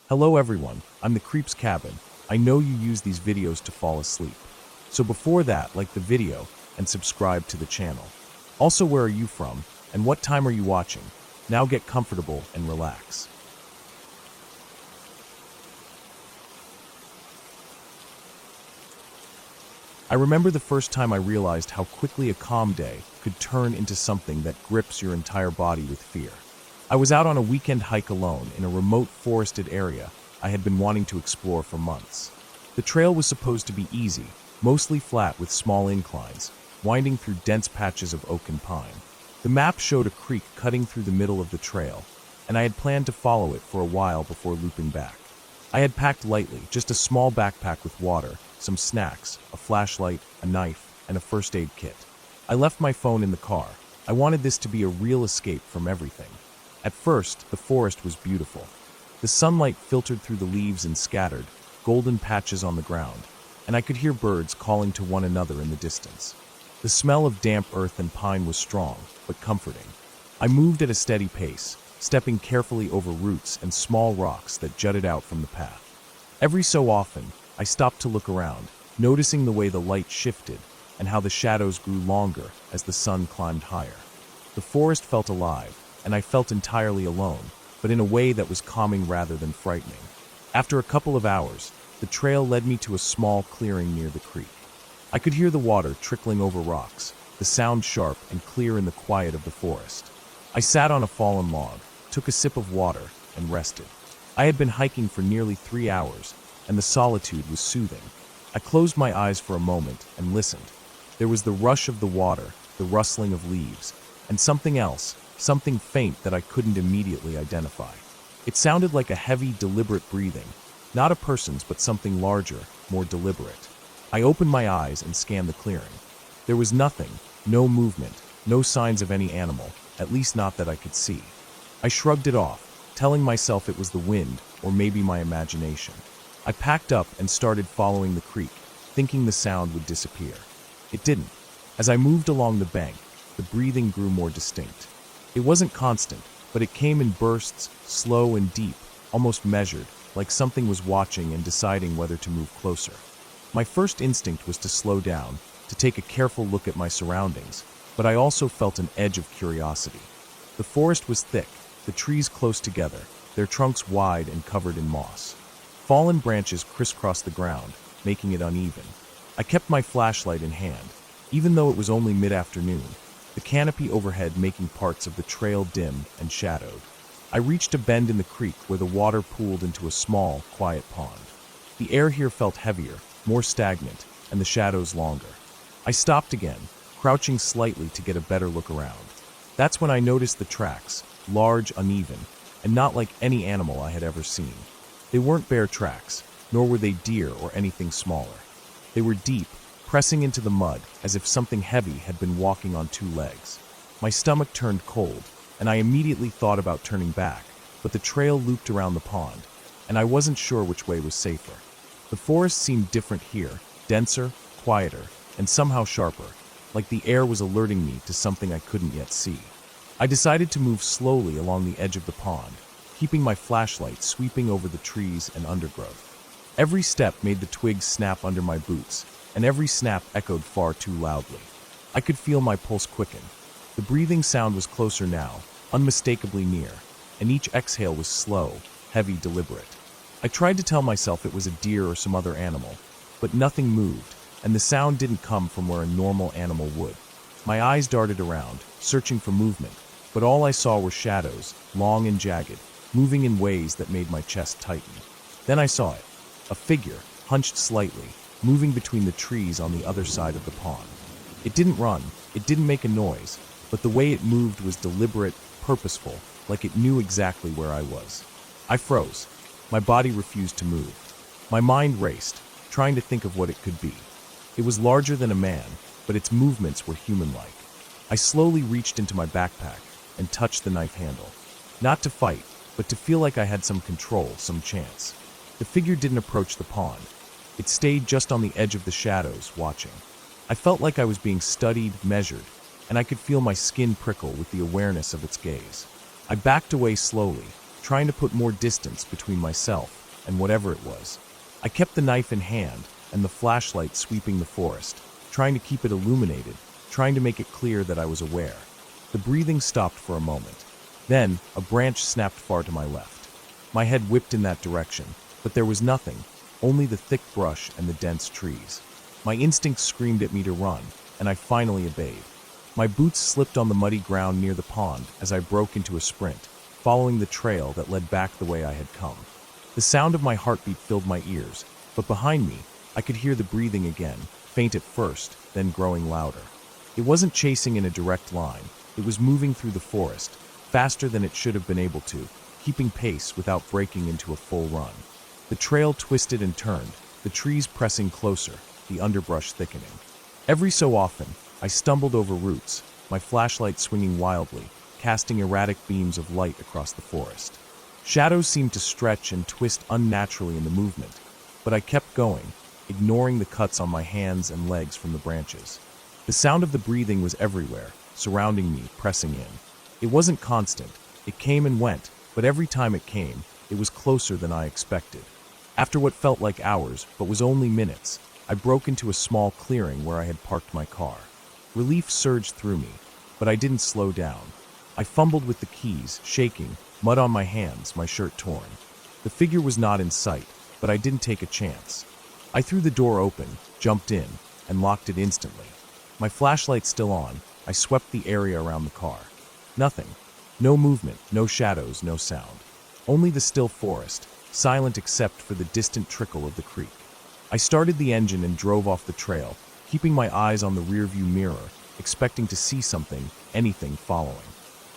Hello everyone, I'm the Creep's Cabin. I know you use these videos to fall asleep. So before that, like the video and subscribe to the channel. Also, where are you from and what time are you watching? Now get comfortable and relax. I remember the first time I realized how quickly a calm day could turn into something that grips your entire body with fear. I was out on a weekend hike alone in a remote forested area I had been wanting to explore for months. The trail was supposed to be easy, mostly flat with small inclines, winding through dense patches of oak and pine. The map showed a creek cutting through the middle of the trail, and I had planned to follow it for a while before looping back. I had packed lightly, just a small backpack with water, some snacks, a flashlight, a knife, and a first aid kit. I left my phone in the car. I wanted this to be a real escape from everything. At first, the forest was beautiful. The sunlight filtered through the leaves and scattered, golden patches on the ground, and I could hear birds calling to one another in the distance. The smell of damp earth and pine was strong, but comforting. I moved at a steady pace, stepping carefully over roots and small rocks that jutted out from the path. Every so often, I stopped to look around, noticing the way the light shifted and how the shadows grew longer as the sun climbed higher. The forest felt alive, and I felt entirely alone, but in a way that was calming rather than frightening. After a couple of hours, the trail led me to a small clearing near the creek. I could hear the water trickling over rocks, the sound sharp and clear in the quiet of the forest. I sat on a fallen log, took a sip of water, and rested. I had been hiking for nearly 3 hours, and the solitude was soothing. I closed my eyes for a moment and listened. There was the rush of the water, the rustling of leaves, and something else, something faint that I couldn't immediately identify. It sounded like a heavy, deliberate breathing, not a person's but something larger, more deliberate. I opened my eyes and scanned the clearing. There was nothing, no movement, no signs of any animal, at least not that I could see. I shrugged it off, telling myself it was the wind or maybe my imagination. I packed up and started following the creek, thinking the sound would disappear. It didn't. As I moved along the bank, the breathing grew more distinct. It wasn't constant, but it came in bursts, slow and deep, almost measured, like something was watching and deciding whether to move closer. My first instinct was to slow down, to take a careful look at my surroundings, but I also felt an edge of curiosity. The forest was thick, the trees close together, their trunks wide and covered in moss. Fallen branches crisscrossed the ground, making it uneven. I kept my flashlight in hand, even though it was only mid-afternoon, the canopy overhead making parts of the trail dim and shadowed. I reached a bend in the creek where the water pooled into a small, quiet pond. The air here felt heavier, more stagnant, and the shadows longer. I stopped again, crouching slightly to get a better look around. That's when I noticed the tracks, large, uneven, and not like any animal I had ever seen. They weren't bear tracks, nor were they deer or anything smaller. They were deep, pressing into the mud as if something heavy had been walking on 2 legs. My stomach turned cold, and I immediately thought about turning back, but the trail looped around the pond, and I wasn't sure which way was safer. The forest seemed different here, denser, quieter, and somehow sharper, like the air was alerting me to something I couldn't yet see. I decided to move slowly along the edge of the pond, keeping my flashlight sweeping over the trees and undergrowth. Every step made the twigs snap under my boots, and every snap echoed far too loudly. I could feel my pulse quicken. The breathing sound was closer now, unmistakably near, and each exhale was slow, heavy, deliberate. I tried to tell myself it was a deer or some other animal, but nothing moved, and the sound didn't come from where a normal animal would. My eyes darted around, searching for movement, but all I saw were shadows, long and jagged, moving in ways that made my chest tighten. Then I saw it, a figure, hunched slightly, moving between the trees on the other side of the pond. It didn't run, it didn't make a noise, but the way it moved was deliberate, purposeful, like it knew exactly where I was. I froze. My body refused to move. My mind raced, trying to think of what it could be. It was larger than a man, but its movements were human-like. I slowly reached into my backpack and touched the knife handle. Not to fight, but to feel like I had some control, some chance. The figure didn't approach the pond. It stayed just on the edge of the shadows, watching. I felt like I was being studied, measured, and I could feel my skin prickle with the awareness of its gaze. I backed away slowly, trying to put more distance between myself and whatever it was. I kept the knife in hand and the flashlight sweeping the forest, trying to keep it illuminated, trying to make it clear that I was aware. The breathing stopped for a moment. Then, a branch snapped far to my left. My head whipped in that direction, but there was nothing, only the thick brush and the dense trees. My instincts screamed at me to run, and I finally obeyed. My boots slipped on the muddy ground near the pond as I broke into a sprint, following the trail that led back the way I had come. The sound of my heartbeat filled my ears, but behind me, I could hear the breathing again, faint at first, then growing louder. It wasn't chasing in a direct line. It was moving through the forest, faster than it should have been able to, keeping pace without breaking into a full run. The trail twisted and turned, the trees pressing closer, the underbrush thickening. Every so often, I stumbled over roots, my flashlight swinging wildly, casting erratic beams of light across the forest. Shadows seemed to stretch and twist unnaturally in the movement, but I kept going, ignoring the cuts on my hands and legs from the branches. The sound of the breathing was everywhere, surrounding me, pressing in. It wasn't constant. It came and went, but every time it came, it was closer than I expected. After what felt like hours, but was only minutes, I broke into a small clearing where I had parked my car. Relief surged through me, but I didn't slow down. I fumbled with the keys, shaking, mud on my hands, my shirt torn. The figure was not in sight, but I didn't take a chance. I threw the door open, jumped in, and locked it instantly. My flashlight still on, I swept the area around the car. Nothing. No movement, no shadows, no sound. Only the still forest, silent except for the distant trickle of the creek. I started the engine and drove off the trail, keeping my eyes on the rearview mirror, expecting to see something, anything following.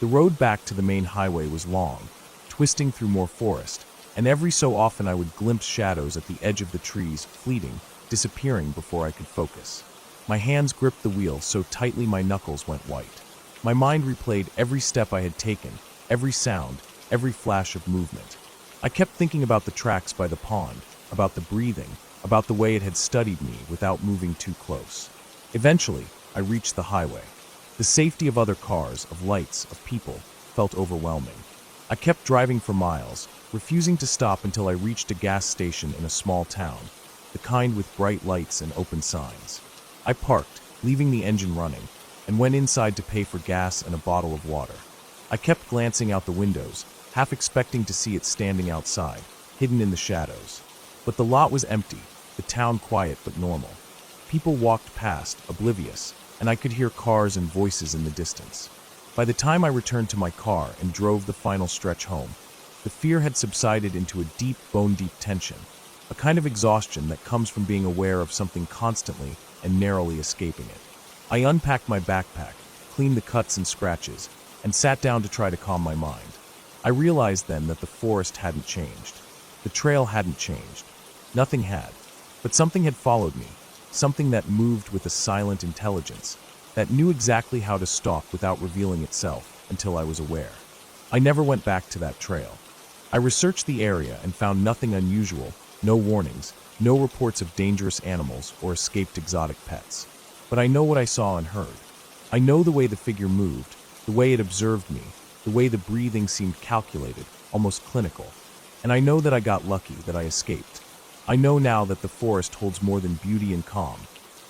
The road back to the main highway was long, twisting through more forest, and every so often I would glimpse shadows at the edge of the trees, fleeting, disappearing before I could focus. My hands gripped the wheel so tightly my knuckles went white. My mind replayed every step I had taken, every sound, every flash of movement. I kept thinking about the tracks by the pond, about the breathing, about the way it had studied me without moving too close. Eventually, I reached the highway. The safety of other cars, of lights, of people, felt overwhelming. I kept driving for miles, refusing to stop until I reached a gas station in a small town, the kind with bright lights and open signs. I parked, leaving the engine running, and went inside to pay for gas and a bottle of water. I kept glancing out the windows, half expecting to see it standing outside, hidden in the shadows. But the lot was empty, the town quiet but normal. People walked past, oblivious, and I could hear cars and voices in the distance. By the time I returned to my car and drove the final stretch home, the fear had subsided into a deep, bone-deep tension, a kind of exhaustion that comes from being aware of something constantly and narrowly escaping it. I unpacked my backpack, cleaned the cuts and scratches, and sat down to try to calm my mind. I realized then that the forest hadn't changed. The trail hadn't changed. Nothing had. But something had followed me, something that moved with a silent intelligence, that knew exactly how to stalk without revealing itself until I was aware. I never went back to that trail. I researched the area and found nothing unusual, no warnings, no reports of dangerous animals or escaped exotic pets. But I know what I saw and heard. I know the way the figure moved, the way it observed me, the way the breathing seemed calculated, almost clinical. And I know that I got lucky, that I escaped. I know now that the forest holds more than beauty and calm.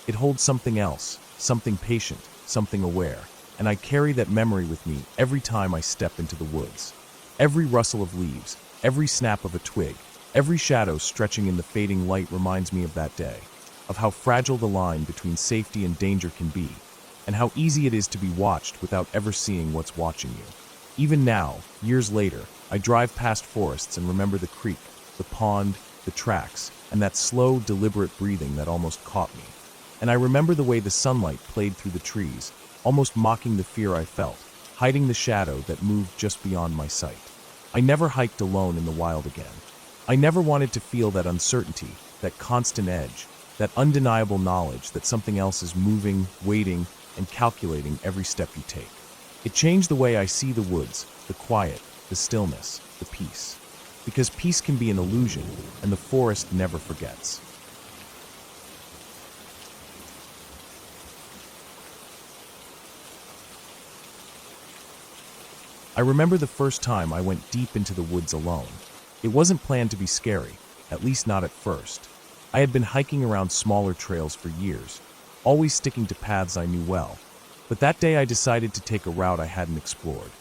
It holds something else, something patient, something aware, and I carry that memory with me every time I step into the woods. Every rustle of leaves, every snap of a twig, every shadow stretching in the fading light reminds me of that day, of how fragile the line between safety and danger can be, and how easy it is to be watched without ever seeing what's watching you. Even now, years later, I drive past forests and remember the creek, the pond, the tracks, and that slow, deliberate breathing that almost caught me. And I remember the way the sunlight played through the trees, almost mocking the fear I felt, hiding the shadow that moved just beyond my sight. I never hiked alone in the wild again. I never wanted to feel that uncertainty, that constant edge, that undeniable knowledge that something else is moving, waiting, and calculating every step you take. It changed the way I see the woods, the quiet, the stillness, the peace. Because peace can be an illusion, and the forest never forgets. I remember the first time I went deep into the woods alone. It wasn't planned to be scary, at least not at first. I had been hiking around smaller trails for years, always sticking to paths I knew well. But that day I decided to take a route I hadn't explored.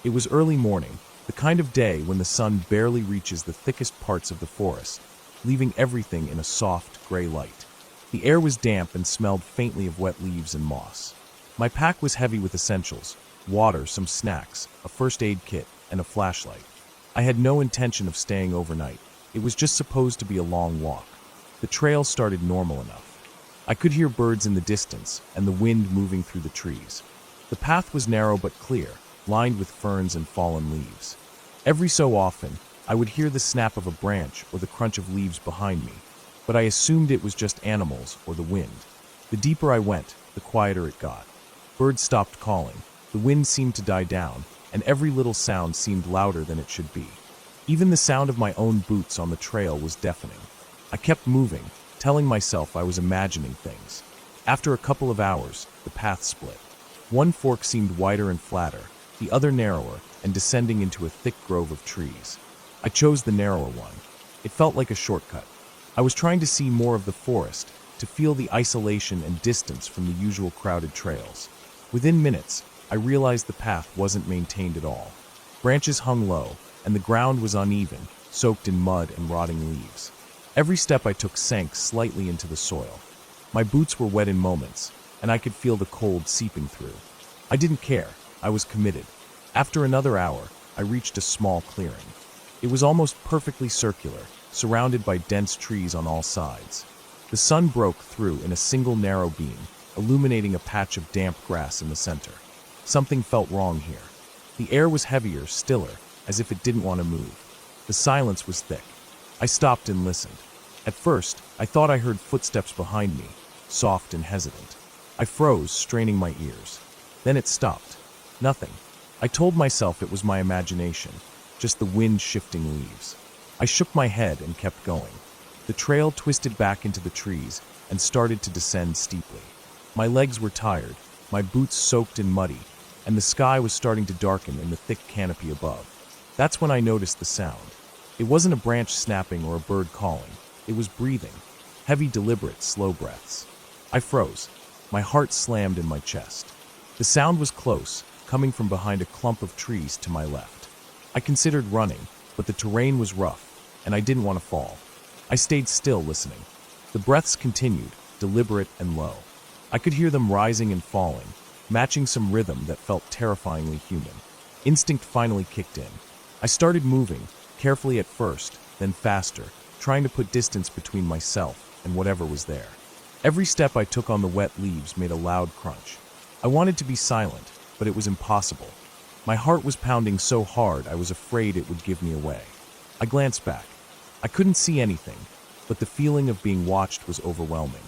It was early morning, the kind of day when the sun barely reaches the thickest parts of the forest, leaving everything in a soft, gray light. The air was damp and smelled faintly of wet leaves and moss. My pack was heavy with essentials: water, some snacks, a first aid kit, and a flashlight. I had no intention of staying overnight. It was just supposed to be a long walk. The trail started normal enough. I could hear birds in the distance and the wind moving through the trees. The path was narrow but clear, lined with ferns and fallen leaves. Every so often, I would hear the snap of a branch or the crunch of leaves behind me, but I assumed it was just animals or the wind. The deeper I went, the quieter it got. Birds stopped calling, the wind seemed to die down, and every little sound seemed louder than it should be. Even the sound of my own boots on the trail was deafening. I kept moving, telling myself I was imagining things. After a couple of hours, the path split. One fork seemed wider and flatter, the other narrower and descending into a thick grove of trees. I chose the narrower one. It felt like a shortcut. I was trying to see more of the forest, to feel the isolation and distance from the usual crowded trails. Within minutes, I realized the path wasn't maintained at all. Branches hung low, and the ground was uneven, soaked in mud and rotting leaves. Every step I took sank slightly into the soil. My boots were wet in moments, and I could feel the cold seeping through. I didn't care. I was committed. After another hour, I reached a small clearing. It was almost perfectly circular, surrounded by dense trees on all sides. The sun broke through in a single narrow beam, illuminating a patch of damp grass in the center. Something felt wrong here. The air was heavier, stiller, as if it didn't want to move. The silence was thick. I stopped and listened. At first, I thought I heard footsteps behind me, soft and hesitant. I froze, straining my ears. Then it stopped. Nothing. I told myself it was my imagination, just the wind shifting leaves. I shook my head and kept going. The trail twisted back into the trees and started to descend steeply. My legs were tired, my boots soaked and muddy, and the sky was starting to darken in the thick canopy above. That's when I noticed the sound. It wasn't a branch snapping or a bird calling. It was breathing, heavy, deliberate, slow breaths. I froze. My heart slammed in my chest. The sound was close, coming from behind a clump of trees to my left. I considered running, but the terrain was rough, and I didn't want to fall. I stayed still, listening. The breaths continued, deliberate and low. I could hear them rising and falling, matching some rhythm that felt terrifyingly human. Instinct finally kicked in. I started moving, carefully at first, then faster, trying to put distance between myself and whatever was there. Every step I took on the wet leaves made a loud crunch. I wanted to be silent, but it was impossible. My heart was pounding so hard I was afraid it would give me away. I glanced back. I couldn't see anything, but the feeling of being watched was overwhelming.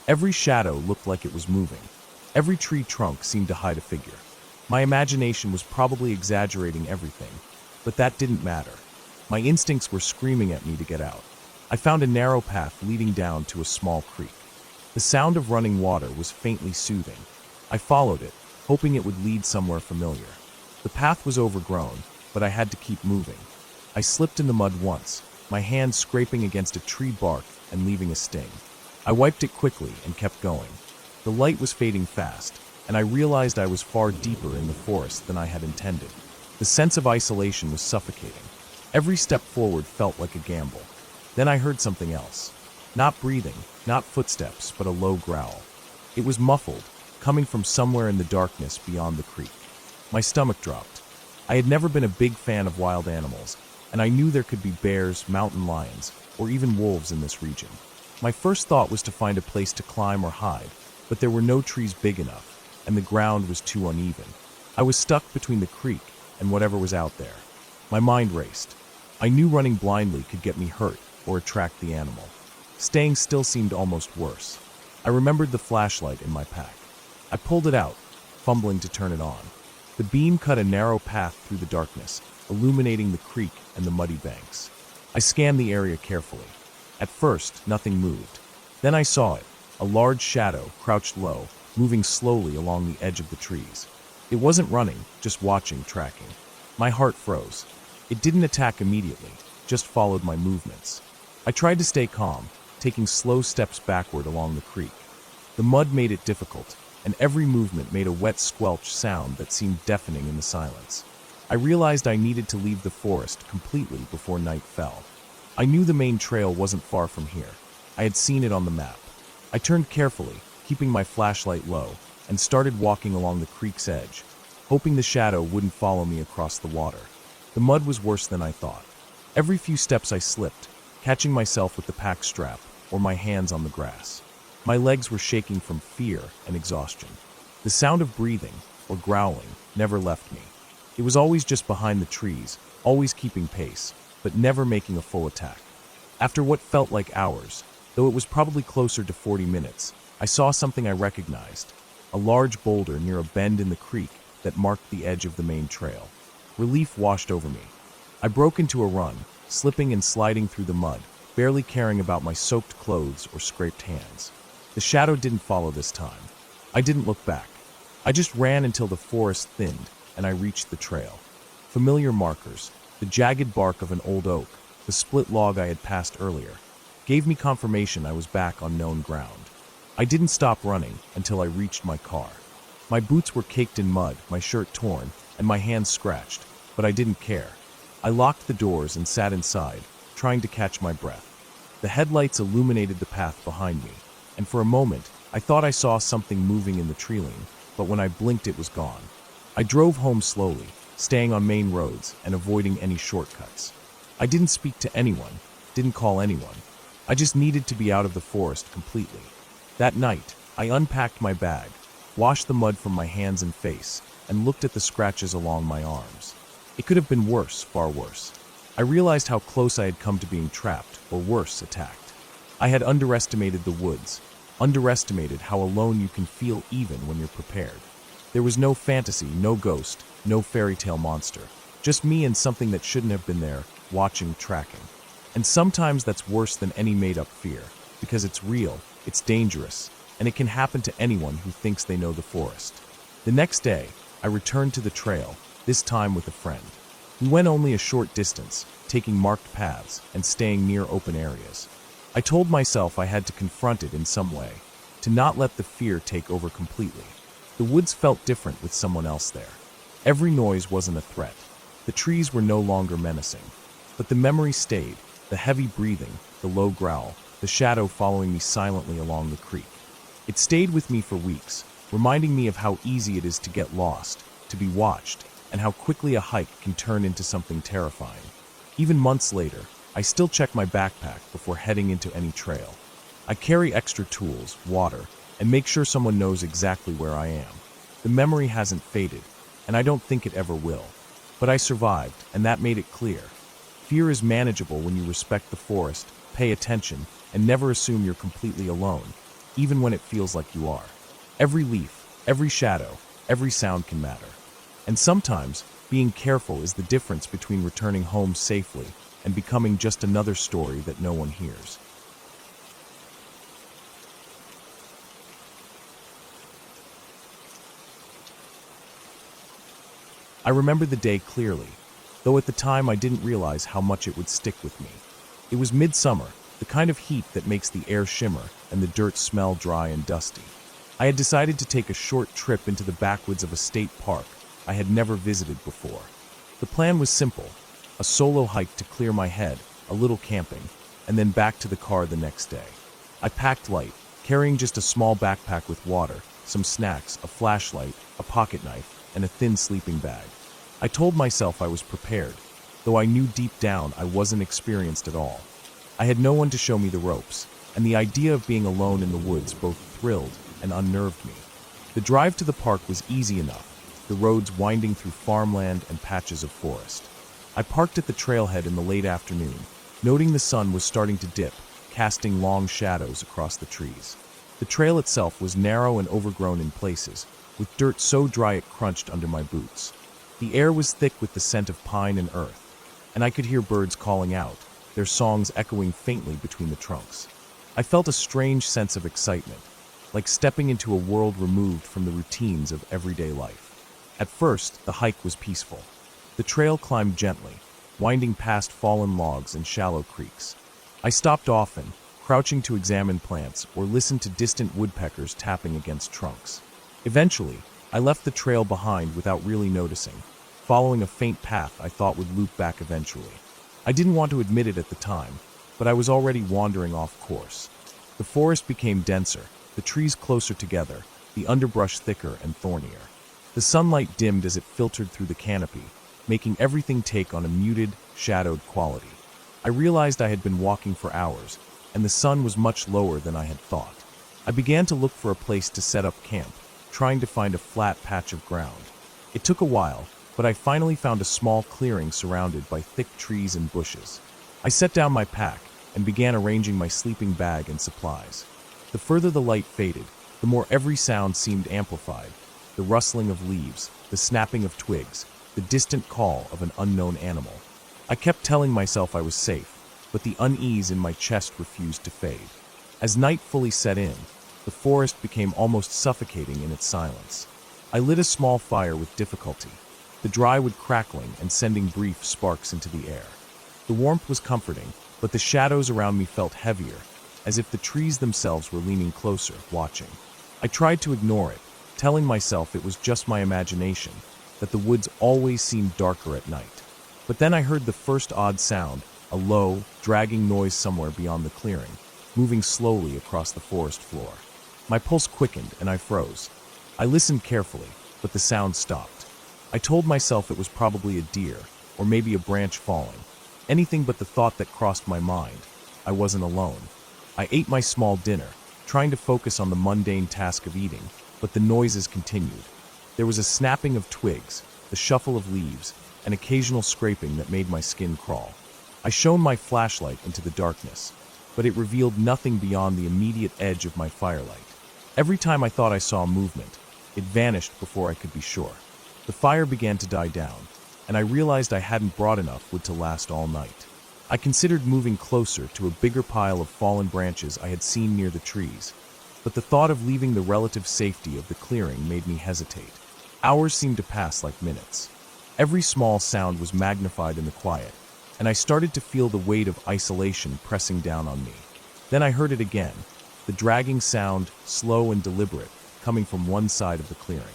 Every shadow looked like it was moving. Every tree trunk seemed to hide a figure. My imagination was probably exaggerating everything, but that didn't matter. My instincts were screaming at me to get out. I found a narrow path leading down to a small creek. The sound of running water was faintly soothing. I followed it, hoping it would lead somewhere familiar. The path was overgrown, but I had to keep moving. I slipped in the mud once, my hand scraping against a tree bark and leaving a sting. I wiped it quickly and kept going. The light was fading fast, and I realized I was far deeper in the forest than I had intended. The sense of isolation was suffocating. Every step forward felt like a gamble. Then I heard something else. Not breathing, not footsteps, but a low growl. It was muffled, coming from somewhere in the darkness beyond the creek. My stomach dropped. I had never been a big fan of wild animals, and I knew there could be bears, mountain lions, or even wolves in this region. My first thought was to find a place to climb or hide, but there were no trees big enough, and the ground was too uneven. I was stuck between the creek and whatever was out there. My mind raced. I knew running blindly could get me hurt or attract the animal. Staying still seemed almost worse. I remembered the flashlight in my pack. I pulled it out, fumbling to turn it on. The beam cut a narrow path through the darkness, illuminating the creek and the muddy banks. I scanned the area carefully. At first, nothing moved. Then I saw it, a large shadow, crouched low, moving slowly along the edge of the trees. It wasn't running, just watching, tracking. My heart froze. It didn't attack immediately, just followed my movements. I tried to stay calm, taking slow steps backward along the creek. The mud made it difficult, and every movement made a wet squelch sound that seemed deafening in the silence. I realized I needed to leave the forest completely before night fell. I knew the main trail wasn't far from here. I had seen it on the map. I turned carefully, keeping my flashlight low, and started walking along the creek's edge, hoping the shadow wouldn't follow me across the water. The mud was worse than I thought. Every few steps I slipped, catching myself with the pack strap or my hands on the grass. My legs were shaking from fear and exhaustion. The sound of breathing or growling never left me. It was always just behind the trees, always keeping pace, but never making a full attack. After what felt like hours, though it was probably closer to 40 minutes, I saw something I recognized, a large boulder near a bend in the creek that marked the edge of the main trail. Relief washed over me. I broke into a run, slipping and sliding through the mud, barely caring about my soaked clothes or scraped hands. The shadow didn't follow this time. I didn't look back. I just ran until the forest thinned and I reached the trail. Familiar markers, the jagged bark of an old oak, the split log I had passed earlier, gave me confirmation I was back on known ground. I didn't stop running until I reached my car. My boots were caked in mud, my shirt torn, and my hands scratched, but I didn't care. I locked the doors and sat inside, trying to catch my breath. The headlights illuminated the path behind me, and for a moment, I thought I saw something moving in the tree-line, but when I blinked it was gone. I drove home slowly, staying on main roads and avoiding any shortcuts. I didn't speak to anyone, didn't call anyone. I just needed to be out of the forest completely. That night, I unpacked my bag, washed the mud from my hands and face, and looked at the scratches along my arms. It could have been worse, far worse. I realized how close I had come to being trapped, or worse, attacked. I had underestimated the woods, underestimated how alone you can feel even when you're prepared. There was no fantasy, no ghost, no fairy tale monster. Just me and something that shouldn't have been there, watching, tracking. And sometimes that's worse than any made-up fear, because it's real, it's dangerous, and it can happen to anyone who thinks they know the forest. The next day, I returned to the trail, this time with a friend. We went only a short distance, taking marked paths and staying near open areas. I told myself I had to confront it in some way, to not let the fear take over completely. The woods felt different with someone else there. Every noise wasn't a threat. The trees were no longer menacing. But the memory stayed, the heavy breathing, the low growl, the shadow following me silently along the creek. It stayed with me for weeks, reminding me of how easy it is to get lost, to be watched, and how quickly a hike can turn into something terrifying. Even months later, I still check my backpack before heading into any trail. I carry extra tools, water, and make sure someone knows exactly where I am. The memory hasn't faded, and I don't think it ever will. But I survived, and that made it clear. Fear is manageable when you respect the forest, pay attention, and never assume you're completely alone, even when it feels like you are. Every leaf, every shadow, every sound can matter. And sometimes, being careful is the difference between returning home safely and becoming just another story that no one hears. I remember the day clearly, though at the time I didn't realize how much it would stick with me. It was midsummer, the kind of heat that makes the air shimmer and the dirt smell dry and dusty. I had decided to take a short trip into the backwoods of a state park I had never visited before. The plan was simple, a solo hike to clear my head, a little camping, and then back to the car the next day. I packed light, carrying just a small backpack with water, some snacks, a flashlight, a pocket knife, and a thin sleeping bag. I told myself I was prepared, though I knew deep down I wasn't experienced at all. I had no one to show me the ropes, and the idea of being alone in the woods both thrilled and unnerved me. The drive to the park was easy enough, the roads winding through farmland and patches of forest. I parked at the trailhead in the late afternoon, noting the sun was starting to dip, casting long shadows across the trees. The trail itself was narrow and overgrown in places, with dirt so dry it crunched under my boots. The air was thick with the scent of pine and earth, and I could hear birds calling out, their songs echoing faintly between the trunks. I felt a strange sense of excitement, like stepping into a world removed from the routines of everyday life. At first, the hike was peaceful. The trail climbed gently, winding past fallen logs and shallow creeks. I stopped often, crouching to examine plants or listen to distant woodpeckers tapping against trunks. Eventually, I left the trail behind without really noticing, following a faint path I thought would loop back eventually. I didn't want to admit it at the time, but I was already wandering off course. The forest became denser, the trees closer together, the underbrush thicker and thornier. The sunlight dimmed as it filtered through the canopy, making everything take on a muted, shadowed quality. I realized I had been walking for hours, and the sun was much lower than I had thought. I began to look for a place to set up camp, trying to find a flat patch of ground. It took a while, but I finally found a small clearing surrounded by thick trees and bushes. I set down my pack and began arranging my sleeping bag and supplies. The further the light faded, the more every sound seemed amplified. The rustling of leaves, the snapping of twigs, the distant call of an unknown animal. I kept telling myself I was safe, but the unease in my chest refused to fade. As night fully set in, the forest became almost suffocating in its silence. I lit a small fire with difficulty, the dry wood crackling and sending brief sparks into the air. The warmth was comforting, but the shadows around me felt heavier, as if the trees themselves were leaning closer, watching. I tried to ignore it, telling myself it was just my imagination, that the woods always seemed darker at night. But then I heard the first odd sound, a low, dragging noise somewhere beyond the clearing, moving slowly across the forest floor. My pulse quickened and I froze. I listened carefully, but the sound stopped. I told myself it was probably a deer, or maybe a branch falling. Anything but the thought that crossed my mind. I wasn't alone. I ate my small dinner, trying to focus on the mundane task of eating, but the noises continued. There was a snapping of twigs, the shuffle of leaves, an occasional scraping that made my skin crawl. I shone my flashlight into the darkness, but it revealed nothing beyond the immediate edge of my firelight. Every time I thought I saw movement, it vanished before I could be sure. The fire began to die down, and I realized I hadn't brought enough wood to last all night. I considered moving closer to a bigger pile of fallen branches I had seen near the trees, but the thought of leaving the relative safety of the clearing made me hesitate. Hours seemed to pass like minutes. Every small sound was magnified in the quiet, and I started to feel the weight of isolation pressing down on me. Then I heard it again, the dragging sound, slow and deliberate, coming from one side of the clearing.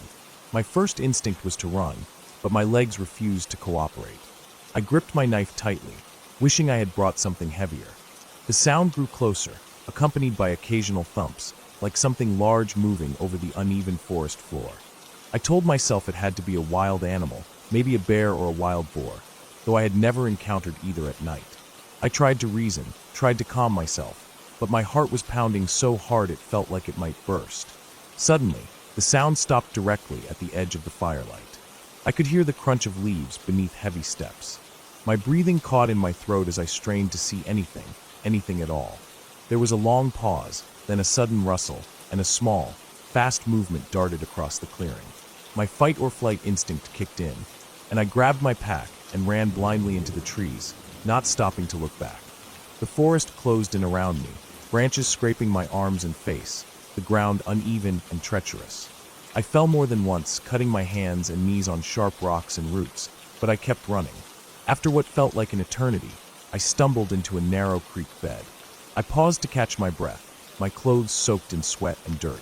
My first instinct was to run, but my legs refused to cooperate. I gripped my knife tightly, wishing I had brought something heavier. The sound grew closer, accompanied by occasional thumps, like something large moving over the uneven forest floor. I told myself it had to be a wild animal, maybe a bear or a wild boar, though I had never encountered either at night. I tried to reason, tried to calm myself, but my heart was pounding so hard it felt like it might burst. Suddenly, the sound stopped directly at the edge of the firelight. I could hear the crunch of leaves beneath heavy steps. My breathing caught in my throat as I strained to see anything at all. There was a long pause, then a sudden rustle, and a small, fast movement darted across the clearing. My fight or flight instinct kicked in, and I grabbed my pack and ran blindly into the trees, not stopping to look back. The forest closed in around me, branches scraping my arms and face, the ground uneven and treacherous. I fell more than once, cutting my hands and knees on sharp rocks and roots, but I kept running. After what felt like an eternity, I stumbled into a narrow creek bed. I paused to catch my breath, my clothes soaked in sweat and dirt.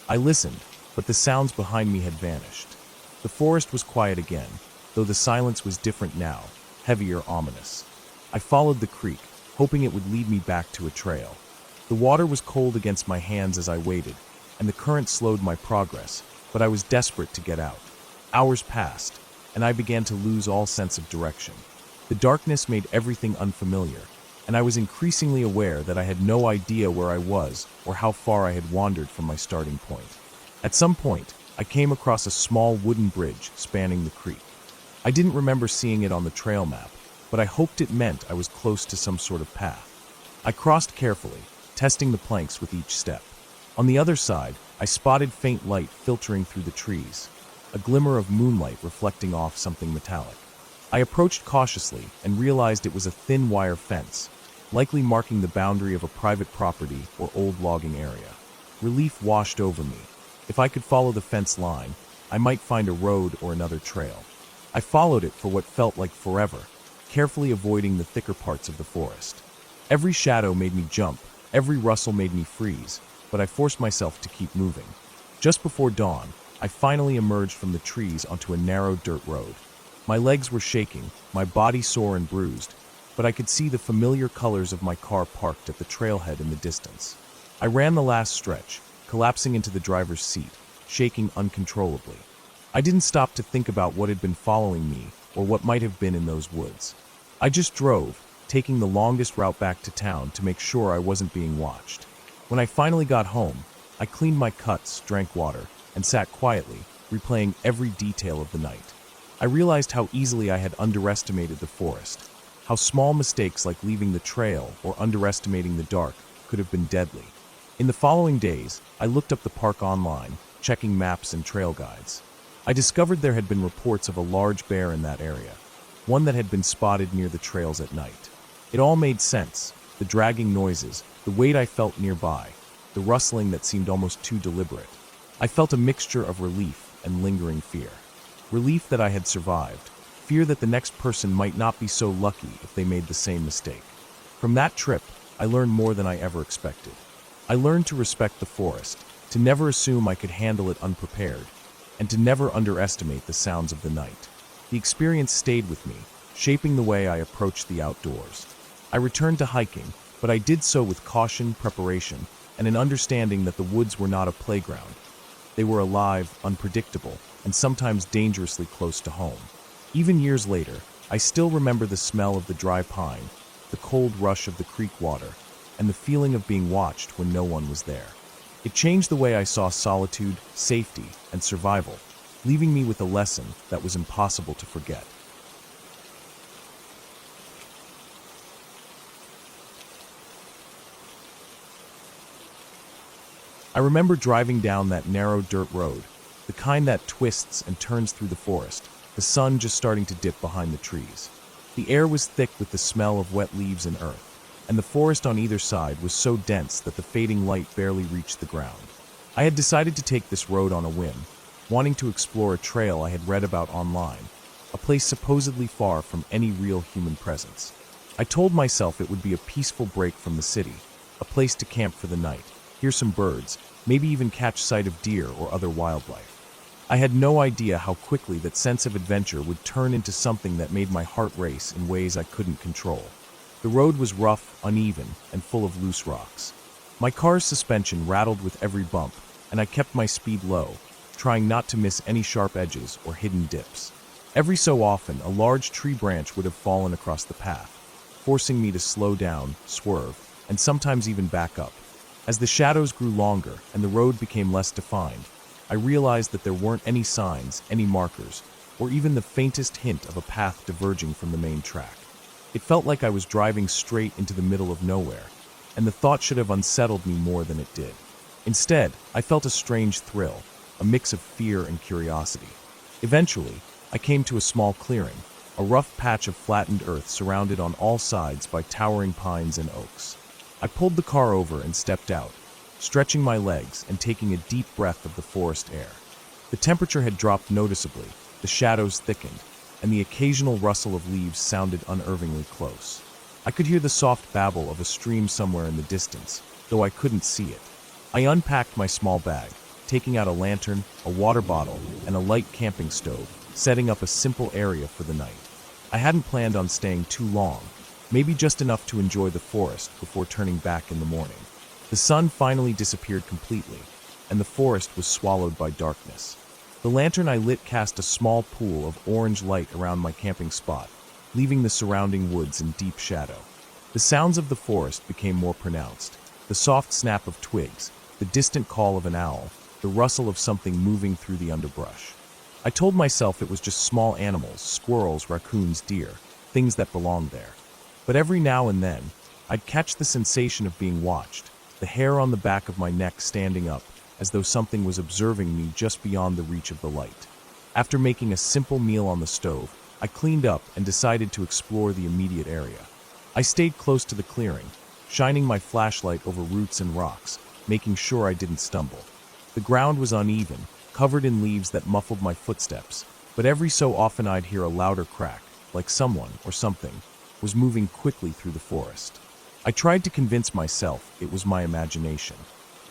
I listened, but the sounds behind me had vanished. The forest was quiet again, though the silence was different now, heavier, ominous. I followed the creek, hoping it would lead me back to a trail. The water was cold against my hands as I waited, and the current slowed my progress, but I was desperate to get out. Hours passed, and I began to lose all sense of direction. The darkness made everything unfamiliar, and I was increasingly aware that I had no idea where I was or how far I had wandered from my starting point. At some point, I came across a small wooden bridge spanning the creek. I didn't remember seeing it on the trail map, but I hoped it meant I was close to some sort of path. I crossed carefully, testing the planks with each step. On the other side, I spotted faint light filtering through the trees, a glimmer of moonlight reflecting off something metallic. I approached cautiously and realized it was a thin wire fence, likely marking the boundary of a private property or old logging area. Relief washed over me. If I could follow the fence line, I might find a road or another trail. I followed it for what felt like forever, carefully avoiding the thicker parts of the forest. Every shadow made me jump, every rustle made me freeze, but I forced myself to keep moving. Just before dawn, I finally emerged from the trees onto a narrow dirt road. My legs were shaking, my body sore and bruised, but I could see the familiar colors of my car parked at the trailhead in the distance. I ran the last stretch, collapsing into the driver's seat, shaking uncontrollably. I didn't stop to think about what had been following me or what might have been in those woods. I just drove, taking the longest route back to town to make sure I wasn't being watched. When I finally got home, I cleaned my cuts, drank water, and sat quietly, replaying every detail of the night. I realized how easily I had underestimated the forest, how small mistakes like leaving the trail or underestimating the dark could have been deadly. In the following days, I looked up the park online, checking maps and trail guides. I discovered there had been reports of a large bear in that area, one that had been spotted near the trails at night. It all made sense: the dragging noises, the weight I felt nearby, the rustling that seemed almost too deliberate. I felt a mixture of relief and lingering fear. Relief that I had survived, fear that the next person might not be so lucky if they made the same mistake. From that trip, I learned more than I ever expected. I learned to respect the forest, to never assume I could handle it unprepared, and to never underestimate the sounds of the night. The experience stayed with me, shaping the way I approached the outdoors. I returned to hiking, but I did so with caution, preparation, and an understanding that the woods were not a playground. They were alive, unpredictable, and sometimes dangerously close to home. Even years later, I still remember the smell of the dry pine, the cold rush of the creek water, and the feeling of being watched when no one was there. It changed the way I saw solitude, safety, and survival, leaving me with a lesson that was impossible to forget. I remember driving down that narrow dirt road, the kind that twists and turns through the forest, the sun just starting to dip behind the trees. The air was thick with the smell of wet leaves and earth, and the forest on either side was so dense that the fading light barely reached the ground. I had decided to take this road on a whim, wanting to explore a trail I had read about online, a place supposedly far from any real human presence. I told myself it would be a peaceful break from the city, a place to camp for the night, hear some birds, maybe even catch sight of deer or other wildlife. I had no idea how quickly that sense of adventure would turn into something that made my heart race in ways I couldn't control. The road was rough, uneven, and full of loose rocks. My car's suspension rattled with every bump, and I kept my speed low, trying not to miss any sharp edges or hidden dips. Every so often, a large tree branch would have fallen across the path, forcing me to slow down, swerve, and sometimes even back up. As the shadows grew longer and the road became less defined, I realized that there weren't any signs, any markers, or even the faintest hint of a path diverging from the main track. It felt like I was driving straight into the middle of nowhere, and the thought should have unsettled me more than it did. Instead, I felt a strange thrill, a mix of fear and curiosity. Eventually, I came to a small clearing, a rough patch of flattened earth surrounded on all sides by towering pines and oaks. I pulled the car over and stepped out, stretching my legs and taking a deep breath of the forest air. The temperature had dropped noticeably, the shadows thickened, and the occasional rustle of leaves sounded unnervingly close. I could hear the soft babble of a stream somewhere in the distance, though I couldn't see it. I unpacked my small bag, taking out a lantern, a water bottle, and a light camping stove, setting up a simple area for the night. I hadn't planned on staying too long, maybe just enough to enjoy the forest before turning back in the morning. The sun finally disappeared completely, and the forest was swallowed by darkness. The lantern I lit cast a small pool of orange light around my camping spot, leaving the surrounding woods in deep shadow. The sounds of the forest became more pronounced: the soft snap of twigs, the distant call of an owl, the rustle of something moving through the underbrush. I told myself it was just small animals, squirrels, raccoons, deer, things that belonged there. But every now and then, I'd catch the sensation of being watched, the hair on the back of my neck standing up, as though something was observing me just beyond the reach of the light. After making a simple meal on the stove, I cleaned up and decided to explore the immediate area. I stayed close to the clearing, shining my flashlight over roots and rocks, making sure I didn't stumble. The ground was uneven, covered in leaves that muffled my footsteps, but every so often I'd hear a louder crack, like someone or something was moving quickly through the forest. I tried to convince myself it was my imagination.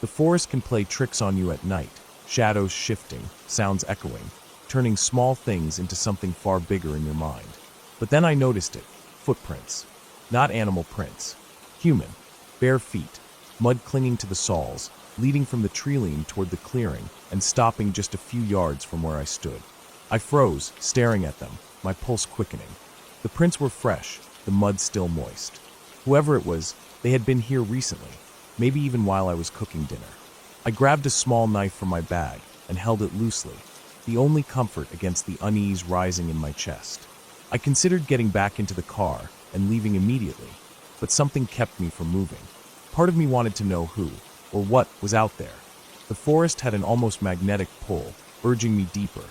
The forest can play tricks on you at night, shadows shifting, sounds echoing, turning small things into something far bigger in your mind. But then I noticed it, footprints. Not animal prints. Human. Bare feet, mud clinging to the soles, leading from the tree-line toward the clearing and stopping just a few yards from where I stood. I froze, staring at them, my pulse quickening. The prints were fresh, the mud still moist. Whoever it was, they had been here recently, maybe even while I was cooking dinner. I grabbed a small knife from my bag and held it loosely, the only comfort against the unease rising in my chest. I considered getting back into the car and leaving immediately, but something kept me from moving. Part of me wanted to know who, or what, was out there. The forest had an almost magnetic pull, urging me deeper,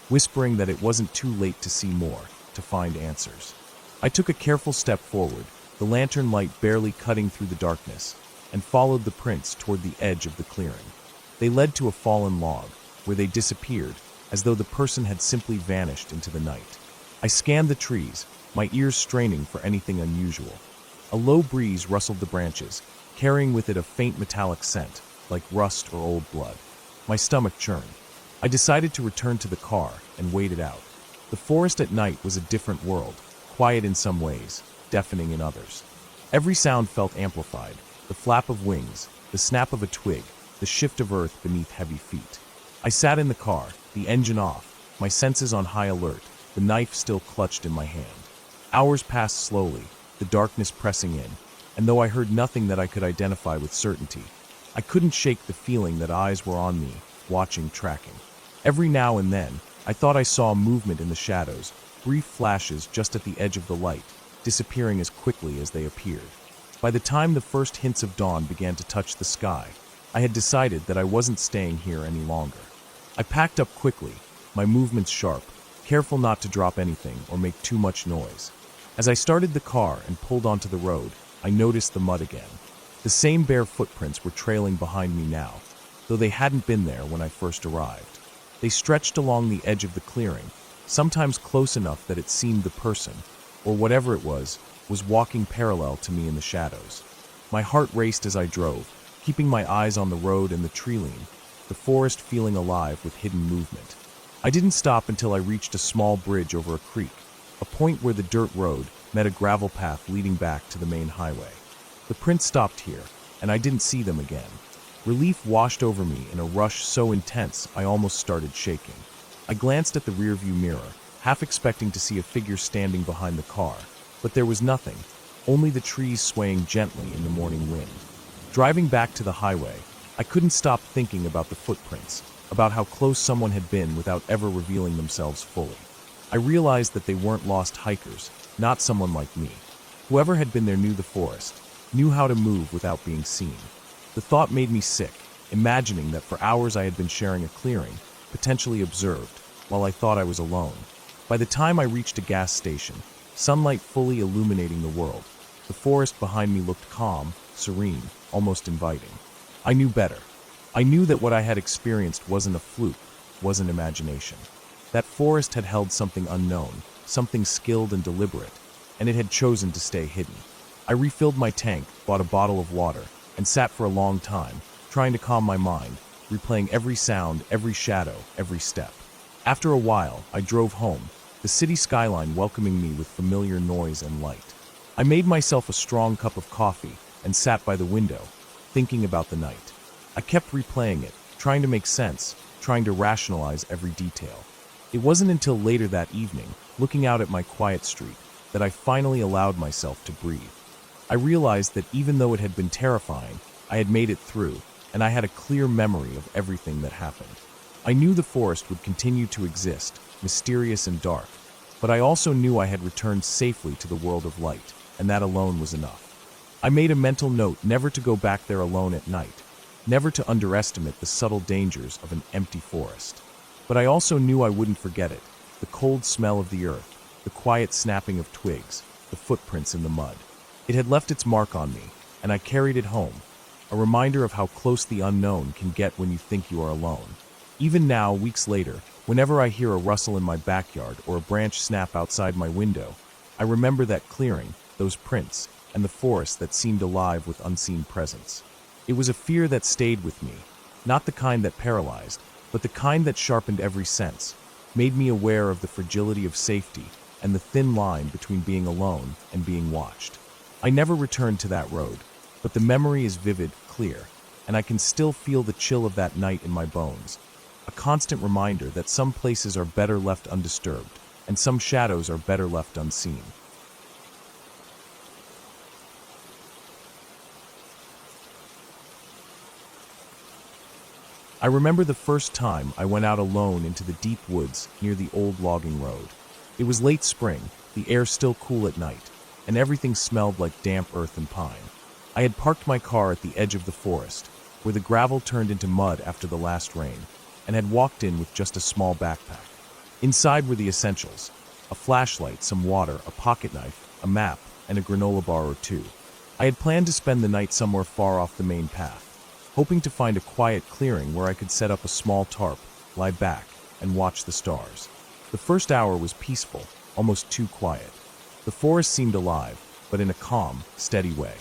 whispering that it wasn't too late to see more, to find answers. I took a careful step forward, the lantern light barely cutting through the darkness, and followed the prints toward the edge of the clearing. They led to a fallen log, where they disappeared, as though the person had simply vanished into the night. I scanned the trees, my ears straining for anything unusual. A low breeze rustled the branches, carrying with it a faint metallic scent, like rust or old blood. My stomach churned. I decided to return to the car and wait it out. The forest at night was a different world, quiet in some ways, deafening in others. Every sound felt amplified, the flap of wings, the snap of a twig, the shift of earth beneath heavy feet. I sat in the car, the engine off, my senses on high alert, the knife still clutched in my hand. Hours passed slowly, the darkness pressing in, and though I heard nothing that I could identify with certainty, I couldn't shake the feeling that eyes were on me, watching, tracking. Every now and then, I thought I saw movement in the shadows, brief flashes just at the edge of the light, disappearing as quickly as they appeared. By the time the first hints of dawn began to touch the sky, I had decided that I wasn't staying here any longer. I packed up quickly, my movements sharp, careful not to drop anything or make too much noise. As I started the car and pulled onto the road, I noticed the mud again. The same bare footprints were trailing behind me now, though they hadn't been there when I first arrived. They stretched along the edge of the clearing, sometimes close enough that it seemed the person, or whatever it was walking parallel to me in the shadows. My heart raced as I drove, keeping my eyes on the road and the tree-line, the forest feeling alive with hidden movement. I didn't stop until I reached a small bridge over a creek, a point where the dirt road met a gravel path leading back to the main highway. The prints stopped here, and I didn't see them again. Relief washed over me in a rush so intense I almost started shaking. I glanced at the rearview mirror, half expecting to see a figure standing behind the car, but there was nothing, only the trees swaying gently in the morning wind. Driving back to the highway, I couldn't stop thinking about the footprints, about how close someone had been without ever revealing themselves fully. I realized that they weren't lost hikers, not someone like me. Whoever had been there knew the forest, knew how to move without being seen. The thought made me sick, imagining that for hours I had been sharing a clearing, potentially observed, while I thought I was alone. By the time I reached a gas station, sunlight fully illuminating the world, the forest behind me looked calm, serene, almost inviting. I knew better. I knew that what I had experienced wasn't a fluke, wasn't imagination. That forest had held something unknown, something skilled and deliberate, and it had chosen to stay hidden. I refilled my tank, bought a bottle of water, and sat for a long time, trying to calm my mind, replaying every sound, every shadow, every step. After a while, I drove home, the city skyline welcoming me with familiar noise and light. I made myself a strong cup of coffee and sat by the window, thinking about the night. I kept replaying it, trying to make sense, trying to rationalize every detail. It wasn't until later that evening, looking out at my quiet street, that I finally allowed myself to breathe. I realized that even though it had been terrifying, I had made it through, and I had a clear memory of everything that happened. I knew the forest would continue to exist, mysterious and dark, but I also knew I had returned safely to the world of light, and that alone was enough. I made a mental note never to go back there alone at night, never to underestimate the subtle dangers of an empty forest. But I also knew I wouldn't forget it, the cold smell of the earth, the quiet snapping of twigs, the footprints in the mud. It had left its mark on me, and I carried it home, a reminder of how close the unknown can get when you think you are alone. Even now, weeks later, whenever I hear a rustle in my backyard or a branch snap outside my window, I remember that clearing, those prints, and the forest that seemed alive with unseen presence. It was a fear that stayed with me, not the kind that paralyzed, but the kind that sharpened every sense, made me aware of the fragility of safety and the thin line between being alone and being watched. I never returned to that road, but the memory is vivid, clear, and I can still feel the chill of that night in my bones, a constant reminder that some places are better left undisturbed, and some shadows are better left unseen. I remember the first time I went out alone into the deep woods near the old logging road. It was late spring, the air still cool at night, and everything smelled like damp earth and pine. I had parked my car at the edge of the forest, where the gravel turned into mud after the last rain, and had walked in with just a small backpack. Inside were the essentials: a flashlight, some water, a pocket knife, a map, and a granola bar or two. I had planned to spend the night somewhere far off the main path, hoping to find a quiet clearing where I could set up a small tarp, lie back, and watch the stars. The first hour was peaceful, almost too quiet. The forest seemed alive, but in a calm, steady way.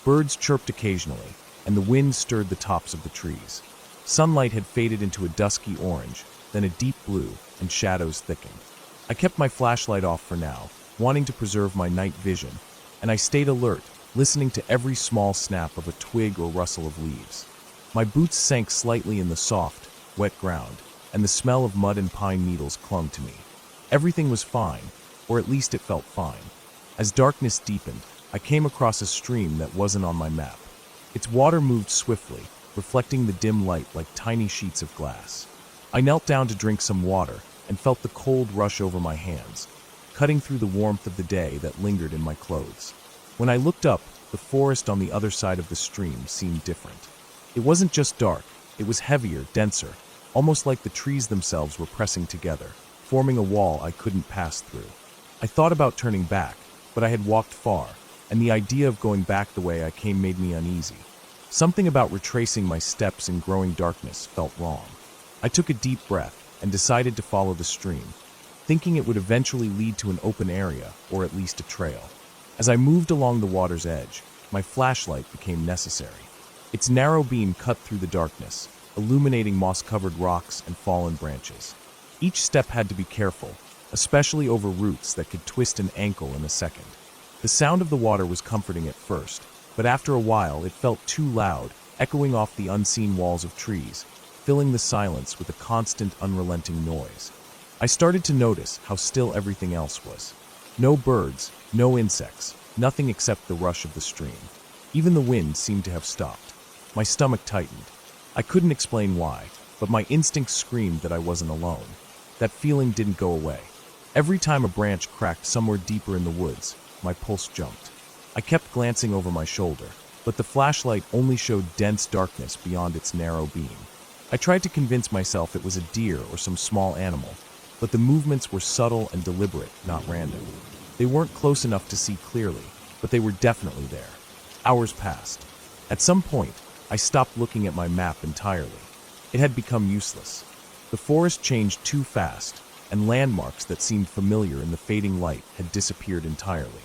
Birds chirped occasionally, and the wind stirred the tops of the trees. Sunlight had faded into a dusky orange, then a deep blue, and shadows thickened. I kept my flashlight off for now, wanting to preserve my night vision, and I stayed alert, listening to every small snap of a twig or rustle of leaves. My boots sank slightly in the soft, wet ground, and the smell of mud and pine needles clung to me. Everything was fine, or at least it felt fine. As darkness deepened, I came across a stream that wasn't on my map. Its water moved swiftly, reflecting the dim light like tiny sheets of glass. I knelt down to drink some water and felt the cold rush over my hands, cutting through the warmth of the day that lingered in my clothes. When I looked up, the forest on the other side of the stream seemed different. It wasn't just dark, it was heavier, denser, almost like the trees themselves were pressing together, forming a wall I couldn't pass through. I thought about turning back, but I had walked far, and the idea of going back the way I came made me uneasy. Something about retracing my steps in growing darkness felt wrong. I took a deep breath and decided to follow the stream, thinking it would eventually lead to an open area, or at least a trail. As I moved along the water's edge, my flashlight became necessary. Its narrow beam cut through the darkness, illuminating moss-covered rocks and fallen branches. Each step had to be careful, especially over roots that could twist an ankle in a second. The sound of the water was comforting at first, but after a while it felt too loud, echoing off the unseen walls of trees, filling the silence with a constant, unrelenting noise. I started to notice how still everything else was. No birds, no insects, nothing except the rush of the stream. Even the wind seemed to have stopped. My stomach tightened. I couldn't explain why, but my instincts screamed that I wasn't alone. That feeling didn't go away. Every time a branch cracked somewhere deeper in the woods, my pulse jumped. I kept glancing over my shoulder, but the flashlight only showed dense darkness beyond its narrow beam. I tried to convince myself it was a deer or some small animal, but the movements were subtle and deliberate, not random. They weren't close enough to see clearly, but they were definitely there. Hours passed. At some point, I stopped looking at my map entirely. It had become useless. The forest changed too fast, and landmarks that seemed familiar in the fading light had disappeared entirely.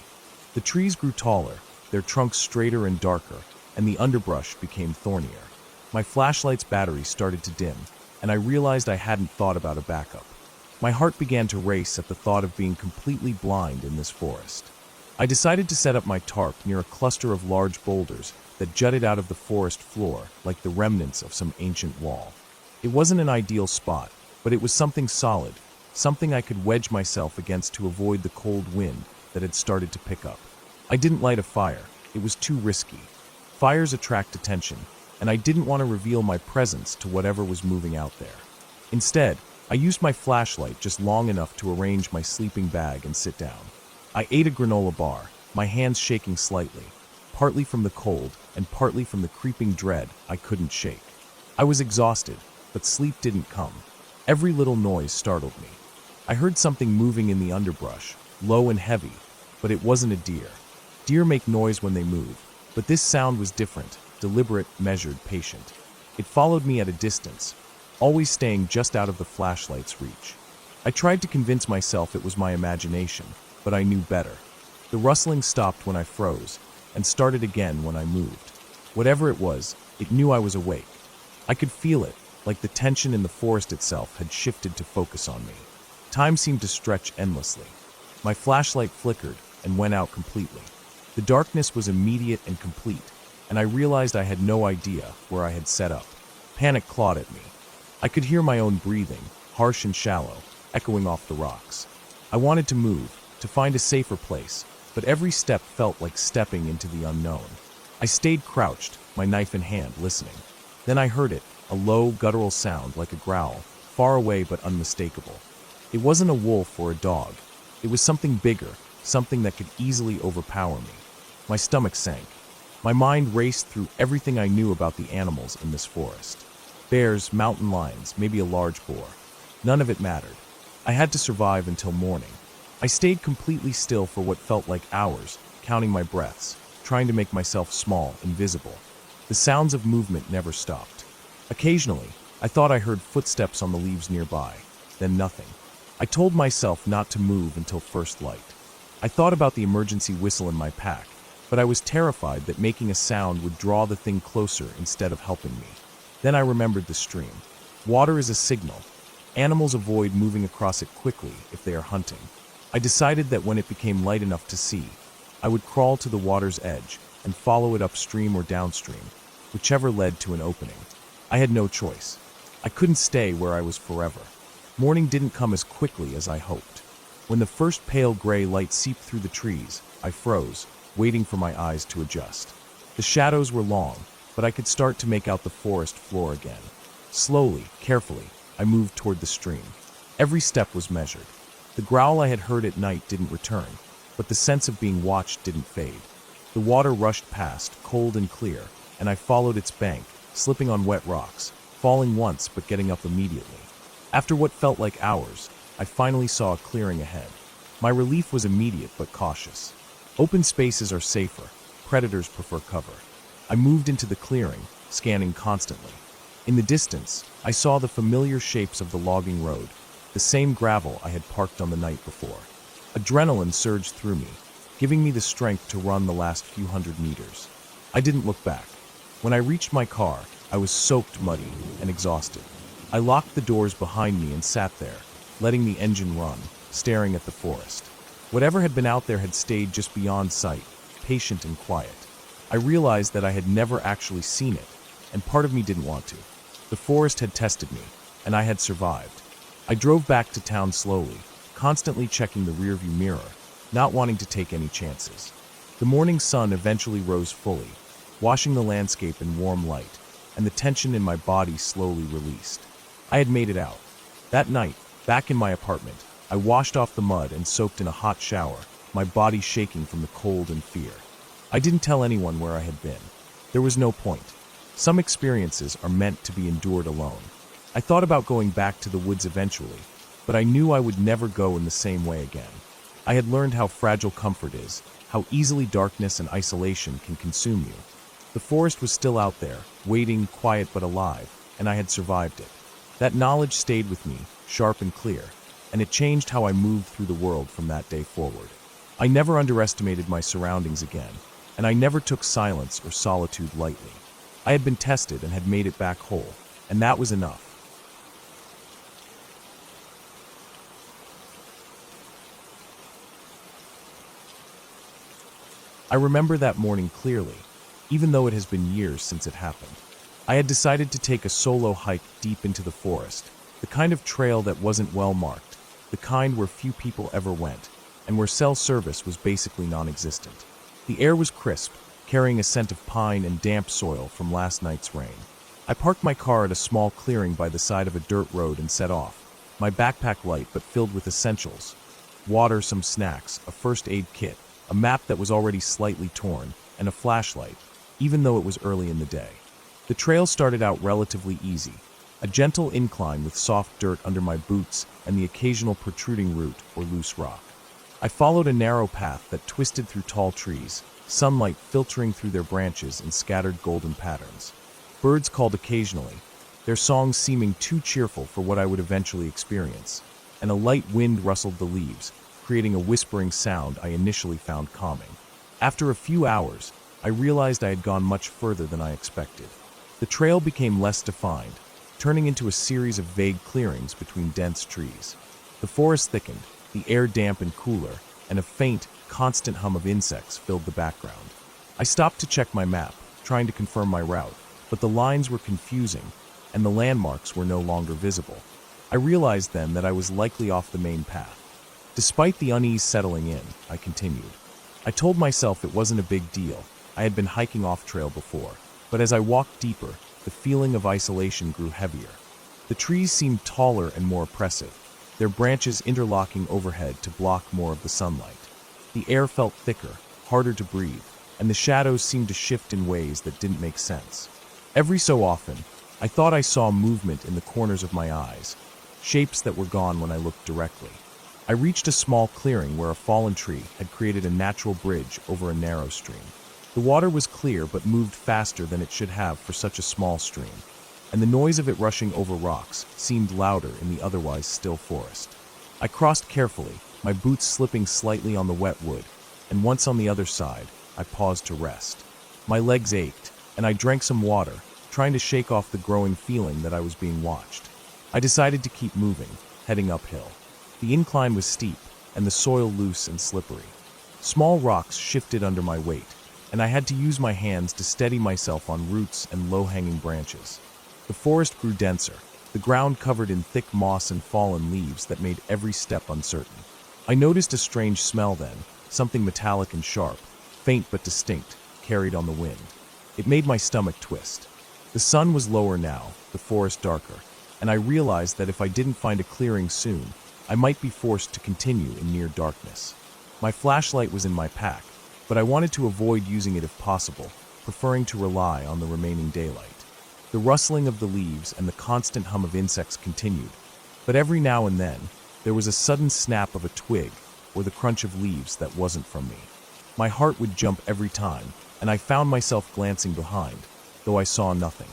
The trees grew taller, their trunks straighter and darker, and the underbrush became thornier. My flashlight's battery started to dim, and I realized I hadn't thought about a backup. My heart began to race at the thought of being completely blind in this forest. I decided to set up my tarp near a cluster of large boulders that jutted out of the forest floor like the remnants of some ancient wall. It wasn't an ideal spot, but it was something solid, something I could wedge myself against to avoid the cold wind that had started to pick up. I didn't light a fire. It was too risky. Fires attract attention, and I didn't want to reveal my presence to whatever was moving out there. Instead, I used my flashlight just long enough to arrange my sleeping bag and sit down. I ate a granola bar, my hands shaking slightly, partly from the cold and partly from the creeping dread I couldn't shake. I was exhausted, but sleep didn't come. Every little noise startled me. I heard something moving in the underbrush, low and heavy, but it wasn't a deer. Deer make noise when they move, but this sound was different, deliberate, measured, patient. It followed me at a distance, always staying just out of the flashlight's reach. I tried to convince myself it was my imagination, but I knew better. The rustling stopped when I froze, and started again when I moved. Whatever it was, it knew I was awake. I could feel it, like the tension in the forest itself had shifted to focus on me. Time seemed to stretch endlessly. My flashlight flickered and went out completely. The darkness was immediate and complete, and I realized I had no idea where I had set up. Panic clawed at me. I could hear my own breathing, harsh and shallow, echoing off the rocks. I wanted to move, to find a safer place, but every step felt like stepping into the unknown. I stayed crouched, my knife in hand, listening. Then I heard it, a low, guttural sound like a growl, far away but unmistakable. It wasn't a wolf or a dog. It was something bigger, something that could easily overpower me. My stomach sank. My mind raced through everything I knew about the animals in this forest. Bears, mountain lions, maybe a large boar. None of it mattered. I had to survive until morning. I stayed completely still for what felt like hours, counting my breaths, trying to make myself small, invisible. The sounds of movement never stopped. Occasionally, I thought I heard footsteps on the leaves nearby, then nothing. I told myself not to move until first light. I thought about the emergency whistle in my pack, but I was terrified that making a sound would draw the thing closer instead of helping me. Then I remembered the stream. Water is a signal. Animals avoid moving across it quickly if they are hunting. I decided that when it became light enough to see, I would crawl to the water's edge and follow it upstream or downstream, whichever led to an opening. I had no choice. I couldn't stay where I was forever. Morning didn't come as quickly as I hoped. When the first pale gray light seeped through the trees, I froze, waiting for my eyes to adjust. The shadows were long, but I could start to make out the forest floor again. Slowly, carefully, I moved toward the stream. Every step was measured. The growl I had heard at night didn't return, but the sense of being watched didn't fade. The water rushed past, cold and clear, and I followed its bank, slipping on wet rocks, falling once but getting up immediately. After what felt like hours, I finally saw a clearing ahead. My relief was immediate but cautious. Open spaces are safer. Predators prefer cover. I moved into the clearing, scanning constantly. In the distance, I saw the familiar shapes of the logging road, the same gravel I had parked on the night before. Adrenaline surged through me, giving me the strength to run the last few hundred meters. I didn't look back. When I reached my car, I was soaked muddy and exhausted. I locked the doors behind me and sat there, letting the engine run, staring at the forest. Whatever had been out there had stayed just beyond sight, patient and quiet. I realized that I had never actually seen it, and part of me didn't want to. The forest had tested me, and I had survived. I drove back to town slowly, constantly checking the rearview mirror, not wanting to take any chances. The morning sun eventually rose fully, washing the landscape in warm light, and the tension in my body slowly released. I had made it out. That night, back in my apartment, I washed off the mud and soaked in a hot shower, my body shaking from the cold and fear. I didn't tell anyone where I had been. There was no point. Some experiences are meant to be endured alone. I thought about going back to the woods eventually, but I knew I would never go in the same way again. I had learned how fragile comfort is, how easily darkness and isolation can consume you. The forest was still out there, waiting, quiet but alive, and I had survived it. That knowledge stayed with me, sharp and clear, and it changed how I moved through the world from that day forward. I never underestimated my surroundings again, and I never took silence or solitude lightly. I had been tested and had made it back whole, and that was enough. I remember that morning clearly, even though it has been years since it happened. I had decided to take a solo hike deep into the forest, the kind of trail that wasn't well marked, the kind where few people ever went, and where cell service was basically non-existent. The air was crisp, carrying a scent of pine and damp soil from last night's rain. I parked my car at a small clearing by the side of a dirt road and set off, my backpack light but filled with essentials: water, some snacks, a first aid kit, a map that was already slightly torn, and a flashlight, even though it was early in the day. The trail started out relatively easy, a gentle incline with soft dirt under my boots and the occasional protruding root or loose rock. I followed a narrow path that twisted through tall trees, sunlight filtering through their branches in scattered golden patterns. Birds called occasionally, their songs seeming too cheerful for what I would eventually experience, and a light wind rustled the leaves, creating a whispering sound I initially found calming. After a few hours, I realized I had gone much further than I expected. The trail became less defined, turning into a series of vague clearings between dense trees. The forest thickened, the air damp and cooler, and a faint, constant hum of insects filled the background. I stopped to check my map, trying to confirm my route, but the lines were confusing, and the landmarks were no longer visible. I realized then that I was likely off the main path. Despite the unease settling in, I continued. I told myself it wasn't a big deal. I had been hiking off-trail before, but as I walked deeper, the feeling of isolation grew heavier. The trees seemed taller and more oppressive, their branches interlocking overhead to block more of the sunlight. The air felt thicker, harder to breathe, and the shadows seemed to shift in ways that didn't make sense. Every so often, I thought I saw movement in the corners of my eyes, shapes that were gone when I looked directly. I reached a small clearing where a fallen tree had created a natural bridge over a narrow stream. The water was clear but moved faster than it should have for such a small stream, and the noise of it rushing over rocks seemed louder in the otherwise still forest. I crossed carefully, my boots slipping slightly on the wet wood, and once on the other side, I paused to rest. My legs ached, and I drank some water, trying to shake off the growing feeling that I was being watched. I decided to keep moving, heading uphill. The incline was steep, and the soil loose and slippery. Small rocks shifted under my weight, and I had to use my hands to steady myself on roots and low-hanging branches. The forest grew denser, the ground covered in thick moss and fallen leaves that made every step uncertain. I noticed a strange smell then, something metallic and sharp, faint but distinct, carried on the wind. It made my stomach twist. The sun was lower now, the forest darker, and I realized that if I didn't find a clearing soon, I might be forced to continue in near darkness. My flashlight was in my pack, but I wanted to avoid using it if possible, preferring to rely on the remaining daylight. The rustling of the leaves and the constant hum of insects continued, but every now and then, there was a sudden snap of a twig or the crunch of leaves that wasn't from me. My heart would jump every time, and I found myself glancing behind, though I saw nothing.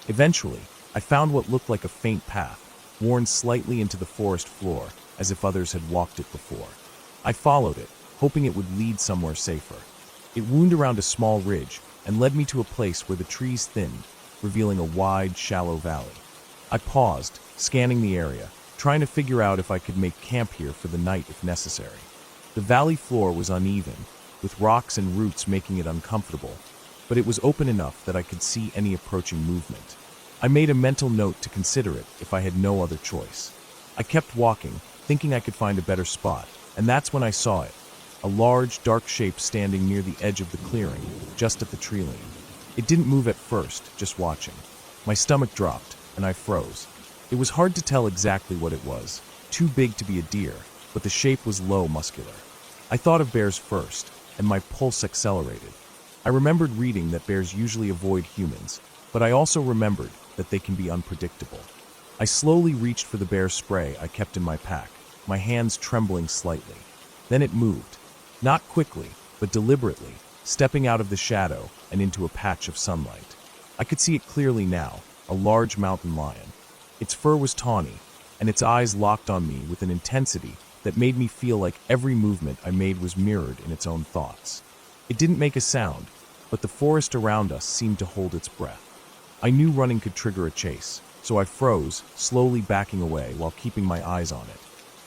Eventually, I found what looked like a faint path, worn slightly into the forest floor, as if others had walked it before. I followed it, hoping it would lead somewhere safer. It wound around a small ridge and led me to a place where the trees thinned, revealing a wide, shallow valley. I paused, scanning the area, trying to figure out if I could make camp here for the night if necessary. The valley floor was uneven, with rocks and roots making it uncomfortable, but it was open enough that I could see any approaching movement. I made a mental note to consider it if I had no other choice. I kept walking, thinking I could find a better spot, and that's when I saw it, a large, dark shape standing near the edge of the clearing, just at the tree line. It didn't move at first, just watching. My stomach dropped, and I froze. It was hard to tell exactly what it was, too big to be a deer, but the shape was low muscular. I thought of bears first, and my pulse accelerated. I remembered reading that bears usually avoid humans, but I also remembered that they can be unpredictable. I slowly reached for the bear spray I kept in my pack, my hands trembling slightly. Then it moved, not quickly, but deliberately, stepping out of the shadow and into a patch of sunlight. I could see it clearly now, a large mountain lion. Its fur was tawny, and its eyes locked on me with an intensity that made me feel like every movement I made was mirrored in its own thoughts. It didn't make a sound, but the forest around us seemed to hold its breath. I knew running could trigger a chase, so I froze, slowly backing away while keeping my eyes on it.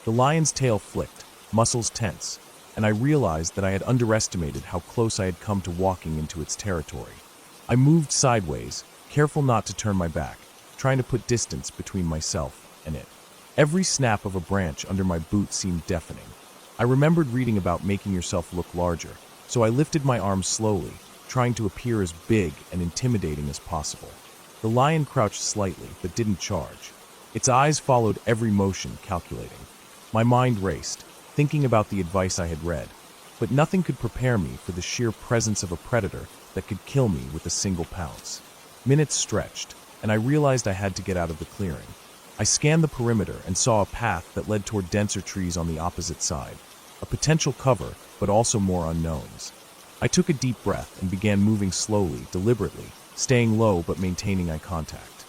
The lion's tail flicked, muscles tense, and I realized that I had underestimated how close I had come to walking into its territory. I moved sideways, careful not to turn my back, trying to put distance between myself and it. Every snap of a branch under my boot seemed deafening. I remembered reading about making yourself look larger, so I lifted my arms slowly, trying to appear as big and intimidating as possible. The lion crouched slightly, but didn't charge. Its eyes followed every motion, calculating. My mind raced, thinking about the advice I had read, but nothing could prepare me for the sheer presence of a predator that could kill me with a single pounce. Minutes stretched, and I realized I had to get out of the clearing. I scanned the perimeter and saw a path that led toward denser trees on the opposite side, a potential cover, but also more unknowns. I took a deep breath and began moving slowly, deliberately, staying low but maintaining eye contact.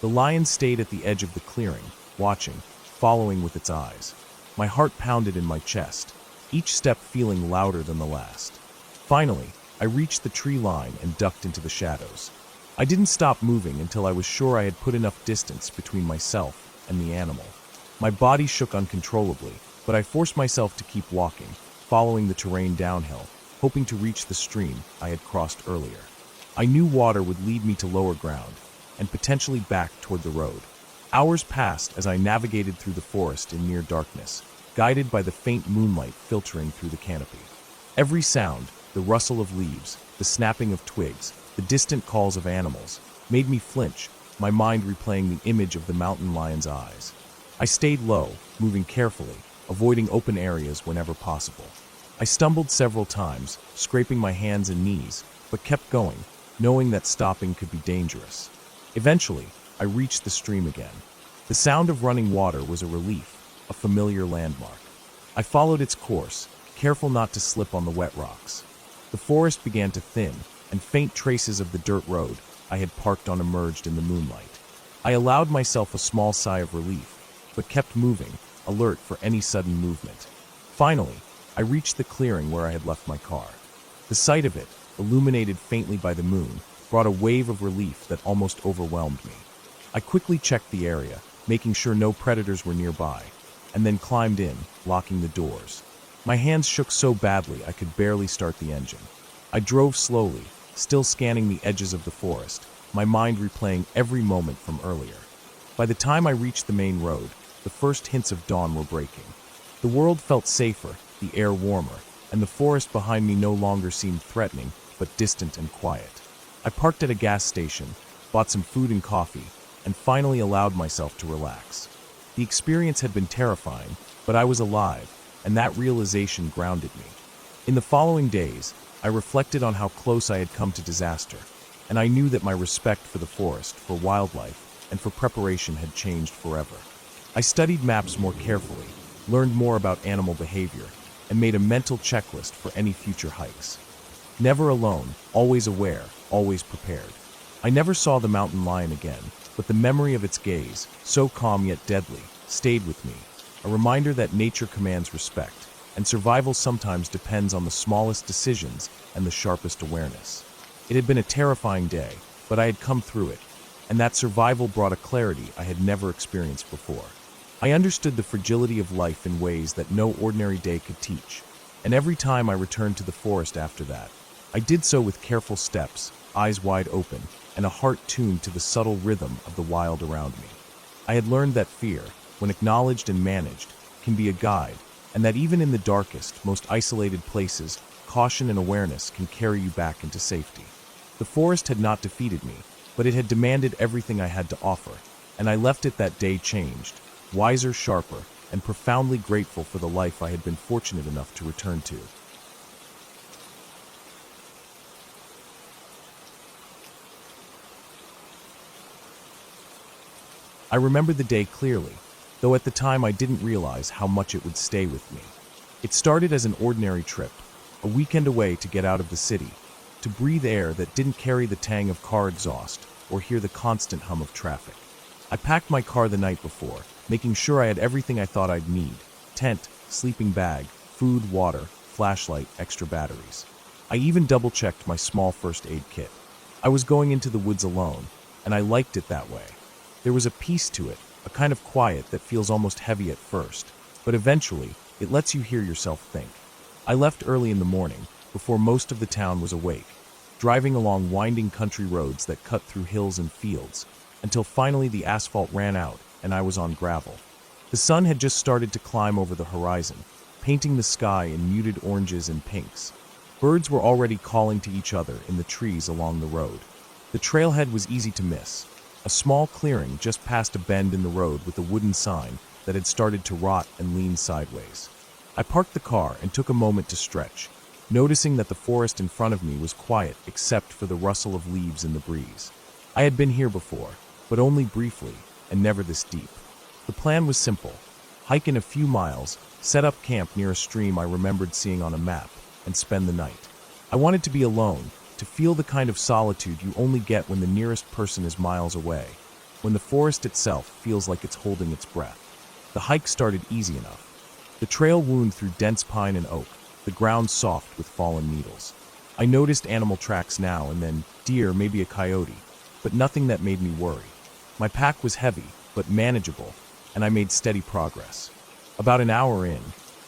The lion stayed at the edge of the clearing, watching, following with its eyes. My heart pounded in my chest, each step feeling louder than the last. Finally, I reached the tree line and ducked into the shadows. I didn't stop moving until I was sure I had put enough distance between myself and the animal. My body shook uncontrollably, but I forced myself to keep walking, following the terrain downhill, hoping to reach the stream I had crossed earlier. I knew water would lead me to lower ground, and potentially back toward the road. Hours passed as I navigated through the forest in near darkness, guided by the faint moonlight filtering through the canopy. Every sound, the rustle of leaves, the snapping of twigs, the distant calls of animals, made me flinch, my mind replaying the image of the mountain lion's eyes. I stayed low, moving carefully, avoiding open areas whenever possible. I stumbled several times, scraping my hands and knees, but kept going, knowing that stopping could be dangerous. Eventually, I reached the stream again. The sound of running water was a relief, a familiar landmark. I followed its course, careful not to slip on the wet rocks. The forest began to thin, and faint traces of the dirt road I had parked on emerged in the moonlight. I allowed myself a small sigh of relief, but kept moving, alert for any sudden movement. Finally, I reached the clearing where I had left my car. The sight of it, illuminated faintly by the moon, brought a wave of relief that almost overwhelmed me. I quickly checked the area, making sure no predators were nearby, and then climbed in, locking the doors. My hands shook so badly I could barely start the engine. I drove slowly, still scanning the edges of the forest, my mind replaying every moment from earlier. By the time I reached the main road, the first hints of dawn were breaking. The world felt safer, the air warmer, and the forest behind me no longer seemed threatening, but distant and quiet. I parked at a gas station, bought some food and coffee, and finally allowed myself to relax. The experience had been terrifying, but I was alive, and that realization grounded me. In the following days, I reflected on how close I had come to disaster, and I knew that my respect for the forest, for wildlife, and for preparation had changed forever. I studied maps more carefully, learned more about animal behavior, and made a mental checklist for any future hikes. Never alone, always aware, always prepared. I never saw the mountain lion again, but the memory of its gaze, so calm yet deadly, stayed with me, a reminder that nature commands respect, and survival sometimes depends on the smallest decisions and the sharpest awareness. It had been a terrifying day, but I had come through it, and that survival brought a clarity I had never experienced before. I understood the fragility of life in ways that no ordinary day could teach, and every time I returned to the forest after that, I did so with careful steps, eyes wide open, and a heart tuned to the subtle rhythm of the wild around me. I had learned that fear, when acknowledged and managed, can be a guide, and that even in the darkest, most isolated places, caution and awareness can carry you back into safety. The forest had not defeated me, but it had demanded everything I had to offer, and I left it that day changed, wiser, sharper, and profoundly grateful for the life I had been fortunate enough to return to. I remember the day clearly, though at the time I didn't realize how much it would stay with me. It started as an ordinary trip, a weekend away to get out of the city, to breathe air that didn't carry the tang of car exhaust or hear the constant hum of traffic. I packed my car the night before, making sure I had everything I thought I'd need: tent, sleeping bag, food, water, flashlight, extra batteries. I even double-checked my small first aid kit. I was going into the woods alone, and I liked it that way. There was a peace to it, a kind of quiet that feels almost heavy at first, but eventually, it lets you hear yourself think. I left early in the morning, before most of the town was awake, driving along winding country roads that cut through hills and fields, until finally the asphalt ran out and I was on gravel. The sun had just started to climb over the horizon, painting the sky in muted oranges and pinks. Birds were already calling to each other in the trees along the road. The trailhead was easy to miss, a small clearing just past a bend in the road with a wooden sign that had started to rot and lean sideways. I parked the car and took a moment to stretch, noticing that the forest in front of me was quiet except for the rustle of leaves in the breeze. I had been here before, but only briefly, and never this deep. The plan was simple: hike in a few miles, set up camp near a stream I remembered seeing on a map, and spend the night. I wanted to be alone, to feel the kind of solitude you only get when the nearest person is miles away. when the forest itself feels like it's holding its breath. The hike started easy enough. The trail wound through dense pine and oak, the ground soft with fallen needles. I noticed animal tracks now and then, deer, maybe a coyote, but nothing that made me worry. My pack was heavy, but manageable, and I made steady progress. About an hour in,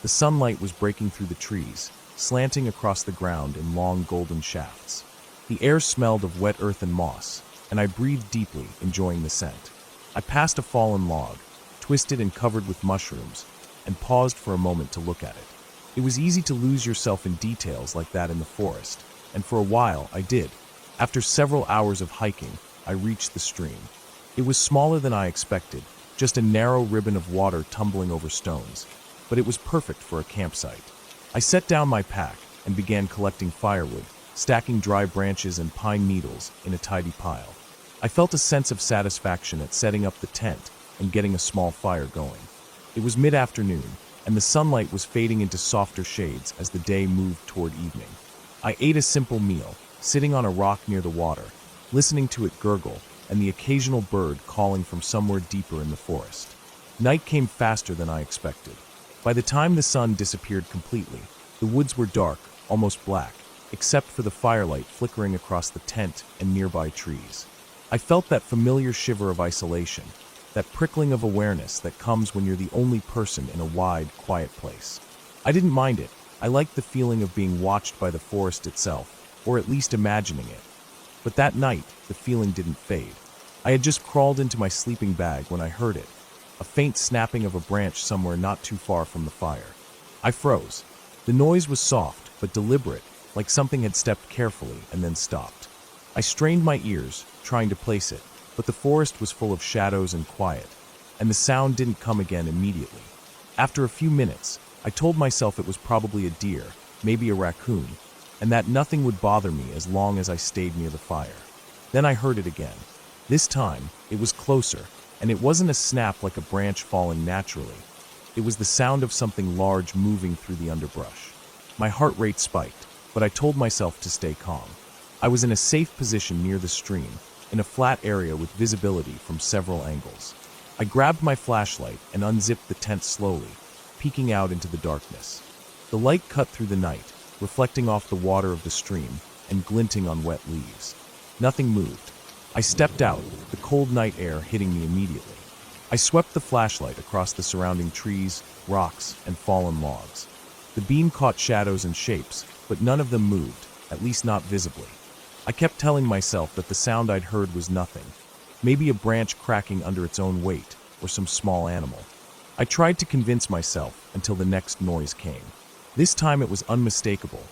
the sunlight was breaking through the trees, slanting across the ground in long golden shafts. The air smelled of wet earth and moss, and I breathed deeply, enjoying the scent. I passed a fallen log, twisted and covered with mushrooms, and paused for a moment to look at it. It was easy to lose yourself in details like that in the forest, and for a while I did. After several hours of hiking, I reached the stream. It was smaller than I expected, just a narrow ribbon of water tumbling over stones, but it was perfect for a campsite. I set down my pack and began collecting firewood, stacking dry branches and pine needles in a tidy pile. I felt a sense of satisfaction at setting up the tent and getting a small fire going. It was mid-afternoon, and the sunlight was fading into softer shades as the day moved toward evening. I ate a simple meal, sitting on a rock near the water, listening to it gurgle and the occasional bird calling from somewhere deeper in the forest. Night came faster than I expected. By the time the sun disappeared completely, the woods were dark, almost black, except for the firelight flickering across the tent and nearby trees. I felt that familiar shiver of isolation, that prickling of awareness that comes when you're the only person in a wide, quiet place. I didn't mind it. I liked the feeling of being watched by the forest itself, or at least imagining it. But that night, the feeling didn't fade. I had just crawled into my sleeping bag when I heard it, a faint snapping of a branch somewhere not too far from the fire. I froze. The noise was soft, but deliberate, like something had stepped carefully and then stopped. I strained my ears, trying to place it, but the forest was full of shadows and quiet, and the sound didn't come again immediately. After a few minutes, I told myself it was probably a deer, maybe a raccoon, and that nothing would bother me as long as I stayed near the fire. Then I heard it again. This time, it was closer, and it wasn't a snap like a branch falling naturally. It was the sound of something large moving through the underbrush. My heart rate spiked, but I told myself to stay calm. I was in a safe position near the stream, in a flat area with visibility from several angles. I grabbed my flashlight and unzipped the tent slowly, peeking out into the darkness. The light cut through the night, reflecting off the water of the stream and glinting on wet leaves. Nothing moved. I stepped out, the cold night air hitting me immediately. I swept the flashlight across the surrounding trees, rocks, and fallen logs. The beam caught shadows and shapes, but none of them moved, at least not visibly. I kept telling myself that the sound I'd heard was nothing, maybe a branch cracking under its own weight, or some small animal. I tried to convince myself until the next noise came. This time it was unmistakable,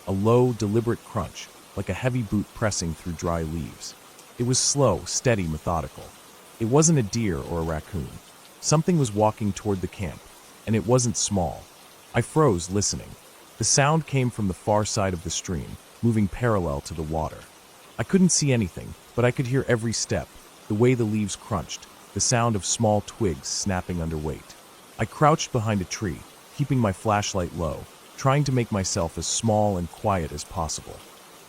a low, deliberate crunch, like a heavy boot pressing through dry leaves. It was slow, steady, methodical. It wasn't a deer or a raccoon. Something was walking toward the camp, and it wasn't small. I froze, listening. The sound came from the far side of the stream, moving parallel to the water. I couldn't see anything, but I could hear every step, the way the leaves crunched, the sound of small twigs snapping under weight. I crouched behind a tree, keeping my flashlight low, trying to make myself as small and quiet as possible.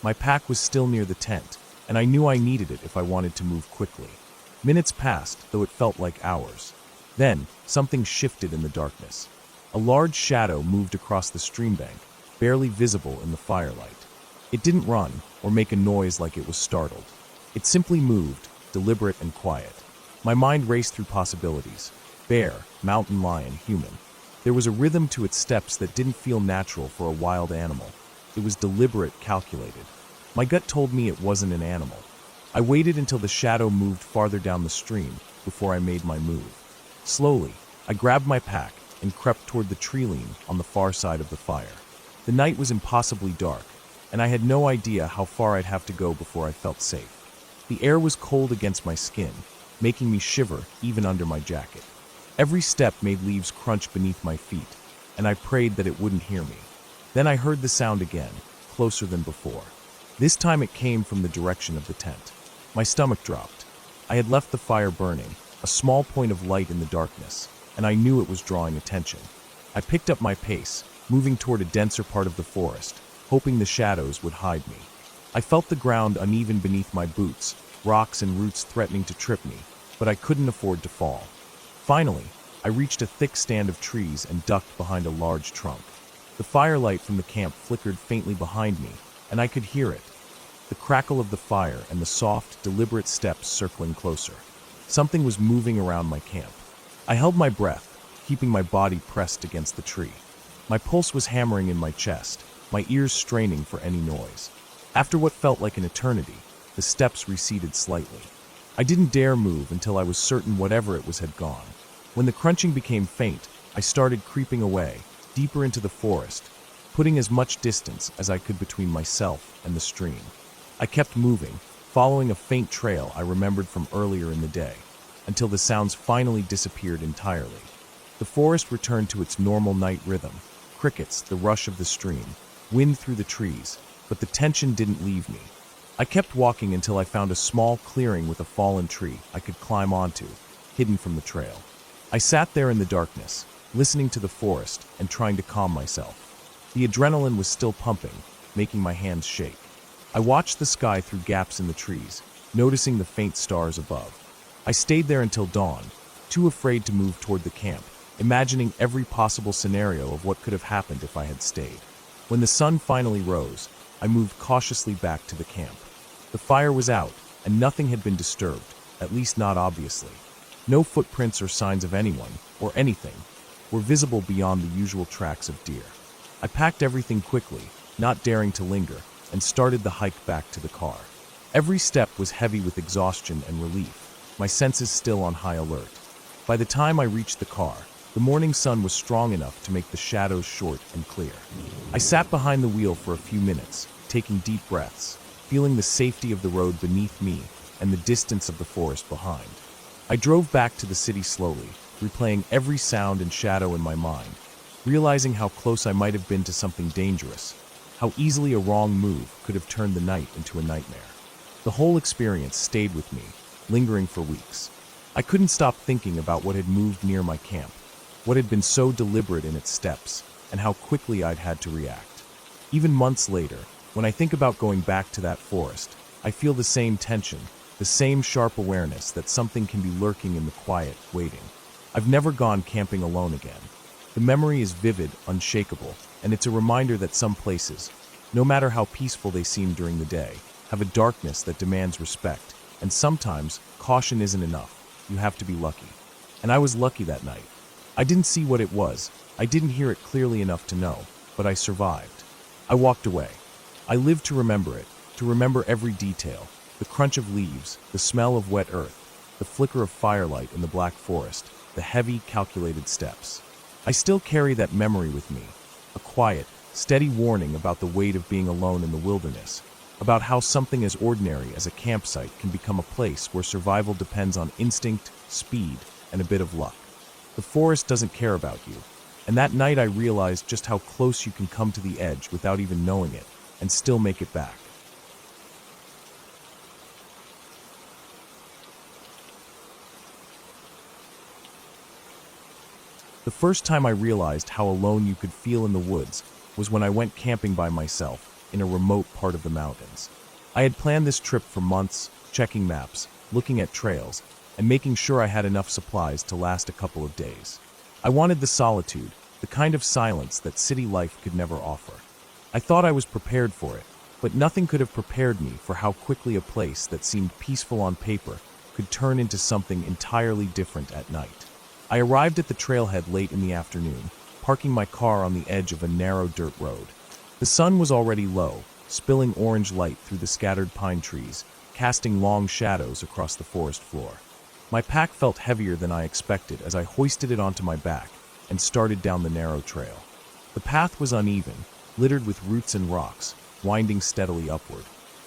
My pack was still near the tent, and I knew I needed it if I wanted to move quickly. Minutes passed, though it felt like hours. Then, something shifted in the darkness. A large shadow moved across the stream bank, barely visible in the firelight. It didn't run or make a noise like it was startled. It simply moved, deliberate and quiet. My mind raced through possibilities. Bear, mountain lion, human. There was a rhythm to its steps that didn't feel natural for a wild animal. It was deliberate, calculated. My gut told me it wasn't an animal. I waited until the shadow moved farther down the stream before I made my move. Slowly, I grabbed my pack and crept toward the tree line on the far side of the fire. The night was impossibly dark, and I had no idea how far I'd have to go before I felt safe. The air was cold against my skin, making me shiver even under my jacket. Every step made leaves crunch beneath my feet, and I prayed that it wouldn't hear me. Then I heard the sound again, closer than before. This time it came from the direction of the tent. My stomach dropped. I had left the fire burning, a small point of light in the darkness, and I knew it was drawing attention. I picked up my pace, moving toward a denser part of the forest, hoping the shadows would hide me. I felt the ground uneven beneath my boots, rocks and roots threatening to trip me, but I couldn't afford to fall. Finally, I reached a thick stand of trees and ducked behind a large trunk. The firelight from the camp flickered faintly behind me, and I could hear it. The crackle of the fire and the soft, deliberate steps circling closer. Something was moving around my camp. I held my breath, keeping my body pressed against the tree. My pulse was hammering in my chest, my ears straining for any noise. After what felt like an eternity, the steps receded slightly. I didn't dare move until I was certain whatever it was had gone. When the crunching became faint, I started creeping away, deeper into the forest, putting as much distance as I could between myself and the stream. I kept moving, following a faint trail I remembered from earlier in the day, until the sounds finally disappeared entirely. The forest returned to its normal night rhythm: crickets, the rush of the stream, wind through the trees, but the tension didn't leave me. I kept walking until I found a small clearing with a fallen tree I could climb onto, hidden from the trail. I sat there in the darkness, listening to the forest and trying to calm myself. The adrenaline was still pumping, making my hands shake. I watched the sky through gaps in the trees, noticing the faint stars above. I stayed there until dawn, too afraid to move toward the camp, imagining every possible scenario of what could have happened if I had stayed. When the sun finally rose, I moved cautiously back to the camp. The fire was out, and nothing had been disturbed, at least not obviously. No footprints or signs of anyone, or anything, were visible beyond the usual tracks of deer. I packed everything quickly, not daring to linger, and started the hike back to the car. Every step was heavy with exhaustion and relief, my senses still on high alert. By the time I reached the car, the morning sun was strong enough to make the shadows short and clear. I sat behind the wheel for a few minutes, taking deep breaths, feeling the safety of the road beneath me and the distance of the forest behind. I drove back to the city slowly, replaying every sound and shadow in my mind, realizing how close I might have been to something dangerous, how easily a wrong move could have turned the night into a nightmare. The whole experience stayed with me, lingering for weeks. I couldn't stop thinking about what had moved near my camp, what had been so deliberate in its steps, and how quickly I'd had to react. Even months later, when I think about going back to that forest, I feel the same tension, the same sharp awareness that something can be lurking in the quiet, waiting. I've never gone camping alone again. The memory is vivid, unshakable, and it's a reminder that some places, no matter how peaceful they seem during the day, have a darkness that demands respect, and sometimes caution isn't enough. You have to be lucky. And I was lucky that night. I didn't see what it was, I didn't hear it clearly enough to know, but I survived. I walked away. I lived to remember it, to remember every detail, the crunch of leaves, the smell of wet earth, the flicker of firelight in the black forest, the heavy, calculated steps. I still carry that memory with me, a quiet, steady warning about the weight of being alone in the wilderness, about how something as ordinary as a campsite can become a place where survival depends on instinct, speed, and a bit of luck. The forest doesn't care about you, and that night I realized just how close you can come to the edge without even knowing it, and still make it back. The first time I realized how alone you could feel in the woods was when I went camping by myself in a remote part of the mountains. I had planned this trip for months, checking maps, looking at trails, and making sure I had enough supplies to last a couple of days. I wanted the solitude, the kind of silence that city life could never offer. I thought I was prepared for it, but nothing could have prepared me for how quickly a place that seemed peaceful on paper could turn into something entirely different at night. I arrived at the trailhead late in the afternoon, parking my car on the edge of a narrow dirt road. The sun was already low, spilling orange light through the scattered pine trees, casting long shadows across the forest floor. My pack felt heavier than I expected as I hoisted it onto my back and started down the narrow trail. The path was uneven, littered with roots and rocks, winding steadily upward.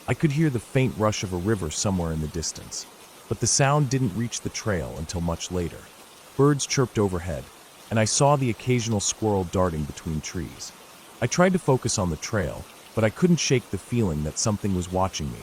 I could hear the faint rush of a river somewhere in the distance, but the sound didn't reach the trail until much later. Birds chirped overhead, and I saw the occasional squirrel darting between trees. I tried to focus on the trail, but I couldn't shake the feeling that something was watching me,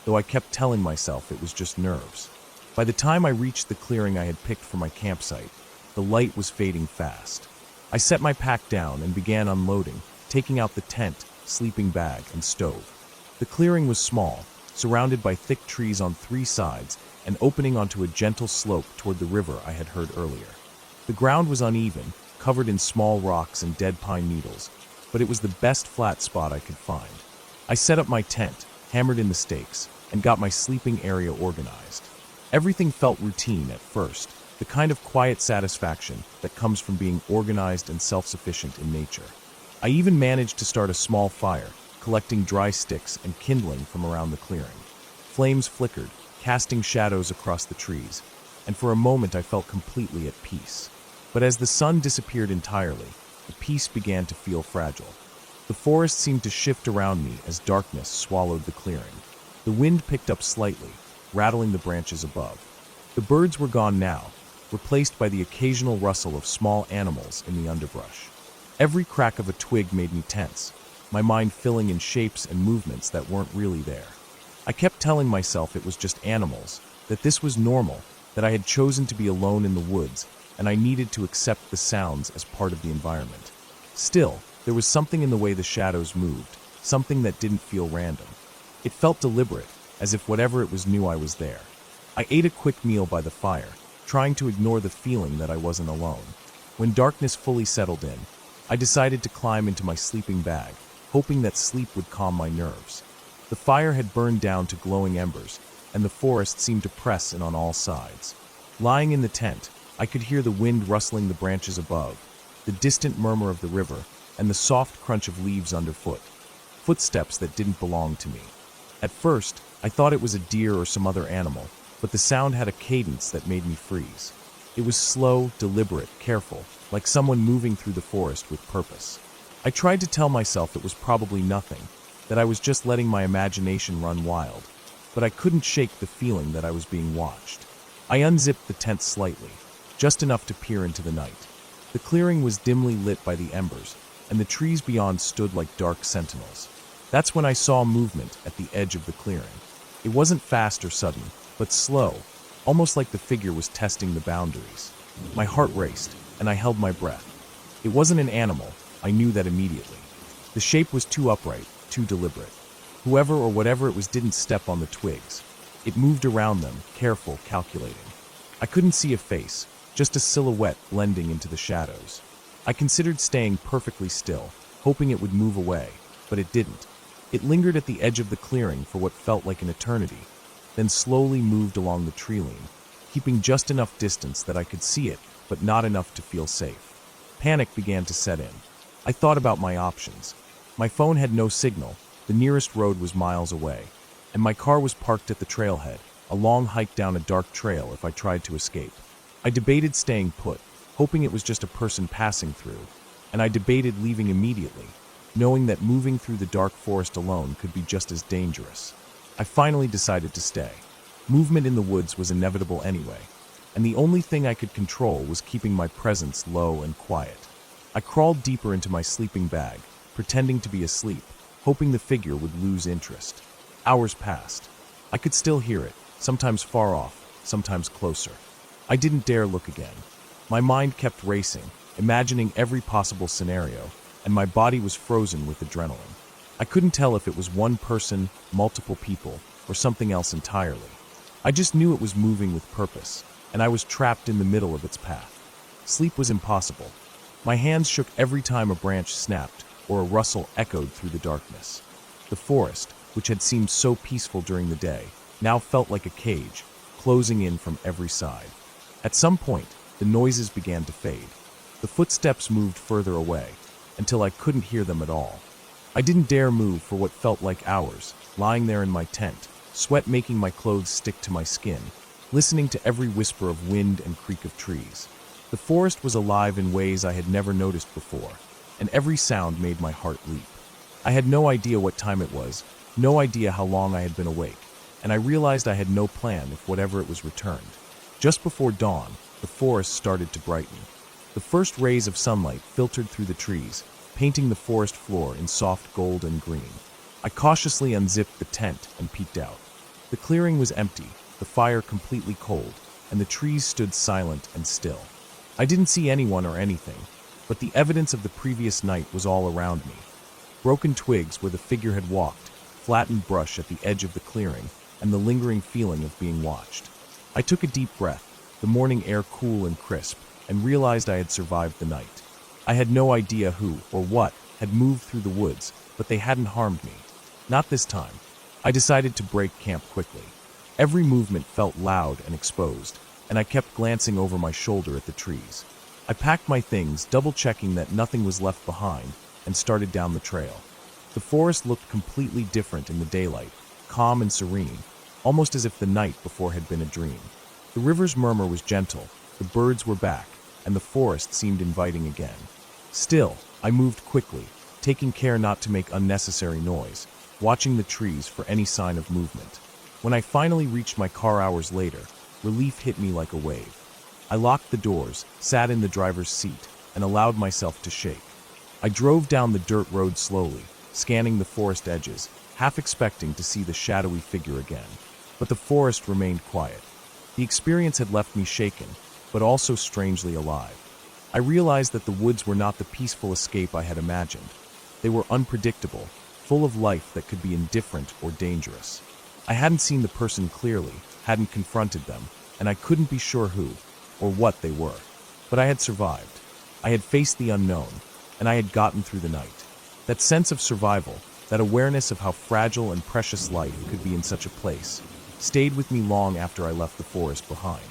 though I kept telling myself it was just nerves. By the time I reached the clearing I had picked for my campsite, the light was fading fast. I set my pack down and began unloading, taking out the tent, sleeping bag, and stove. The clearing was small, surrounded by thick trees on three sides and opening onto a gentle slope toward the river I had heard earlier. The ground was uneven, covered in small rocks and dead pine needles, but it was the best flat spot I could find. I set up my tent, hammered in the stakes, and got my sleeping area organized. Everything felt routine at first, the kind of quiet satisfaction that comes from being organized and self-sufficient in nature. I even managed to start a small fire, collecting dry sticks and kindling from around the clearing. Flames flickered, casting shadows across the trees, and for a moment I felt completely at peace. But as the sun disappeared entirely, the peace began to feel fragile. The forest seemed to shift around me as darkness swallowed the clearing. The wind picked up slightly, rattling the branches above. The birds were gone now, replaced by the occasional rustle of small animals in the underbrush. Every crack of a twig made me tense, my mind filling in shapes and movements that weren't really there. I kept telling myself it was just animals, that this was normal, that I had chosen to be alone in the woods, and I needed to accept the sounds as part of the environment. Still, there was something in the way the shadows moved, something that didn't feel random. It felt deliberate, as if whatever it was knew I was there. I ate a quick meal by the fire, trying to ignore the feeling that I wasn't alone. When darkness fully settled in, I decided to climb into my sleeping bag, hoping that sleep would calm my nerves. The fire had burned down to glowing embers, and the forest seemed to press in on all sides. Lying in the tent, I could hear the wind rustling the branches above, the distant murmur of the river, and the soft crunch of leaves underfoot. Footsteps that didn't belong to me. At first, I thought it was a deer or some other animal, but the sound had a cadence that made me freeze. It was slow, deliberate, careful, like someone moving through the forest with purpose. I tried to tell myself it was probably nothing, that I was just letting my imagination run wild, but I couldn't shake the feeling that I was being watched. I unzipped the tent slightly, just enough to peer into the night. The clearing was dimly lit by the embers, and the trees beyond stood like dark sentinels. That's when I saw movement at the edge of the clearing. It wasn't fast or sudden, but slow, almost like the figure was testing the boundaries. My heart raced, and I held my breath. It wasn't an animal, I knew that immediately. The shape was too upright, too deliberate. Whoever or whatever it was didn't step on the twigs. It moved around them, careful, calculating. I couldn't see a face, just a silhouette blending into the shadows. I considered staying perfectly still, hoping it would move away, but it didn't. It lingered at the edge of the clearing for what felt like an eternity, then slowly moved along the tree-line, keeping just enough distance that I could see it, but not enough to feel safe. Panic began to set in. I thought about my options. My phone had no signal, the nearest road was miles away, and my car was parked at the trailhead, a long hike down a dark trail if I tried to escape. I debated staying put, hoping it was just a person passing through, and I debated leaving immediately, knowing that moving through the dark forest alone could be just as dangerous. I finally decided to stay. Movement in the woods was inevitable anyway, and the only thing I could control was keeping my presence low and quiet. I crawled deeper into my sleeping bag, pretending to be asleep, hoping the figure would lose interest. Hours passed. I could still hear it, sometimes far off, sometimes closer. I didn't dare look again. My mind kept racing, imagining every possible scenario, and my body was frozen with adrenaline. I couldn't tell if it was one person, multiple people, or something else entirely. I just knew it was moving with purpose, and I was trapped in the middle of its path. Sleep was impossible. My hands shook every time a branch snapped or a rustle echoed through the darkness. The forest, which had seemed so peaceful during the day, now felt like a cage, closing in from every side. At some point, the noises began to fade. The footsteps moved further away, until I couldn't hear them at all. I didn't dare move for what felt like hours, lying there in my tent, sweat making my clothes stick to my skin, listening to every whisper of wind and creak of trees. The forest was alive in ways I had never noticed before, and every sound made my heart leap. I had no idea what time it was, no idea how long I had been awake, and I realized I had no plan if whatever it was returned. Just before dawn, the forest started to brighten. The first rays of sunlight filtered through the trees, painting the forest floor in soft gold and green. I cautiously unzipped the tent and peeked out. The clearing was empty, the fire completely cold, and the trees stood silent and still. I didn't see anyone or anything, but the evidence of the previous night was all around me. Broken twigs where the figure had walked, flattened brush at the edge of the clearing, and the lingering feeling of being watched. I took a deep breath, the morning air cool and crisp, and realized I had survived the night. I had no idea who or what had moved through the woods, but they hadn't harmed me. Not this time. I decided to break camp quickly. Every movement felt loud and exposed, and I kept glancing over my shoulder at the trees. I packed my things, double-checking that nothing was left behind, and started down the trail. The forest looked completely different in the daylight, calm and serene, almost as if the night before had been a dream. The river's murmur was gentle, the birds were back, and the forest seemed inviting again. Still, I moved quickly, taking care not to make unnecessary noise, watching the trees for any sign of movement. When I finally reached my car hours later, relief hit me like a wave. I locked the doors, sat in the driver's seat, and allowed myself to shake. I drove down the dirt road slowly, scanning the forest edges, half expecting to see the shadowy figure again. But the forest remained quiet. The experience had left me shaken, but also strangely alive. I realized that the woods were not the peaceful escape I had imagined. They were unpredictable, full of life that could be indifferent or dangerous. I hadn't seen the person clearly, hadn't confronted them, and I couldn't be sure who or what they were. But I had survived. I had faced the unknown, and I had gotten through the night. That sense of survival, that awareness of how fragile and precious life could be in such a place, stayed with me long after I left the forest behind.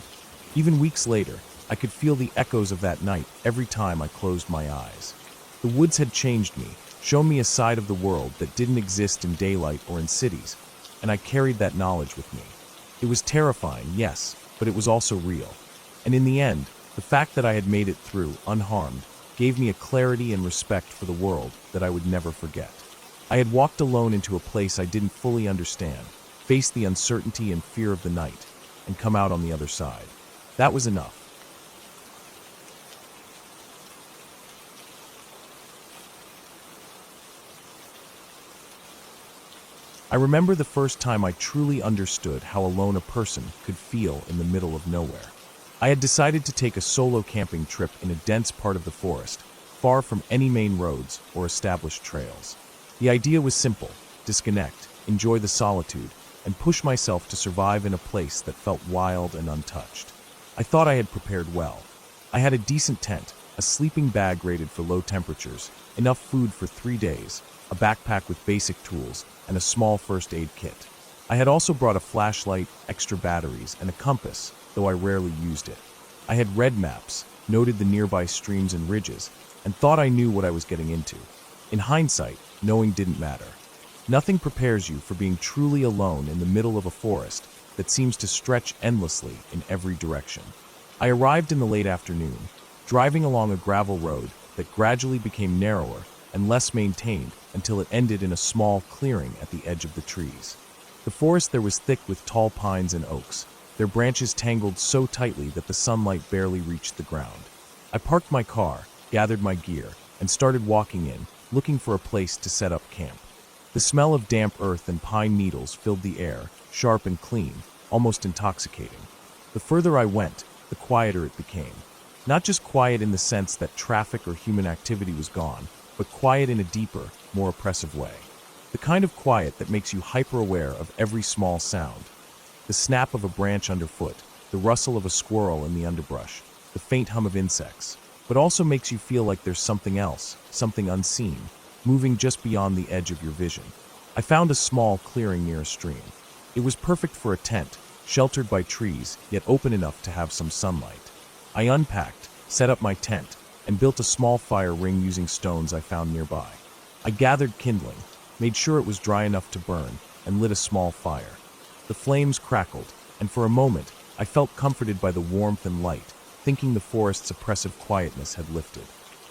Even weeks later, I could feel the echoes of that night every time I closed my eyes. The woods had changed me, shown me a side of the world that didn't exist in daylight or in cities, and I carried that knowledge with me. It was terrifying, yes, but it was also real. And in the end, the fact that I had made it through, unharmed, gave me a clarity and respect for the world that I would never forget. I had walked alone into a place I didn't fully understand, faced the uncertainty and fear of the night, and come out on the other side. That was enough. I remember the first time I truly understood how alone a person could feel in the middle of nowhere. I had decided to take a solo camping trip in a dense part of the forest, far from any main roads or established trails. The idea was simple: disconnect, enjoy the solitude, and push myself to survive in a place that felt wild and untouched. I thought I had prepared well. I had a decent tent, a sleeping bag rated for low temperatures, enough food for 3 days, a backpack with basic tools, and a small first aid kit. I had also brought a flashlight, extra batteries, and a compass, though I rarely used it. I had read maps, noted the nearby streams and ridges, and thought I knew what I was getting into. In hindsight, knowing didn't matter. Nothing prepares you for being truly alone in the middle of a forest that seems to stretch endlessly in every direction. I arrived in the late afternoon, driving along a gravel road that gradually became narrower and less maintained until it ended in a small clearing at the edge of the trees. The forest there was thick with tall pines and oaks, their branches tangled so tightly that the sunlight barely reached the ground. I parked my car, gathered my gear, and started walking in, looking for a place to set up camp. The smell of damp earth and pine needles filled the air, sharp and clean, almost intoxicating. The further I went, the quieter it became. Not just quiet in the sense that traffic or human activity was gone, but quiet in a deeper, more oppressive way. The kind of quiet that makes you hyper-aware of every small sound. The snap of a branch underfoot, the rustle of a squirrel in the underbrush, the faint hum of insects, but also makes you feel like there's something else, something unseen, moving just beyond the edge of your vision. I found a small clearing near a stream. It was perfect for a tent, sheltered by trees, yet open enough to have some sunlight. I unpacked, set up my tent, and built a small fire ring using stones I found nearby. I gathered kindling, made sure it was dry enough to burn, and lit a small fire. The flames crackled, and for a moment, I felt comforted by the warmth and light, thinking the forest's oppressive quietness had lifted.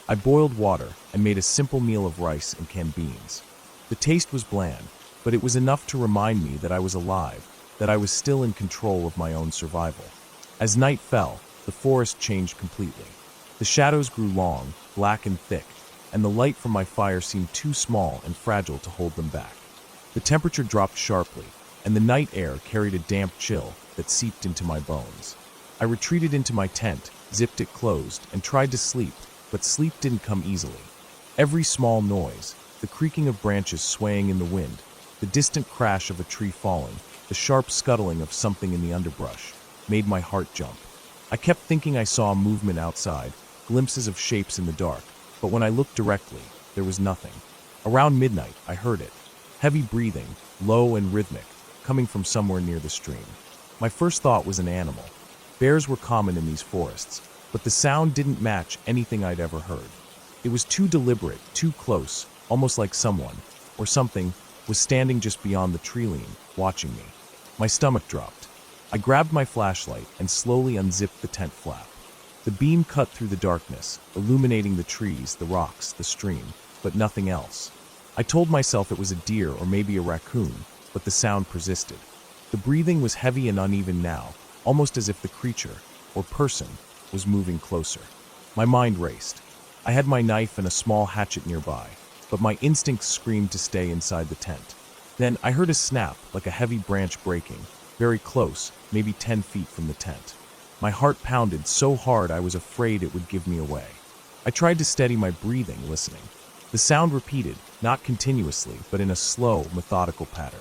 I boiled water and made a simple meal of rice and canned beans. The taste was bland, but it was enough to remind me that I was alive, that I was still in control of my own survival. As night fell, the forest changed completely. The shadows grew long, black and thick, and the light from my fire seemed too small and fragile to hold them back. The temperature dropped sharply, and the night air carried a damp chill that seeped into my bones. I retreated into my tent, zipped it closed, and tried to sleep, but sleep didn't come easily. Every small noise, the creaking of branches swaying in the wind, The distant crash of a tree falling, the sharp scuttling of something in the underbrush, made my heart jump. I kept thinking I saw movement outside, glimpses of shapes in the dark, but when I looked directly, there was nothing. Around midnight, I heard it. Heavy breathing, low and rhythmic, coming from somewhere near the stream. My first thought was an animal. Bears were common in these forests, but the sound didn't match anything I'd ever heard. It was too deliberate, too close, almost like someone, or something, was standing just beyond the tree line, watching me. My stomach dropped. I grabbed my flashlight and slowly unzipped the tent flap. The beam cut through the darkness, illuminating the trees, the rocks, the stream, but nothing else. I told myself it was a deer or maybe a raccoon, but the sound persisted. The breathing was heavy and uneven now, almost as if the creature, or person, was moving closer. My mind raced. I had my knife and a small hatchet nearby, but my instincts screamed to stay inside the tent. Then I heard a snap, like a heavy branch breaking, very close, maybe 10 feet from the tent. My heart pounded so hard I was afraid it would give me away. I tried to steady my breathing, listening. The sound repeated, not continuously, but in a slow, methodical pattern.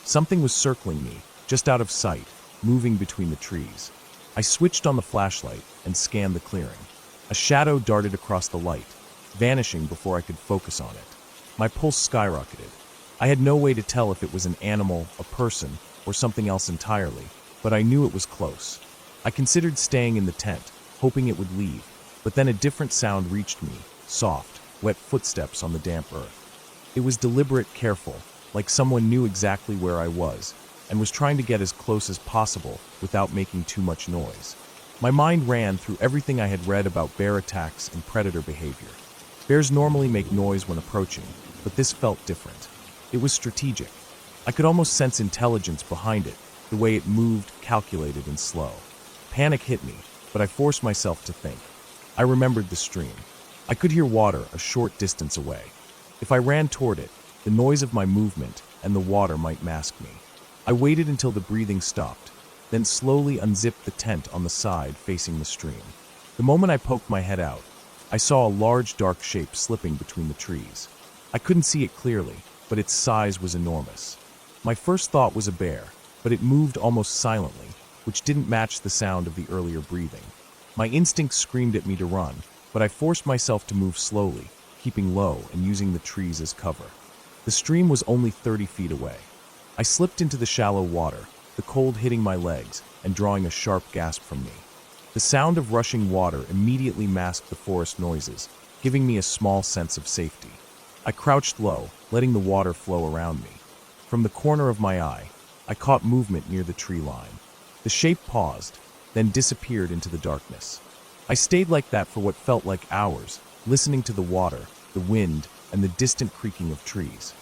Something was circling me, just out of sight, moving between the trees. I switched on the flashlight and scanned the clearing. A shadow darted across the light, vanishing before I could focus on it. My pulse skyrocketed. I had no way to tell if it was an animal, a person, or something else entirely, but I knew it was close. I considered staying in the tent, hoping it would leave, but then a different sound reached me, soft, wet footsteps on the damp earth. It was deliberate, careful, like someone knew exactly where I was, and was trying to get as close as possible without making too much noise. My mind ran through everything I had read about bear attacks and predator behavior. Bears normally make noise when approaching, but this felt different. It was strategic. I could almost sense intelligence behind it, the way it moved, calculated and slow. Panic hit me, but I forced myself to think. I remembered the stream. I could hear water a short distance away. If I ran toward it, the noise of my movement and the water might mask me. I waited until the breathing stopped, then slowly unzipped the tent on the side facing the stream. The moment I poked my head out, I saw a large dark shape slipping between the trees. I couldn't see it clearly, but its size was enormous. My first thought was a bear, but it moved almost silently, which didn't match the sound of the earlier breathing. My instincts screamed at me to run, but I forced myself to move slowly, keeping low and using the trees as cover. The stream was only 30 feet away. I slipped into the shallow water, the cold hitting my legs and drawing a sharp gasp from me. The sound of rushing water immediately masked the forest noises, giving me a small sense of safety. I crouched low, letting the water flow around me. From the corner of my eye, I caught movement near the tree line. The shape paused, then disappeared into the darkness. I stayed like that for what felt like hours, listening to the water, the wind, and the distant creaking of trees.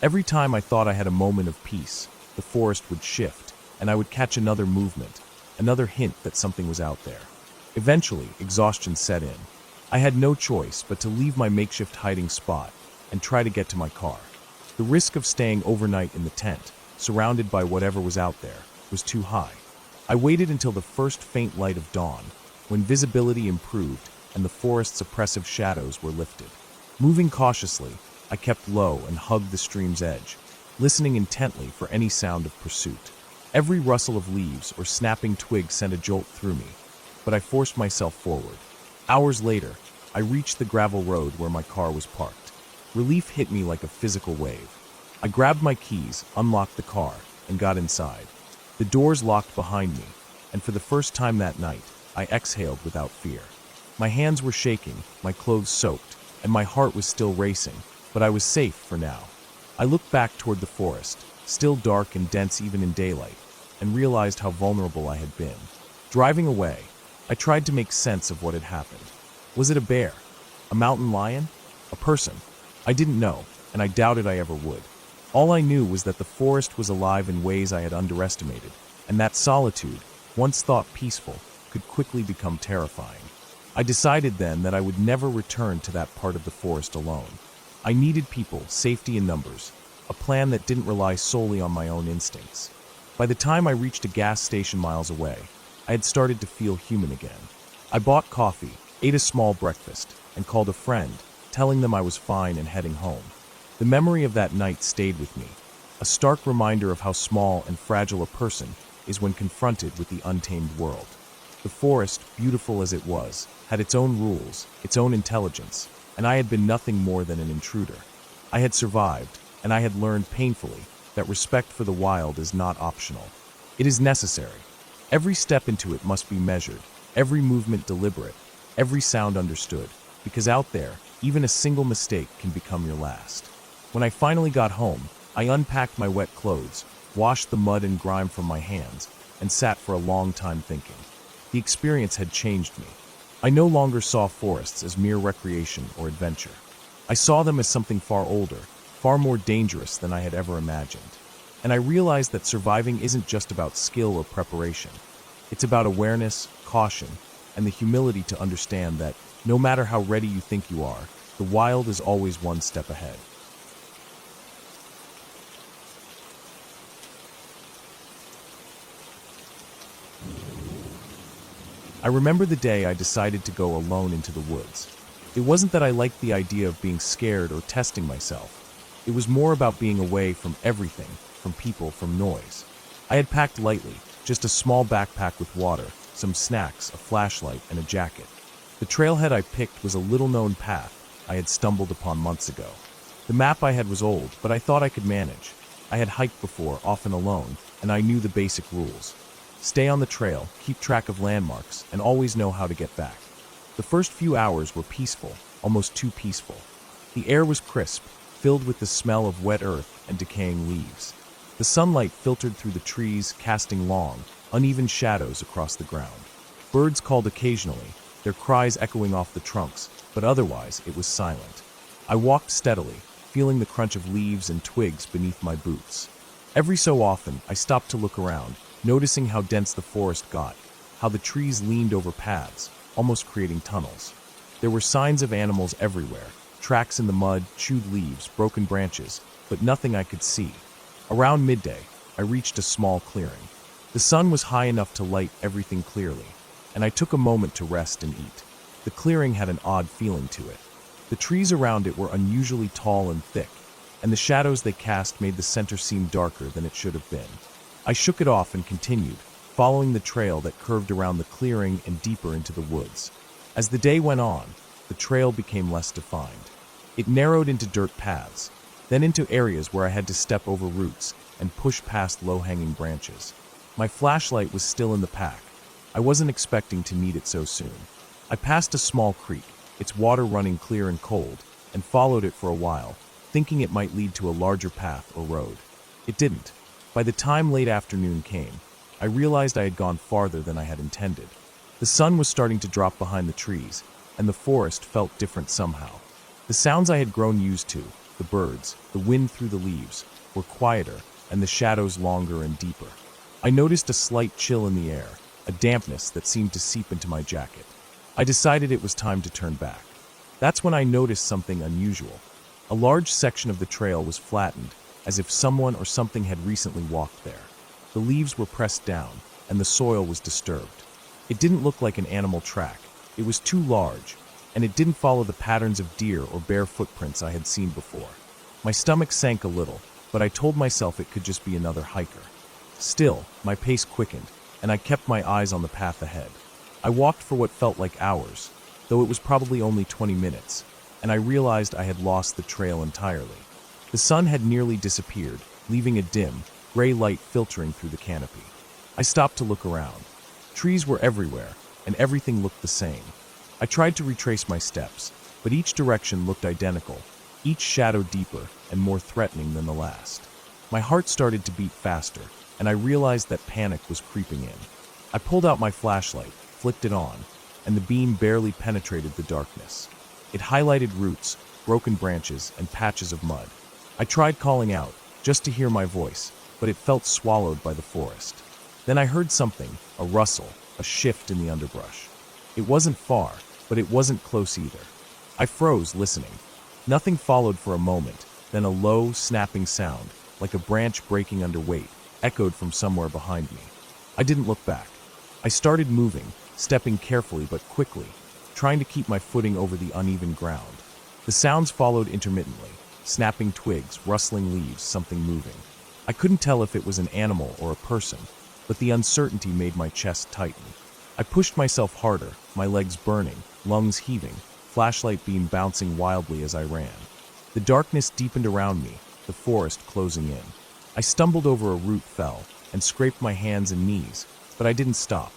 Every time I thought I had a moment of peace, the forest would shift, and I would catch another movement, another hint that something was out there. Eventually, exhaustion set in. I had no choice but to leave my makeshift hiding spot and try to get to my car. The risk of staying overnight in the tent, surrounded by whatever was out there, was too high. I waited until the first faint light of dawn, when visibility improved and the forest's oppressive shadows were lifted. Moving cautiously, I kept low and hugged the stream's edge, listening intently for any sound of pursuit. Every rustle of leaves or snapping twig sent a jolt through me, but I forced myself forward. Hours later, I reached the gravel road where my car was parked. Relief hit me like a physical wave. I grabbed my keys, unlocked the car, and got inside. The doors locked behind me, and for the first time that night, I exhaled without fear. My hands were shaking, my clothes soaked, and my heart was still racing, but I was safe for now. I looked back toward the forest, still dark and dense even in daylight, and realized how vulnerable I had been. Driving away, I tried to make sense of what had happened. Was it a bear? A mountain lion? A person? I didn't know, and I doubted I ever would. All I knew was that the forest was alive in ways I had underestimated, and that solitude, once thought peaceful, could quickly become terrifying. I decided then that I would never return to that part of the forest alone. I needed people, safety in numbers, a plan that didn't rely solely on my own instincts. By the time I reached a gas station miles away, I had started to feel human again. I bought coffee, ate a small breakfast, and called a friend, telling them I was fine and heading home. The memory of that night stayed with me. a stark reminder of how small and fragile a person is when confronted with the untamed world. The forest, beautiful as it was, had its own rules, its own intelligence, and I had been nothing more than an intruder. I had survived, and I had learned painfully that respect for the wild is not optional. It is necessary. Every step into it must be measured, every movement deliberate, every sound understood, because out there, even a single mistake can become your last. When I finally got home, I unpacked my wet clothes, washed the mud and grime from my hands, and sat for a long time thinking. The experience had changed me. I no longer saw forests as mere recreation or adventure. I saw them as something far older, far more dangerous than I had ever imagined. And I realized that surviving isn't just about skill or preparation. It's about awareness, caution, and the humility to understand that no matter how ready you think you are, the wild is always one step ahead. I remember the day I decided to go alone into the woods. It wasn't that I liked the idea of being scared or testing myself. It was more about being away from everything, from people, from noise. I had packed lightly, just a small backpack with water, some snacks, a flashlight, and a jacket. The trailhead I picked was a little-known path I had stumbled upon months ago. The map I had was old, but I thought I could manage. I had hiked before, often alone, and I knew the basic rules. Stay on the trail, keep track of landmarks, and always know how to get back. The first few hours were peaceful, almost too peaceful. The air was crisp, filled with the smell of wet earth and decaying leaves. The sunlight filtered through the trees, casting long, uneven shadows across the ground. Birds called occasionally, their cries echoing off the trunks, but otherwise it was silent. I walked steadily, feeling the crunch of leaves and twigs beneath my boots. Every so often, I stopped to look around, noticing how dense the forest got, how the trees leaned over paths, almost creating tunnels. There were signs of animals everywhere, tracks in the mud, chewed leaves, broken branches, but nothing I could see. Around midday, I reached a small clearing. The sun was high enough to light everything clearly, and I took a moment to rest and eat. The clearing had an odd feeling to it. The trees around it were unusually tall and thick, and the shadows they cast made the center seem darker than it should have been. I shook it off and continued, following the trail that curved around the clearing and deeper into the woods. As the day went on, the trail became less defined. It narrowed into dirt paths, then into areas where I had to step over roots and push past low-hanging branches. My flashlight was still in the pack. I wasn't expecting to need it so soon. I passed a small creek, its water running clear and cold, and followed it for a while, thinking it might lead to a larger path or road. It didn't. By the time late afternoon came, I realized I had gone farther than I had intended. The sun was starting to drop behind the trees, and the forest felt different somehow. The sounds I had grown used to, the birds, the wind through the leaves, were quieter, and the shadows longer and deeper. I noticed a slight chill in the air, a dampness that seemed to seep into my jacket. I decided it was time to turn back. That's when I noticed something unusual. A large section of the trail was flattened, as if someone or something had recently walked there. The leaves were pressed down, and the soil was disturbed. It didn't look like an animal track. It was too large, and it didn't follow the patterns of deer or bear footprints I had seen before. My stomach sank a little, but I told myself it could just be another hiker. Still, my pace quickened, and I kept my eyes on the path ahead. I walked for what felt like hours, though it was probably only 20 minutes, and I realized I had lost the trail entirely. The sun had nearly disappeared, leaving a dim, gray light filtering through the canopy. I stopped to look around. Trees were everywhere, and everything looked the same. I tried to retrace my steps, but each direction looked identical, each shadow deeper and more threatening than the last. My heart started to beat faster, and I realized that panic was creeping in. I pulled out my flashlight, flicked it on, and the beam barely penetrated the darkness. It highlighted roots, broken branches, and patches of mud. I tried calling out, just to hear my voice, but it felt swallowed by the forest. Then I heard something, a rustle, a shift in the underbrush. It wasn't far, but it wasn't close either. I froze, listening. Nothing followed for a moment, then a low, snapping sound, like a branch breaking under weight, echoed from somewhere behind me. I didn't look back. I started moving, stepping carefully but quickly, trying to keep my footing over the uneven ground. The sounds followed intermittently, snapping twigs, rustling leaves, something moving. I couldn't tell if it was an animal or a person, but the uncertainty made my chest tighten. I pushed myself harder, my legs burning, lungs heaving, flashlight beam bouncing wildly as I ran. The darkness deepened around me, the forest closing in. I stumbled over a root, fell, and scraped my hands and knees, but I didn't stop.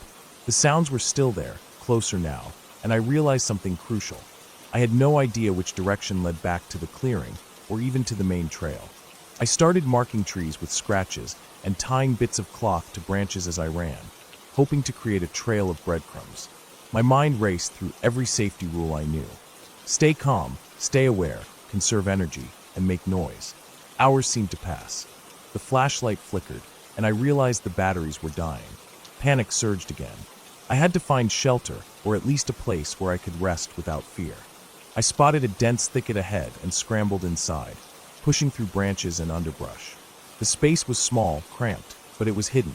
The sounds were still there, closer now, and I realized something crucial. I had no idea which direction led back to the clearing, or even to the main trail. I started marking trees with scratches and tying bits of cloth to branches as I ran, hoping to create a trail of breadcrumbs. My mind raced through every safety rule I knew. Stay calm, stay aware, conserve energy, and make noise. Hours seemed to pass. The flashlight flickered, and I realized the batteries were dying. Panic surged again. I had to find shelter, or at least a place where I could rest without fear. I spotted a dense thicket ahead and scrambled inside, pushing through branches and underbrush. The space was small, cramped, but it was hidden.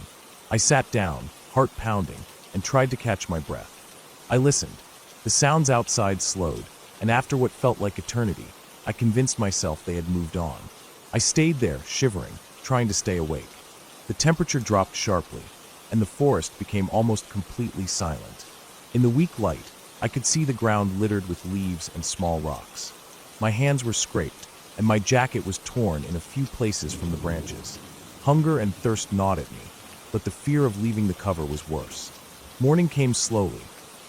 I sat down, heart pounding, and tried to catch my breath. I listened. The sounds outside slowed, and after what felt like eternity, I convinced myself they had moved on. I stayed there, shivering, trying to stay awake. The temperature dropped sharply, and the forest became almost completely silent. In the weak light, I could see the ground littered with leaves and small rocks. My hands were scraped, and my jacket was torn in a few places from the branches. Hunger and thirst gnawed at me, but the fear of leaving the cover was worse. Morning came slowly,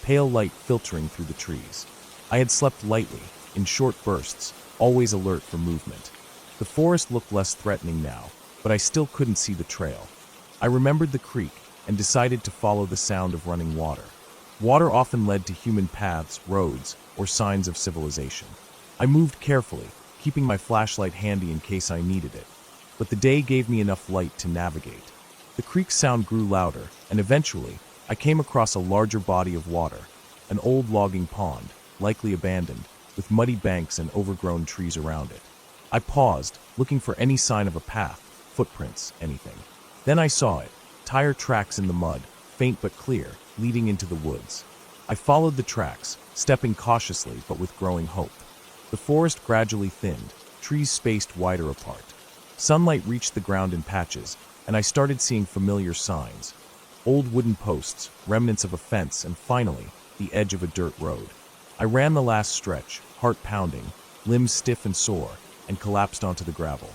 pale light filtering through the trees. I had slept lightly, in short bursts, always alert for movement. The forest looked less threatening now, but I still couldn't see the trail. I remembered the creek and decided to follow the sound of running water. Water often led to human paths, roads, or signs of civilization. I moved carefully, keeping my flashlight handy in case I needed it, but the day gave me enough light to navigate. The creek's sound grew louder, and eventually, I came across a larger body of water, an old logging pond, likely abandoned, with muddy banks and overgrown trees around it. I paused, looking for any sign of a path, footprints, anything. Then I saw it, tire tracks in the mud, faint but clear, leading into the woods. I followed the tracks, stepping cautiously but with growing hope. The forest gradually thinned, trees spaced wider apart. Sunlight reached the ground in patches, and I started seeing familiar signs. Old wooden posts, remnants of a fence, and finally, the edge of a dirt road. I ran the last stretch, heart pounding, limbs stiff and sore, and collapsed onto the gravel.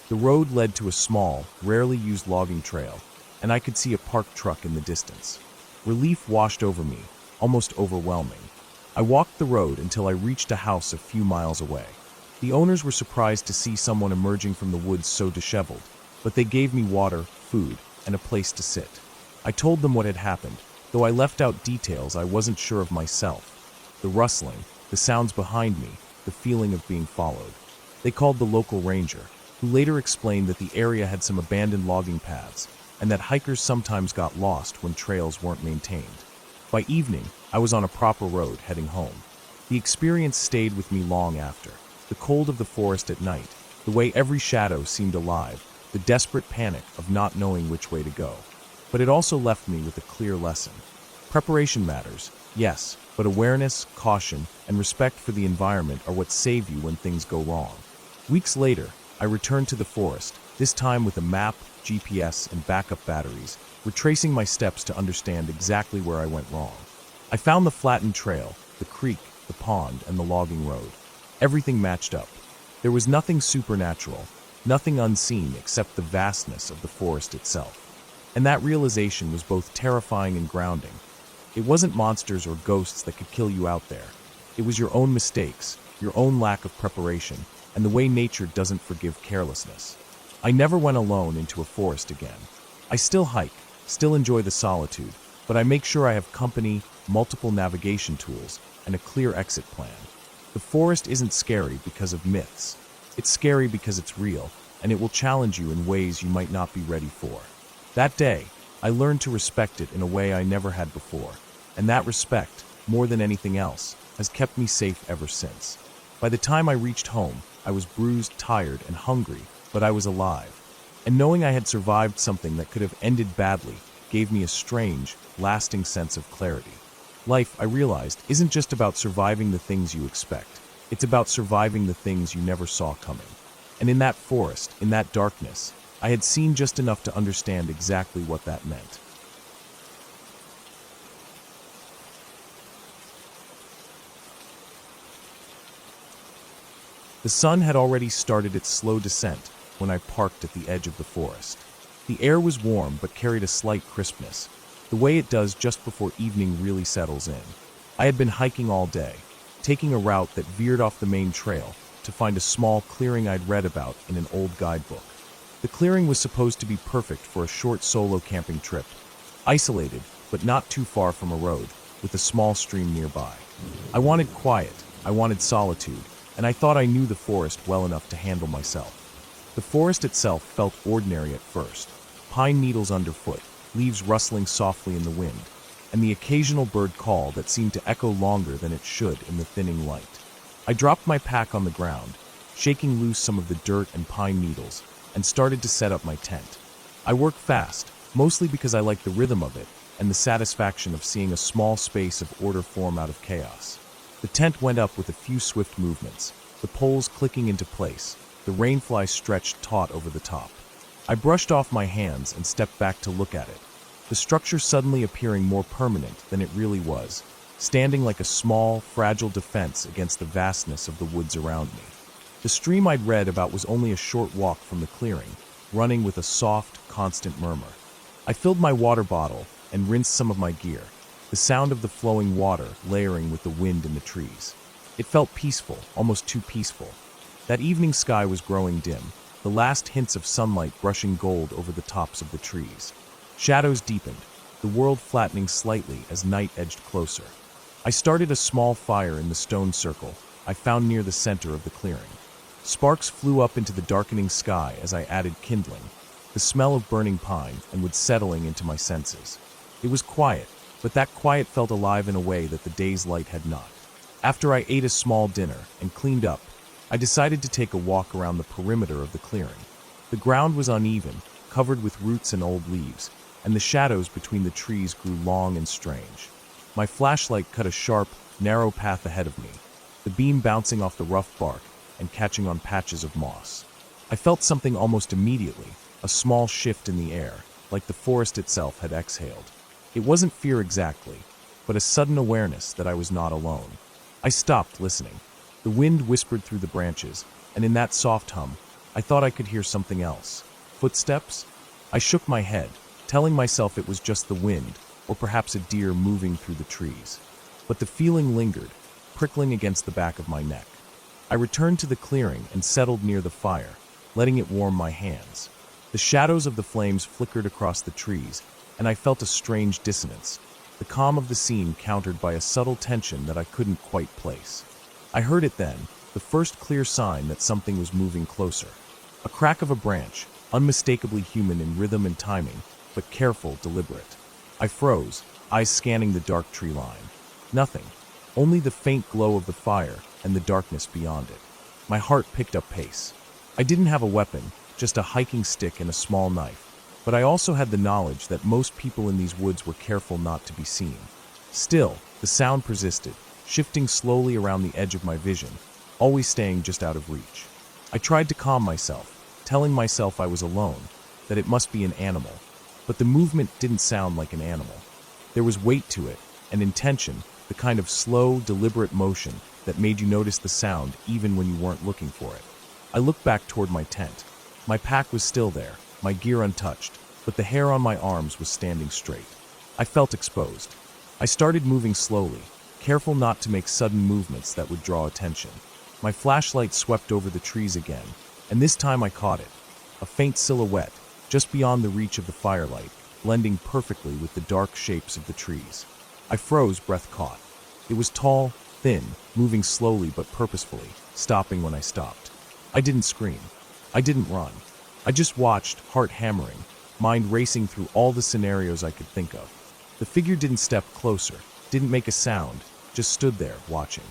The road led to a small, rarely used logging trail, and I could see a parked truck in the distance. Relief washed over me, almost overwhelming. I walked the road until I reached a house a few miles away. The owners were surprised to see someone emerging from the woods so disheveled, but they gave me water, food, and a place to sit. I told them what had happened, though I left out details I wasn't sure of myself. The rustling, the sounds behind me, the feeling of being followed. They called the local ranger, who later explained that the area had some abandoned logging paths, and that hikers sometimes got lost when trails weren't maintained. By evening, I was on a proper road heading home. The experience stayed with me long after. The cold of the forest at night, the way every shadow seemed alive, the desperate panic of not knowing which way to go. But it also left me with a clear lesson. Preparation matters, yes, but awareness, caution, and respect for the environment are what save you when things go wrong. Weeks later, I returned to the forest, this time with a map, GPS, and backup batteries, retracing my steps to understand exactly where I went wrong. I found the flattened trail, the creek, the pond, and the logging road. Everything matched up. There was nothing supernatural, nothing unseen except the vastness of the forest itself. And that realization was both terrifying and grounding. It wasn't monsters or ghosts that could kill you out there. It was your own mistakes, your own lack of preparation, and the way nature doesn't forgive carelessness. I never went alone into a forest again. I still hike, still enjoy the solitude, but I make sure I have company, multiple navigation tools, and a clear exit plan. The forest isn't scary because of myths. It's scary because it's real, and it will challenge you in ways you might not be ready for. That day, I learned to respect it in a way I never had before, and that respect, more than anything else, has kept me safe ever since. By the time I reached home, I was bruised, tired, and hungry, but I was alive. And knowing I had survived something that could have ended badly gave me a strange, lasting sense of clarity. Life, I realized, isn't just about surviving the things you expect. It's about surviving the things you never saw coming. And in that forest, in that darkness, I had seen just enough to understand exactly what that meant. The sun had already started its slow descent when I parked at the edge of the forest. The air was warm but carried a slight crispness, the way it does just before evening really settles in. I had been hiking all day, taking a route that veered off the main trail to find a small clearing I'd read about in an old guidebook. The clearing was supposed to be perfect for a short solo camping trip, isolated but not too far from a road, with a small stream nearby. I wanted quiet, I wanted solitude, and I thought I knew the forest well enough to handle myself. The forest itself felt ordinary at first, pine needles underfoot, leaves rustling softly in the wind, and the occasional bird call that seemed to echo longer than it should in the thinning light. I dropped my pack on the ground, shaking loose some of the dirt and pine needles, and started to set up my tent. I work fast, mostly because I like the rhythm of it and the satisfaction of seeing a small space of order form out of chaos. The tent went up with a few swift movements, the poles clicking into place, the rainfly stretched taut over the top. I brushed off my hands and stepped back to look at it, the structure suddenly appearing more permanent than it really was, standing like a small, fragile defense against the vastness of the woods around me. The stream I'd read about was only a short walk from the clearing, running with a soft, constant murmur. I filled my water bottle and rinsed some of my gear, the sound of the flowing water layering with the wind in the trees. It felt peaceful, almost too peaceful. That evening sky was growing dim, the last hints of sunlight brushing gold over the tops of the trees. Shadows deepened, the world flattening slightly as night edged closer. I started a small fire in the stone circle I found near the center of the clearing. Sparks flew up into the darkening sky as I added kindling, the smell of burning pine and wood settling into my senses. It was quiet, but that quiet felt alive in a way that the day's light had not. After I ate a small dinner and cleaned up, I decided to take a walk around the perimeter of the clearing. The ground was uneven, covered with roots and old leaves, and the shadows between the trees grew long and strange. My flashlight cut a sharp, narrow path ahead of me, the beam bouncing off the rough bark and catching on patches of moss. I felt something almost immediately, a small shift in the air, like the forest itself had exhaled. It wasn't fear exactly, but a sudden awareness that I was not alone. I stopped listening. The wind whispered through the branches, and in that soft hum, I thought I could hear something else. Footsteps? I shook my head, telling myself it was just the wind, or perhaps a deer moving through the trees. But the feeling lingered, prickling against the back of my neck. I returned to the clearing and settled near the fire, letting it warm my hands. The shadows of the flames flickered across the trees, and I felt a strange dissonance, the calm of the scene countered by a subtle tension that I couldn't quite place. I heard it then, the first clear sign that something was moving closer. A crack of a branch, unmistakably human in rhythm and timing, but careful, deliberate. I froze, eyes scanning the dark tree line. Nothing, only the faint glow of the fire and the darkness beyond it. My heart picked up pace. I didn't have a weapon, just a hiking stick and a small knife, but I also had the knowledge that most people in these woods were careful not to be seen. Still, the sound persisted, shifting slowly around the edge of my vision, always staying just out of reach. I tried to calm myself, telling myself I was alone, that it must be an animal, but the movement didn't sound like an animal. There was weight to it, and intention, the kind of slow, deliberate motion that made you notice the sound even when you weren't looking for it. I looked back toward my tent. My pack was still there, my gear untouched, but the hair on my arms was standing straight. I felt exposed. I started moving slowly, careful not to make sudden movements that would draw attention. My flashlight swept over the trees again, and this time I caught it, a faint silhouette, just beyond the reach of the firelight, blending perfectly with the dark shapes of the trees. I froze, breath caught. It was tall, thin, moving slowly but purposefully, stopping when I stopped. I didn't scream. I didn't run. I just watched, heart hammering, mind racing through all the scenarios I could think of. The figure didn't step closer, didn't make a sound, just stood there, watching.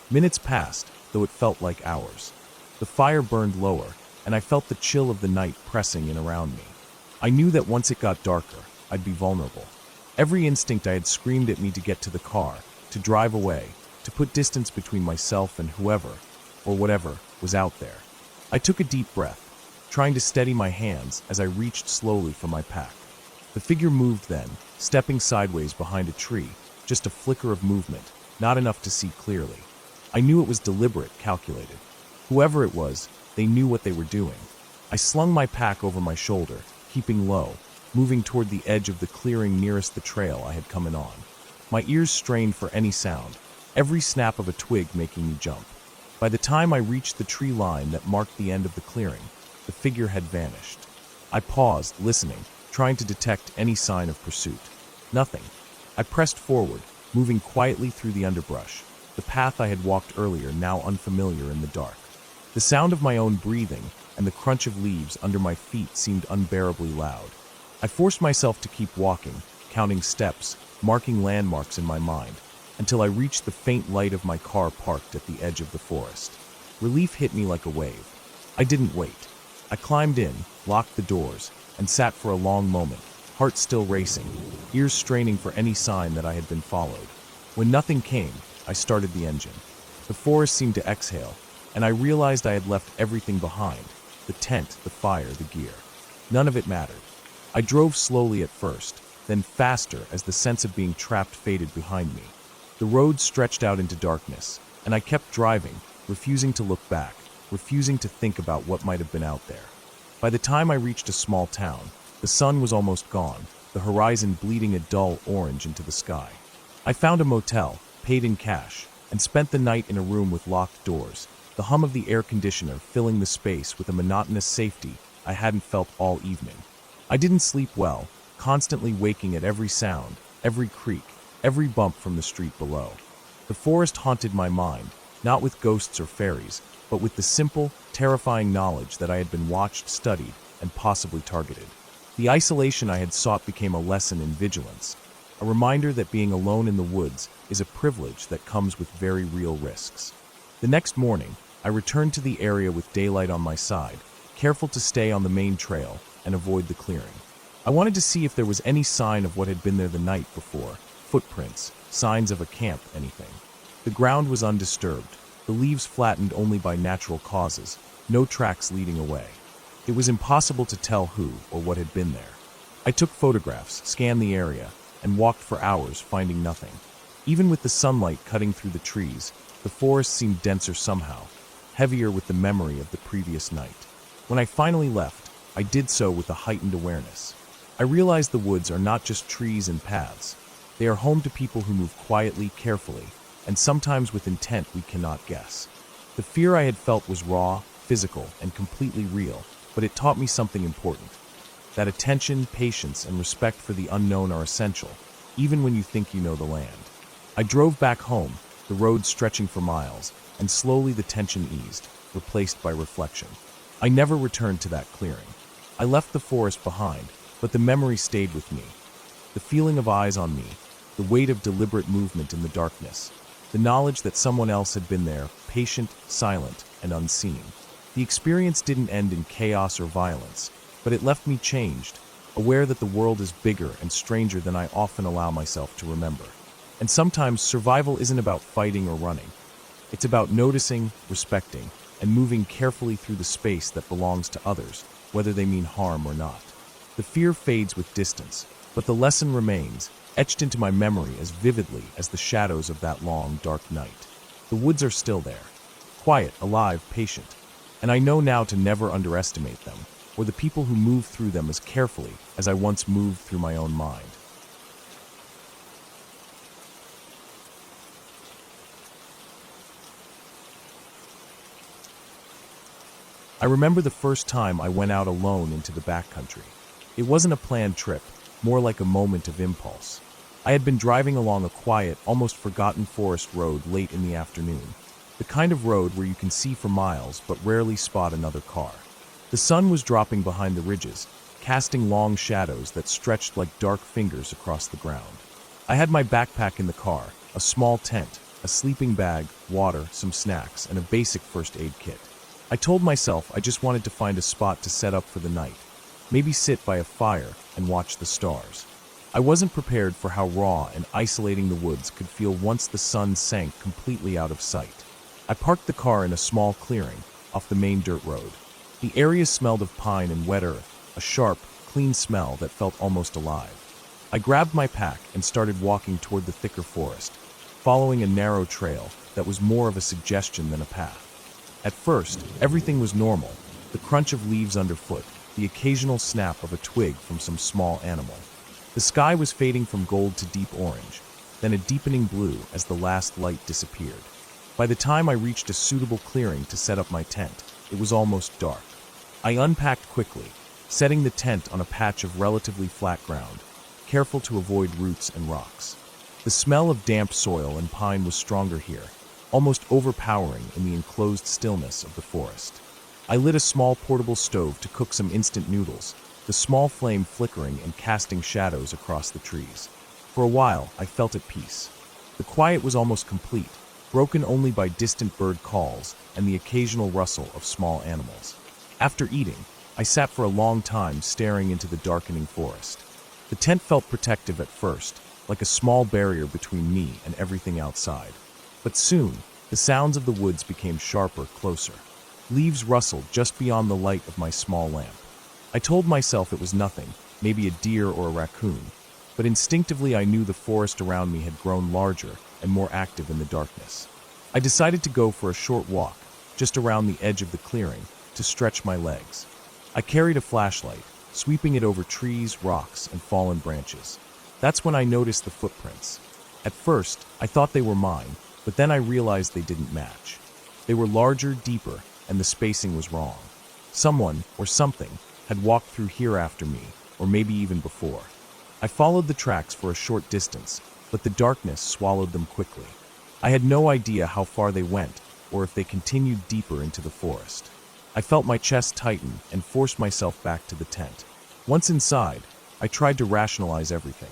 Minutes passed, though it felt like hours. The fire burned lower, and I felt the chill of the night pressing in around me. I knew that once it got darker, I'd be vulnerable. Every instinct I had screamed at me to get to the car, to drive away, to put distance between myself and whoever, or whatever, was out there. I took a deep breath, trying to steady my hands as I reached slowly for my pack. The figure moved then, stepping sideways behind a tree, just a flicker of movement, not enough to see clearly. I knew it was deliberate, calculated. Whoever it was, they knew what they were doing. I slung my pack over my shoulder, keeping low, moving toward the edge of the clearing nearest the trail I had come in on. My ears strained for any sound, every snap of a twig making me jump. By the time I reached the tree line that marked the end of the clearing, the figure had vanished. I paused, listening, trying to detect any sign of pursuit. Nothing. I pressed forward, moving quietly through the underbrush, the path I had walked earlier now unfamiliar in the dark. The sound of my own breathing and the crunch of leaves under my feet seemed unbearably loud. I forced myself to keep walking, counting steps, marking landmarks in my mind, until I reached the faint light of my car parked at the edge of the forest. Relief hit me like a wave. I didn't wait. I climbed in, locked the doors, and sat for a long moment, heart still racing, ears straining for any sign that I had been followed. When nothing came, I started the engine. The forest seemed to exhale, and I realized I had left everything behind: the tent, the fire, the gear. None of it mattered. I drove slowly at first, then faster as the sense of being trapped faded behind me. The road stretched out into darkness, and I kept driving, refusing to look back, refusing to think about what might have been out there. By the time I reached a small town, the sun was almost gone, the horizon bleeding a dull orange into the sky. I found a motel, paid in cash, and spent the night in a room with locked doors, the hum of the air conditioner filling the space with a monotonous safety I hadn't felt all evening. I didn't sleep well, constantly waking at every sound, every creak, every bump from the street below. The forest haunted my mind, not with ghosts or fairies, but with the simple, terrifying knowledge that I had been watched, studied, and possibly targeted. The isolation I had sought became a lesson in vigilance, a reminder that being alone in the woods is a privilege that comes with very real risks. The next morning, I returned to the area with daylight on my side, careful to stay on the main trail and avoid the clearing. I wanted to see if there was any sign of what had been there the night before: footprints, signs of a camp, anything. The ground was undisturbed, the leaves flattened only by natural causes, no tracks leading away. It was impossible to tell who or what had been there. I took photographs, scanned the area, and walked for hours, finding nothing. Even with the sunlight cutting through the trees, the forest seemed denser somehow, heavier with the memory of the previous night. When I finally left, I did so with a heightened awareness. I realized the woods are not just trees and paths. They are home to people who move quietly, carefully, and sometimes with intent we cannot guess. The fear I had felt was raw, physical, and completely real, but it taught me something important: that attention, patience, and respect for the unknown are essential, even when you think you know the land. I drove back home, the road stretching for miles, and slowly the tension eased, replaced by reflection. I never returned to that clearing. I left the forest behind, but the memory stayed with me. The feeling of eyes on me, the weight of deliberate movement in the darkness, the knowledge that someone else had been there, patient, silent, and unseen. The experience didn't end in chaos or violence, but it left me changed, aware that the world is bigger and stranger than I often allow myself to remember. And sometimes survival isn't about fighting or running. It's about noticing, respecting, and moving carefully through the space that belongs to others, whether they mean harm or not. The fear fades with distance, but the lesson remains, etched into my memory as vividly as the shadows of that long, dark night. The woods are still there, quiet, alive, patient, and I know now to never underestimate them, or the people who move through them as carefully as I once moved through my own mind. I remember the first time I went out alone into the backcountry. It wasn't a planned trip, more like a moment of impulse. I had been driving along a quiet, almost forgotten forest road late in the afternoon, the kind of road where you can see for miles but rarely spot another car. The sun was dropping behind the ridges, casting long shadows that stretched like dark fingers across the ground. I had my backpack in the car, a small tent, a sleeping bag, water, some snacks, and a basic first aid kit. I told myself I just wanted to find a spot to set up for the night, maybe sit by a fire and watch the stars. I wasn't prepared for how raw and isolating the woods could feel once the sun sank completely out of sight. I parked the car in a small clearing off the main dirt road. The area smelled of pine and wet earth, a sharp, clean smell that felt almost alive. I grabbed my pack and started walking toward the thicker forest, following a narrow trail that was more of a suggestion than a path. At first, everything was normal, the crunch of leaves underfoot, the occasional snap of a twig from some small animal. The sky was fading from gold to deep orange, then a deepening blue as the last light disappeared. By the time I reached a suitable clearing to set up my tent, it was almost dark. I unpacked quickly, setting the tent on a patch of relatively flat ground, careful to avoid roots and rocks. The smell of damp soil and pine was stronger here, almost overpowering in the enclosed stillness of the forest. I lit a small portable stove to cook some instant noodles, the small flame flickering and casting shadows across the trees. For a while, I felt at peace. The quiet was almost complete, broken only by distant bird calls and the occasional rustle of small animals. After eating, I sat for a long time staring into the darkening forest. The tent felt protective at first, like a small barrier between me and everything outside. But soon, the sounds of the woods became sharper, closer. Leaves rustled just beyond the light of my small lamp. I told myself it was nothing, maybe a deer or a raccoon, but instinctively I knew the forest around me had grown larger and more active in the darkness. I decided to go for a short walk, just around the edge of the clearing, to stretch my legs. I carried a flashlight, sweeping it over trees, rocks, and fallen branches. That's when I noticed the footprints. At first, I thought they were mine, but then I realized they didn't match. They were larger, deeper, and the spacing was wrong. Someone, or something, had walked through here after me, or maybe even before. I followed the tracks for a short distance, but the darkness swallowed them quickly. I had no idea how far they went, or if they continued deeper into the forest. I felt my chest tighten and forced myself back to the tent. Once inside, I tried to rationalize everything.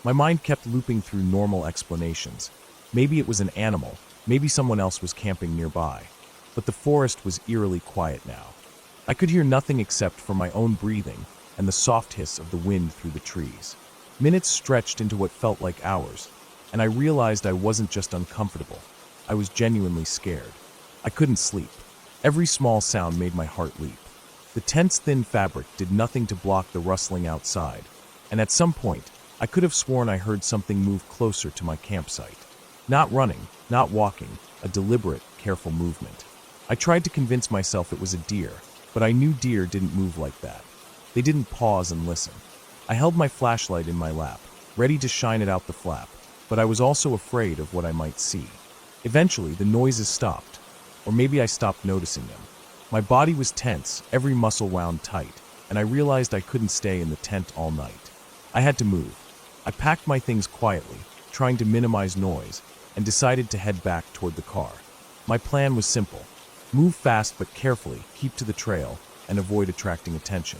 My mind kept looping through normal explanations. Maybe it was an animal, maybe someone else was camping nearby. But the forest was eerily quiet now. I could hear nothing except for my own breathing and the soft hiss of the wind through the trees. Minutes stretched into what felt like hours, and I realized I wasn't just uncomfortable. I was genuinely scared. I couldn't sleep. Every small sound made my heart leap. The tent's thin fabric did nothing to block the rustling outside, and at some point, I could have sworn I heard something move closer to my campsite. Not running, not walking, a deliberate, careful movement. I tried to convince myself it was a deer, but I knew deer didn't move like that. They didn't pause and listen. I held my flashlight in my lap, ready to shine it out the flap, but I was also afraid of what I might see. Eventually, the noises stopped, or maybe I stopped noticing them. My body was tense, every muscle wound tight, and I realized I couldn't stay in the tent all night. I had to move. I packed my things quietly, trying to minimize noise, and decided to head back toward the car. My plan was simple. Move fast but carefully, keep to the trail, and avoid attracting attention.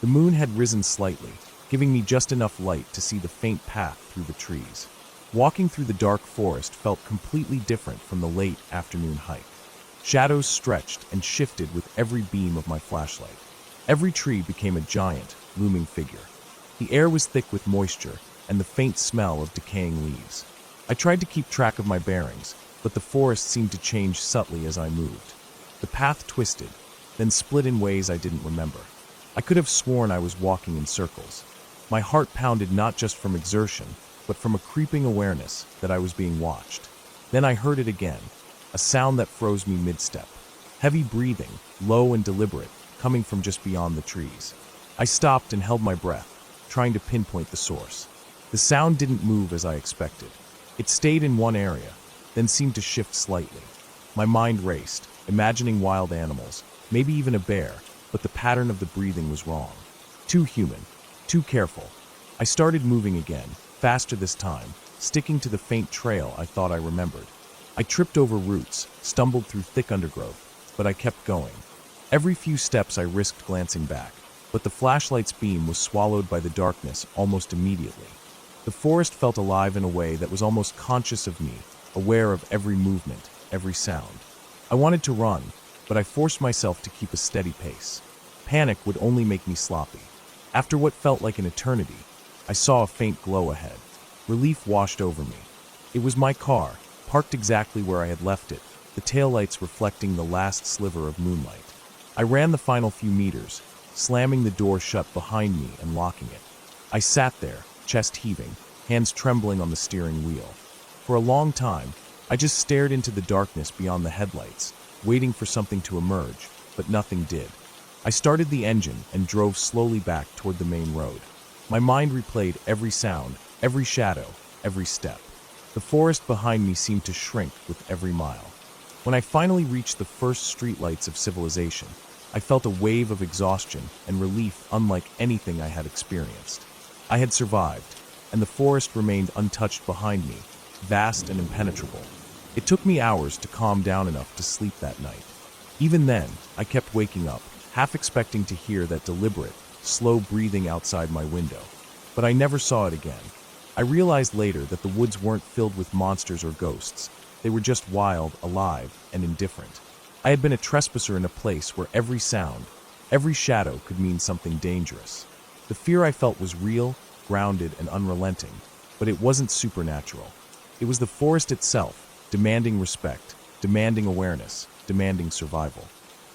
The moon had risen slightly, giving me just enough light to see the faint path through the trees. Walking through the dark forest felt completely different from the late afternoon hike. Shadows stretched and shifted with every beam of my flashlight. Every tree became a giant, looming figure. The air was thick with moisture and the faint smell of decaying leaves. I tried to keep track of my bearings, but the forest seemed to change subtly as I moved. The path twisted, then split in ways I didn't remember. I could have sworn I was walking in circles. My heart pounded not just from exertion, but from a creeping awareness that I was being watched. Then I heard it again, a sound that froze me mid-step. Heavy breathing, low and deliberate, coming from just beyond the trees. I stopped and held my breath, trying to pinpoint the source. The sound didn't move as I expected. It stayed in one area, then seemed to shift slightly. My mind raced, imagining wild animals, maybe even a bear, but the pattern of the breathing was wrong. Too human, too careful. I started moving again, faster this time, sticking to the faint trail I thought I remembered. I tripped over roots, stumbled through thick undergrowth, but I kept going. Every few steps I risked glancing back, but the flashlight's beam was swallowed by the darkness almost immediately. The forest felt alive in a way that was almost conscious of me, aware of every movement, every sound. I wanted to run, but I forced myself to keep a steady pace. Panic would only make me sloppy. After what felt like an eternity, I saw a faint glow ahead. Relief washed over me. It was my car, parked exactly where I had left it, the taillights reflecting the last sliver of moonlight. I ran the final few meters, slamming the door shut behind me and locking it. I sat there, chest heaving, hands trembling on the steering wheel. For a long time, I just stared into the darkness beyond the headlights, waiting for something to emerge, but nothing did. I started the engine and drove slowly back toward the main road. My mind replayed every sound, every shadow, every step. The forest behind me seemed to shrink with every mile. When I finally reached the first streetlights of civilization, I felt a wave of exhaustion and relief unlike anything I had experienced. I had survived, and the forest remained untouched behind me, vast and impenetrable. It took me hours to calm down enough to sleep that night. Even then, I kept waking up, half expecting to hear that deliberate, slow breathing outside my window. But I never saw it again. I realized later that the woods weren't filled with monsters or ghosts. They were just wild, alive, and indifferent. I had been a trespasser in a place where every sound, every shadow could mean something dangerous. The fear I felt was real, grounded, and unrelenting, but it wasn't supernatural. It was the forest itself, demanding respect, demanding awareness, demanding survival.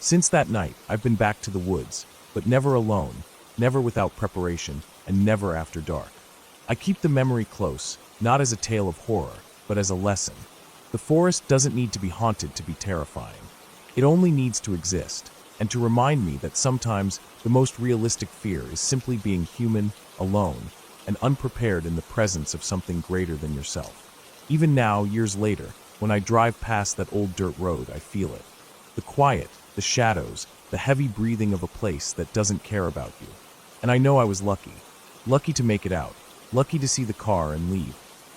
Since that night, I've been back to the woods, but never alone, never without preparation, and never after dark. I keep the memory close, not as a tale of horror, but as a lesson. The forest doesn't need to be haunted to be terrifying. It only needs to exist, and to remind me that sometimes the most realistic fear is simply being human, alone, and unprepared in the presence of something greater than yourself. Even now, years later, when I drive past that old dirt road, I feel it. The quiet, the shadows, the heavy breathing of a place that doesn't care about you. And I know I was lucky. Lucky to make it out. Lucky to see the car and leave.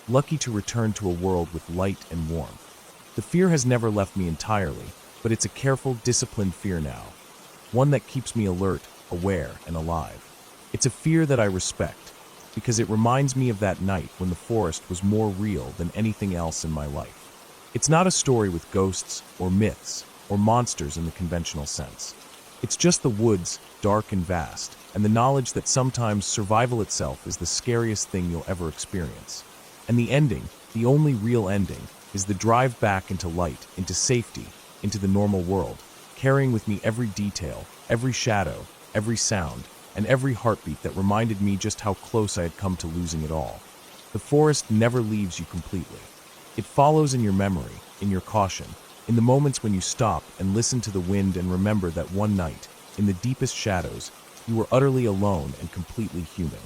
Lucky to return to a world with light and warmth. The fear has never left me entirely, but it's a careful, disciplined fear now. One that keeps me alert, aware, and alive. It's a fear that I respect, because it reminds me of that night when the forest was more real than anything else in my life. It's not a story with ghosts, or myths, or monsters in the conventional sense. It's just the woods, dark and vast, and the knowledge that sometimes survival itself is the scariest thing you'll ever experience. And the ending, the only real ending, is the drive back into light, into safety, into the normal world, carrying with me every detail, every shadow, every sound, and every heartbeat that reminded me just how close I had come to losing it all. The forest never leaves you completely. It follows in your memory, in your caution, in the moments when you stop and listen to the wind and remember that one night, in the deepest shadows, you were utterly alone and completely human.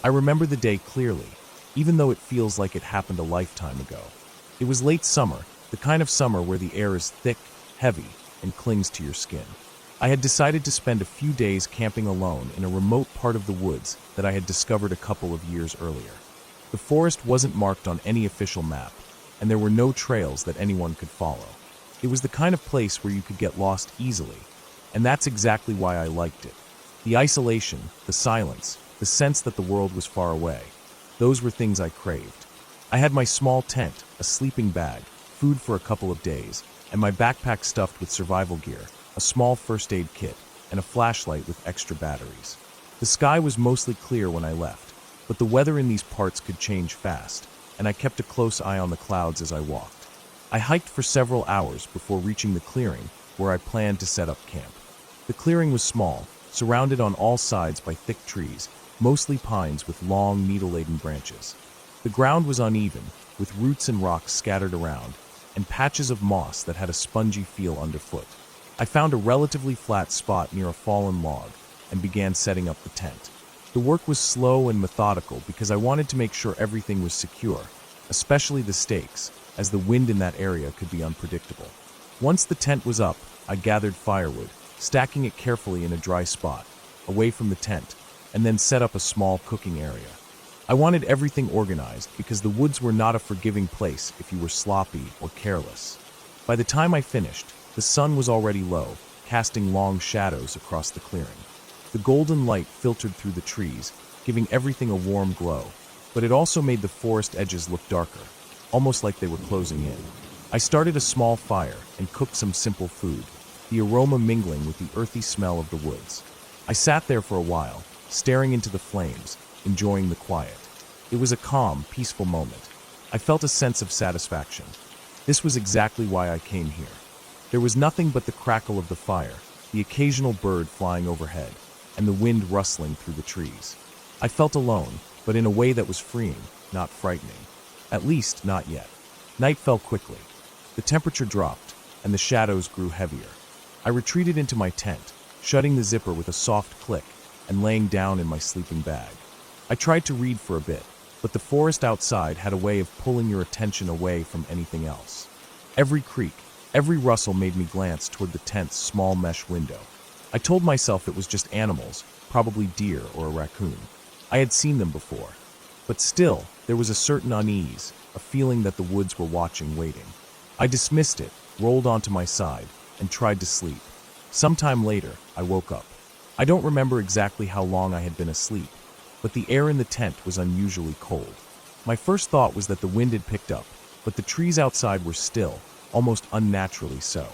I remember the day clearly, even though it feels like it happened a lifetime ago. It was late summer, the kind of summer where the air is thick, heavy, and clings to your skin. I had decided to spend a few days camping alone in a remote part of the woods that I had discovered a couple of years earlier. The forest wasn't marked on any official map, and there were no trails that anyone could follow. It was the kind of place where you could get lost easily, and that's exactly why I liked it. The isolation, the silence, the sense that the world was far away. Those were things I craved. I had my small tent, a sleeping bag, food for a couple of days, and my backpack stuffed with survival gear, a small first aid kit, and a flashlight with extra batteries. The sky was mostly clear when I left, but the weather in these parts could change fast, and I kept a close eye on the clouds as I walked. I hiked for several hours before reaching the clearing where I planned to set up camp. The clearing was small, surrounded on all sides by thick trees, mostly pines with long, needle-laden branches. The ground was uneven, with roots and rocks scattered around, and patches of moss that had a spongy feel underfoot. I found a relatively flat spot near a fallen log and began setting up the tent. The work was slow and methodical because I wanted to make sure everything was secure, especially the stakes, as the wind in that area could be unpredictable. Once the tent was up, I gathered firewood, stacking it carefully in a dry spot, away from the tent, and then set up a small cooking area. I wanted everything organized because the woods were not a forgiving place if you were sloppy or careless. By the time I finished, the sun was already low, casting long shadows across the clearing. The golden light filtered through the trees, giving everything a warm glow, but it also made the forest edges look darker, almost like they were closing in. I started a small fire and cooked some simple food, the aroma mingling with the earthy smell of the woods. I sat there for a while, staring into the flames, enjoying the quiet. It was a calm, peaceful moment. I felt a sense of satisfaction. This was exactly why I came here. There was nothing but the crackle of the fire, the occasional bird flying overhead, and the wind rustling through the trees. I felt alone, but in a way that was freeing, not frightening. At least, not yet. Night fell quickly. The temperature dropped, and the shadows grew heavier. I retreated into my tent, shutting the zipper with a soft click and laying down in my sleeping bag. I tried to read for a bit, but the forest outside had a way of pulling your attention away from anything else. Every creak, every rustle made me glance toward the tent's small mesh window. I told myself it was just animals, probably deer or a raccoon. I had seen them before. But still, there was a certain unease, a feeling that the woods were watching, waiting. I dismissed it, rolled onto my side, and tried to sleep. Sometime later, I woke up. I don't remember exactly how long I had been asleep, but the air in the tent was unusually cold. My first thought was that the wind had picked up, but the trees outside were still, almost unnaturally so.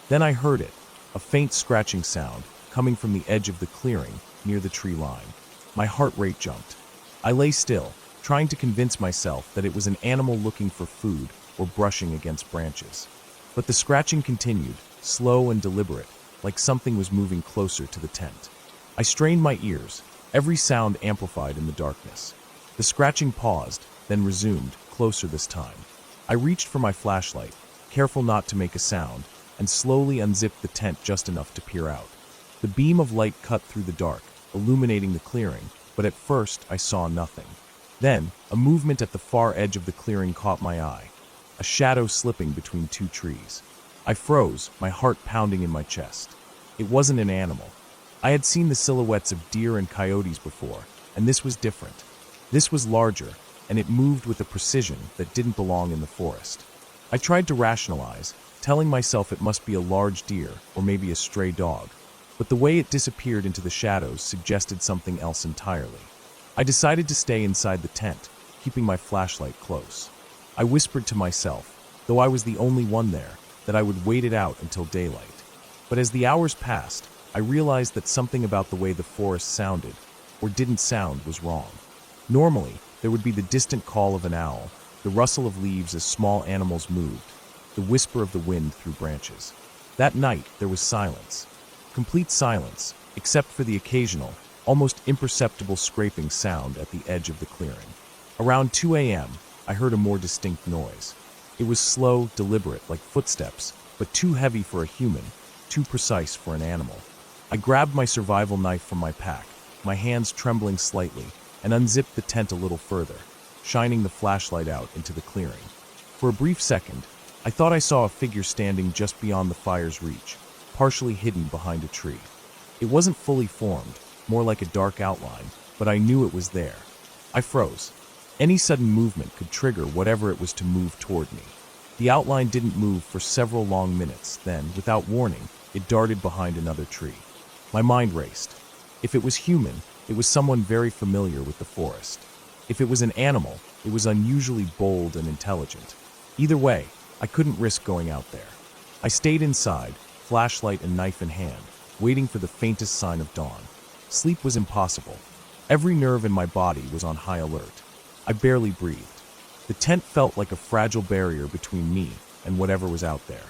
Then I heard it, a faint scratching sound, coming from the edge of the clearing near the tree line. My heart rate jumped. I lay still, trying to convince myself that it was an animal looking for food or brushing against branches. But the scratching continued, slow and deliberate, like something was moving closer to the tent. I strained my ears, every sound amplified in the darkness. The scratching paused, then resumed, closer this time. I reached for my flashlight, careful not to make a sound, and slowly unzipped the tent just enough to peer out. The beam of light cut through the dark, illuminating the clearing, but at first I saw nothing. Then, a movement at the far edge of the clearing caught my eye, a shadow slipping between two trees. I froze, my heart pounding in my chest. It wasn't an animal. I had seen the silhouettes of deer and coyotes before, and this was different. This was larger, and it moved with a precision that didn't belong in the forest. I tried to rationalize, telling myself it must be a large deer or maybe a stray dog, but the way it disappeared into the shadows suggested something else entirely. I decided to stay inside the tent, keeping my flashlight close. I whispered to myself, though I was the only one there, that I would wait it out until daylight. But as the hours passed, I realized that something about the way the forest sounded, or didn't sound, was wrong. Normally, there would be the distant call of an owl, the rustle of leaves as small animals moved, the whisper of the wind through branches. That night, there was silence. Complete silence, except for the occasional, almost imperceptible scraping sound at the edge of the clearing. Around 2 a.m., I heard a more distinct noise. It was slow, deliberate, like footsteps, but too heavy for a human, too precise for an animal. I grabbed my survival knife from my pack, my hands trembling slightly, and unzipped the tent a little further, shining the flashlight out into the clearing. For a brief second, I thought I saw a figure standing just beyond the fire's reach, partially hidden behind a tree. It wasn't fully formed, more like a dark outline, but I knew it was there. I froze. Any sudden movement could trigger whatever it was to move toward me. The outline didn't move for several long minutes, then, without warning, it darted behind another tree. My mind raced. If it was human, it was someone very familiar with the forest. If it was an animal, it was unusually bold and intelligent. Either way, I couldn't risk going out there. I stayed inside, flashlight and knife in hand, waiting for the faintest sign of dawn. Sleep was impossible. Every nerve in my body was on high alert. I barely breathed. The tent felt like a fragile barrier between me and whatever was out there.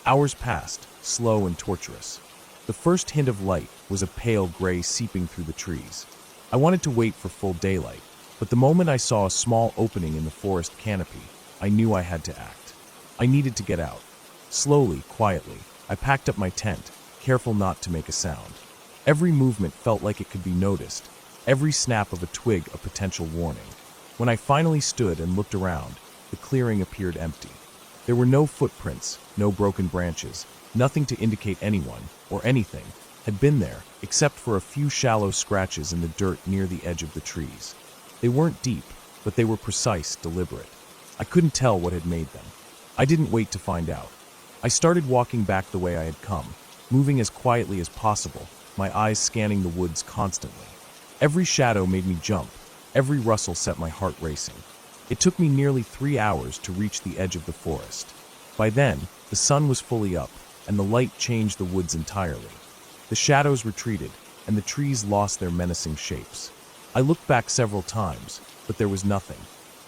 Hours passed, slow and torturous. The first hint of light was a pale gray seeping through the trees. I wanted to wait for full daylight, but the moment I saw a small opening in the forest canopy, I knew I had to act. I needed to get out. Slowly, quietly, I packed up my tent, careful not to make a sound. Every movement felt like it could be noticed, every snap of a twig a potential warning. When I finally stood and looked around, the clearing appeared empty. There were no footprints, no broken branches, nothing to indicate anyone, or anything, had been there, except for a few shallow scratches in the dirt near the edge of the trees. They weren't deep, but they were precise, deliberate. I couldn't tell what had made them. I didn't wait to find out. I started walking back the way I had come, moving as quietly as possible, my eyes scanning the woods constantly. Every shadow made me jump, every rustle set my heart racing. It took me nearly 3 hours to reach the edge of the forest. By then, the sun was fully up, and the light changed the woods entirely. The shadows retreated, and the trees lost their menacing shapes. I looked back several times, but there was nothing.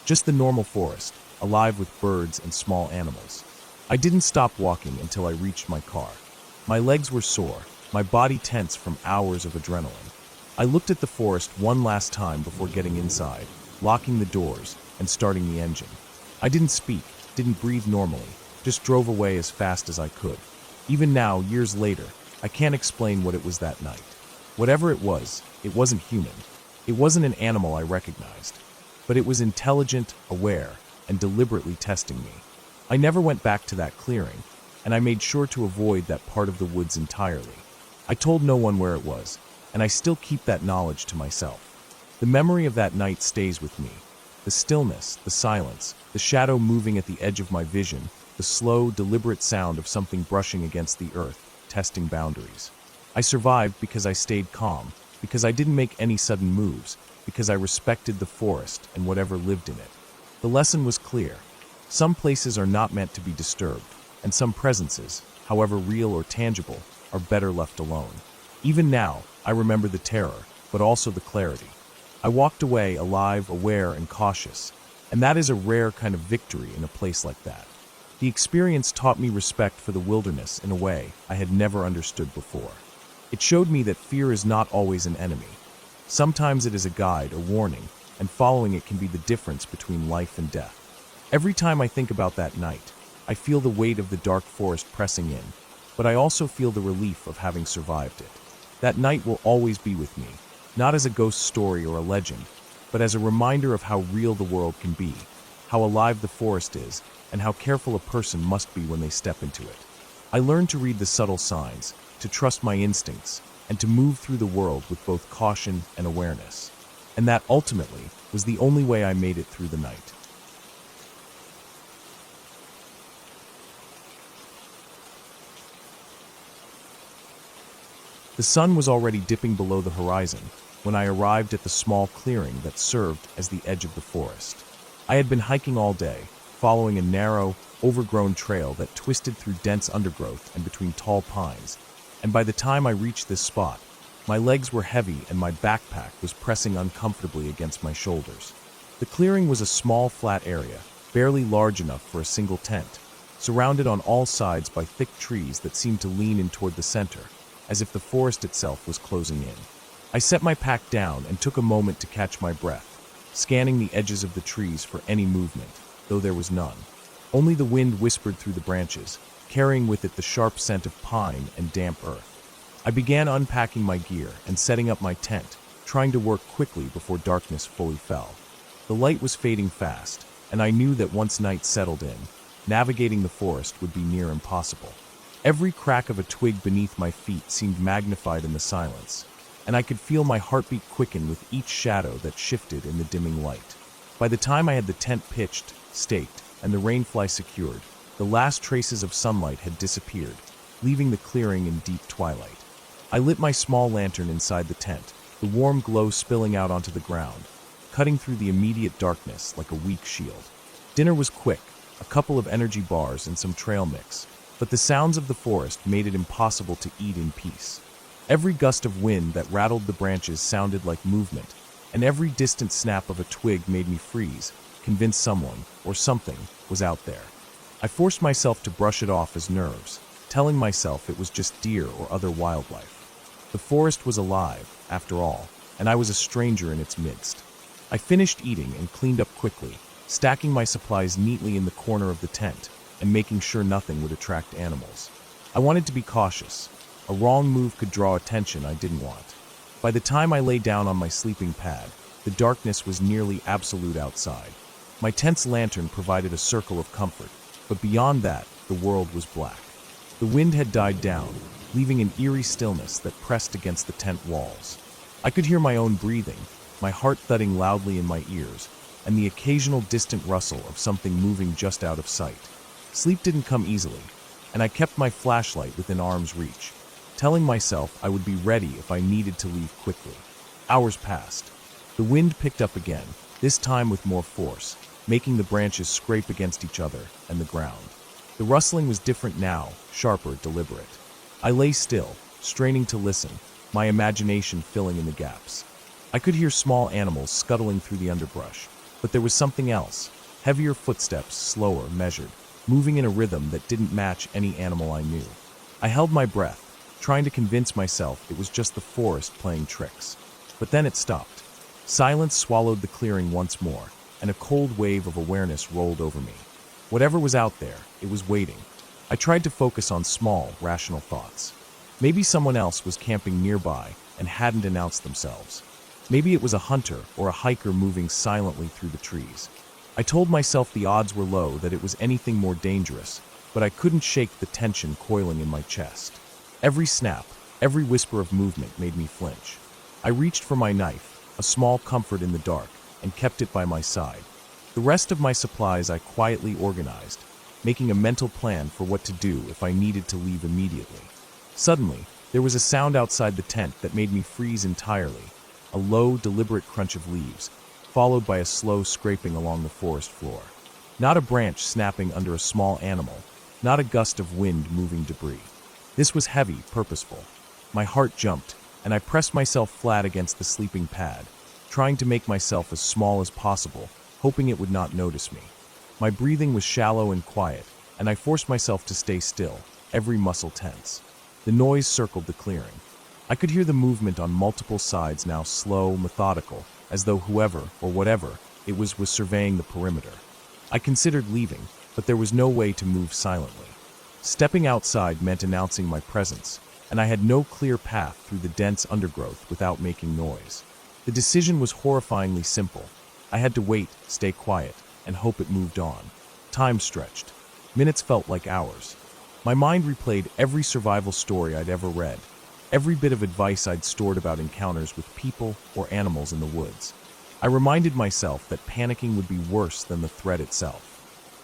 Just the normal forest, alive with birds and small animals. I didn't stop walking until I reached my car. My legs were sore, my body tense from hours of adrenaline. I looked at the forest one last time before getting inside, locking the doors and starting the engine. I didn't speak, didn't breathe normally, just drove away as fast as I could. Even now, years later, I can't explain what it was that night. Whatever it wasn't human. It wasn't an animal I recognized. But it was intelligent, aware, and deliberately testing me. I never went back to that clearing, and I made sure to avoid that part of the woods entirely. I told no one where it was, and I still keep that knowledge to myself. The memory of that night stays with me. The stillness, the silence, the shadow moving at the edge of my vision, the slow, deliberate sound of something brushing against the earth, testing boundaries. I survived because I stayed calm, because I didn't make any sudden moves, because I respected the forest and whatever lived in it. The lesson was clear. Some places are not meant to be disturbed, and some presences, however real or tangible, are better left alone. Even now, I remember the terror, but also the clarity. I walked away alive, aware, and cautious, and that is a rare kind of victory in a place like that. The experience taught me respect for the wilderness in a way I had never understood before. It showed me that fear is not always an enemy. Sometimes it is a guide, a warning, and following it can be the difference between life and death. Every time I think about that night, I feel the weight of the dark forest pressing in, but I also feel the relief of having survived it. That night will always be with me, not as a ghost story or a legend, but as a reminder of how real the world can be, how alive the forest is, and how careful a person must be when they step into it. I learned to read the subtle signs, to trust my instincts, and to move through the world with both caution and awareness. And that ultimately was the only way I made it through the night. The sun was already dipping below the horizon when I arrived at the small clearing that served as the edge of the forest. I had been hiking all day, following a narrow, overgrown trail that twisted through dense undergrowth and between tall pines, and by the time I reached this spot, my legs were heavy and my backpack was pressing uncomfortably against my shoulders. The clearing was a small, flat area, barely large enough for a single tent, surrounded on all sides by thick trees that seemed to lean in toward the center, as if the forest itself was closing in. I set my pack down and took a moment to catch my breath, scanning the edges of the trees for any movement, though there was none. Only the wind whispered through the branches, carrying with it the sharp scent of pine and damp earth. I began unpacking my gear and setting up my tent, trying to work quickly before darkness fully fell. The light was fading fast, and I knew that once night settled in, navigating the forest would be near impossible. Every crack of a twig beneath my feet seemed magnified in the silence, and I could feel my heartbeat quicken with each shadow that shifted in the dimming light. By the time I had the tent pitched, staked, and the rainfly secured, the last traces of sunlight had disappeared, leaving the clearing in deep twilight. I lit my small lantern inside the tent, the warm glow spilling out onto the ground, cutting through the immediate darkness like a weak shield. Dinner was quick, a couple of energy bars and some trail mix, but the sounds of the forest made it impossible to eat in peace. Every gust of wind that rattled the branches sounded like movement, and every distant snap of a twig made me freeze, convinced someone, or something, was out there. I forced myself to brush it off as nerves, telling myself it was just deer or other wildlife. The forest was alive, after all, and I was a stranger in its midst. I finished eating and cleaned up quickly, stacking my supplies neatly in the corner of the tent and making sure nothing would attract animals. I wanted to be cautious. A wrong move could draw attention I didn't want. By the time I lay down on my sleeping pad, the darkness was nearly absolute outside. My tent's lantern provided a circle of comfort, but beyond that, the world was black. The wind had died down, leaving an eerie stillness that pressed against the tent walls. I could hear my own breathing, my heart thudding loudly in my ears, and the occasional distant rustle of something moving just out of sight. Sleep didn't come easily, and I kept my flashlight within arm's reach, telling myself I would be ready if I needed to leave quickly. Hours passed. The wind picked up again, this time with more force, making the branches scrape against each other and the ground. The rustling was different now, sharper, deliberate. I lay still, straining to listen, my imagination filling in the gaps. I could hear small animals scuttling through the underbrush, but there was something else. Heavier footsteps, slower, measured, moving in a rhythm that didn't match any animal I knew. I held my breath, trying to convince myself it was just the forest playing tricks. But then it stopped. Silence swallowed the clearing once more, and a cold wave of awareness rolled over me. Whatever was out there, it was waiting. I tried to focus on small, rational thoughts. Maybe someone else was camping nearby and hadn't announced themselves. Maybe it was a hunter or a hiker moving silently through the trees. I told myself the odds were low that it was anything more dangerous, but I couldn't shake the tension coiling in my chest. Every snap, every whisper of movement made me flinch. I reached for my knife, a small comfort in the dark, and kept it by my side. The rest of my supplies I quietly organized, making a mental plan for what to do if I needed to leave immediately. Suddenly, there was a sound outside the tent that made me freeze entirely, a low, deliberate crunch of leaves, followed by a slow scraping along the forest floor. Not a branch snapping under a small animal, not a gust of wind moving debris. This was heavy, purposeful. My heart jumped, and I pressed myself flat against the sleeping pad, trying to make myself as small as possible, hoping it would not notice me. My breathing was shallow and quiet, and I forced myself to stay still, every muscle tense. The noise circled the clearing. I could hear the movement on multiple sides, now slow, methodical, as though whoever, or whatever, it was surveying the perimeter. I considered leaving, but there was no way to move silently. Stepping outside meant announcing my presence, and I had no clear path through the dense undergrowth without making noise. The decision was horrifyingly simple. I had to wait, stay quiet, and hope it moved on. Time stretched. Minutes felt like hours. My mind replayed every survival story I'd ever read, every bit of advice I'd stored about encounters with people or animals in the woods. I reminded myself that panicking would be worse than the threat itself.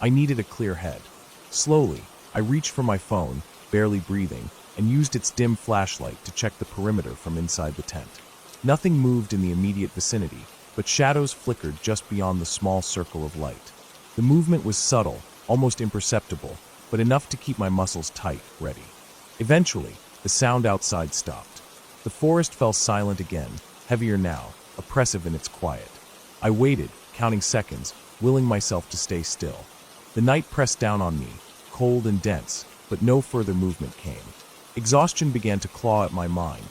I needed a clear head. Slowly, I reached for my phone, barely breathing, and used its dim flashlight to check the perimeter from inside the tent. Nothing moved in the immediate vicinity, but shadows flickered just beyond the small circle of light. The movement was subtle, almost imperceptible, but enough to keep my muscles tight, ready. Eventually, the sound outside stopped. The forest fell silent again, heavier now, oppressive in its quiet. I waited, counting seconds, willing myself to stay still. The night pressed down on me, cold and dense, but no further movement came. Exhaustion began to claw at my mind,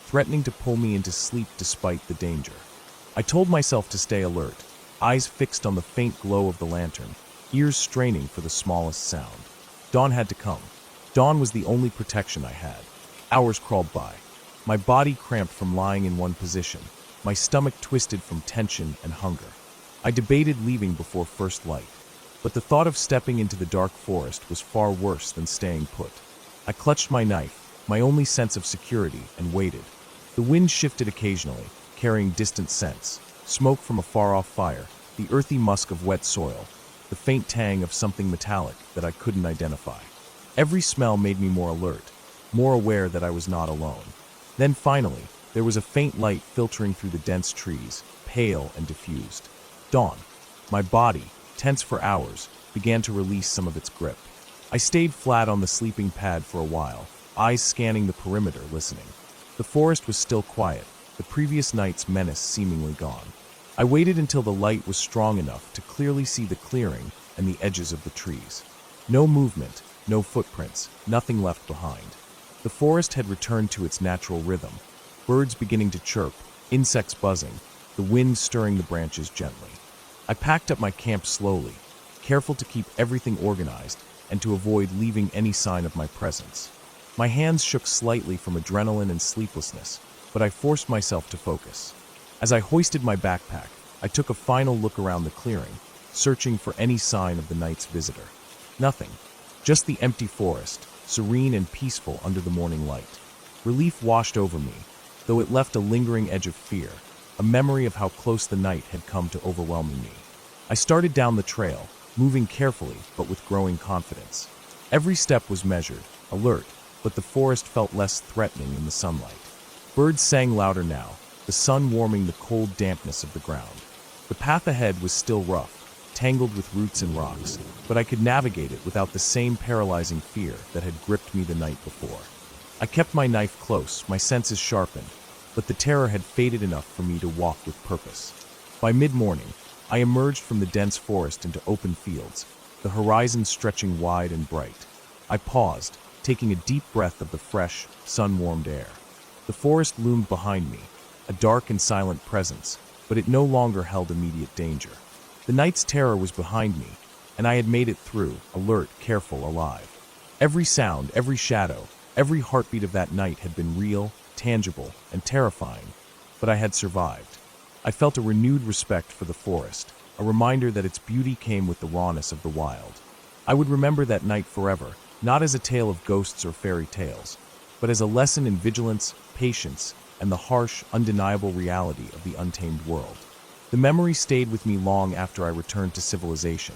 threatening to pull me into sleep despite the danger. I told myself to stay alert, eyes fixed on the faint glow of the lantern, ears straining for the smallest sound. Dawn had to come. Dawn was the only protection I had. Hours crawled by. My body cramped from lying in one position, my stomach twisted from tension and hunger. I debated leaving before first light, but the thought of stepping into the dark forest was far worse than staying put. I clutched my knife, my only sense of security, and waited. The wind shifted occasionally, carrying distant scents, smoke from a far-off fire, the earthy musk of wet soil, the faint tang of something metallic that I couldn't identify. Every smell made me more alert, more aware that I was not alone. Then finally, there was a faint light filtering through the dense trees, pale and diffused. Dawn. My body, tense for hours, began to release some of its grip. I stayed flat on the sleeping pad for a while, eyes scanning the perimeter, listening. The forest was still quiet, the previous night's menace seemingly gone. I waited until the light was strong enough to clearly see the clearing and the edges of the trees. No movement, no footprints, nothing left behind. The forest had returned to its natural rhythm, birds beginning to chirp, insects buzzing, the wind stirring the branches gently. I packed up my camp slowly, careful to keep everything organized and to avoid leaving any sign of my presence. My hands shook slightly from adrenaline and sleeplessness, but I forced myself to focus. As I hoisted my backpack, I took a final look around the clearing, searching for any sign of the night's visitor. Nothing. Just the empty forest, serene and peaceful under the morning light. Relief washed over me, though it left a lingering edge of fear, a memory of how close the night had come to overwhelming me. I started down the trail, moving carefully but with growing confidence. Every step was measured, alert, but the forest felt less threatening in the sunlight. Birds sang louder now, the sun warming the cold dampness of the ground. The path ahead was still rough, tangled with roots and rocks, but I could navigate it without the same paralyzing fear that had gripped me the night before. I kept my knife close, my senses sharpened, but the terror had faded enough for me to walk with purpose. By mid-morning, I emerged from the dense forest into open fields, the horizon stretching wide and bright. I paused, taking a deep breath of the fresh, sun-warmed air. The forest loomed behind me, a dark and silent presence, but it no longer held immediate danger. The night's terror was behind me, and I had made it through, alert, careful, alive. Every sound, every shadow, every heartbeat of that night had been real, tangible, and terrifying, but I had survived. I felt a renewed respect for the forest, a reminder that its beauty came with the rawness of the wild. I would remember that night forever, not as a tale of ghosts or fairy tales, but as a lesson in vigilance, patience, and the harsh, undeniable reality of the untamed world. The memory stayed with me long after I returned to civilization.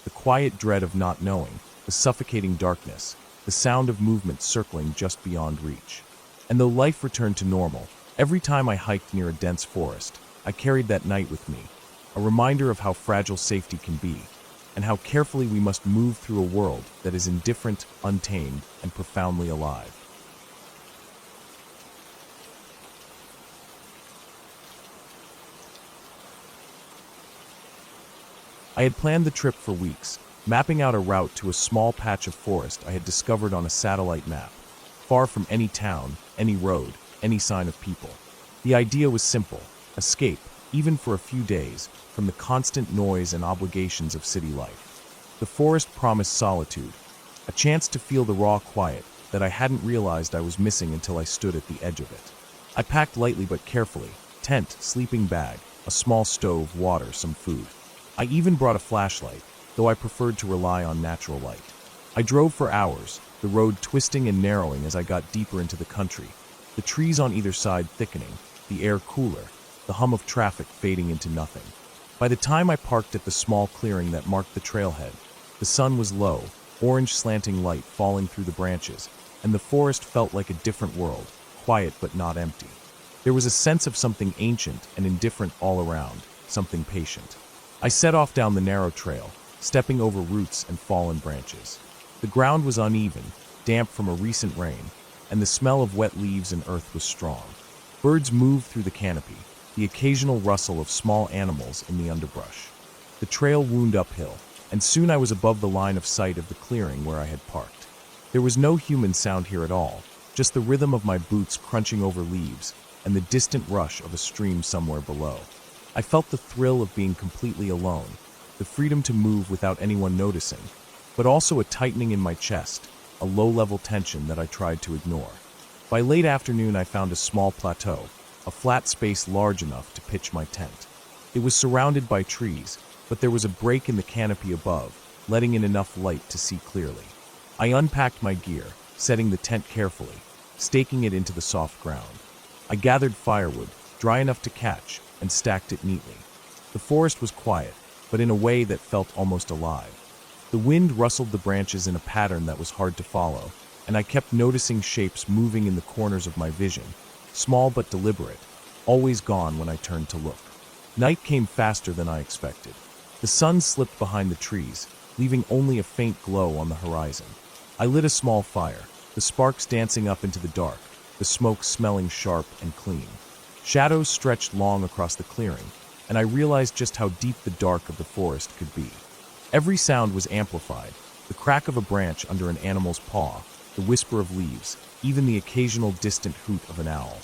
The quiet dread of not knowing, the suffocating darkness, the sound of movement circling just beyond reach. And though life returned to normal, every time I hiked near a dense forest, I carried that night with me, a reminder of how fragile safety can be, and how carefully we must move through a world that is indifferent, untamed, and profoundly alive. I had planned the trip for weeks, mapping out a route to a small patch of forest I had discovered on a satellite map, far from any town, any road, any sign of people. The idea was simple: escape, even for a few days, from the constant noise and obligations of city life. The forest promised solitude, a chance to feel the raw quiet that I hadn't realized I was missing until I stood at the edge of it. I packed lightly but carefully: tent, sleeping bag, a small stove, water, some food. I even brought a flashlight, though I preferred to rely on natural light. I drove for hours, the road twisting and narrowing as I got deeper into the country, the trees on either side thickening, the air cooler, the hum of traffic fading into nothing. By the time I parked at the small clearing that marked the trailhead, the sun was low, orange slanting light falling through the branches, and the forest felt like a different world, quiet but not empty. There was a sense of something ancient and indifferent all around, something patient. I set off down the narrow trail, stepping over roots and fallen branches. The ground was uneven, damp from a recent rain, and the smell of wet leaves and earth was strong. Birds moved through the canopy, the occasional rustle of small animals in the underbrush. The trail wound uphill, and soon I was above the line of sight of the clearing where I had parked. There was no human sound here at all, just the rhythm of my boots crunching over leaves and the distant rush of a stream somewhere below. I felt the thrill of being completely alone, the freedom to move without anyone noticing, but also a tightening in my chest, a low-level tension that I tried to ignore. By late afternoon, I found a small plateau, a flat space large enough to pitch my tent. It was surrounded by trees, but there was a break in the canopy above, letting in enough light to see clearly. I unpacked my gear, setting the tent carefully, staking it into the soft ground. I gathered firewood, dry enough to catch, and stacked it neatly. The forest was quiet, but in a way that felt almost alive. The wind rustled the branches in a pattern that was hard to follow, and I kept noticing shapes moving in the corners of my vision, small but deliberate, always gone when I turned to look. Night came faster than I expected. The sun slipped behind the trees, leaving only a faint glow on the horizon. I lit a small fire, the sparks dancing up into the dark, the smoke smelling sharp and clean. Shadows stretched long across the clearing, and I realized just how deep the dark of the forest could be. Every sound was amplified: the crack of a branch under an animal's paw, the whisper of leaves, even the occasional distant hoot of an owl.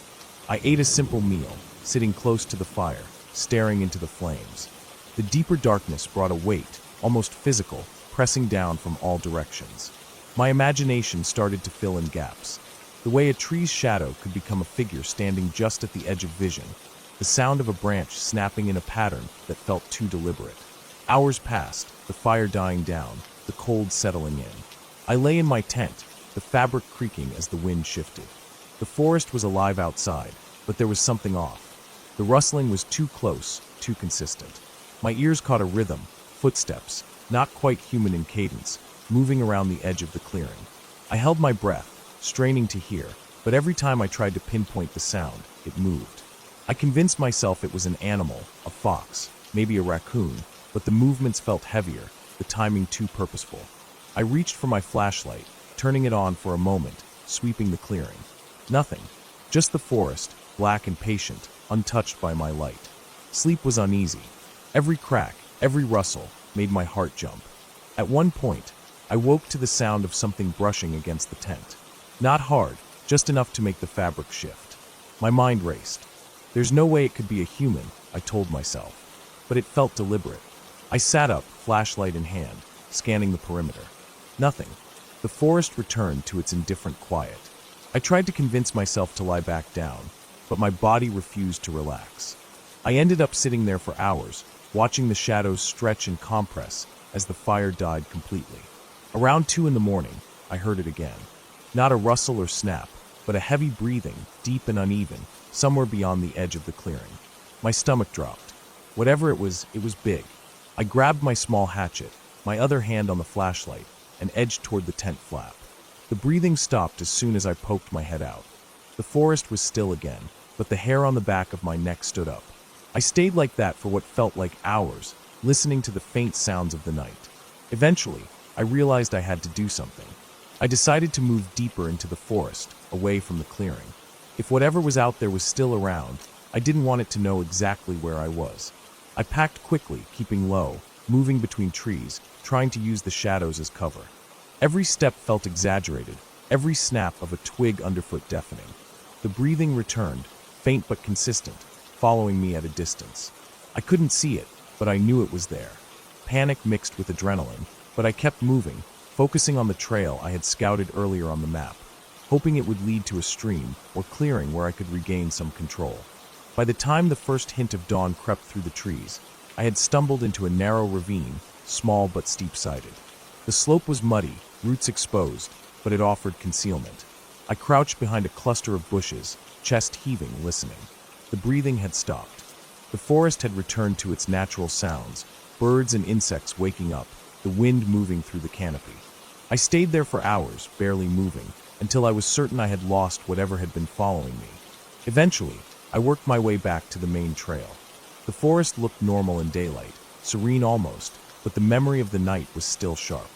I ate a simple meal, sitting close to the fire, staring into the flames. The deeper darkness brought a weight, almost physical, pressing down from all directions. My imagination started to fill in gaps. The way a tree's shadow could become a figure standing just at the edge of vision, the sound of a branch snapping in a pattern that felt too deliberate. Hours passed, the fire dying down, the cold settling in. I lay in my tent, the fabric creaking as the wind shifted. The forest was alive outside, but there was something off. The rustling was too close, too consistent. My ears caught a rhythm, footsteps, not quite human in cadence, moving around the edge of the clearing. I held my breath, straining to hear, but every time I tried to pinpoint the sound, it moved. I convinced myself it was an animal, a fox, maybe a raccoon, but the movements felt heavier, the timing too purposeful. I reached for my flashlight, turning it on for a moment, sweeping the clearing. Nothing. Just the forest, black and patient, untouched by my light. Sleep was uneasy. Every crack, every rustle, made my heart jump. At one point, I woke to the sound of something brushing against the tent. Not hard, just enough to make the fabric shift. My mind raced. There's no way it could be a human, I told myself. But it felt deliberate. I sat up, flashlight in hand, scanning the perimeter. Nothing. The forest returned to its indifferent quiet. I tried to convince myself to lie back down, but my body refused to relax. I ended up sitting there for hours, watching the shadows stretch and compress as the fire died completely. Around 2 a.m, I heard it again. Not a rustle or snap, but a heavy breathing, deep and uneven, somewhere beyond the edge of the clearing. My stomach dropped. Whatever it was big. I grabbed my small hatchet, my other hand on the flashlight, and edged toward the tent flap. The breathing stopped as soon as I poked my head out. The forest was still again, but the hair on the back of my neck stood up. I stayed like that for what felt like hours, listening to the faint sounds of the night. Eventually, I realized I had to do something. I decided to move deeper into the forest, away from the clearing. If whatever was out there was still around, I didn't want it to know exactly where I was. I packed quickly, keeping low, moving between trees, trying to use the shadows as cover. Every step felt exaggerated, every snap of a twig underfoot deafening. The breathing returned, faint but consistent, following me at a distance. I couldn't see it, but I knew it was there. Panic mixed with adrenaline, but I kept moving, focusing on the trail I had scouted earlier on the map, hoping it would lead to a stream or clearing where I could regain some control. By the time the first hint of dawn crept through the trees, I had stumbled into a narrow ravine, small but steep-sided. The slope was muddy, roots exposed, but it offered concealment. I crouched behind a cluster of bushes, chest heaving, listening. The breathing had stopped. The forest had returned to its natural sounds, birds and insects waking up, the wind moving through the canopy. I stayed there for hours, barely moving, until I was certain I had lost whatever had been following me. Eventually, I worked my way back to the main trail. The forest looked normal in daylight, serene almost, but the memory of the night was still sharp.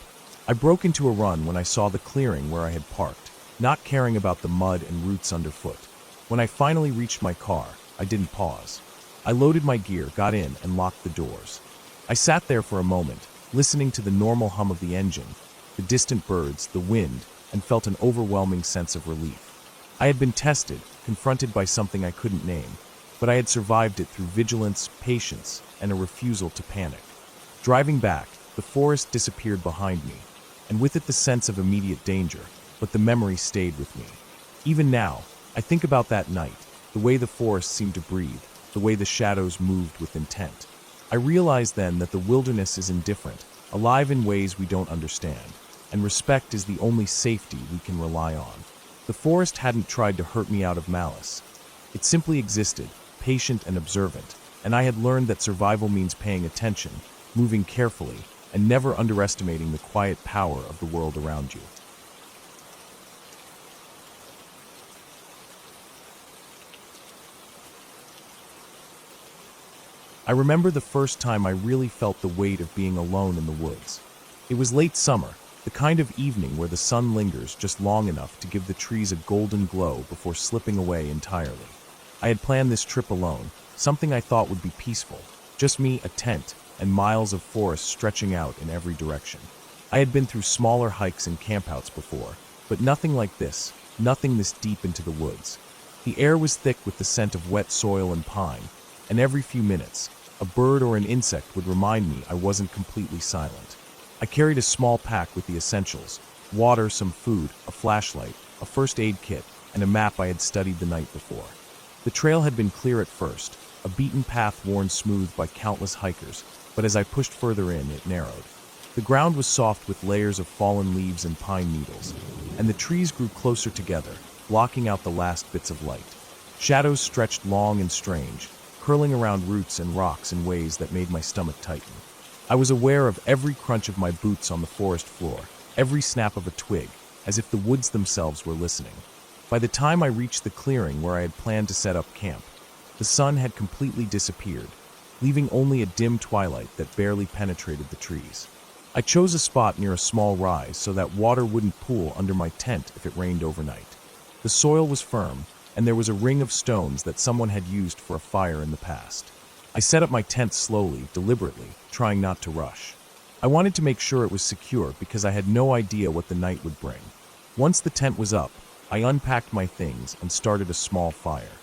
I broke into a run when I saw the clearing where I had parked, not caring about the mud and roots underfoot. When I finally reached my car, I didn't pause. I loaded my gear, got in, and locked the doors. I sat there for a moment, listening to the normal hum of the engine, the distant birds, the wind, and felt an overwhelming sense of relief. I had been tested, confronted by something I couldn't name, but I had survived it through vigilance, patience, and a refusal to panic. Driving back, the forest disappeared behind me, and with it the sense of immediate danger, but the memory stayed with me. Even now, I think about that night, the way the forest seemed to breathe, the way the shadows moved with intent. I realized then that the wilderness is indifferent, alive in ways we don't understand, and respect is the only safety we can rely on. The forest hadn't tried to hurt me out of malice. It simply existed, patient and observant, and I had learned that survival means paying attention, moving carefully, and never underestimating the quiet power of the world around you. I remember the first time I really felt the weight of being alone in the woods. It was late summer, the kind of evening where the sun lingers just long enough to give the trees a golden glow before slipping away entirely. I had planned this trip alone, something I thought would be peaceful, just me, a tent, and miles of forest stretching out in every direction. I had been through smaller hikes and campouts before, but nothing like this, nothing this deep into the woods. The air was thick with the scent of wet soil and pine, and every few minutes, a bird or an insect would remind me I wasn't completely silent. I carried a small pack with the essentials: water, some food, a flashlight, a first aid kit, and a map I had studied the night before. The trail had been clear at first, a beaten path worn smooth by countless hikers, but as I pushed further in, it narrowed. The ground was soft with layers of fallen leaves and pine needles, and the trees grew closer together, blocking out the last bits of light. Shadows stretched long and strange, curling around roots and rocks in ways that made my stomach tighten. I was aware of every crunch of my boots on the forest floor, every snap of a twig, as if the woods themselves were listening. By the time I reached the clearing where I had planned to set up camp, the sun had completely disappeared, leaving only a dim twilight that barely penetrated the trees. I chose a spot near a small rise so that water wouldn't pool under my tent if it rained overnight. The soil was firm, and there was a ring of stones that someone had used for a fire in the past. I set up my tent slowly, deliberately, trying not to rush. I wanted to make sure it was secure because I had no idea what the night would bring. Once the tent was up, I unpacked my things and started a small fire.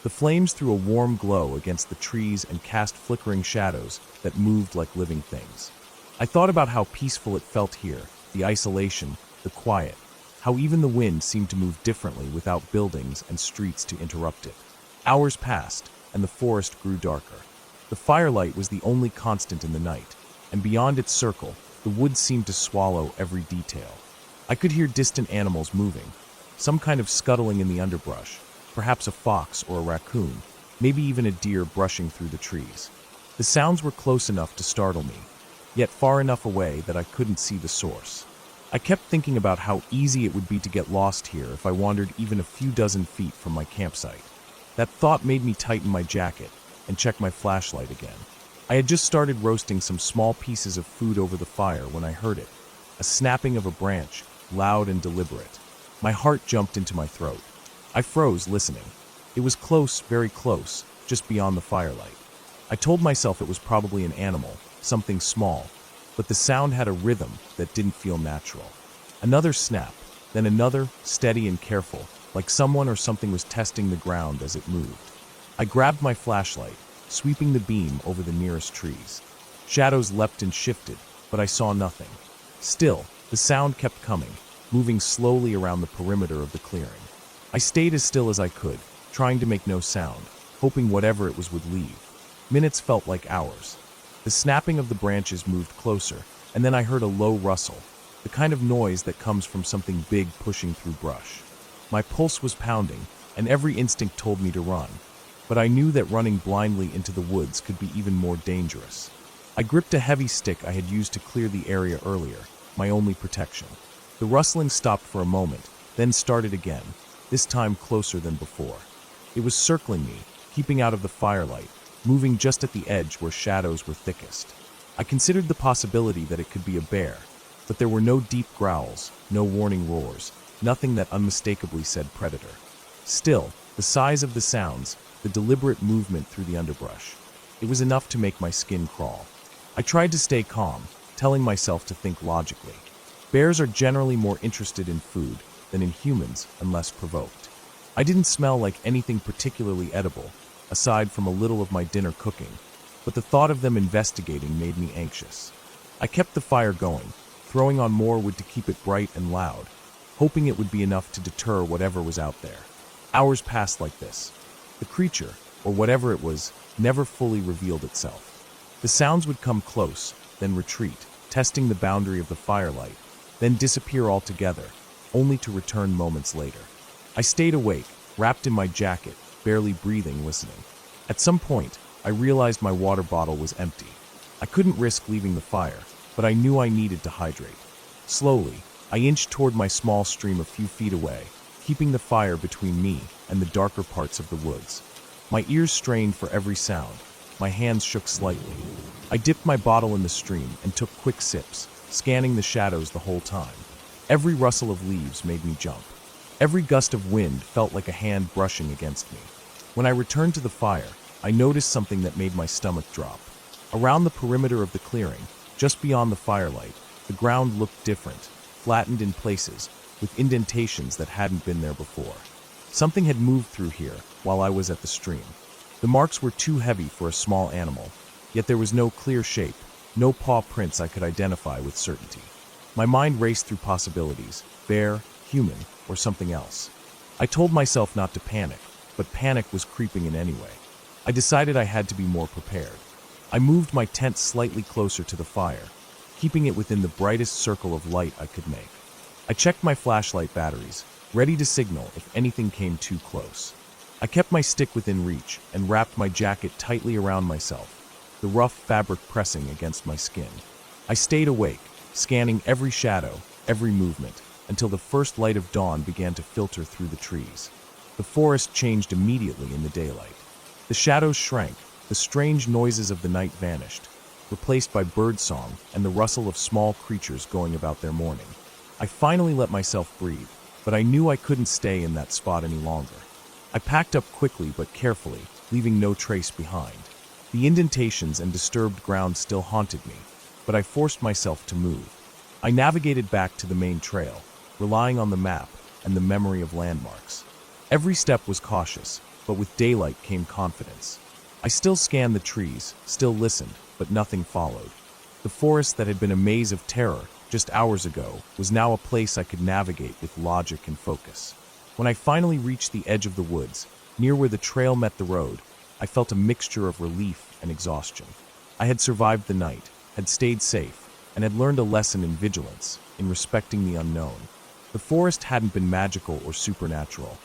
The flames threw a warm glow against the trees and cast flickering shadows that moved like living things. I thought about how peaceful it felt here, the isolation, the quiet, how even the wind seemed to move differently without buildings and streets to interrupt it. Hours passed, and the forest grew darker. The firelight was the only constant in the night, and beyond its circle, the woods seemed to swallow every detail. I could hear distant animals moving, some kind of scuttling in the underbrush, perhaps a fox or a raccoon, maybe even a deer brushing through the trees. The sounds were close enough to startle me, yet far enough away that I couldn't see the source. I kept thinking about how easy it would be to get lost here if I wandered even a few dozen feet from my campsite. That thought made me tighten my jacket and check my flashlight again. I had just started roasting some small pieces of food over the fire when I heard it, a snapping of a branch, loud and deliberate. My heart jumped into my throat. I froze, listening. It was close, very close, just beyond the firelight. I told myself it was probably an animal, something small, but the sound had a rhythm that didn't feel natural. Another snap, then another, steady and careful, like someone or something was testing the ground as it moved. I grabbed my flashlight, sweeping the beam over the nearest trees. Shadows leapt and shifted, but I saw nothing. Still, the sound kept coming, moving slowly around the perimeter of the clearing. I stayed as still as I could, trying to make no sound, hoping whatever it was would leave. Minutes felt like hours. The snapping of the branches moved closer, and then I heard a low rustle, the kind of noise that comes from something big pushing through brush. My pulse was pounding, and every instinct told me to run, but I knew that running blindly into the woods could be even more dangerous. I gripped a heavy stick I had used to clear the area earlier, my only protection. The rustling stopped for a moment, then started again, this time closer than before. It was circling me, keeping out of the firelight, moving just at the edge where shadows were thickest. I considered the possibility that it could be a bear, but there were no deep growls, no warning roars, nothing that unmistakably said predator. Still, the size of the sounds, the deliberate movement through the underbrush, it was enough to make my skin crawl. I tried to stay calm, telling myself to think logically. Bears are generally more interested in food than in humans unless provoked. I didn't smell like anything particularly edible, aside from a little of my dinner cooking, but the thought of them investigating made me anxious. I kept the fire going, throwing on more wood to keep it bright and loud, hoping it would be enough to deter whatever was out there. Hours passed like this. The creature, or whatever it was, never fully revealed itself. The sounds would come close, then retreat, testing the boundary of the firelight, then disappear altogether, only to return moments later. I stayed awake, wrapped in my jacket, barely breathing, listening. At some point, I realized my water bottle was empty. I couldn't risk leaving the fire, but I knew I needed to hydrate. Slowly, I inched toward my small stream a few feet away, keeping the fire between me and the darker parts of the woods. My ears strained for every sound. My hands shook slightly. I dipped my bottle in the stream and took quick sips, scanning the shadows the whole time. Every rustle of leaves made me jump. Every gust of wind felt like a hand brushing against me. When I returned to the fire, I noticed something that made my stomach drop. Around the perimeter of the clearing, just beyond the firelight, the ground looked different, flattened in places, with indentations that hadn't been there before. Something had moved through here while I was at the stream. The marks were too heavy for a small animal, yet there was no clear shape, no paw prints I could identify with certainty. My mind raced through possibilities: bear, human, or something else. I told myself not to panic, but panic was creeping in anyway. I decided I had to be more prepared. I moved my tent slightly closer to the fire, keeping it within the brightest circle of light I could make. I checked my flashlight batteries, ready to signal if anything came too close. I kept my stick within reach and wrapped my jacket tightly around myself, the rough fabric pressing against my skin. I stayed awake, scanning every shadow, every movement, until the first light of dawn began to filter through the trees. The forest changed immediately in the daylight. The shadows shrank, the strange noises of the night vanished, replaced by birdsong and the rustle of small creatures going about their morning. I finally let myself breathe, but I knew I couldn't stay in that spot any longer. I packed up quickly but carefully, leaving no trace behind. The indentations and disturbed ground still haunted me, but I forced myself to move. I navigated back to the main trail, relying on the map and the memory of landmarks. Every step was cautious, but with daylight came confidence. I still scanned the trees, still listened, but nothing followed. The forest that had been a maze of terror just hours ago was now a place I could navigate with logic and focus. When I finally reached the edge of the woods, near where the trail met the road, I felt a mixture of relief and exhaustion. I had survived the night, had stayed safe, and had learned a lesson in vigilance, in respecting the unknown. The forest hadn't been magical or supernatural.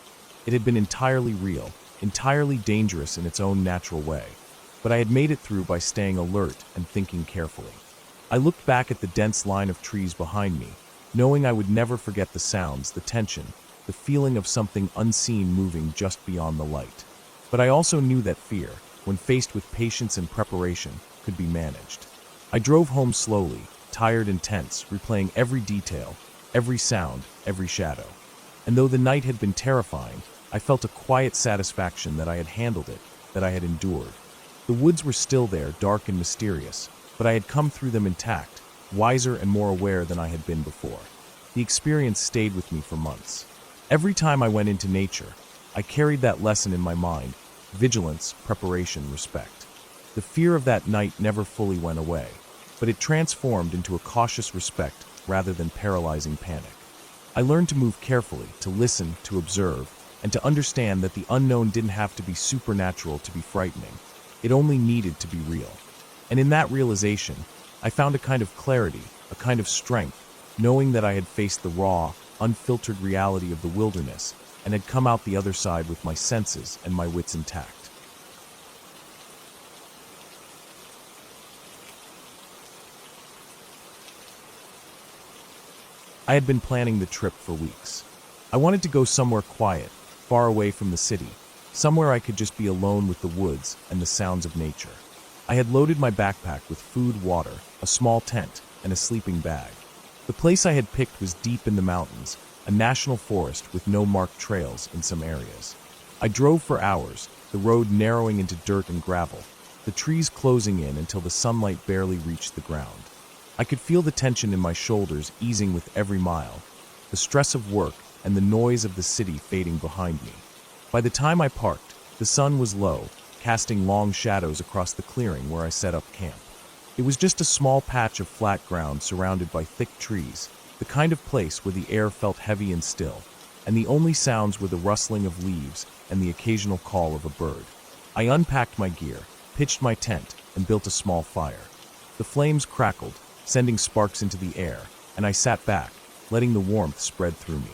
It had been entirely real, entirely dangerous in its own natural way, but I had made it through by staying alert and thinking carefully. I looked back at the dense line of trees behind me, knowing I would never forget the sounds, the tension, the feeling of something unseen moving just beyond the light. But I also knew that fear, when faced with patience and preparation, could be managed. I drove home slowly, tired and tense, replaying every detail, every sound, every shadow. And though the night had been terrifying, I felt a quiet satisfaction that I had handled it, that I had endured. The woods were still there, dark and mysterious, but I had come through them intact, wiser and more aware than I had been before. The experience stayed with me for months. Every time I went into nature, I carried that lesson in my mind: vigilance, preparation, respect. The fear of that night never fully went away, but it transformed into a cautious respect rather than paralyzing panic. I learned to move carefully, to listen, to observe, and to understand that the unknown didn't have to be supernatural to be frightening. It only needed to be real. And in that realization, I found a kind of clarity, a kind of strength, knowing that I had faced the raw, unfiltered reality of the wilderness and had come out the other side with my senses and my wits intact. I had been planning the trip for weeks. I wanted to go somewhere quiet, far away from the city, somewhere I could just be alone with the woods and the sounds of nature. I had loaded my backpack with food, water, a small tent, and a sleeping bag. The place I had picked was deep in the mountains, a national forest with no marked trails in some areas. I drove for hours, the road narrowing into dirt and gravel, the trees closing in until the sunlight barely reached the ground. I could feel the tension in my shoulders easing with every mile, the stress of work and the noise of the city fading behind me. By the time I parked, the sun was low, casting long shadows across the clearing where I set up camp. It was just a small patch of flat ground surrounded by thick trees, the kind of place where the air felt heavy and still, and the only sounds were the rustling of leaves and the occasional call of a bird. I unpacked my gear, pitched my tent, and built a small fire. The flames crackled, sending sparks into the air, and I sat back, letting the warmth spread through me.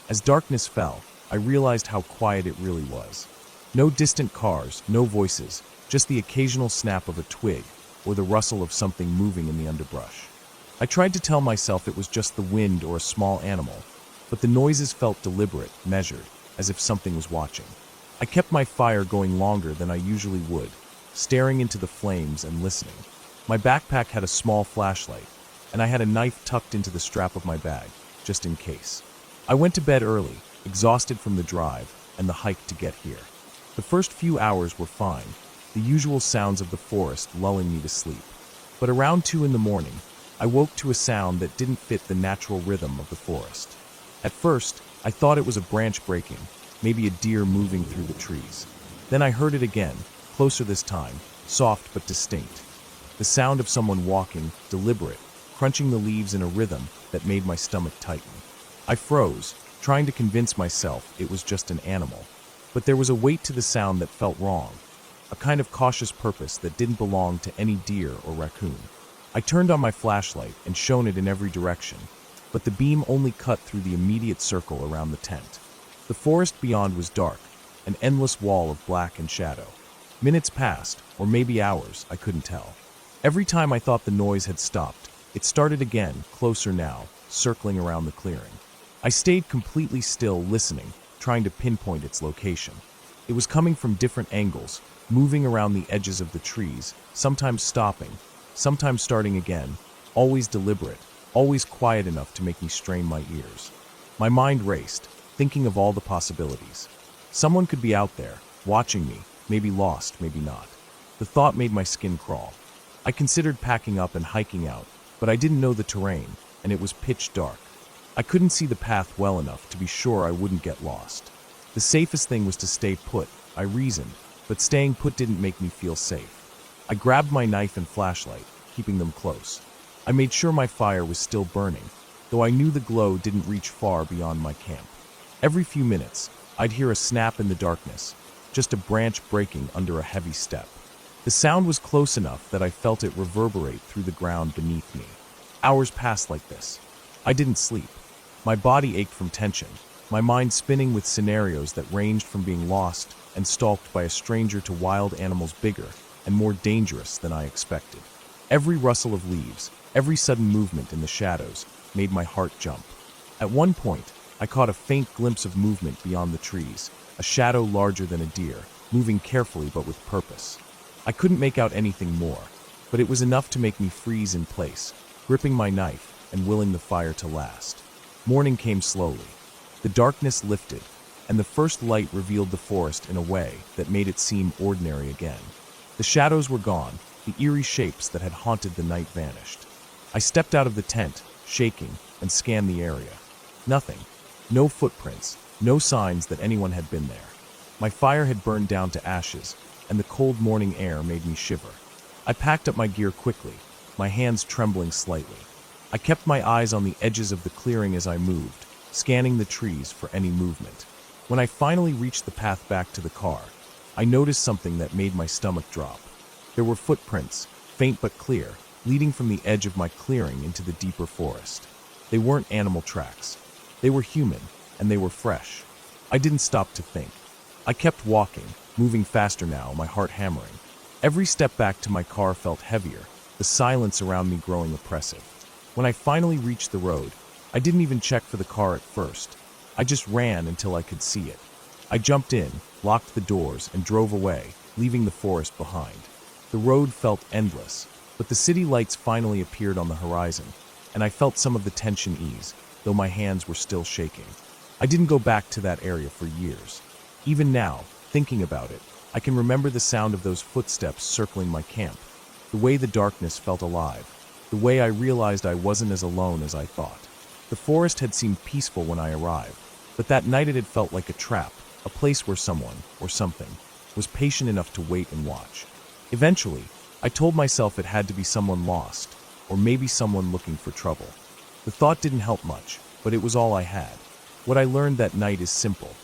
As darkness fell, I realized how quiet it really was. No distant cars, no voices, just the occasional snap of a twig or the rustle of something moving in the underbrush. I tried to tell myself it was just the wind or a small animal, but the noises felt deliberate, measured, as if something was watching. I kept my fire going longer than I usually would, staring into the flames and listening. My backpack had a small flashlight, and I had a knife tucked into the strap of my bag, just in case. I went to bed early, exhausted from the drive and the hike to get here. The first few hours were fine, the usual sounds of the forest lulling me to sleep. But around 2 in the morning, I woke to a sound that didn't fit the natural rhythm of the forest. At first, I thought it was a branch breaking, maybe a deer moving through the trees. Then I heard it again, closer this time, soft but distinct. The sound of someone walking, deliberate, crunching the leaves in a rhythm that made my stomach tighten. I froze, trying to convince myself it was just an animal. But there was a weight to the sound that felt wrong, a kind of cautious purpose that didn't belong to any deer or raccoon. I turned on my flashlight and shone it in every direction, but the beam only cut through the immediate circle around the tent. The forest beyond was dark, an endless wall of black and shadow. Minutes passed, or maybe hours, I couldn't tell. Every time I thought the noise had stopped, it started again, closer now, circling around the clearing. I stayed completely still, listening, trying to pinpoint its location. It was coming from different angles, moving around the edges of the trees, sometimes stopping, sometimes starting again, always deliberate, always quiet enough to make me strain my ears. My mind raced, thinking of all the possibilities. Someone could be out there, watching me, maybe lost, maybe not. The thought made my skin crawl. I considered packing up and hiking out, but I didn't know the terrain, and it was pitch dark. I couldn't see the path well enough to be sure I wouldn't get lost. The safest thing was to stay put, I reasoned, but staying put didn't make me feel safe. I grabbed my knife and flashlight, keeping them close. I made sure my fire was still burning, though I knew the glow didn't reach far beyond my camp. Every few minutes, I'd hear a snap in the darkness, just a branch breaking under a heavy step. The sound was close enough that I felt it reverberate through the ground beneath me. Hours passed like this. I didn't sleep. My body ached from tension, my mind spinning with scenarios that ranged from being lost and stalked by a stranger to wild animals bigger and more dangerous than I expected. Every rustle of leaves, every sudden movement in the shadows, made my heart jump. At one point, I caught a faint glimpse of movement beyond the trees, a shadow larger than a deer, moving carefully but with purpose. I couldn't make out anything more, but it was enough to make me freeze in place, gripping my knife and willing the fire to last. Morning came slowly. The darkness lifted, and the first light revealed the forest in a way that made it seem ordinary again. The shadows were gone, the eerie shapes that had haunted the night vanished. I stepped out of the tent, shaking, and scanned the area. Nothing. No footprints, no signs that anyone had been there. My fire had burned down to ashes, and the cold morning air made me shiver. I packed up my gear quickly, my hands trembling slightly. I kept my eyes on the edges of the clearing as I moved, scanning the trees for any movement. When I finally reached the path back to the car, I noticed something that made my stomach drop. There were footprints, faint but clear, leading from the edge of my clearing into the deeper forest. They weren't animal tracks. They were human, and they were fresh. I didn't stop to think. I kept walking, moving faster now, my heart hammering. Every step back to my car felt heavier, the silence around me growing oppressive. When I finally reached the road, I didn't even check for the car at first. I just ran until I could see it. I jumped in, locked the doors, and drove away, leaving the forest behind. The road felt endless, but the city lights finally appeared on the horizon, and I felt some of the tension ease, though my hands were still shaking. I didn't go back to that area for years. Even now, thinking about it, I can remember the sound of those footsteps circling my camp, the way the darkness felt alive, the way I realized I wasn't as alone as I thought. The forest had seemed peaceful when I arrived, but that night it had felt like a trap, a place where someone, or something, was patient enough to wait and watch. Eventually, I told myself it had to be someone lost, or maybe someone looking for trouble. The thought didn't help much, but it was all I had. What I learned that night is simple.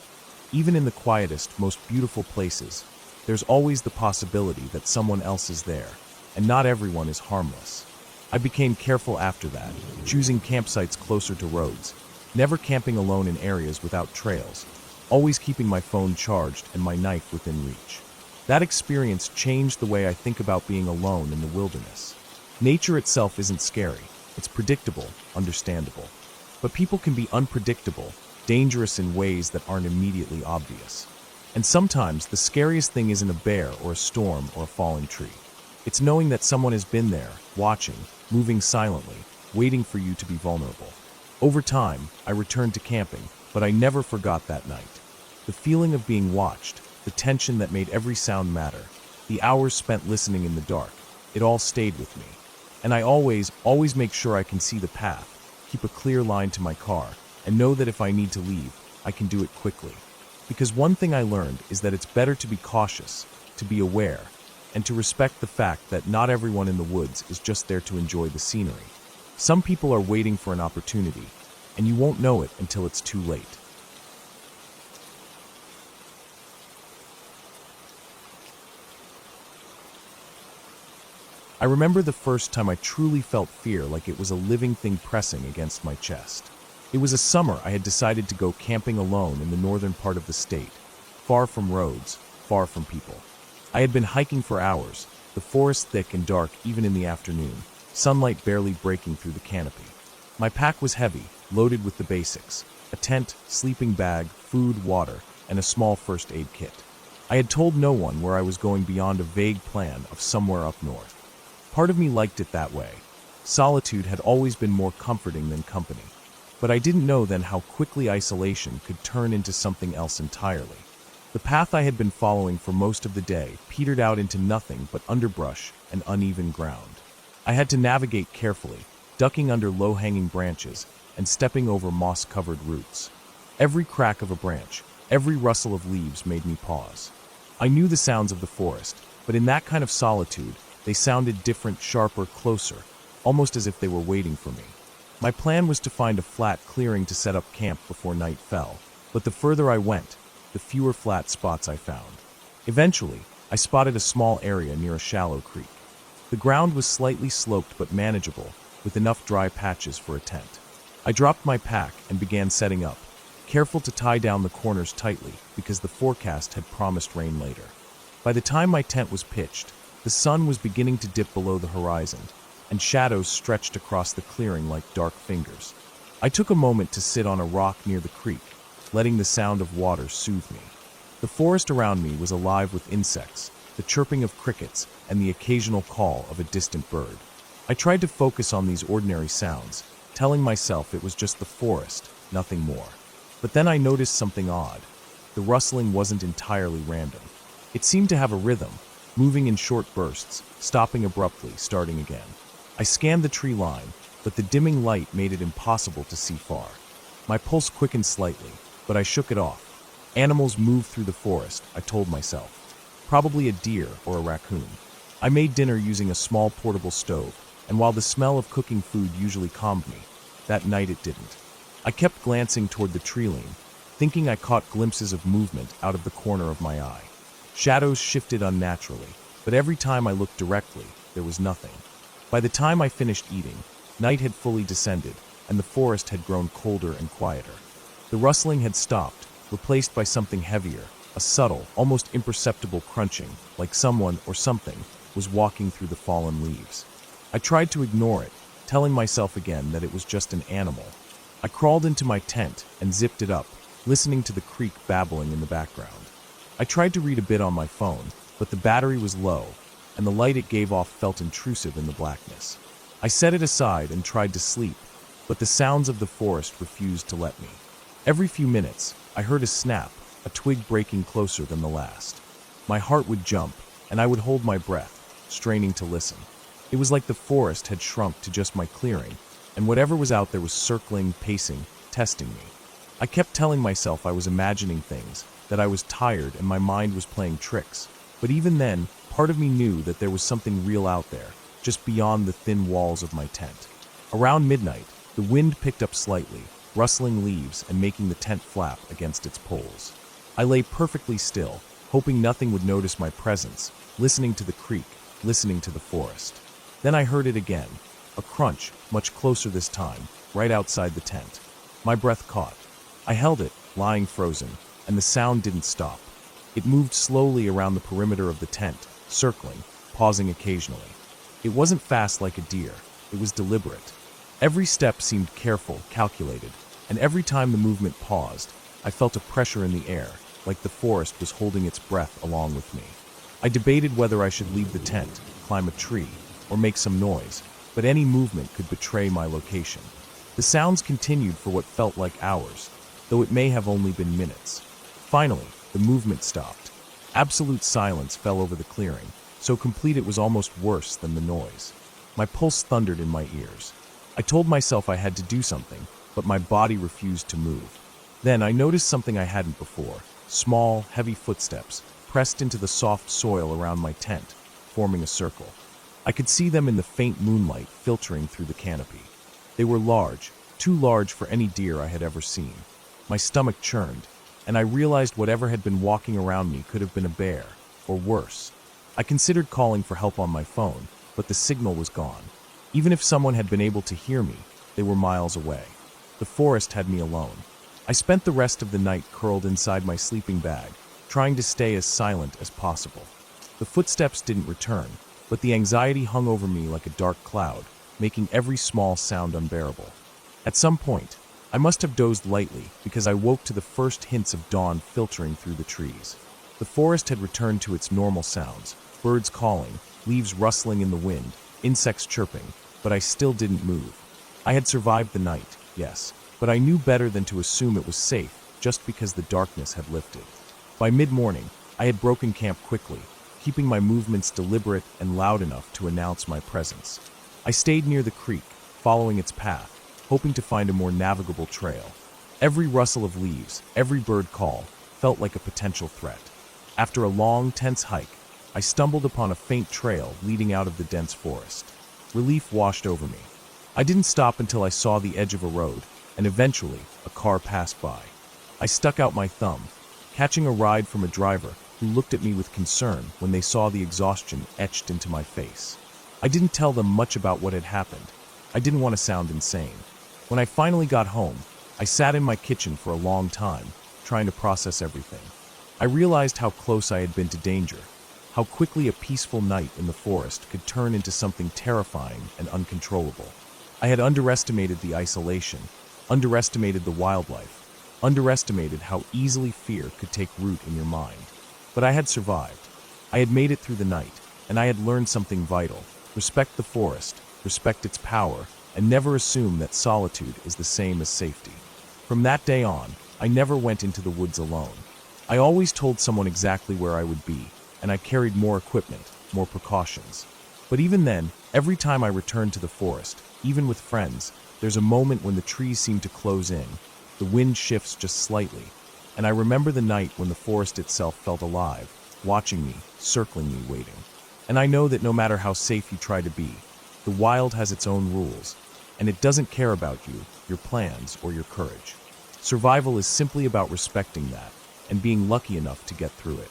Even in the quietest, most beautiful places, there's always the possibility that someone else is there, and not everyone is harmless. I became careful after that, choosing campsites closer to roads, never camping alone in areas without trails, always keeping my phone charged and my knife within reach. That experience changed the way I think about being alone in the wilderness. Nature itself isn't scary. It's predictable, understandable. But people can be unpredictable, dangerous in ways that aren't immediately obvious. And sometimes the scariest thing isn't a bear or a storm or a falling tree. It's knowing that someone has been there, watching, moving silently, waiting for you to be vulnerable. Over time, I returned to camping, but I never forgot that night. The feeling of being watched, the tension that made every sound matter, the hours spent listening in the dark, it all stayed with me. And I always make sure I can see the path, keep a clear line to my car, and know that if I need to leave, I can do it quickly. Because one thing I learned is that it's better to be cautious, to be aware, and to respect the fact that not everyone in the woods is just there to enjoy the scenery. Some people are waiting for an opportunity, and you won't know it until it's too late. I remember the first time I truly felt fear like it was a living thing pressing against my chest. It was a summer I had decided to go camping alone in the northern part of the state, far from roads, far from people. I had been hiking for hours, the forest thick and dark even in the afternoon, sunlight barely breaking through the canopy. My pack was heavy, loaded with the basics: a tent, sleeping bag, food, water, and a small first aid kit. I had told no one where I was going beyond a vague plan of somewhere up north. Part of me liked it that way. Solitude had always been more comforting than company. But I didn't know then how quickly isolation could turn into something else entirely. The path I had been following for most of the day petered out into nothing but underbrush and uneven ground. I had to navigate carefully, ducking under low-hanging branches and stepping over moss-covered roots. Every crack of a branch, every rustle of leaves made me pause. I knew the sounds of the forest, but in that kind of solitude, they sounded different, sharper, closer, almost as if they were waiting for me. My plan was to find a flat clearing to set up camp before night fell, but the further I went, the fewer flat spots I found. Eventually, I spotted a small area near a shallow creek. The ground was slightly sloped but manageable, with enough dry patches for a tent. I dropped my pack and began setting up, careful to tie down the corners tightly because the forecast had promised rain later. By the time my tent was pitched, the sun was beginning to dip below the horizon, and shadows stretched across the clearing like dark fingers. I took a moment to sit on a rock near the creek, letting the sound of water soothe me. The forest around me was alive with insects, the chirping of crickets, and the occasional call of a distant bird. I tried to focus on these ordinary sounds, telling myself it was just the forest, nothing more. But then I noticed something odd. The rustling wasn't entirely random. It seemed to have a rhythm, moving in short bursts, stopping abruptly, starting again. I scanned the tree line, but the dimming light made it impossible to see far. My pulse quickened slightly, but I shook it off. Animals move through the forest, I told myself. Probably a deer or a raccoon. I made dinner using a small portable stove, and while the smell of cooking food usually calmed me, that night it didn't. I kept glancing toward the tree line, thinking I caught glimpses of movement out of the corner of my eye. Shadows shifted unnaturally, but every time I looked directly, there was nothing. By the time I finished eating, night had fully descended, and the forest had grown colder and quieter. The rustling had stopped, replaced by something heavier, a subtle, almost imperceptible crunching, like someone or something was walking through the fallen leaves. I tried to ignore it, telling myself again that it was just an animal. I crawled into my tent and zipped it up, listening to the creek babbling in the background. I tried to read a bit on my phone, but the battery was low, and the light it gave off felt intrusive in the blackness. I set it aside and tried to sleep, but the sounds of the forest refused to let me. Every few minutes, I heard a snap, a twig breaking closer than the last. My heart would jump, and I would hold my breath, straining to listen. It was like the forest had shrunk to just my clearing, and whatever was out there was circling, pacing, testing me. I kept telling myself I was imagining things, that I was tired and my mind was playing tricks. But even then, part of me knew that there was something real out there, just beyond the thin walls of my tent. Around midnight, the wind picked up slightly, rustling leaves and making the tent flap against its poles. I lay perfectly still, hoping nothing would notice my presence, listening to the creek, listening to the forest. Then I heard it again, a crunch, much closer this time, right outside the tent. My breath caught. I held it, lying frozen, and the sound didn't stop. It moved slowly around the perimeter of the tent, circling, pausing occasionally. It wasn't fast like a deer, it was deliberate. Every step seemed careful, calculated, and every time the movement paused, I felt a pressure in the air, like the forest was holding its breath along with me. I debated whether I should leave the tent, climb a tree, or make some noise, but any movement could betray my location. The sounds continued for what felt like hours, though it may have only been minutes. Finally, the movement stopped. Absolute silence fell over the clearing, so complete it was almost worse than the noise. My pulse thundered in my ears. I told myself I had to do something, but my body refused to move. Then I noticed something I hadn't before, small, heavy footsteps, pressed into the soft soil around my tent, forming a circle. I could see them in the faint moonlight filtering through the canopy. They were large, too large for any deer I had ever seen. My stomach churned, and I realized whatever had been walking around me could have been a bear, or worse. I considered calling for help on my phone, but the signal was gone. Even if someone had been able to hear me, they were miles away. The forest had me alone. I spent the rest of the night curled inside my sleeping bag, trying to stay as silent as possible. The footsteps didn't return, but the anxiety hung over me like a dark cloud, making every small sound unbearable. At some point, I must have dozed lightly because I woke to the first hints of dawn filtering through the trees. The forest had returned to its normal sounds, birds calling, leaves rustling in the wind, insects chirping, but I still didn't move. I had survived the night, yes, but I knew better than to assume it was safe just because the darkness had lifted. By mid-morning, I had broken camp quickly, keeping my movements deliberate and loud enough to announce my presence. I stayed near the creek, following its path, hoping to find a more navigable trail. Every rustle of leaves, every bird call, felt like a potential threat. After a long, tense hike, I stumbled upon a faint trail leading out of the dense forest. Relief washed over me. I didn't stop until I saw the edge of a road, and eventually, a car passed by. I stuck out my thumb, catching a ride from a driver who looked at me with concern when they saw the exhaustion etched into my face. I didn't tell them much about what had happened. I didn't want to sound insane. When I finally got home, I sat in my kitchen for a long time, trying to process everything. I realized how close I had been to danger, how quickly a peaceful night in the forest could turn into something terrifying and uncontrollable. I had underestimated the isolation, underestimated the wildlife, underestimated how easily fear could take root in your mind. But I had survived. I had made it through the night, and I had learned something vital. Respect the forest, respect its power, and never assume that solitude is the same as safety. From that day on, I never went into the woods alone. I always told someone exactly where I would be, and I carried more equipment, more precautions. But even then, every time I returned to the forest, even with friends, there's a moment when the trees seem to close in, the wind shifts just slightly, and I remember the night when the forest itself felt alive, watching me, circling me, waiting. And I know that no matter how safe you try to be, the wild has its own rules, and it doesn't care about you, your plans, or your courage. Survival is simply about respecting that, and being lucky enough to get through it.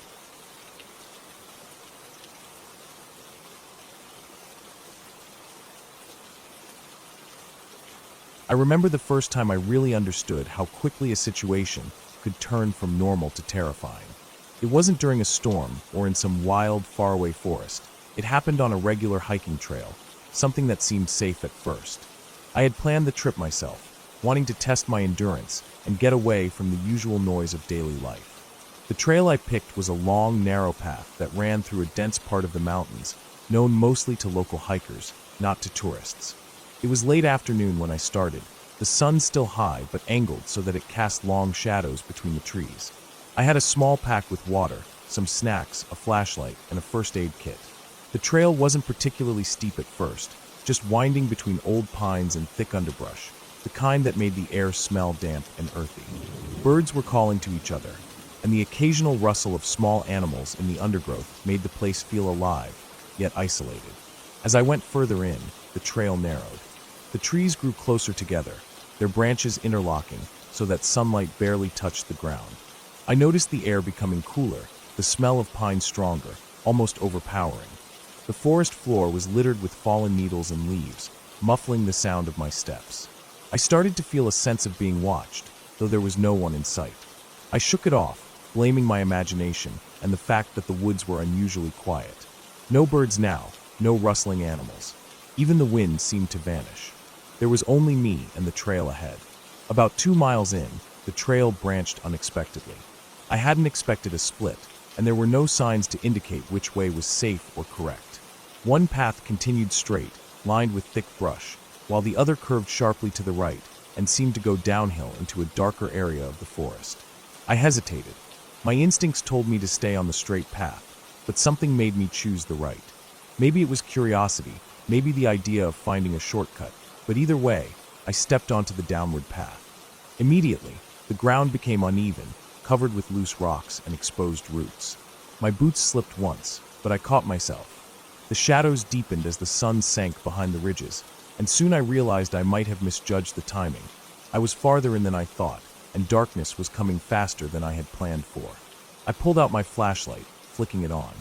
I remember the first time I really understood how quickly a situation could turn from normal to terrifying. It wasn't during a storm or in some wild, faraway forest. It happened on a regular hiking trail, something that seemed safe at first. I had planned the trip myself, wanting to test my endurance and get away from the usual noise of daily life. The trail I picked was a long, narrow path that ran through a dense part of the mountains, known mostly to local hikers, not to tourists. It was late afternoon when I started, the sun still high but angled so that it cast long shadows between the trees. I had a small pack with water, some snacks, a flashlight, and a first aid kit. The trail wasn't particularly steep at first, just winding between old pines and thick underbrush, the kind that made the air smell damp and earthy. Birds were calling to each other, and the occasional rustle of small animals in the undergrowth made the place feel alive, yet isolated. As I went further in, the trail narrowed. The trees grew closer together, their branches interlocking so that sunlight barely touched the ground. I noticed the air becoming cooler, the smell of pine stronger, almost overpowering. The forest floor was littered with fallen needles and leaves, muffling the sound of my steps. I started to feel a sense of being watched, though there was no one in sight. I shook it off, blaming my imagination and the fact that the woods were unusually quiet. No birds now, no rustling animals. Even the wind seemed to vanish. There was only me and the trail ahead. About 2 miles in, the trail branched unexpectedly. I hadn't expected a split, and there were no signs to indicate which way was safe or correct. One path continued straight, lined with thick brush, while the other curved sharply to the right and seemed to go downhill into a darker area of the forest. I hesitated. My instincts told me to stay on the straight path, but something made me choose the right. Maybe it was curiosity, maybe the idea of finding a shortcut, but either way, I stepped onto the downward path. Immediately, the ground became uneven, covered with loose rocks and exposed roots. My boots slipped once, but I caught myself. The shadows deepened as the sun sank behind the ridges, and soon I realized I might have misjudged the timing. I was farther in than I thought, and darkness was coming faster than I had planned for. I pulled out my flashlight, flicking it on.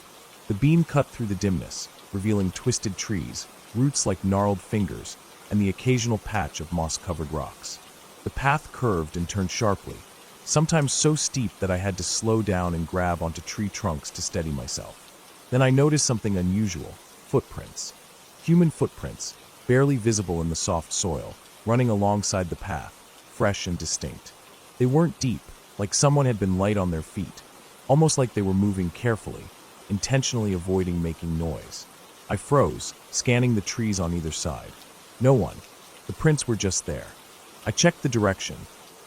The beam cut through the dimness, revealing twisted trees, roots like gnarled fingers, and the occasional patch of moss-covered rocks. The path curved and turned sharply, sometimes so steep that I had to slow down and grab onto tree trunks to steady myself. Then I noticed something unusual: footprints. Human footprints, barely visible in the soft soil, running alongside the path, fresh and distinct. They weren't deep, like someone had been light on their feet, almost like they were moving carefully, intentionally avoiding making noise. I froze, scanning the trees on either side. No one. The prints were just there. I checked the direction.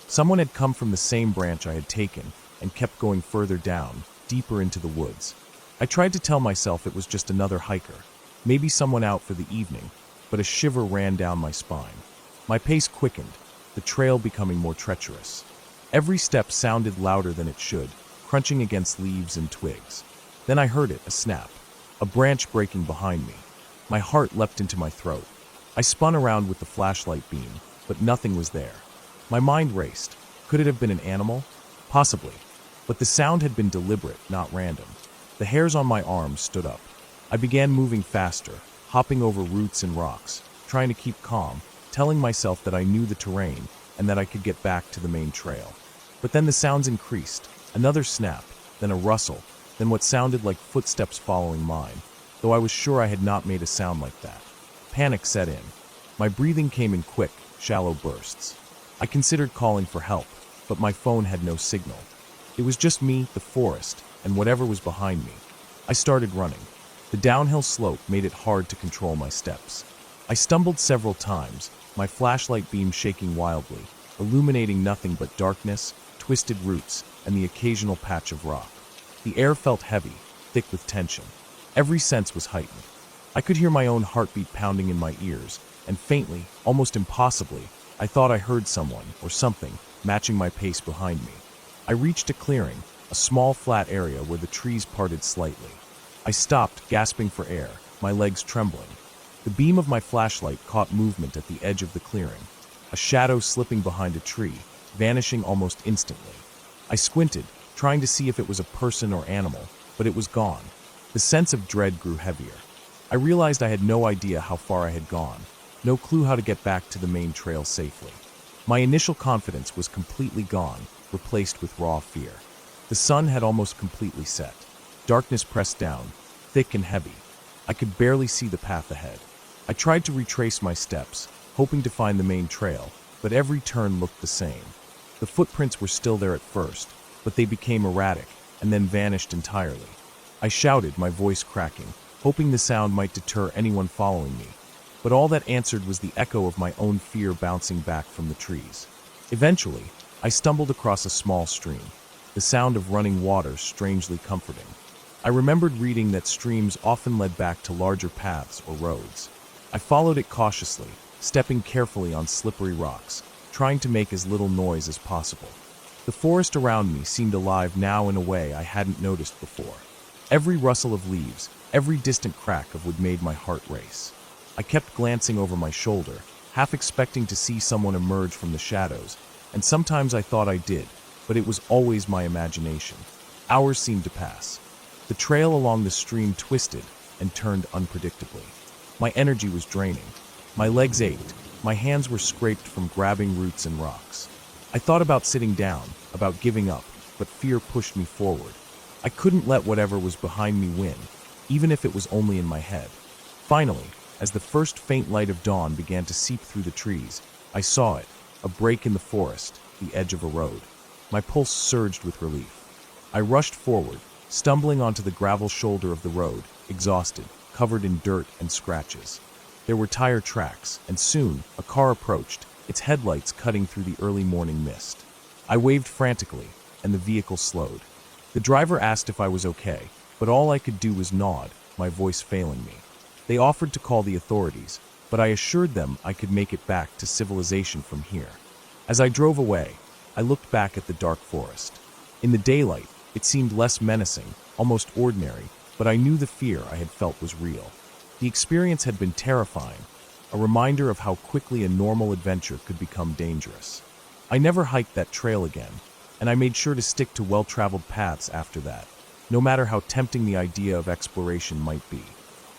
Someone had come from the same branch I had taken, and kept going further down, deeper into the woods. I tried to tell myself it was just another hiker, maybe someone out for the evening, but a shiver ran down my spine. My pace quickened, the trail becoming more treacherous. Every step sounded louder than it should, crunching against leaves and twigs. Then I heard it, a snap, a branch breaking behind me. My heart leapt into my throat. I spun around with the flashlight beam, but nothing was there. My mind raced. Could it have been an animal? Possibly. But the sound had been deliberate, not random. The hairs on my arms stood up. I began moving faster, hopping over roots and rocks, trying to keep calm, telling myself that I knew the terrain and that I could get back to the main trail. But then the sounds increased. Another snap, then a rustle, then what sounded like footsteps following mine, though I was sure I had not made a sound like that. Panic set in. My breathing came in quick, shallow bursts. I considered calling for help, but my phone had no signal. It was just me, the forest, and whatever was behind me. I started running. The downhill slope made it hard to control my steps. I stumbled several times, my flashlight beam shaking wildly, illuminating nothing but darkness, twisted roots, and the occasional patch of rock. The air felt heavy, thick with tension. Every sense was heightened. I could hear my own heartbeat pounding in my ears, and faintly, almost impossibly, I thought I heard someone, or something, matching my pace behind me. I reached a clearing, a small flat area where the trees parted slightly. I stopped, gasping for air, my legs trembling. The beam of my flashlight caught movement at the edge of the clearing, a shadow slipping behind a tree, vanishing almost instantly. I squinted, trying to see if it was a person or animal, but it was gone. The sense of dread grew heavier. I realized I had no idea how far I had gone, no clue how to get back to the main trail safely. My initial confidence was completely gone, replaced with raw fear. The sun had almost completely set. Darkness pressed down, thick and heavy. I could barely see the path ahead. I tried to retrace my steps, hoping to find the main trail, but every turn looked the same. The footprints were still there at first, but they became erratic and then vanished entirely. I shouted, my voice cracking, hoping the sound might deter anyone following me, but all that answered was the echo of my own fear bouncing back from the trees. Eventually, I stumbled across a small stream, the sound of running water strangely comforting. I remembered reading that streams often led back to larger paths or roads. I followed it cautiously, stepping carefully on slippery rocks, trying to make as little noise as possible. The forest around me seemed alive now in a way I hadn't noticed before. Every rustle of leaves, every distant crack of wood made my heart race. I kept glancing over my shoulder, half expecting to see someone emerge from the shadows, and sometimes I thought I did, but it was always my imagination. Hours seemed to pass. The trail along the stream twisted and turned unpredictably. My energy was draining. My legs ached. My hands were scraped from grabbing roots and rocks. I thought about sitting down, about giving up, but fear pushed me forward. I couldn't let whatever was behind me win, even if it was only in my head. Finally, as the first faint light of dawn began to seep through the trees, I saw it, a break in the forest, the edge of a road. My pulse surged with relief. I rushed forward, stumbling onto the gravel shoulder of the road, exhausted, covered in dirt and scratches. There were tire tracks, and soon a car approached, its headlights cutting through the early morning mist. I waved frantically, and the vehicle slowed. The driver asked if I was okay, but all I could do was nod, my voice failing me. They offered to call the authorities, but I assured them I could make it back to civilization from here. As I drove away, I looked back at the dark forest. In the daylight, it seemed less menacing, almost ordinary, but I knew the fear I had felt was real. The experience had been terrifying, a reminder of how quickly a normal adventure could become dangerous. I never hiked that trail again, and I made sure to stick to well-traveled paths after that, no matter how tempting the idea of exploration might be.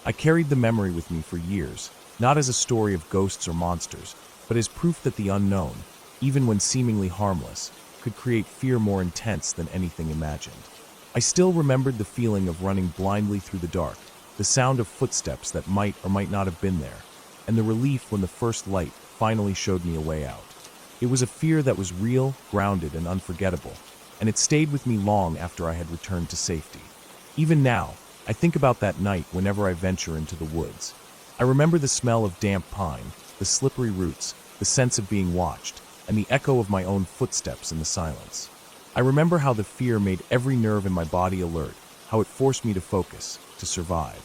I carried the memory with me for years, not as a story of ghosts or monsters, but as proof that the unknown, even when seemingly harmless, could create fear more intense than anything imagined. I still remembered the feeling of running blindly through the dark, the sound of footsteps that might or might not have been there, and the relief when the first light finally showed me a way out. It was a fear that was real, grounded, and unforgettable, and it stayed with me long after I had returned to safety. Even now, I think about that night whenever I venture into the woods. I remember the smell of damp pine, the slippery roots, the sense of being watched, and the echo of my own footsteps in the silence. I remember how the fear made every nerve in my body alert, how it forced me to focus, to survive.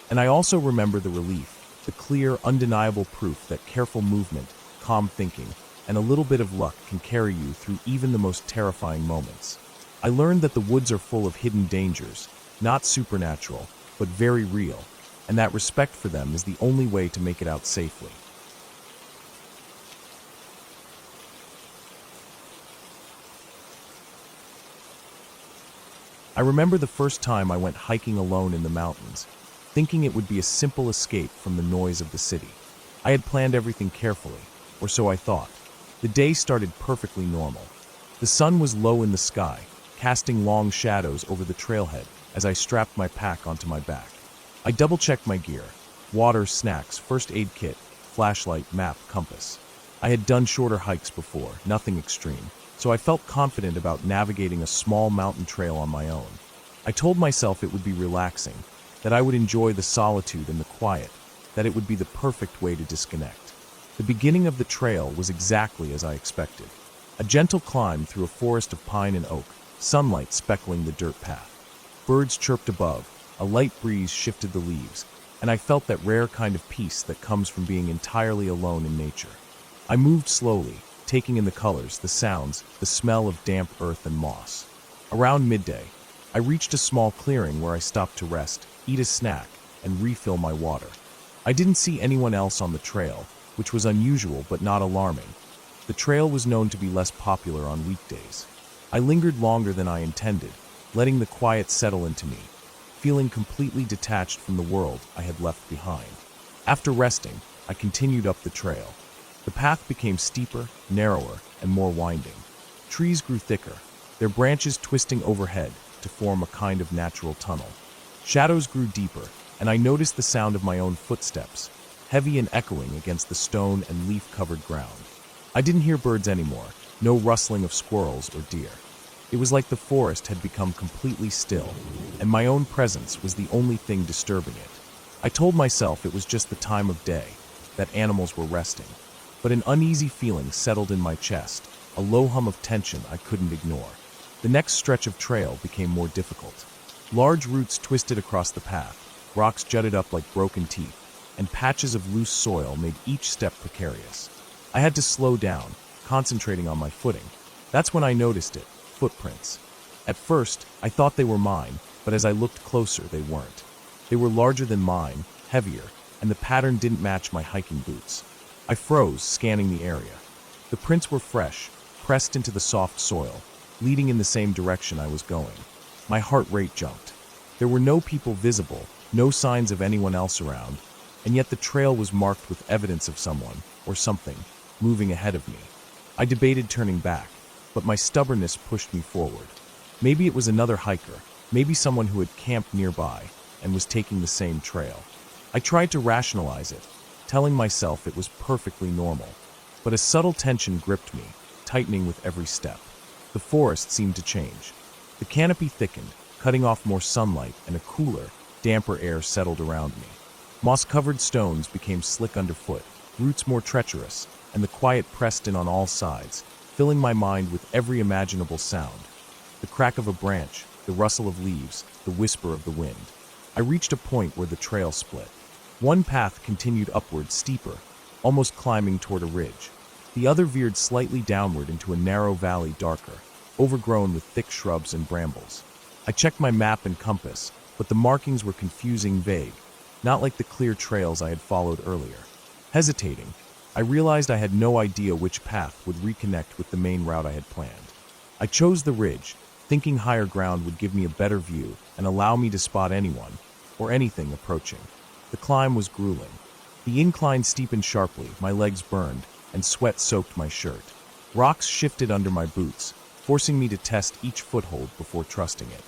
And I also remember the relief, the clear, undeniable proof that careful movement, calm thinking, and a little bit of luck can carry you through even the most terrifying moments. I learned that the woods are full of hidden dangers, not supernatural, but very real, and that respect for them is the only way to make it out safely. I remember the first time I went hiking alone in the mountains, thinking it would be a simple escape from the noise of the city. I had planned everything carefully, or so I thought. The day started perfectly normal. The sun was low in the sky, casting long shadows over the trailhead as I strapped my pack onto my back. I double-checked my gear: water, snacks, first aid kit, flashlight, map, compass. I had done shorter hikes before, nothing extreme, so I felt confident about navigating a small mountain trail on my own. I told myself it would be relaxing, that I would enjoy the solitude and the quiet, that it would be the perfect way to disconnect. The beginning of the trail was exactly as I expected. A gentle climb through a forest of pine and oak, sunlight speckling the dirt path. Birds chirped above, a light breeze shifted the leaves, and I felt that rare kind of peace that comes from being entirely alone in nature. I moved slowly, taking in the colors, the sounds, the smell of damp earth and moss. Around midday, I reached a small clearing where I stopped to rest, eat a snack, and refill my water. I didn't see anyone else on the trail, which was unusual but not alarming. The trail was known to be less popular on weekdays. I lingered longer than I intended, letting the quiet settle into me, feeling completely detached from the world I had left behind. After resting, I continued up the trail. The path became steeper, narrower, and more winding. Trees grew thicker, their branches twisting overhead to form a kind of natural tunnel. Shadows grew deeper, and I noticed the sound of my own footsteps, heavy and echoing against the stone and leaf-covered ground. I didn't hear birds anymore, no rustling of squirrels or deer. It was like the forest had become completely still, and my own presence was the only thing disturbing it. I told myself it was just the time of day, that animals were resting. But an uneasy feeling settled in my chest, a low hum of tension I couldn't ignore. The next stretch of trail became more difficult. Large roots twisted across the path, rocks jutted up like broken teeth, and patches of loose soil made each step precarious. I had to slow down, concentrating on my footing. That's when I noticed it: footprints. At first, I thought they were mine, but as I looked closer, they weren't. They were larger than mine, heavier, and the pattern didn't match my hiking boots. I froze, scanning the area. The prints were fresh, pressed into the soft soil, leading in the same direction I was going. My heart rate jumped. There were no people visible, no signs of anyone else around, and yet the trail was marked with evidence of someone, or something, moving ahead of me. I debated turning back, but my stubbornness pushed me forward. Maybe it was another hiker, maybe someone who had camped nearby and was taking the same trail. I tried to rationalize it, telling myself it was perfectly normal, but a subtle tension gripped me, tightening with every step. The forest seemed to change. The canopy thickened, cutting off more sunlight, and a cooler, damper air settled around me. Moss-covered stones became slick underfoot, roots more treacherous, and the quiet pressed in on all sides, filling my mind with every imaginable sound. The crack of a branch, the rustle of leaves, the whisper of the wind. I reached a point where the trail split. One path continued upward, steeper, almost climbing toward a ridge. The other veered slightly downward into a narrow valley, darker, overgrown with thick shrubs and brambles. I checked my map and compass, but the markings were confusing, vague, not like the clear trails I had followed earlier. Hesitating, I realized I had no idea which path would reconnect with the main route I had planned. I chose the ridge, thinking higher ground would give me a better view and allow me to spot anyone or anything approaching. The climb was grueling. The incline steepened sharply, my legs burned, and sweat soaked my shirt. Rocks shifted under my boots, forcing me to test each foothold before trusting it.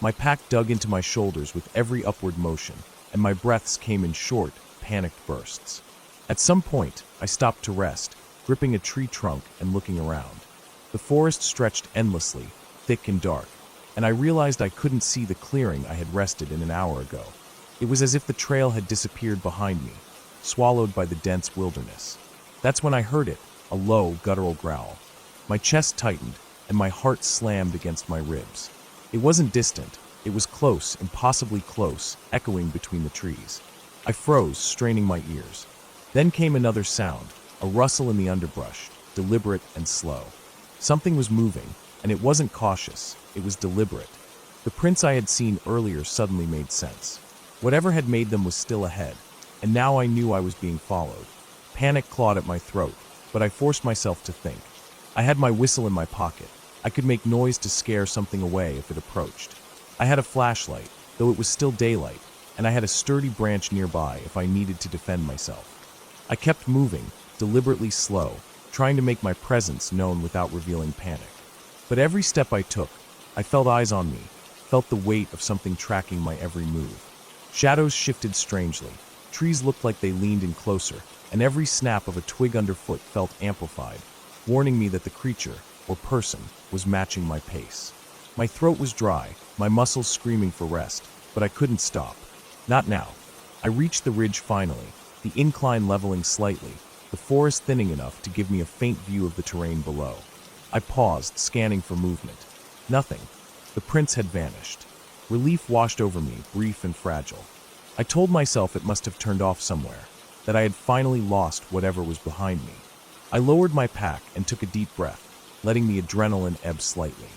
My pack dug into my shoulders with every upward motion, and my breaths came in short, panicked bursts. At some point, I stopped to rest, gripping a tree trunk and looking around. The forest stretched endlessly, thick and dark, and I realized I couldn't see the clearing I had rested in an hour ago. It was as if the trail had disappeared behind me, swallowed by the dense wilderness. That's when I heard it, a low, guttural growl. My chest tightened, and my heart slammed against my ribs. It wasn't distant. It was close, impossibly close, echoing between the trees. I froze, straining my ears. Then came another sound, a rustle in the underbrush, deliberate and slow. Something was moving, and it wasn't cautious, it was deliberate. The prints I had seen earlier suddenly made sense. Whatever had made them was still ahead, and now I knew I was being followed. Panic clawed at my throat, but I forced myself to think. I had my whistle in my pocket. I could make noise to scare something away if it approached. I had a flashlight, though it was still daylight, and I had a sturdy branch nearby if I needed to defend myself. I kept moving, deliberately slow, trying to make my presence known without revealing panic. But every step I took, I felt eyes on me, felt the weight of something tracking my every move. Shadows shifted strangely. Trees looked like they leaned in closer, and every snap of a twig underfoot felt amplified, warning me that the creature, or person, was matching my pace. My throat was dry, my muscles screaming for rest, but I couldn't stop. Not now. I reached the ridge finally, the incline leveling slightly, the forest thinning enough to give me a faint view of the terrain below. I paused, scanning for movement. Nothing. The prints had vanished. Relief washed over me, brief and fragile. I told myself it must have turned off somewhere, that I had finally lost whatever was behind me. I lowered my pack and took a deep breath, letting the adrenaline ebb slightly.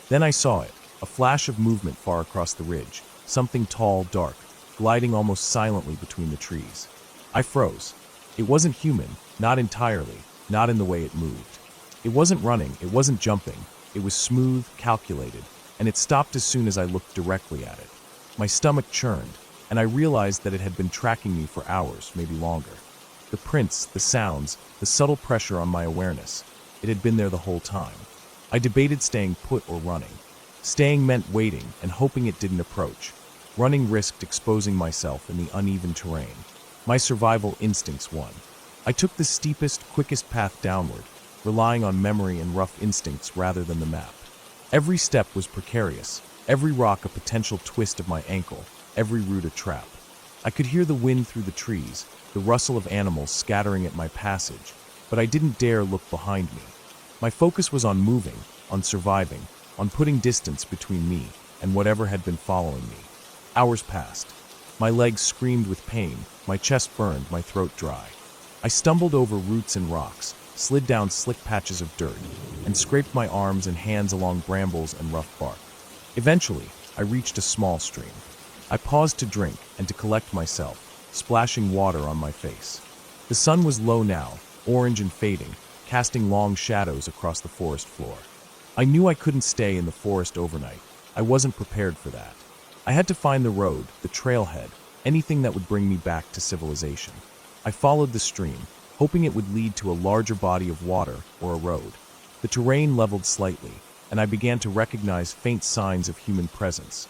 Then I saw it, a flash of movement far across the ridge, something tall, dark, gliding almost silently between the trees. I froze. It wasn't human, not entirely, not in the way it moved. It wasn't running, it wasn't jumping. It was smooth, calculated, and it stopped as soon as I looked directly at it. My stomach churned, and I realized that it had been tracking me for hours, maybe longer. The prints, the sounds, the subtle pressure on my awareness, it had been there the whole time. I debated staying put or running. Staying meant waiting and hoping it didn't approach. Running risked exposing myself in the uneven terrain. My survival instincts won. I took the steepest, quickest path downward, relying on memory and rough instincts rather than the map. Every step was precarious, every rock a potential twist of my ankle, every root a trap. I could hear the wind through the trees, the rustle of animals scattering at my passage, but I didn't dare look behind me. My focus was on moving, on surviving, on putting distance between me and whatever had been following me. Hours passed. My legs screamed with pain, my chest burned, my throat dry. I stumbled over roots and rocks, slid down slick patches of dirt, and scraped my arms and hands along brambles and rough bark. Eventually, I reached a small stream. I paused to drink and to collect myself, splashing water on my face. The sun was low now, orange and fading, casting long shadows across the forest floor. I knew I couldn't stay in the forest overnight. I wasn't prepared for that. I had to find the road, the trailhead, anything that would bring me back to civilization. I followed the stream, hoping it would lead to a larger body of water or a road. The terrain leveled slightly, and I began to recognize faint signs of human presence.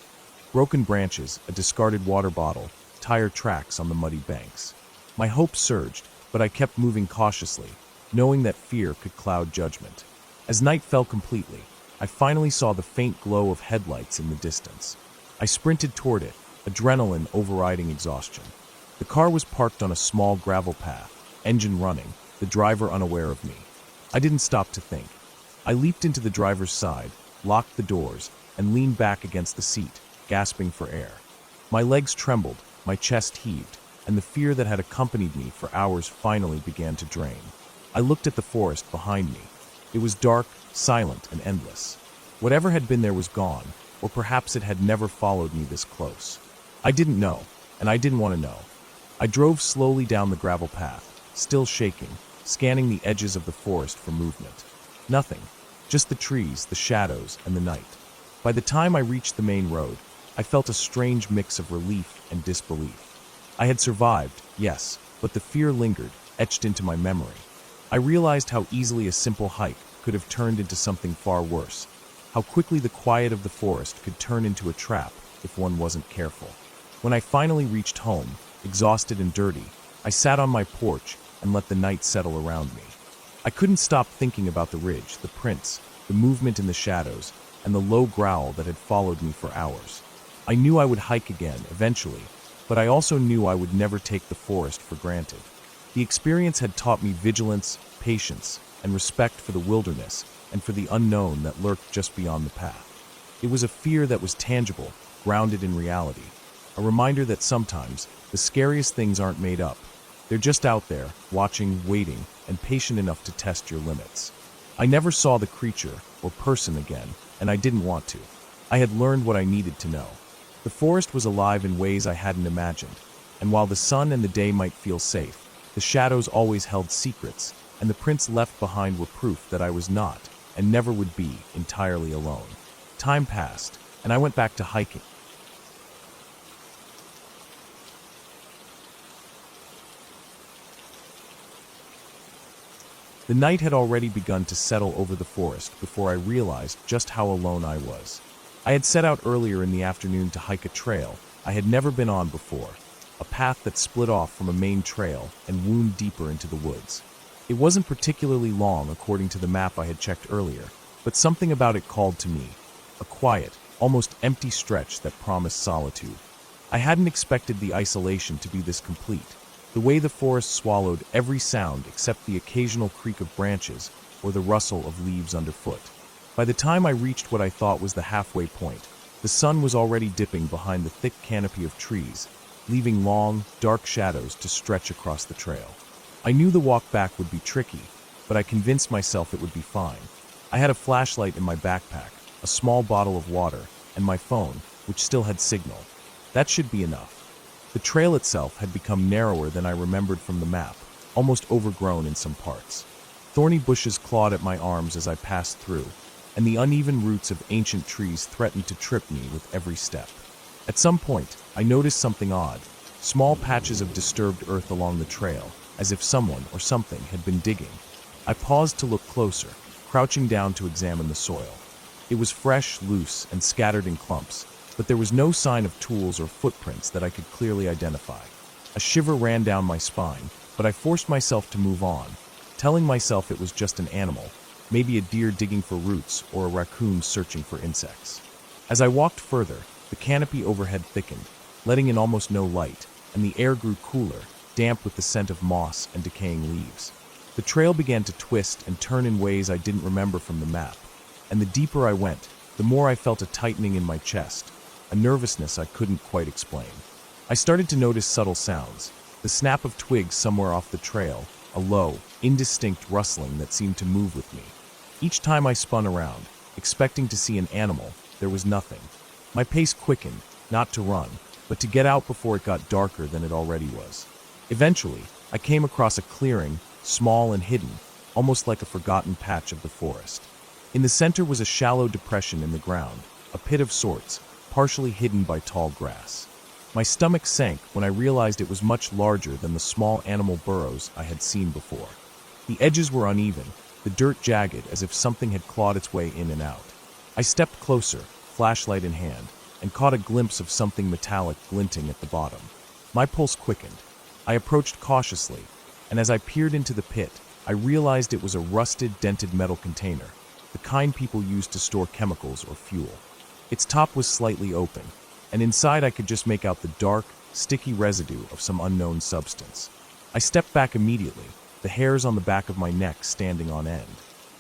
Broken branches, a discarded water bottle, tire tracks on the muddy banks. My hope surged, but I kept moving cautiously, knowing that fear could cloud judgment. As night fell completely, I finally saw the faint glow of headlights in the distance. I sprinted toward it, adrenaline overriding exhaustion. The car was parked on a small gravel path, engine running, the driver unaware of me. I didn't stop to think. I leaped into the driver's side, locked the doors, and leaned back against the seat, gasping for air. My legs trembled, my chest heaved, and the fear that had accompanied me for hours finally began to drain. I looked at the forest behind me. It was dark, silent, and endless. Whatever had been there was gone, or perhaps it had never followed me this close. I didn't know, and I didn't want to know. I drove slowly down the gravel path, still shaking, scanning the edges of the forest for movement. Nothing, just the trees, the shadows, and the night. By the time I reached the main road, I felt a strange mix of relief and disbelief. I had survived, yes, but the fear lingered, etched into my memory. I realized how easily a simple hike could have turned into something far worse, how quickly the quiet of the forest could turn into a trap if one wasn't careful. When I finally reached home, exhausted and dirty, I sat on my porch and let the night settle around me. I couldn't stop thinking about the ridge, the prints, the movement in the shadows, and the low growl that had followed me for hours. I knew I would hike again, eventually, but I also knew I would never take the forest for granted. The experience had taught me vigilance, patience, and respect for the wilderness, and for the unknown that lurked just beyond the path. It was a fear that was tangible, grounded in reality. A reminder that sometimes the scariest things aren't made up. They're just out there, watching, waiting, and patient enough to test your limits. I never saw the creature or person again, and I didn't want to. I had learned what I needed to know. The forest was alive in ways I hadn't imagined, and while the sun and the day might feel safe, the shadows always held secrets, and the prints left behind were proof that I was not, and never would be, entirely alone. Time passed, and I went back to hiking. The night had already begun to settle over the forest before I realized just how alone I was. I had set out earlier in the afternoon to hike a trail I had never been on before, a path that split off from a main trail and wound deeper into the woods. It wasn't particularly long according to the map I had checked earlier, but something about it called to me, a quiet, almost empty stretch that promised solitude. I hadn't expected the isolation to be this complete. The way the forest swallowed every sound except the occasional creak of branches or the rustle of leaves underfoot. By the time I reached what I thought was the halfway point, the sun was already dipping behind the thick canopy of trees, leaving long, dark shadows to stretch across the trail. I knew the walk back would be tricky, but I convinced myself it would be fine. I had a flashlight in my backpack, a small bottle of water, and my phone, which still had signal. That should be enough. The trail itself had become narrower than I remembered from the map, almost overgrown in some parts. Thorny bushes clawed at my arms as I passed through, and the uneven roots of ancient trees threatened to trip me with every step. At some point, I noticed something odd, small patches of disturbed earth along the trail, as if someone or something had been digging. I paused to look closer, crouching down to examine the soil. It was fresh, loose, and scattered in clumps, but there was no sign of tools or footprints that I could clearly identify. A shiver ran down my spine, but I forced myself to move on, telling myself it was just an animal, maybe a deer digging for roots or a raccoon searching for insects. As I walked further, the canopy overhead thickened, letting in almost no light, and the air grew cooler, damp with the scent of moss and decaying leaves. The trail began to twist and turn in ways I didn't remember from the map, and the deeper I went, the more I felt a tightening in my chest, a nervousness I couldn't quite explain. I started to notice subtle sounds, the snap of twigs somewhere off the trail, a low, indistinct rustling that seemed to move with me. Each time I spun around, expecting to see an animal, there was nothing. My pace quickened, not to run, but to get out before it got darker than it already was. Eventually, I came across a clearing, small and hidden, almost like a forgotten patch of the forest. In the center was a shallow depression in the ground, a pit of sorts, partially hidden by tall grass. My stomach sank when I realized it was much larger than the small animal burrows I had seen before. The edges were uneven, the dirt jagged as if something had clawed its way in and out. I stepped closer, flashlight in hand, and caught a glimpse of something metallic glinting at the bottom. My pulse quickened. I approached cautiously, and as I peered into the pit, I realized it was a rusted, dented metal container, the kind people use to store chemicals or fuel. Its top was slightly open, and inside I could just make out the dark, sticky residue of some unknown substance. I stepped back immediately, the hairs on the back of my neck standing on end.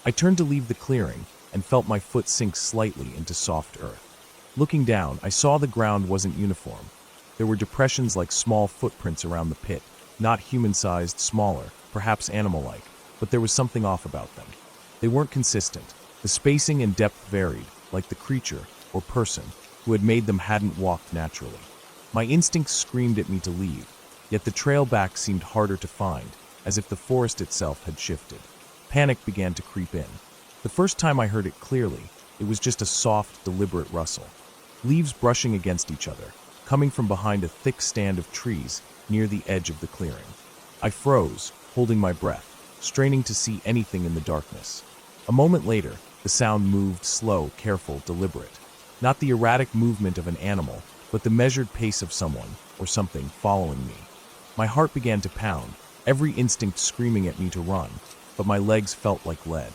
I turned to leave the clearing and felt my foot sink slightly into soft earth. Looking down, I saw the ground wasn't uniform. There were depressions like small footprints around the pit, not human-sized, smaller, perhaps animal-like, but there was something off about them. They weren't consistent. The spacing and depth varied, like the creature, or person, who had made them hadn't walked naturally. My instincts screamed at me to leave, yet the trail back seemed harder to find, as if the forest itself had shifted. Panic began to creep in. The first time I heard it clearly, it was just a soft, deliberate rustle. Leaves brushing against each other, coming from behind a thick stand of trees near the edge of the clearing. I froze, holding my breath, straining to see anything in the darkness. A moment later, the sound moved slow, careful, deliberate. Not the erratic movement of an animal, but the measured pace of someone, or something, following me. My heart began to pound, every instinct screaming at me to run, but my legs felt like lead.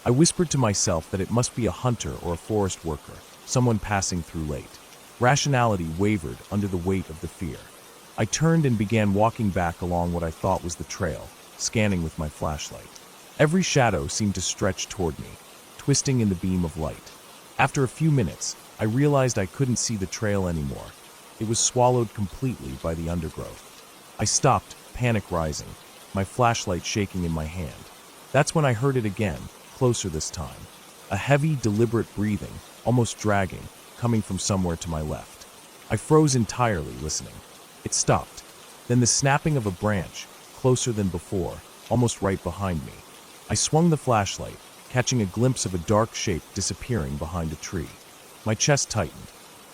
I whispered to myself that it must be a hunter or a forest worker, someone passing through late. Rationality wavered under the weight of the fear. I turned and began walking back along what I thought was the trail, scanning with my flashlight. Every shadow seemed to stretch toward me, twisting in the beam of light. After a few minutes, I realized I couldn't see the trail anymore. It was swallowed completely by the undergrowth. I stopped, panic rising, my flashlight shaking in my hand. That's when I heard it again, closer this time. A heavy, deliberate breathing, almost dragging, coming from somewhere to my left. I froze entirely, listening. It stopped. Then the snapping of a branch, closer than before, almost right behind me. I swung the flashlight, catching a glimpse of a dark shape disappearing behind a tree. My chest tightened.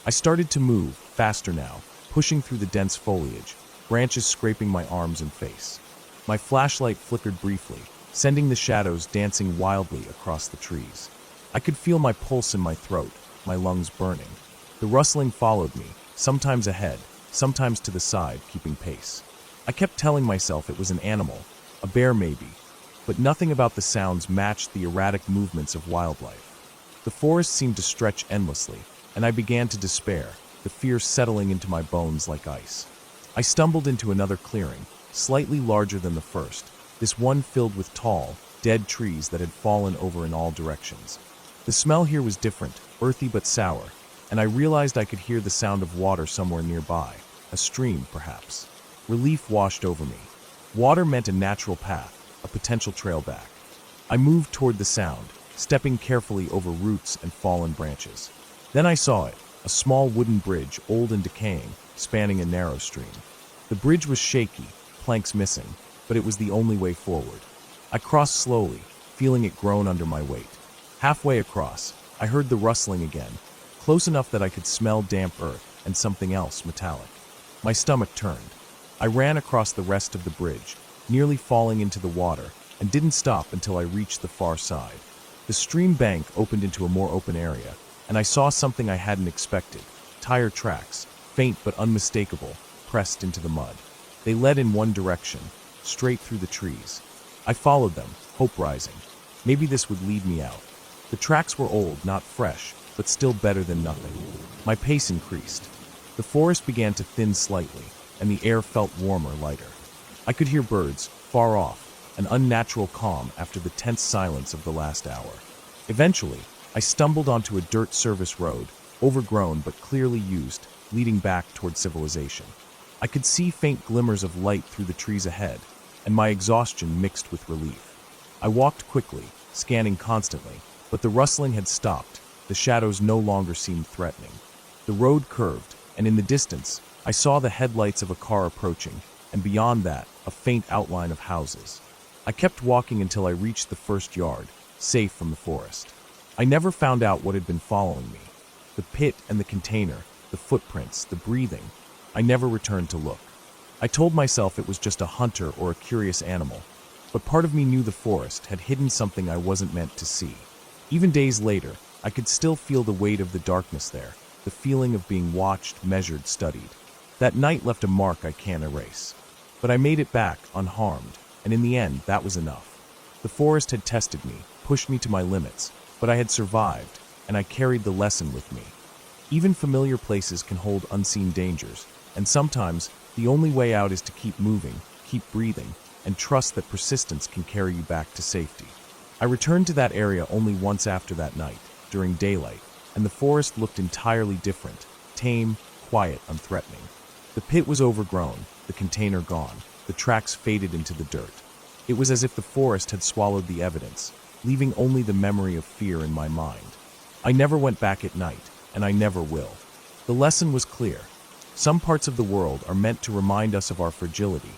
I started to move, faster now, pushing through the dense foliage, branches scraping my arms and face. My flashlight flickered briefly, sending the shadows dancing wildly across the trees. I could feel my pulse in my throat, my lungs burning. The rustling followed me, sometimes ahead, sometimes to the side, keeping pace. I kept telling myself it was an animal, a bear maybe, but nothing about the sounds matched the erratic movements of wildlife. The forest seemed to stretch endlessly, and I began to despair, the fear settling into my bones like ice. I stumbled into another clearing, slightly larger than the first, this one filled with tall, dead trees that had fallen over in all directions. The smell here was different, earthy but sour, and I realized I could hear the sound of water somewhere nearby, a stream perhaps. Relief washed over me. Water meant a natural path, a potential trail back. I moved toward the sound, stepping carefully over roots and fallen branches. Then I saw it, a small wooden bridge, old and decaying, spanning a narrow stream. The bridge was shaky, planks missing, but it was the only way forward. I crossed slowly, feeling it groan under my weight. Halfway across, I heard the rustling again, close enough that I could smell damp earth and something else metallic. My stomach turned. I ran across the rest of the bridge, nearly falling into the water, and didn't stop until I reached the far side. The stream bank opened into a more open area, and I saw something I hadn't expected. Tire tracks, faint but unmistakable, pressed into the mud. They led in one direction, straight through the trees. I followed them, hope rising. Maybe this would lead me out. The tracks were old, not fresh, but still better than nothing. My pace increased. The forest began to thin slightly, and the air felt warmer, lighter. I could hear birds, far off, an unnatural calm after the tense silence of the last hour. Eventually, I stumbled onto a dirt service road, overgrown but clearly used, leading back toward civilization. I could see faint glimmers of light through the trees ahead, and my exhaustion mixed with relief. I walked quickly, scanning constantly, but the rustling had stopped. The shadows no longer seemed threatening. The road curved, and in the distance, I saw the headlights of a car approaching, and beyond that, a faint outline of houses. I kept walking until I reached the first yard, safe from the forest. I never found out what had been following me. The pit and the container, the footprints, the breathing. I never returned to look. I told myself it was just a hunter or a curious animal, but part of me knew the forest had hidden something I wasn't meant to see. Even days later, I could still feel the weight of the darkness there, the feeling of being watched, measured, studied. That night left a mark I can't erase. But I made it back, unharmed, and in the end, that was enough. The forest had tested me, pushed me to my limits, but I had survived, and I carried the lesson with me. Even familiar places can hold unseen dangers, and sometimes the only way out is to keep moving, keep breathing, and trust that persistence can carry you back to safety. I returned to that area only once after that night, during daylight, and the forest looked entirely different, tame, quiet, unthreatening. The pit was overgrown, the container gone, the tracks faded into the dirt. It was as if the forest had swallowed the evidence, leaving only the memory of fear in my mind. I never went back at night, and I never will. The lesson was clear. Some parts of the world are meant to remind us of our fragility,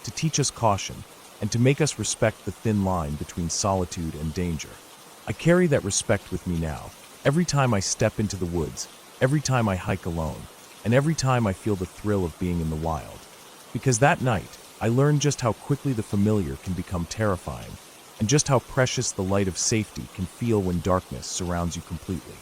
to teach us caution, and to make us respect the thin line between solitude and danger. I carry that respect with me now, every time I step into the woods, every time I hike alone, and every time I feel the thrill of being in the wild. Because that night, I learned just how quickly the familiar can become terrifying, and just how precious the light of safety can feel when darkness surrounds you completely.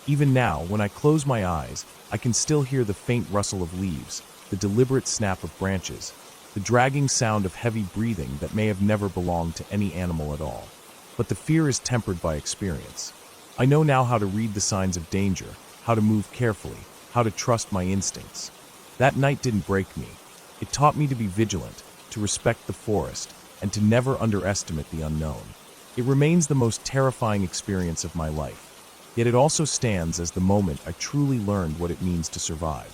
Even now, when I close my eyes, I can still hear the faint rustle of leaves, the deliberate snap of branches, the dragging sound of heavy breathing that may have never belonged to any animal at all. But the fear is tempered by experience. I know now how to read the signs of danger, how to move carefully, how to trust my instincts. That night didn't break me. It taught me to be vigilant, to respect the forest, and to never underestimate the unknown. It remains the most terrifying experience of my life, yet it also stands as the moment I truly learned what it means to survive.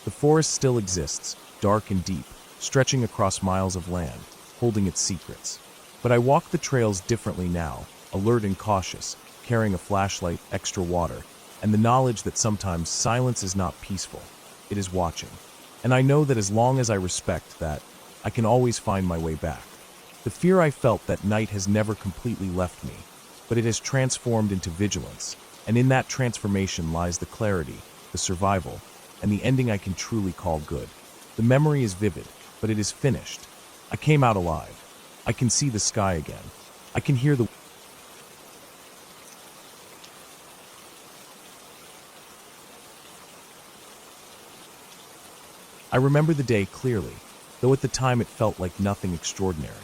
The forest still exists, dark and deep, stretching across miles of land, holding its secrets. But I walk the trails differently now, alert and cautious, carrying a flashlight, extra water, and the knowledge that sometimes silence is not peaceful, it is watching. And I know that as long as I respect that, I can always find my way back. The fear I felt that night has never completely left me, but it has transformed into vigilance, and in that transformation lies the clarity, the survival, and the ending I can truly call good. The memory is vivid, but it is finished. I came out alive. I can see the sky again. I can hear the I remember the day clearly, though at the time it felt like nothing extraordinary.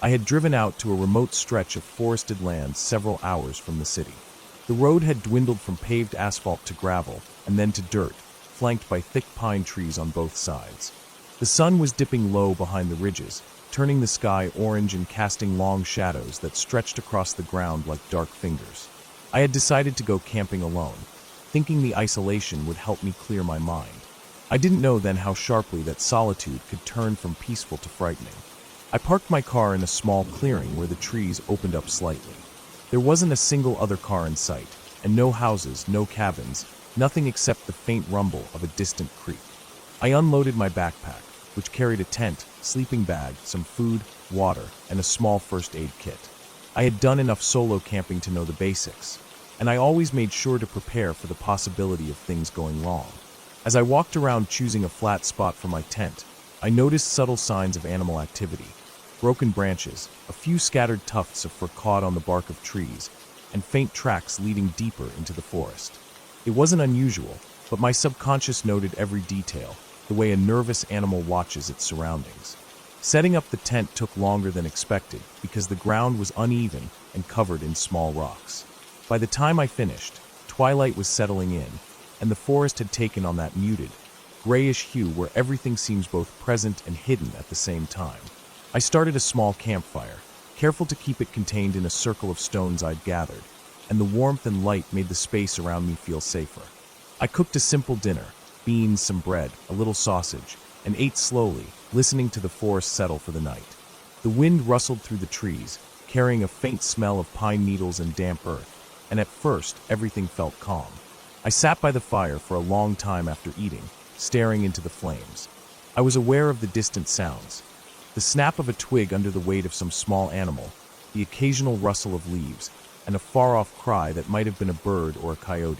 I had driven out to a remote stretch of forested land several hours from the city. The road had dwindled from paved asphalt to gravel, and then to dirt, flanked by thick pine trees on both sides. The sun was dipping low behind the ridges, turning the sky orange and casting long shadows that stretched across the ground like dark fingers. I had decided to go camping alone, thinking the isolation would help me clear my mind. I didn't know then how sharply that solitude could turn from peaceful to frightening. I parked my car in a small clearing where the trees opened up slightly. There wasn't a single other car in sight, and no houses, no cabins, nothing except the faint rumble of a distant creek. I unloaded my backpack, which carried a tent, sleeping bag, some food, water, and a small first aid kit. I had done enough solo camping to know the basics, and I always made sure to prepare for the possibility of things going wrong. As I walked around choosing a flat spot for my tent, I noticed subtle signs of animal activity. Broken branches, a few scattered tufts of fur caught on the bark of trees, and faint tracks leading deeper into the forest. It wasn't unusual, but my subconscious noted every detail, the way a nervous animal watches its surroundings. Setting up the tent took longer than expected because the ground was uneven and covered in small rocks. By the time I finished, twilight was settling in, and the forest had taken on that muted, grayish hue where everything seems both present and hidden at the same time. I started a small campfire, careful to keep it contained in a circle of stones I'd gathered, and the warmth and light made the space around me feel safer. I cooked a simple dinner, beans, some bread, a little sausage, and ate slowly, listening to the forest settle for the night. The wind rustled through the trees, carrying a faint smell of pine needles and damp earth, and at first everything felt calm. I sat by the fire for a long time after eating, staring into the flames. I was aware of the distant sounds. The snap of a twig under the weight of some small animal, the occasional rustle of leaves, and a far-off cry that might have been a bird or a coyote.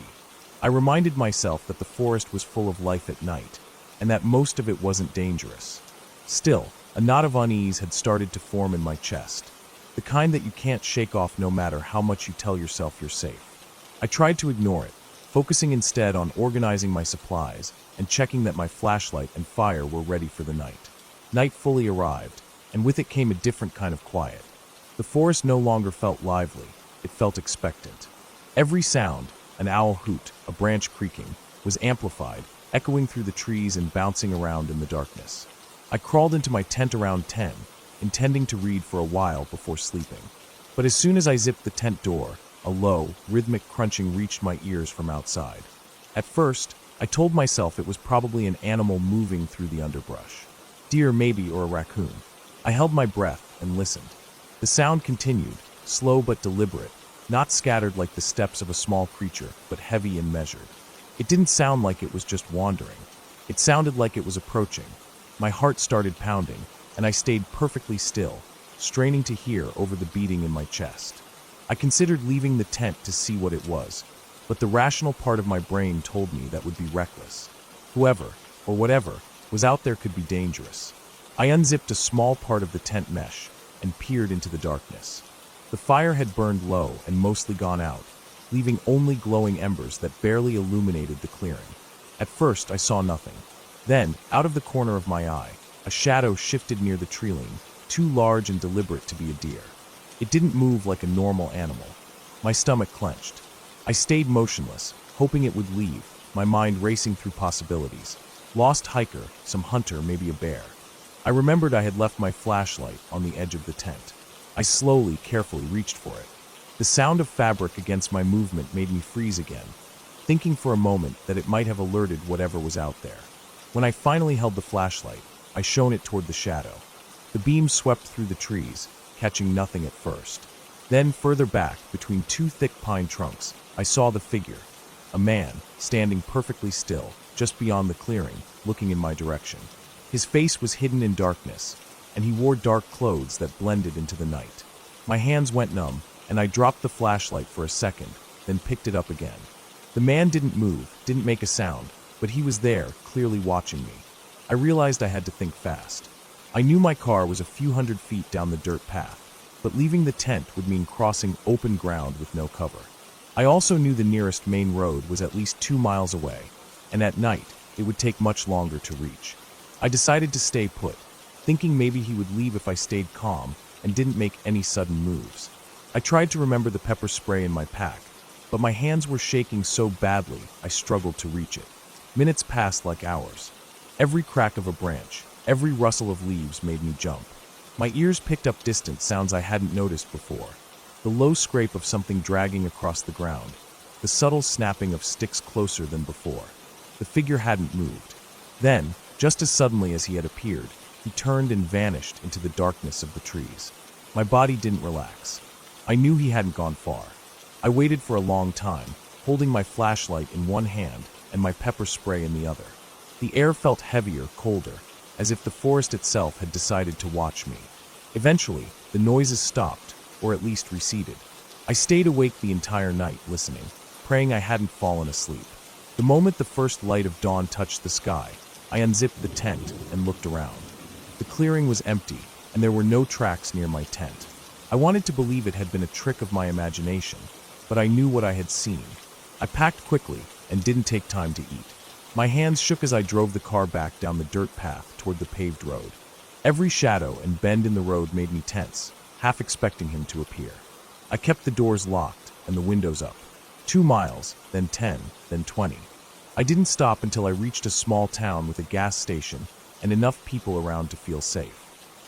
I reminded myself that the forest was full of life at night, and that most of it wasn't dangerous. Still, a knot of unease had started to form in my chest, the kind that you can't shake off no matter how much you tell yourself you're safe. I tried to ignore it, focusing instead on organizing my supplies and checking that my flashlight and fire were ready for the night. Night fully arrived, and with it came a different kind of quiet. The forest no longer felt lively, it felt expectant. Every sound, an owl hoot, a branch creaking, was amplified, echoing through the trees and bouncing around in the darkness. I crawled into my tent around 10, intending to read for a while before sleeping. But as soon as I zipped the tent door, a low, rhythmic crunching reached my ears from outside. At first, I told myself it was probably an animal moving through the underbrush. Deer maybe, or a raccoon. I held my breath and listened. The sound continued, slow but deliberate, not scattered like the steps of a small creature, but heavy and measured. It didn't sound like it was just wandering. It sounded like it was approaching. My heart started pounding, and I stayed perfectly still, straining to hear over the beating in my chest. I considered leaving the tent to see what it was, but the rational part of my brain told me that would be reckless. Whoever, or whatever, was out there could be dangerous. I unzipped a small part of the tent mesh and peered into the darkness. The fire had burned low and mostly gone out, leaving only glowing embers that barely illuminated the clearing. At first, I saw nothing. Then, out of the corner of my eye, a shadow shifted near the treeline, too large and deliberate to be a deer. It didn't move like a normal animal. My stomach clenched. I stayed motionless, hoping it would leave, my mind racing through possibilities. Lost hiker, some hunter, maybe a bear. I remembered I had left my flashlight on the edge of the tent. I slowly, carefully reached for it. The sound of fabric against my movement made me freeze again, thinking for a moment that it might have alerted whatever was out there. When I finally held the flashlight, I shone it toward the shadow. The beam swept through the trees, catching nothing at first. Then, further back, between two thick pine trunks, I saw the figure. A man, standing perfectly still, just beyond the clearing, looking in my direction. His face was hidden in darkness, and he wore dark clothes that blended into the night. My hands went numb, and I dropped the flashlight for a second, then picked it up again. The man didn't move, didn't make a sound, but he was there, clearly watching me. I realized I had to think fast. I knew my car was a few hundred feet down the dirt path, but leaving the tent would mean crossing open ground with no cover. I also knew the nearest main road was at least 2 miles away, and at night, it would take much longer to reach. I decided to stay put, thinking maybe he would leave if I stayed calm and didn't make any sudden moves. I tried to remember the pepper spray in my pack, but my hands were shaking so badly I struggled to reach it. Minutes passed like hours. Every crack of a branch, every rustle of leaves made me jump. My ears picked up distant sounds I hadn't noticed before. The low scrape of something dragging across the ground, the subtle snapping of sticks closer than before. The figure hadn't moved. Then, just as suddenly as he had appeared, he turned and vanished into the darkness of the trees. My body didn't relax. I knew he hadn't gone far. I waited for a long time, holding my flashlight in one hand and my pepper spray in the other. The air felt heavier, colder, as if the forest itself had decided to watch me. Eventually, the noises stopped, or at least receded. I stayed awake the entire night, listening, praying I hadn't fallen asleep. The moment the first light of dawn touched the sky, I unzipped the tent and looked around. The clearing was empty, and there were no tracks near my tent. I wanted to believe it had been a trick of my imagination, but I knew what I had seen. I packed quickly and didn't take time to eat. My hands shook as I drove the car back down the dirt path toward the paved road. Every shadow and bend in the road made me tense, half expecting him to appear. I kept the doors locked and the windows up. 2 miles, then 10, then 20. I didn't stop until I reached a small town with a gas station and enough people around to feel safe.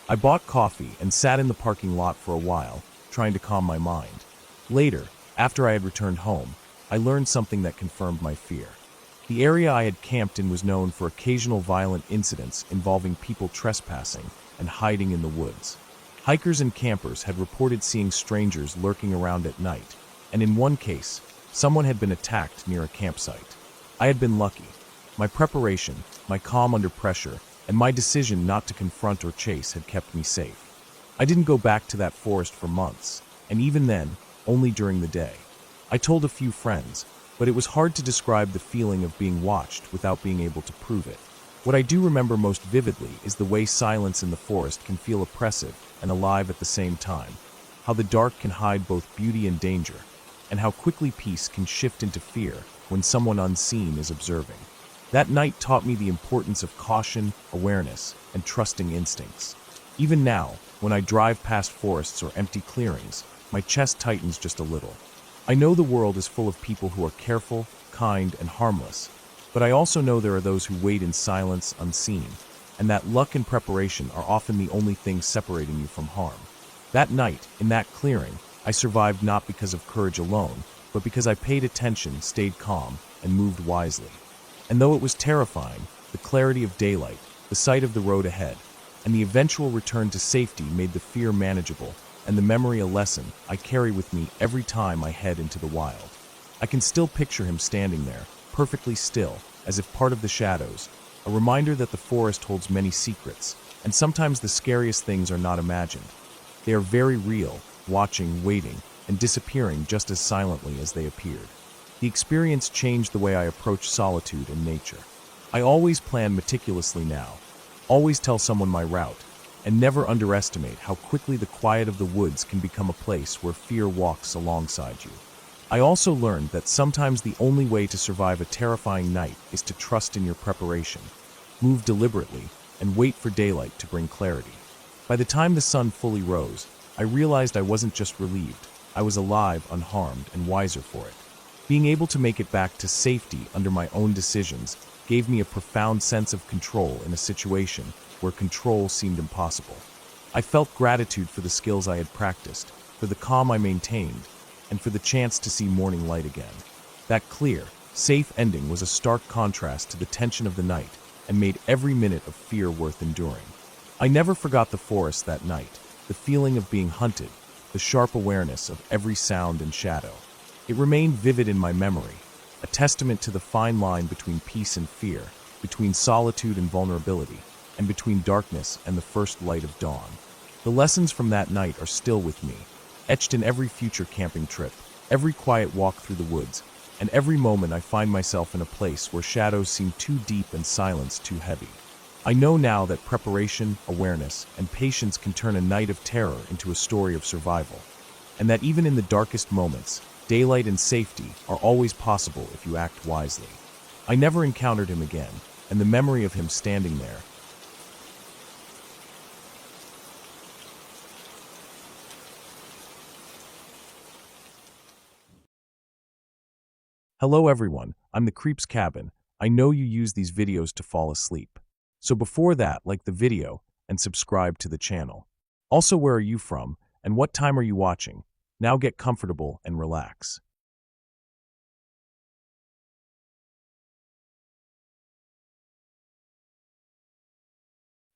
I bought coffee and sat in the parking lot for a while, trying to calm my mind. Later, after I had returned home, I learned something that confirmed my fear. The area I had camped in was known for occasional violent incidents involving people trespassing and hiding in the woods. Hikers and campers had reported seeing strangers lurking around at night, and in one case, someone had been attacked near a campsite. I had been lucky. My preparation, my calm under pressure, and my decision not to confront or chase had kept me safe. I didn't go back to that forest for months, and even then, only during the day. I told a few friends, but it was hard to describe the feeling of being watched without being able to prove it. What I do remember most vividly is the way silence in the forest can feel oppressive and alive at the same time, how the dark can hide both beauty and danger, and how quickly peace can shift into fear when someone unseen is observing. That night taught me the importance of caution, awareness, and trusting instincts. Even now, when I drive past forests or empty clearings, my chest tightens just a little. I know the world is full of people who are careful, kind, and harmless, but I also know there are those who wait in silence, unseen, and that luck and preparation are often the only things separating you from harm. That night, in that clearing, I survived not because of courage alone, but because I paid attention, stayed calm, and moved wisely. And though it was terrifying, the clarity of daylight, the sight of the road ahead, and the eventual return to safety made the fear manageable, and the memory a lesson I carry with me every time I head into the wild. I can still picture him standing there, perfectly still, as if part of the shadows, a reminder that the forest holds many secrets, and sometimes the scariest things are not imagined. They are very real, watching, waiting, and disappearing just as silently as they appeared. The experience changed the way I approach solitude and nature. I always plan meticulously now, always tell someone my route, and never underestimate how quickly the quiet of the woods can become a place where fear walks alongside you. I also learned that sometimes the only way to survive a terrifying night is to trust in your preparation, move deliberately, and wait for daylight to bring clarity. By the time the sun fully rose, I realized I wasn't just relieved, I was alive, unharmed, and wiser for it. Being able to make it back to safety under my own decisions gave me a profound sense of control in a situation where control seemed impossible. I felt gratitude for the skills I had practiced, for the calm I maintained, and for the chance to see morning light again. That clear, safe ending was a stark contrast to the tension of the night and made every minute of fear worth enduring. I never forgot the forest that night, the feeling of being hunted, the sharp awareness of every sound and shadow. It remained vivid in my memory, a testament to the fine line between peace and fear, between solitude and vulnerability, and between darkness and the first light of dawn. The lessons from that night are still with me, etched in every future camping trip, every quiet walk through the woods, and every moment I find myself in a place where shadows seem too deep and silence too heavy. I know now that preparation, awareness, and patience can turn a night of terror into a story of survival, and that even in the darkest moments, daylight and safety are always possible if you act wisely. I never encountered him again, and the memory of him standing there. Hello everyone, I'm the Creep's Cabin. I know you use these videos to fall asleep. So before that, like the video and subscribe to the channel. Also, where are you from and what time are you watching? Now get comfortable and relax.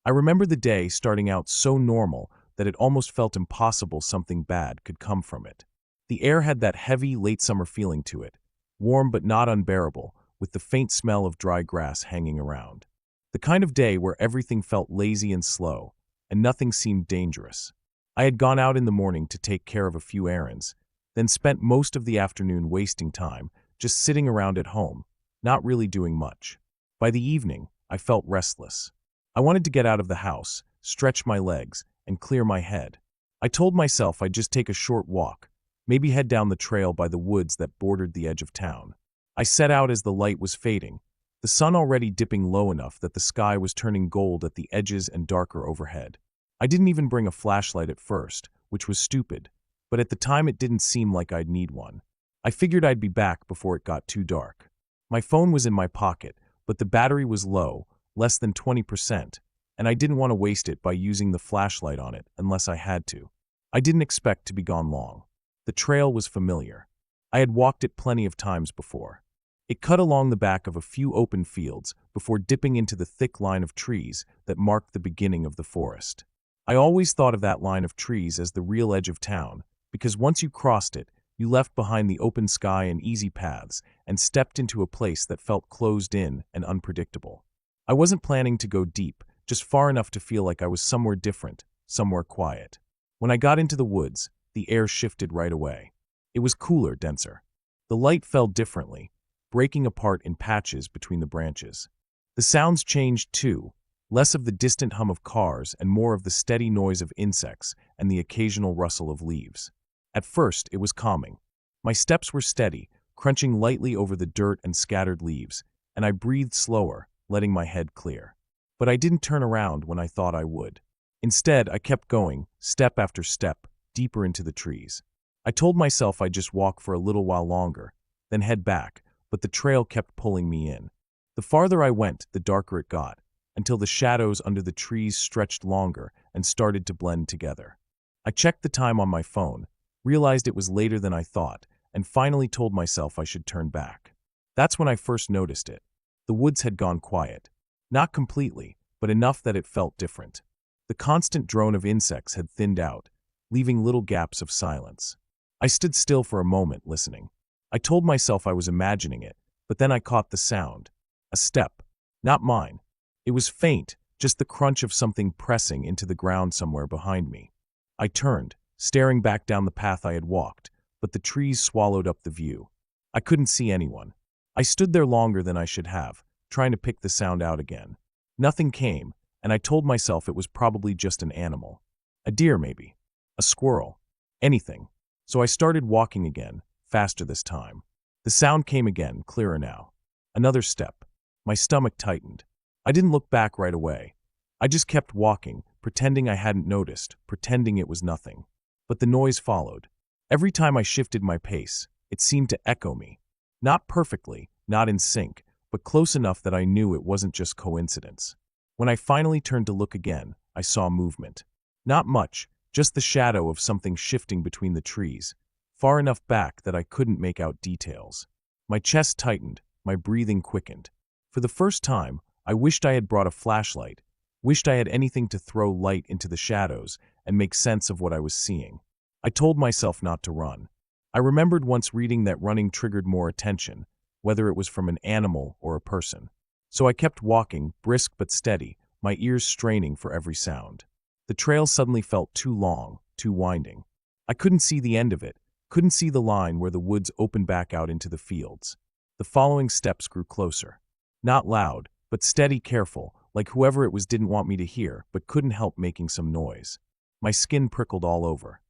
I remember the day starting out so normal that it almost felt impossible something bad could come from it. The air had that heavy, late summer feeling to it, warm but not unbearable, with the faint smell of dry grass hanging around. The kind of day where everything felt lazy and slow, and nothing seemed dangerous. I had gone out in the morning to take care of a few errands, then spent most of the afternoon wasting time, just sitting around at home, not really doing much. By the evening, I felt restless. I wanted to get out of the house, stretch my legs, and clear my head. I told myself I'd just take a short walk, maybe head down the trail by the woods that bordered the edge of town. I set out as the light was fading, the sun already dipping low enough that the sky was turning gold at the edges and darker overhead. I didn't even bring a flashlight at first, which was stupid, but at the time it didn't seem like I'd need one. I figured I'd be back before it got too dark. My phone was in my pocket, but the battery was low, less than 20%, and I didn't want to waste it by using the flashlight on it unless I had to. I didn't expect to be gone long. The trail was familiar. I had walked it plenty of times before. It cut along the back of a few open fields before dipping into the thick line of trees that marked the beginning of the forest. I always thought of that line of trees as the real edge of town, because once you crossed it, you left behind the open sky and easy paths and stepped into a place that felt closed in and unpredictable. I wasn't planning to go deep, just far enough to feel like I was somewhere different, somewhere quiet. When I got into the woods, the air shifted right away. It was cooler, denser. The light fell differently, breaking apart in patches between the branches. The sounds changed too, less of the distant hum of cars and more of the steady noise of insects and the occasional rustle of leaves. At first, it was calming. My steps were steady, crunching lightly over the dirt and scattered leaves, and I breathed slower, letting my head clear. But I didn't turn around when I thought I would. Instead, I kept going, step after step, deeper into the trees. I told myself I'd just walk for a little while longer, then head back, but the trail kept pulling me in. The farther I went, the darker it got, until the shadows under the trees stretched longer and started to blend together. I checked the time on my phone, realized it was later than I thought, and finally told myself I should turn back. That's when I first noticed it. The woods had gone quiet. Not completely, but enough that it felt different. The constant drone of insects had thinned out, leaving little gaps of silence. I stood still for a moment, listening. I told myself I was imagining it, but then I caught the sound. A step. Not mine. It was faint, just the crunch of something pressing into the ground somewhere behind me. I turned, staring back down the path I had walked, but the trees swallowed up the view. I couldn't see anyone. I stood there longer than I should have, trying to pick the sound out again. Nothing came, and I told myself it was probably just an animal. A deer, maybe. A squirrel. Anything. So I started walking again, faster this time. The sound came again, clearer now. Another step. My stomach tightened. I didn't look back right away. I just kept walking, pretending I hadn't noticed, pretending it was nothing. But the noise followed. Every time I shifted my pace, it seemed to echo me. Not perfectly, not in sync, but close enough that I knew it wasn't just coincidence. When I finally turned to look again, I saw movement. Not much, just the shadow of something shifting between the trees, far enough back that I couldn't make out details. My chest tightened, my breathing quickened. For the first time, I wished I had brought a flashlight, wished I had anything to throw light into the shadows and make sense of what I was seeing. I told myself not to run. I remembered once reading that running triggered more attention, whether it was from an animal or a person. So I kept walking, brisk but steady, my ears straining for every sound. The trail suddenly felt too long, too winding. I couldn't see the end of it, couldn't see the line where the woods opened back out into the fields. The following steps grew closer. Not loud, but steady, careful, like whoever it was didn't want me to hear, but couldn't help making some noise. My skin prickled all over.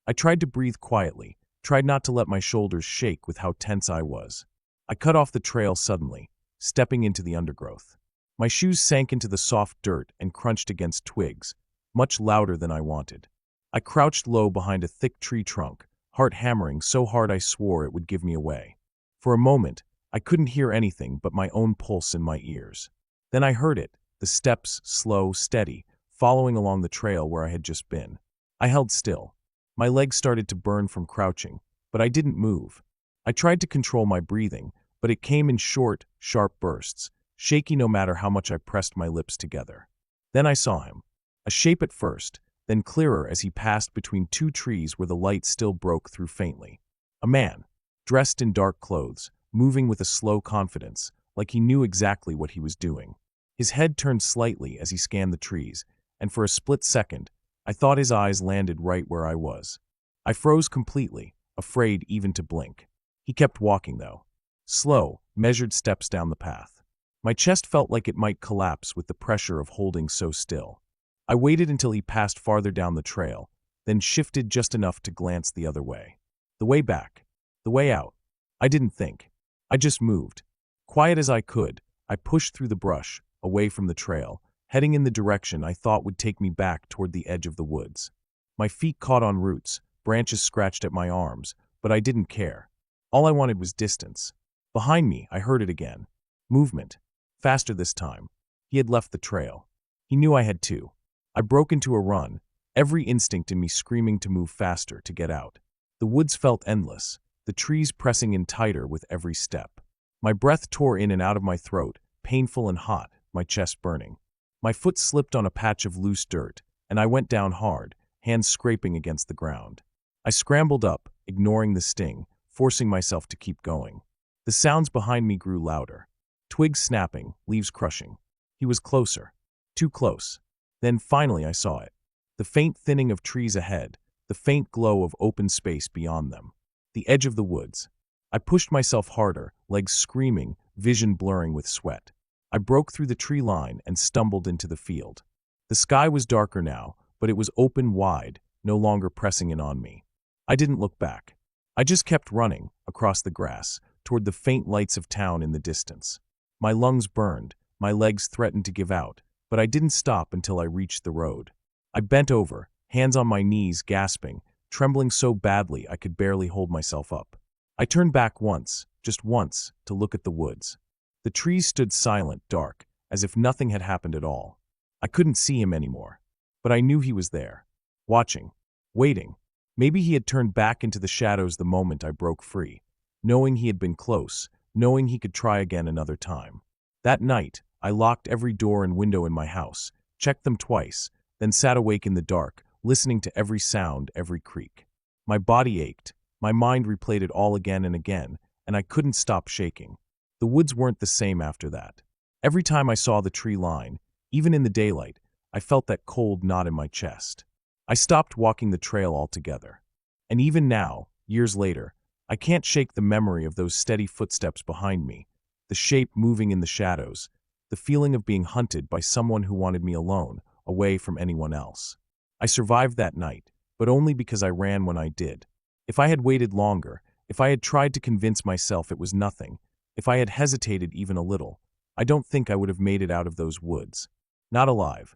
I tried to breathe quietly, tried not to let my shoulders shake with how tense I was. I cut off the trail suddenly, stepping into the undergrowth. My shoes sank into the soft dirt and crunched against twigs, much louder than I wanted. I crouched low behind a thick tree trunk, heart hammering so hard I swore it would give me away. For a moment, I couldn't hear anything but my own pulse in my ears. Then I heard it, the steps, slow, steady, following along the trail where I had just been. I held still. My legs started to burn from crouching, but I didn't move. I tried to control my breathing, but it came in short, sharp bursts, shaky no matter how much I pressed my lips together. Then I saw him. A shape at first, then clearer as he passed between two trees where the light still broke through faintly. A man, dressed in dark clothes, moving with a slow confidence, like he knew exactly what he was doing. His head turned slightly as he scanned the trees, and for a split second, I thought his eyes landed right where I was. I froze completely, afraid even to blink. He kept walking, though. Slow, measured steps down the path. My chest felt like it might collapse with the pressure of holding so still. I waited until he passed farther down the trail, then shifted just enough to glance the other way. The way back. The way out. I didn't think. I just moved. Quiet as I could, I pushed through the brush, away from the trail, heading in the direction I thought would take me back toward the edge of the woods. My feet caught on roots, branches scratched at my arms, but I didn't care. All I wanted was distance. Behind me, I heard it again. Movement. Faster this time. He had left the trail. He knew I had too. I broke into a run, every instinct in me screaming to move faster, to get out. The woods felt endless, the trees pressing in tighter with every step. My breath tore in and out of my throat, painful and hot, my chest burning. My foot slipped on a patch of loose dirt, and I went down hard, hands scraping against the ground. I scrambled up, ignoring the sting, forcing myself to keep going. The sounds behind me grew louder. Twigs snapping, leaves crushing. He was closer. Too close. Then finally I saw it. The faint thinning of trees ahead, the faint glow of open space beyond them. The edge of the woods. I pushed myself harder, legs screaming, vision blurring with sweat. I broke through the tree line and stumbled into the field. The sky was darker now, but it was open wide, no longer pressing in on me. I didn't look back. I just kept running, across the grass, toward the faint lights of town in the distance. My lungs burned, my legs threatened to give out, but I didn't stop until I reached the road. I bent over, hands on my knees, gasping, trembling so badly I could barely hold myself up. I turned back once, just once, to look at the woods. The trees stood silent, dark, as if nothing had happened at all. I couldn't see him anymore, but I knew he was there, watching, waiting. Maybe he had turned back into the shadows the moment I broke free, knowing he had been close, knowing he could try again another time. That night, I locked every door and window in my house, checked them twice, then sat awake in the dark, listening to every sound, every creak. My body ached, my mind replayed it all again and again, and I couldn't stop shaking. The woods weren't the same after that. Every time I saw the tree line, even in the daylight, I felt that cold knot in my chest. I stopped walking the trail altogether. And even now, years later, I can't shake the memory of those steady footsteps behind me, the shape moving in the shadows, the feeling of being hunted by someone who wanted me alone, away from anyone else. I survived that night, but only because I ran when I did. If I had waited longer, if I had tried to convince myself it was nothing, if I had hesitated even a little, I don't think I would have made it out of those woods. Not alive.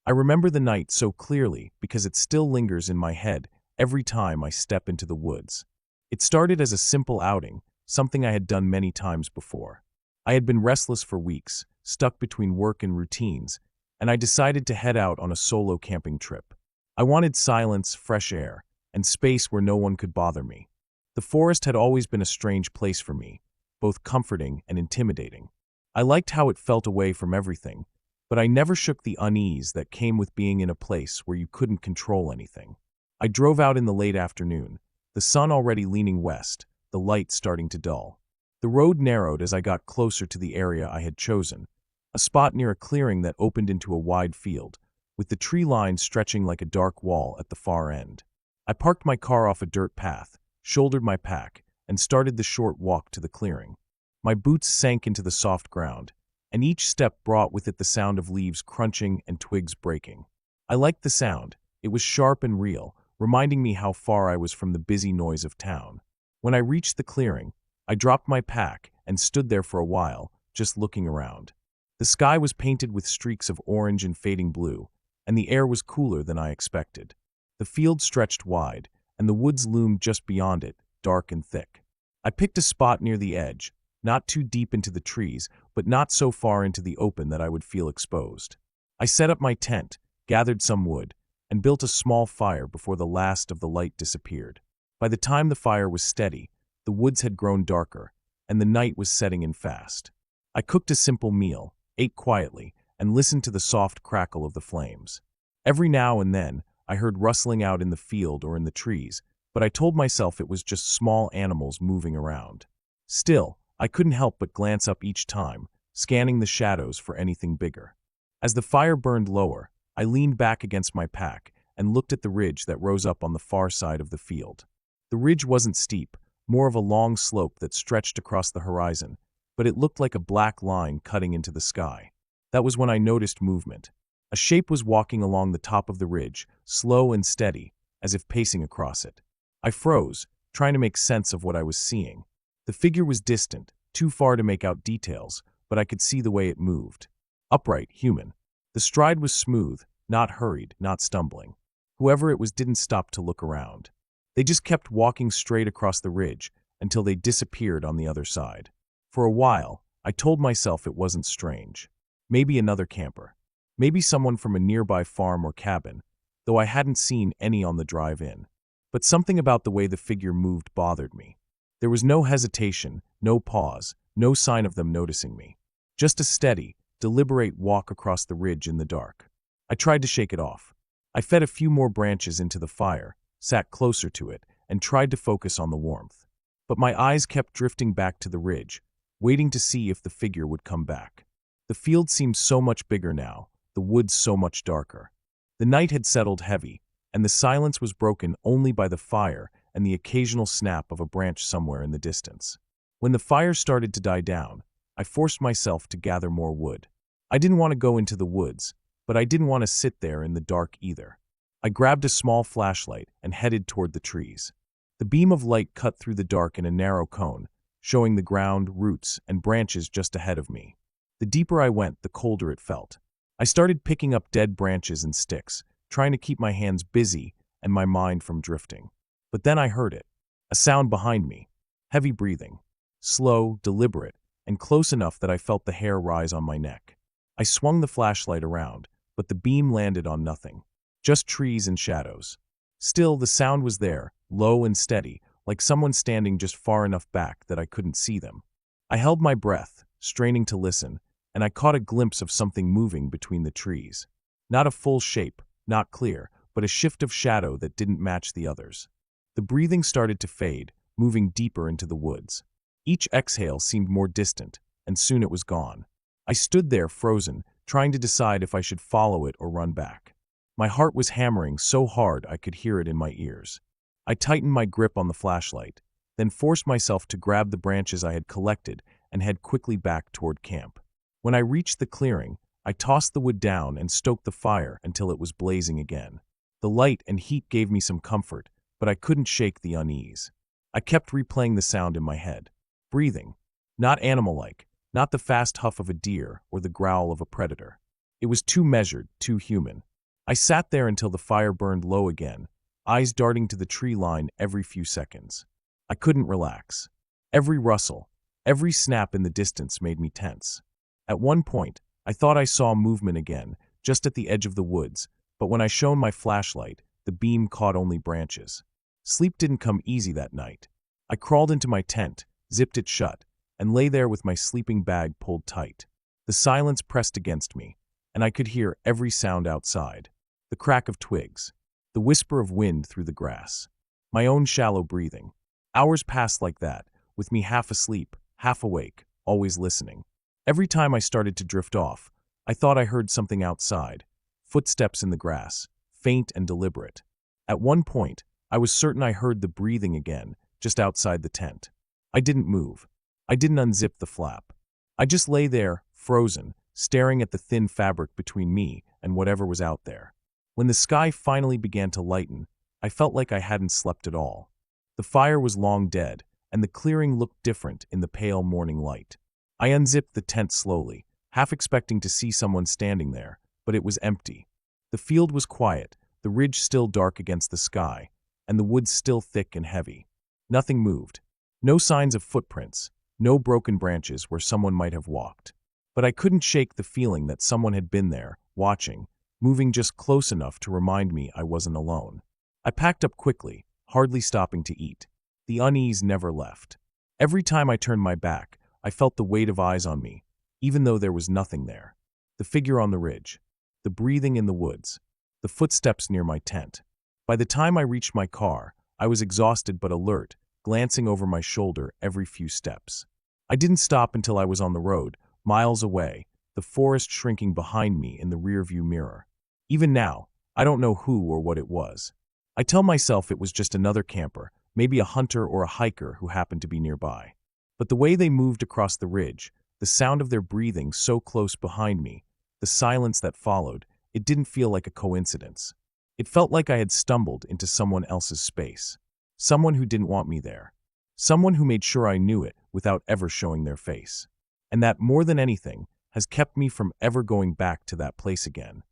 I remember the night so clearly because it still lingers in my head every time I step into the woods. It started as a simple outing, something I had done many times before. I had been restless for weeks, stuck between work and routines, and I decided to head out on a solo camping trip. I wanted silence, fresh air, and space where no one could bother me. The forest had always been a strange place for me, both comforting and intimidating. I liked how it felt away from everything, but I never shook the unease that came with being in a place where you couldn't control anything. I drove out in the late afternoon, the sun already leaning west, the light starting to dull. The road narrowed as I got closer to the area I had chosen, a spot near a clearing that opened into a wide field, with the tree line stretching like a dark wall at the far end. I parked my car off a dirt path, shouldered my pack, and started the short walk to the clearing. My boots sank into the soft ground, and each step brought with it the sound of leaves crunching and twigs breaking. I liked the sound. It was sharp and real, reminding me how far I was from the busy noise of town. When I reached the clearing, I dropped my pack and stood there for a while, just looking around. The sky was painted with streaks of orange and fading blue, and the air was cooler than I expected. The field stretched wide, and the woods loomed just beyond it, dark and thick. I picked a spot near the edge, not too deep into the trees, but not so far into the open that I would feel exposed. I set up my tent, gathered some wood, and built a small fire before the last of the light disappeared. By the time the fire was steady, the woods had grown darker, and the night was setting in fast. I cooked a simple meal, ate quietly, and listened to the soft crackle of the flames. Every now and then, I heard rustling out in the field or in the trees, but I told myself it was just small animals moving around. Still, I couldn't help but glance up each time, scanning the shadows for anything bigger. As the fire burned lower, I leaned back against my pack and looked at the ridge that rose up on the far side of the field. The ridge wasn't steep, more of a long slope that stretched across the horizon, but it looked like a black line cutting into the sky. That was when I noticed movement. A shape was walking along the top of the ridge, slow and steady, as if pacing across it. I froze, trying to make sense of what I was seeing. The figure was distant, too far to make out details, but I could see the way it moved. Upright, human. The stride was smooth, not hurried, not stumbling. Whoever it was didn't stop to look around. They just kept walking straight across the ridge until they disappeared on the other side. For a while, I told myself it wasn't strange. Maybe another camper. Maybe someone from a nearby farm or cabin, though I hadn't seen any on the drive in. But something about the way the figure moved bothered me. There was no hesitation, no pause, no sign of them noticing me. Just a steady, deliberate walk across the ridge in the dark. I tried to shake it off. I fed a few more branches into the fire, sat closer to it, and tried to focus on the warmth. But my eyes kept drifting back to the ridge, waiting to see if the figure would come back. The field seemed so much bigger now, the woods so much darker. The night had settled heavy, and the silence was broken only by the fire and the occasional snap of a branch somewhere in the distance. When the fire started to die down, I forced myself to gather more wood. I didn't want to go into the woods, but I didn't want to sit there in the dark either. I grabbed a small flashlight and headed toward the trees. The beam of light cut through the dark in a narrow cone, showing the ground, roots, and branches just ahead of me. The deeper I went, the colder it felt. I started picking up dead branches and sticks, trying to keep my hands busy and my mind from drifting. But then I heard it. A sound behind me. Heavy breathing. Slow, deliberate, and close enough that I felt the hair rise on my neck. I swung the flashlight around, but the beam landed on nothing. Just trees and shadows. Still, the sound was there, low and steady, like someone standing just far enough back that I couldn't see them. I held my breath, straining to listen, and I caught a glimpse of something moving between the trees. Not a full shape, not clear, but a shift of shadow that didn't match the others. The breathing started to fade, moving deeper into the woods. Each exhale seemed more distant, and soon it was gone. I stood there frozen, trying to decide if I should follow it or run back. My heart was hammering so hard I could hear it in my ears. I tightened my grip on the flashlight, then forced myself to grab the branches I had collected and head quickly back toward camp. When I reached the clearing, I tossed the wood down and stoked the fire until it was blazing again. The light and heat gave me some comfort, but I couldn't shake the unease. I kept replaying the sound in my head. Breathing. Not animal-like, not the fast huff of a deer or the growl of a predator. It was too measured, too human. I sat there until the fire burned low again, eyes darting to the tree line every few seconds. I couldn't relax. Every rustle, every snap in the distance made me tense. At one point, I thought I saw movement again, just at the edge of the woods, but when I shone my flashlight, the beam caught only branches. Sleep didn't come easy that night. I crawled into my tent, zipped it shut, and lay there with my sleeping bag pulled tight. The silence pressed against me, and I could hear every sound outside. The crack of twigs, the whisper of wind through the grass, my own shallow breathing. Hours passed like that, with me half asleep, half awake, always listening. Every time I started to drift off, I thought I heard something outside, footsteps in the grass, faint and deliberate. At one point, I was certain I heard the breathing again, just outside the tent. I didn't move. I didn't unzip the flap. I just lay there, frozen, staring at the thin fabric between me and whatever was out there. When the sky finally began to lighten, I felt like I hadn't slept at all. The fire was long dead, and the clearing looked different in the pale morning light. I unzipped the tent slowly, half expecting to see someone standing there, but it was empty. The field was quiet, the ridge still dark against the sky, and the woods still thick and heavy. Nothing moved. No signs of footprints, no broken branches where someone might have walked. But I couldn't shake the feeling that someone had been there, watching, moving just close enough to remind me I wasn't alone. I packed up quickly, hardly stopping to eat. The unease never left. Every time I turned my back, I felt the weight of eyes on me, even though there was nothing there. The figure on the ridge, the breathing in the woods, the footsteps near my tent. By the time I reached my car, I was exhausted but alert, glancing over my shoulder every few steps. I didn't stop until I was on the road, miles away, the forest shrinking behind me in the rearview mirror. Even now, I don't know who or what it was. I tell myself it was just another camper, maybe a hunter or a hiker who happened to be nearby. But the way they moved across the ridge, the sound of their breathing so close behind me, the silence that followed, it didn't feel like a coincidence. It felt like I had stumbled into someone else's space. Someone who didn't want me there. Someone who made sure I knew it without ever showing their face. And that, more than anything, has kept me from ever going back to that place again.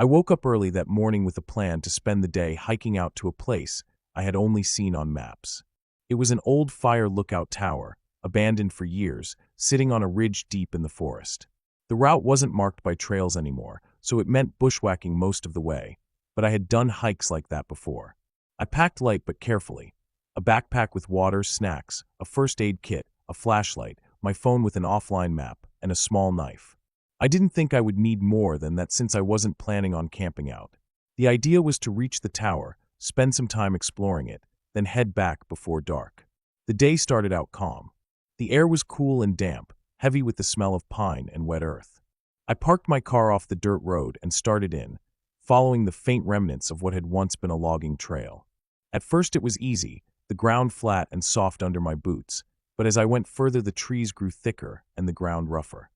I woke up early that morning with a plan to spend the day hiking out to a place I had only seen on maps. It was an old fire lookout tower, abandoned for years, sitting on a ridge deep in the forest. The route wasn't marked by trails anymore, so it meant bushwhacking most of the way, but I had done hikes like that before. I packed light but carefully. A backpack with water, snacks, a first aid kit, a flashlight, my phone with an offline map, and a small knife. I didn't think I would need more than that since I wasn't planning on camping out. The idea was to reach the tower, spend some time exploring it, then head back before dark. The day started out calm. The air was cool and damp, heavy with the smell of pine and wet earth. I parked my car off the dirt road and started in, following the faint remnants of what had once been a logging trail. At first it was easy, the ground flat and soft under my boots, but as I went further the trees grew thicker and the ground rougher.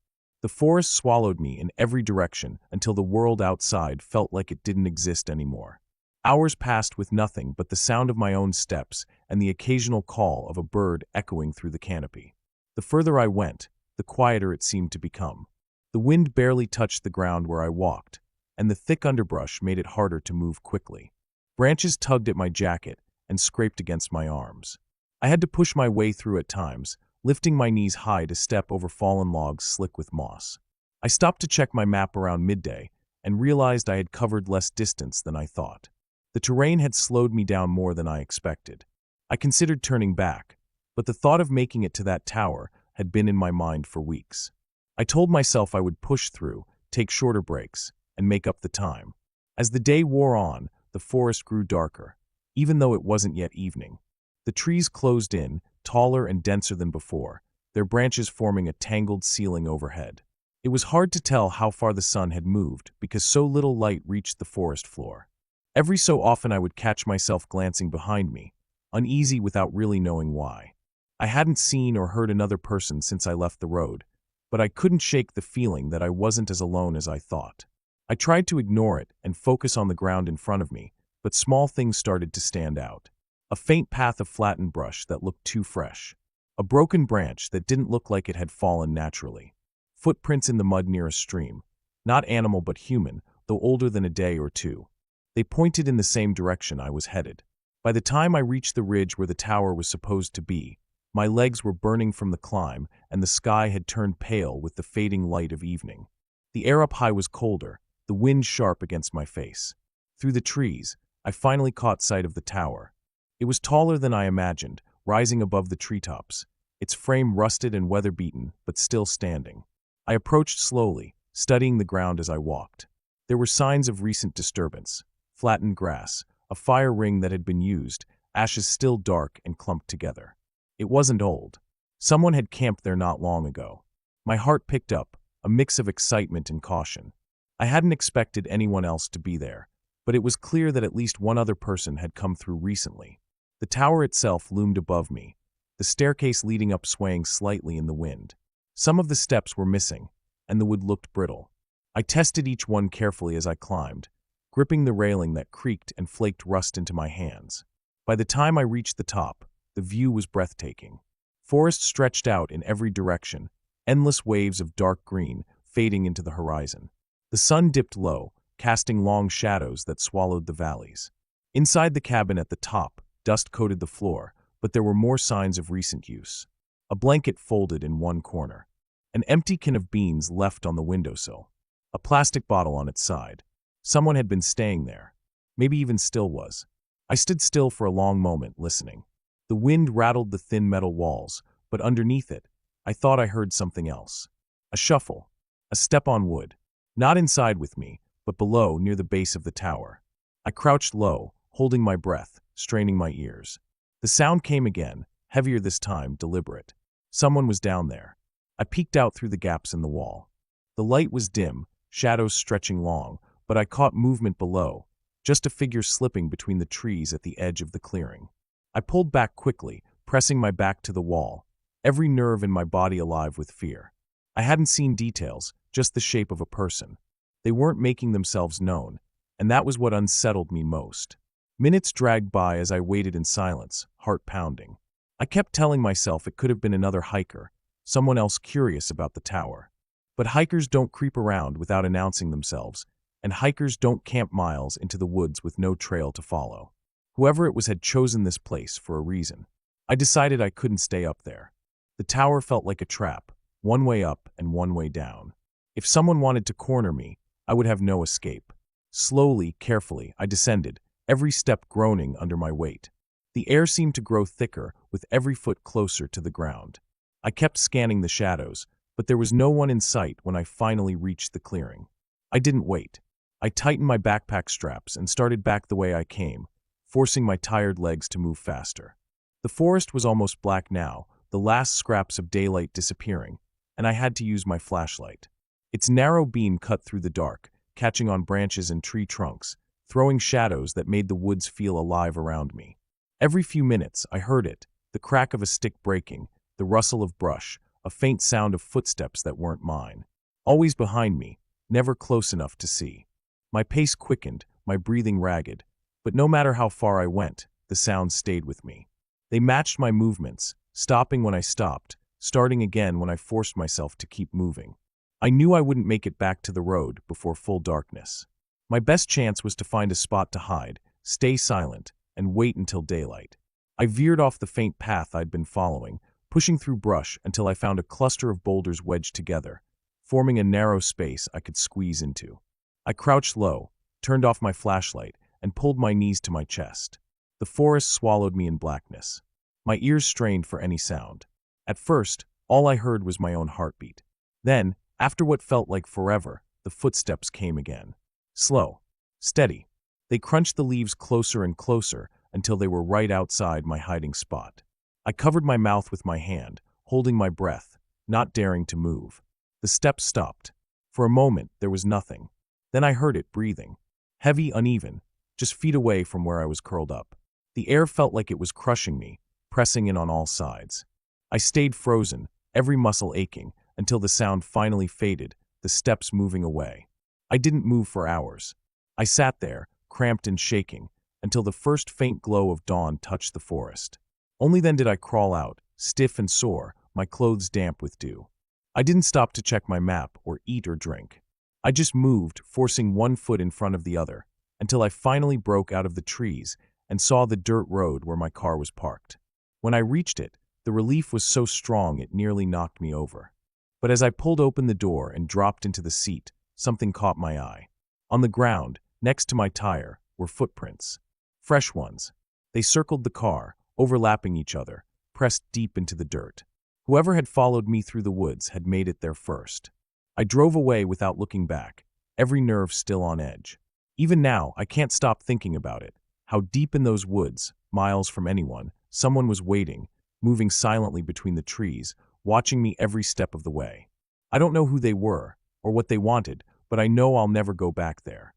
The forest swallowed me in every direction until the world outside felt like it didn't exist anymore. Hours passed with nothing but the sound of my own steps and the occasional call of a bird echoing through the canopy. The further I went, the quieter it seemed to become. The wind barely touched the ground where I walked, and the thick underbrush made it harder to move quickly. Branches tugged at my jacket and scraped against my arms. I had to push my way through at times, lifting my knees high to step over fallen logs slick with moss. I stopped to check my map around midday and realized I had covered less distance than I thought. The terrain had slowed me down more than I expected. I considered turning back, but the thought of making it to that tower had been in my mind for weeks. I told myself I would push through, take shorter breaks, and make up the time. As the day wore on, the forest grew darker, even though it wasn't yet evening. The trees closed in, taller and denser than before, their branches forming a tangled ceiling overhead. It was hard to tell how far the sun had moved because so little light reached the forest floor. Every so often I would catch myself glancing behind me, uneasy without really knowing why. I hadn't seen or heard another person since I left the road, but I couldn't shake the feeling that I wasn't as alone as I thought. I tried to ignore it and focus on the ground in front of me, but small things started to stand out. A faint path of flattened brush that looked too fresh. A broken branch that didn't look like it had fallen naturally. Footprints in the mud near a stream. Not animal but human, though older than a day or two. They pointed in the same direction I was headed. By the time I reached the ridge where the tower was supposed to be, my legs were burning from the climb, and the sky had turned pale with the fading light of evening. The air up high was colder, the wind sharp against my face. Through the trees, I finally caught sight of the tower. It was taller than I imagined, rising above the treetops, its frame rusted and weather-beaten, but still standing. I approached slowly, studying the ground as I walked. There were signs of recent disturbance: flattened grass, a fire ring that had been used, ashes still dark and clumped together. It wasn't old. Someone had camped there not long ago. My heart picked up, a mix of excitement and caution. I hadn't expected anyone else to be there, but it was clear that at least one other person had come through recently. The tower itself loomed above me, the staircase leading up swaying slightly in the wind. Some of the steps were missing, and the wood looked brittle. I tested each one carefully as I climbed, gripping the railing that creaked and flaked rust into my hands. By the time I reached the top, the view was breathtaking. Forest stretched out in every direction, endless waves of dark green fading into the horizon. The sun dipped low, casting long shadows that swallowed the valleys. Inside the cabin at the top, dust coated the floor, but there were more signs of recent use. A blanket folded in one corner. An empty can of beans left on the windowsill. A plastic bottle on its side. Someone had been staying there. Maybe even still was. I stood still for a long moment, listening. The wind rattled the thin metal walls, but underneath it, I thought I heard something else. A shuffle. A step on wood. Not inside with me, but below, near the base of the tower. I crouched low, holding my breath, straining my ears. The sound came again, heavier this time, deliberate. Someone was down there. I peeked out through the gaps in the wall. The light was dim, shadows stretching long, but I caught movement below, just a figure slipping between the trees at the edge of the clearing. I pulled back quickly, pressing my back to the wall, every nerve in my body alive with fear. I hadn't seen details, just the shape of a person. They weren't making themselves known, and that was what unsettled me most. Minutes dragged by as I waited in silence, heart pounding. I kept telling myself it could have been another hiker, someone else curious about the tower. But hikers don't creep around without announcing themselves, and hikers don't camp miles into the woods with no trail to follow. Whoever it was had chosen this place for a reason. I decided I couldn't stay up there. The tower felt like a trap, one way up and one way down. If someone wanted to corner me, I would have no escape. Slowly, carefully, I descended, every step groaning under my weight. The air seemed to grow thicker with every foot closer to the ground. I kept scanning the shadows, but there was no one in sight when I finally reached the clearing. I didn't wait. I tightened my backpack straps and started back the way I came, forcing my tired legs to move faster. The forest was almost black now, the last scraps of daylight disappearing, and I had to use my flashlight. Its narrow beam cut through the dark, catching on branches and tree trunks, throwing shadows that made the woods feel alive around me. Every few minutes, I heard it, the crack of a stick breaking, the rustle of brush, a faint sound of footsteps that weren't mine. Always behind me, never close enough to see. My pace quickened, my breathing ragged, but no matter how far I went, the sounds stayed with me. They matched my movements, stopping when I stopped, starting again when I forced myself to keep moving. I knew I wouldn't make it back to the road before full darkness. My best chance was to find a spot to hide, stay silent, and wait until daylight. I veered off the faint path I'd been following, pushing through brush until I found a cluster of boulders wedged together, forming a narrow space I could squeeze into. I crouched low, turned off my flashlight, and pulled my knees to my chest. The forest swallowed me in blackness. My ears strained for any sound. At first, all I heard was my own heartbeat. Then, after what felt like forever, the footsteps came again. Slow, steady. They crunched the leaves closer and closer until they were right outside my hiding spot. I covered my mouth with my hand, holding my breath, not daring to move. The steps stopped. For a moment, there was nothing. Then I heard it breathing. Heavy, uneven, just feet away from where I was curled up. The air felt like it was crushing me, pressing in on all sides. I stayed frozen, every muscle aching, until the sound finally faded, the steps moving away. I didn't move for hours. I sat there, cramped and shaking, until the first faint glow of dawn touched the forest. Only then did I crawl out, stiff and sore, my clothes damp with dew. I didn't stop to check my map or eat or drink. I just moved, forcing one foot in front of the other, until I finally broke out of the trees and saw the dirt road where my car was parked. When I reached it, the relief was so strong it nearly knocked me over. But as I pulled open the door and dropped into the seat, something caught my eye. On the ground, next to my tire, were footprints. Fresh ones. They circled the car, overlapping each other, pressed deep into the dirt. Whoever had followed me through the woods had made it there first. I drove away without looking back, every nerve still on edge. Even now, I can't stop thinking about it. How deep in those woods, miles from anyone, someone was waiting, moving silently between the trees, watching me every step of the way. I don't know who they were, or what they wanted, but I know I'll never go back there.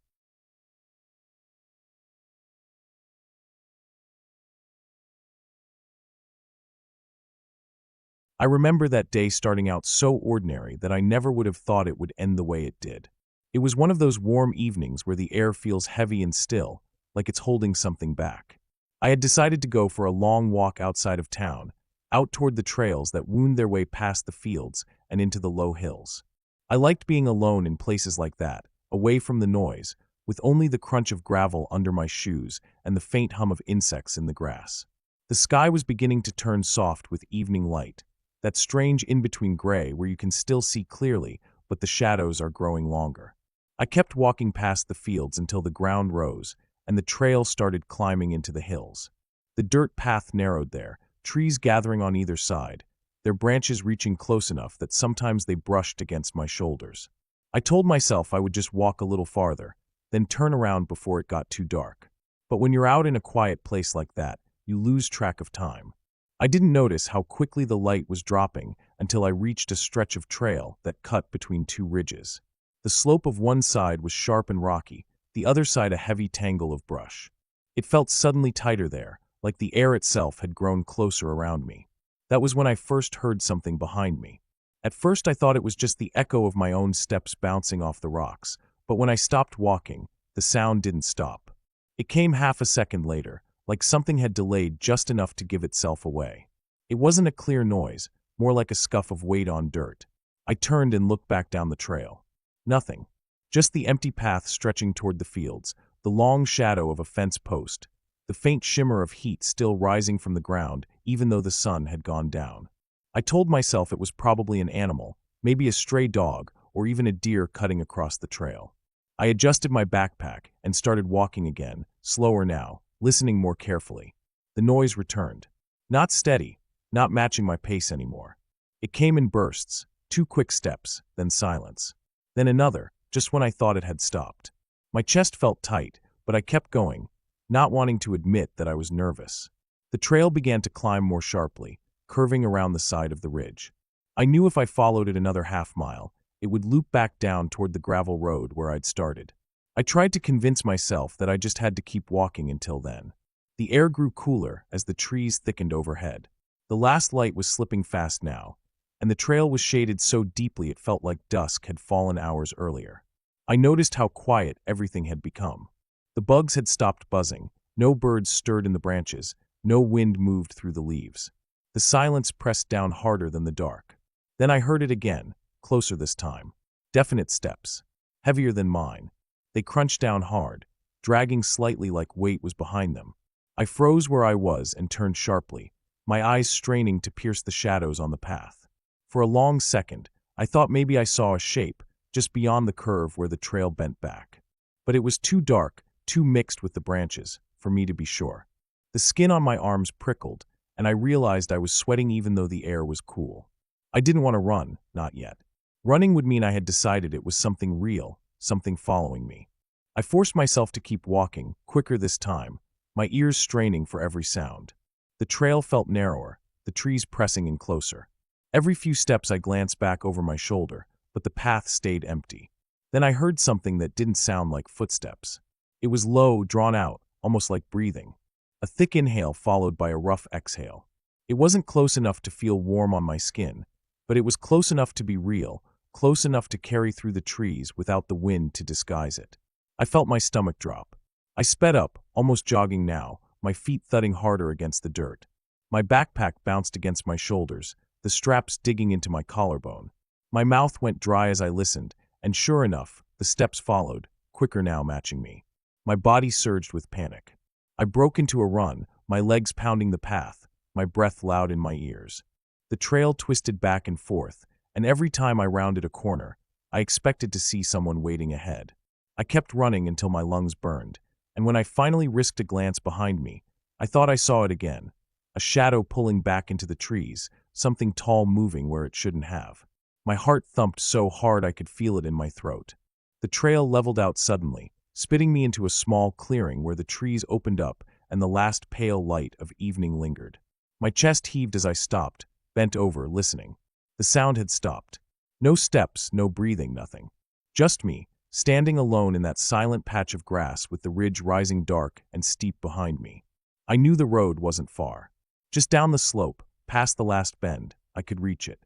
I remember that day starting out so ordinary that I never would have thought it would end the way it did. It was one of those warm evenings where the air feels heavy and still, like it's holding something back. I had decided to go for a long walk outside of town, out toward the trails that wound their way past the fields and into the low hills. I liked being alone in places like that, away from the noise, with only the crunch of gravel under my shoes and the faint hum of insects in the grass. The sky was beginning to turn soft with evening light, that strange in-between gray where you can still see clearly, but the shadows are growing longer. I kept walking past the fields until the ground rose, and the trail started climbing into the hills. The dirt path narrowed there, trees gathering on either side, their branches reaching close enough that sometimes they brushed against my shoulders. I told myself I would just walk a little farther, then turn around before it got too dark. But when you're out in a quiet place like that, you lose track of time. I didn't notice how quickly the light was dropping until I reached a stretch of trail that cut between two ridges. The slope of one side was sharp and rocky, the other side a heavy tangle of brush. It felt suddenly tighter there, like the air itself had grown closer around me. That was when I first heard something behind me. At first I thought it was just the echo of my own steps bouncing off the rocks, but when I stopped walking, the sound didn't stop. It came half a second later, like something had delayed just enough to give itself away. It wasn't a clear noise, more like a scuff of weight on dirt. I turned and looked back down the trail. Nothing. Just the empty path stretching toward the fields, the long shadow of a fence post, the faint shimmer of heat still rising from the ground even though the sun had gone down. I told myself it was probably an animal, maybe a stray dog or even a deer cutting across the trail. I adjusted my backpack and started walking again, slower now, listening more carefully. The noise returned. Not steady, not matching my pace anymore. It came in bursts, 2 quick steps, then silence. Then another, just when I thought it had stopped. My chest felt tight, but I kept going, not wanting to admit that I was nervous. The trail began to climb more sharply, curving around the side of the ridge. I knew if I followed it another half-mile, it would loop back down toward the gravel road where I'd started. I tried to convince myself that I just had to keep walking until then. The air grew cooler as the trees thickened overhead. The last light was slipping fast now, and the trail was shaded so deeply it felt like dusk had fallen hours earlier. I noticed how quiet everything had become. The bugs had stopped buzzing, no birds stirred in the branches, no wind moved through the leaves. The silence pressed down harder than the dark. Then I heard it again, closer this time. Definite steps, heavier than mine. They crunched down hard, dragging slightly like weight was behind them. I froze where I was and turned sharply, my eyes straining to pierce the shadows on the path. For a long second, I thought maybe I saw a shape, just beyond the curve where the trail bent back. But it was too dark, too mixed with the branches, for me to be sure. The skin on my arms prickled, and I realized I was sweating even though the air was cool. I didn't want to run, not yet. Running would mean I had decided it was something real, something following me. I forced myself to keep walking, quicker this time, my ears straining for every sound. The trail felt narrower, the trees pressing in closer. Every few steps I glanced back over my shoulder, but the path stayed empty. Then I heard something that didn't sound like footsteps. It was low, drawn out, almost like breathing. A thick inhale followed by a rough exhale. It wasn't close enough to feel warm on my skin, but it was close enough to be real, close enough to carry through the trees without the wind to disguise it. I felt my stomach drop. I sped up, almost jogging now, my feet thudding harder against the dirt. My backpack bounced against my shoulders, the straps digging into my collarbone. My mouth went dry as I listened, and sure enough, The steps followed, quicker now matching me. My body surged with panic. I broke into a run, my legs pounding the path, my breath loud in my ears. The trail twisted back and forth, and every time I rounded a corner, I expected to see someone waiting ahead. I kept running until my lungs burned, and when I finally risked a glance behind me, I thought I saw it again. A shadow pulling back into the trees, something tall moving where it shouldn't have. My heart thumped so hard I could feel it in my throat. The trail leveled out suddenly, spitting me into a small clearing where the trees opened up and the last pale light of evening lingered. My chest heaved as I stopped, bent over, listening. The sound had stopped. No steps, no breathing, nothing. Just me, standing alone in that silent patch of grass with the ridge rising dark and steep behind me. I knew the road wasn't far. Just down the slope, past the last bend, I could reach it.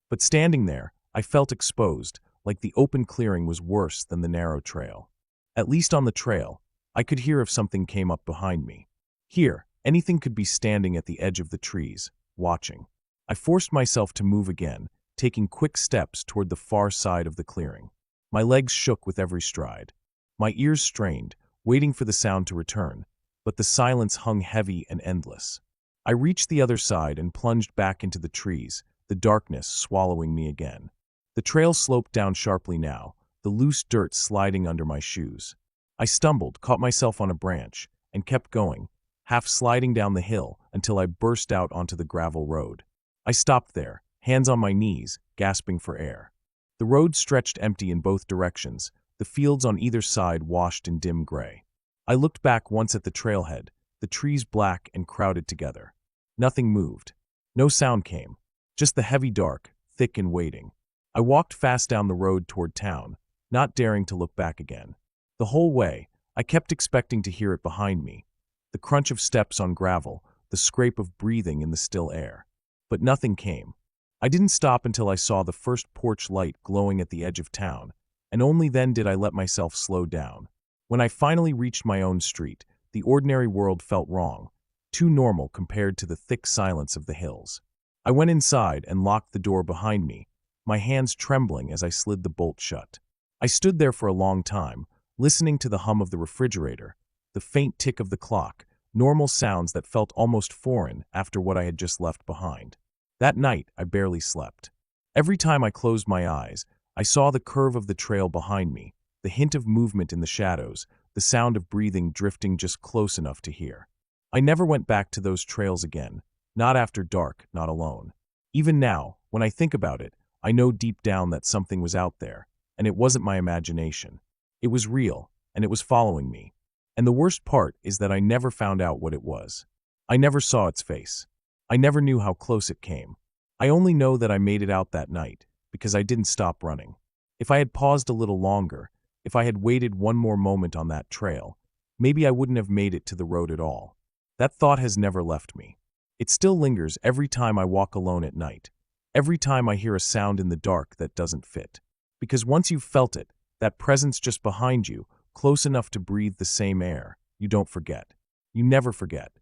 But standing there, I felt exposed, like the open clearing was worse than the narrow trail. At least on the trail, I could hear if something came up behind me. Here, anything could be standing at the edge of the trees, watching. I forced myself to move again, taking quick steps toward the far side of the clearing. My legs shook with every stride. My ears strained, waiting for the sound to return, but the silence hung heavy and endless. I reached the other side and plunged back into the trees, the darkness swallowing me again. The trail sloped down sharply now, the loose dirt sliding under my shoes. I stumbled, caught myself on a branch, and kept going, half sliding down the hill until I burst out onto the gravel road. I stopped there, hands on my knees, gasping for air. The road stretched empty in both directions, the fields on either side washed in dim gray. I looked back once at the trailhead, the trees black and crowded together. Nothing moved. No sound came. Just the heavy dark, thick and waiting. I walked fast down the road toward town, not daring to look back again. The whole way, I kept expecting to hear it behind me. The crunch of steps on gravel, the scrape of breathing in the still air. But nothing came. I didn't stop until I saw the first porch light glowing at the edge of town, and only then did I let myself slow down. When I finally reached my own street, the ordinary world felt wrong, too normal compared to the thick silence of the hills. I went inside and locked the door behind me, my hands trembling as I slid the bolt shut. I stood there for a long time, listening to the hum of the refrigerator, the faint tick of the clock, normal sounds that felt almost foreign after what I had just left behind. That night, I barely slept. Every time I closed my eyes, I saw the curve of the trail behind me, the hint of movement in the shadows, the sound of breathing drifting just close enough to hear. I never went back to those trails again, not after dark, not alone. Even now, when I think about it, I know deep down that something was out there, and it wasn't my imagination. It was real, and it was following me. And the worst part is that I never found out what it was. I never saw its face. I never knew how close it came. I only know that I made it out that night, because I didn't stop running. If I had paused a little longer, if I had waited one more moment on that trail, maybe I wouldn't have made it to the road at all. That thought has never left me. It still lingers every time I walk alone at night, every time I hear a sound in the dark that doesn't fit. Because once you've felt it, that presence just behind you, close enough to breathe the same air, you don't forget. You never forget.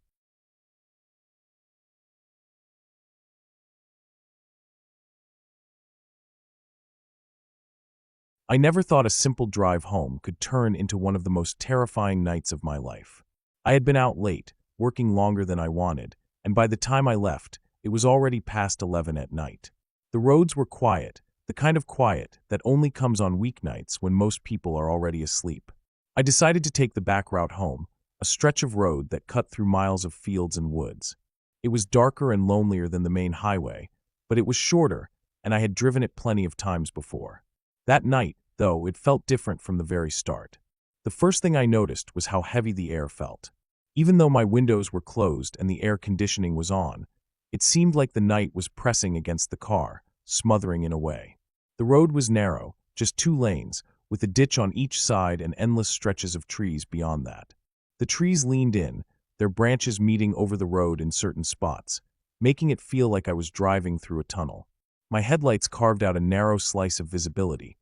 I never thought a simple drive home could turn into one of the most terrifying nights of my life. I had been out late, working longer than I wanted, and by the time I left, it was already past 11 at night. The roads were quiet, the kind of quiet that only comes on weeknights when most people are already asleep. I decided to take the back route home, a stretch of road that cut through miles of fields and woods. It was darker and lonelier than the main highway, but it was shorter, and I had driven it plenty of times before. That night, though, it felt different from the very start. The first thing I noticed was how heavy the air felt. Even though my windows were closed and the air conditioning was on, it seemed like the night was pressing against the car, smothering in a way. The road was narrow, just 2 lanes, with a ditch on each side and endless stretches of trees beyond that. The trees leaned in, their branches meeting over the road in certain spots, making it feel like I was driving through a tunnel. My headlights carved out a narrow slice of visibility,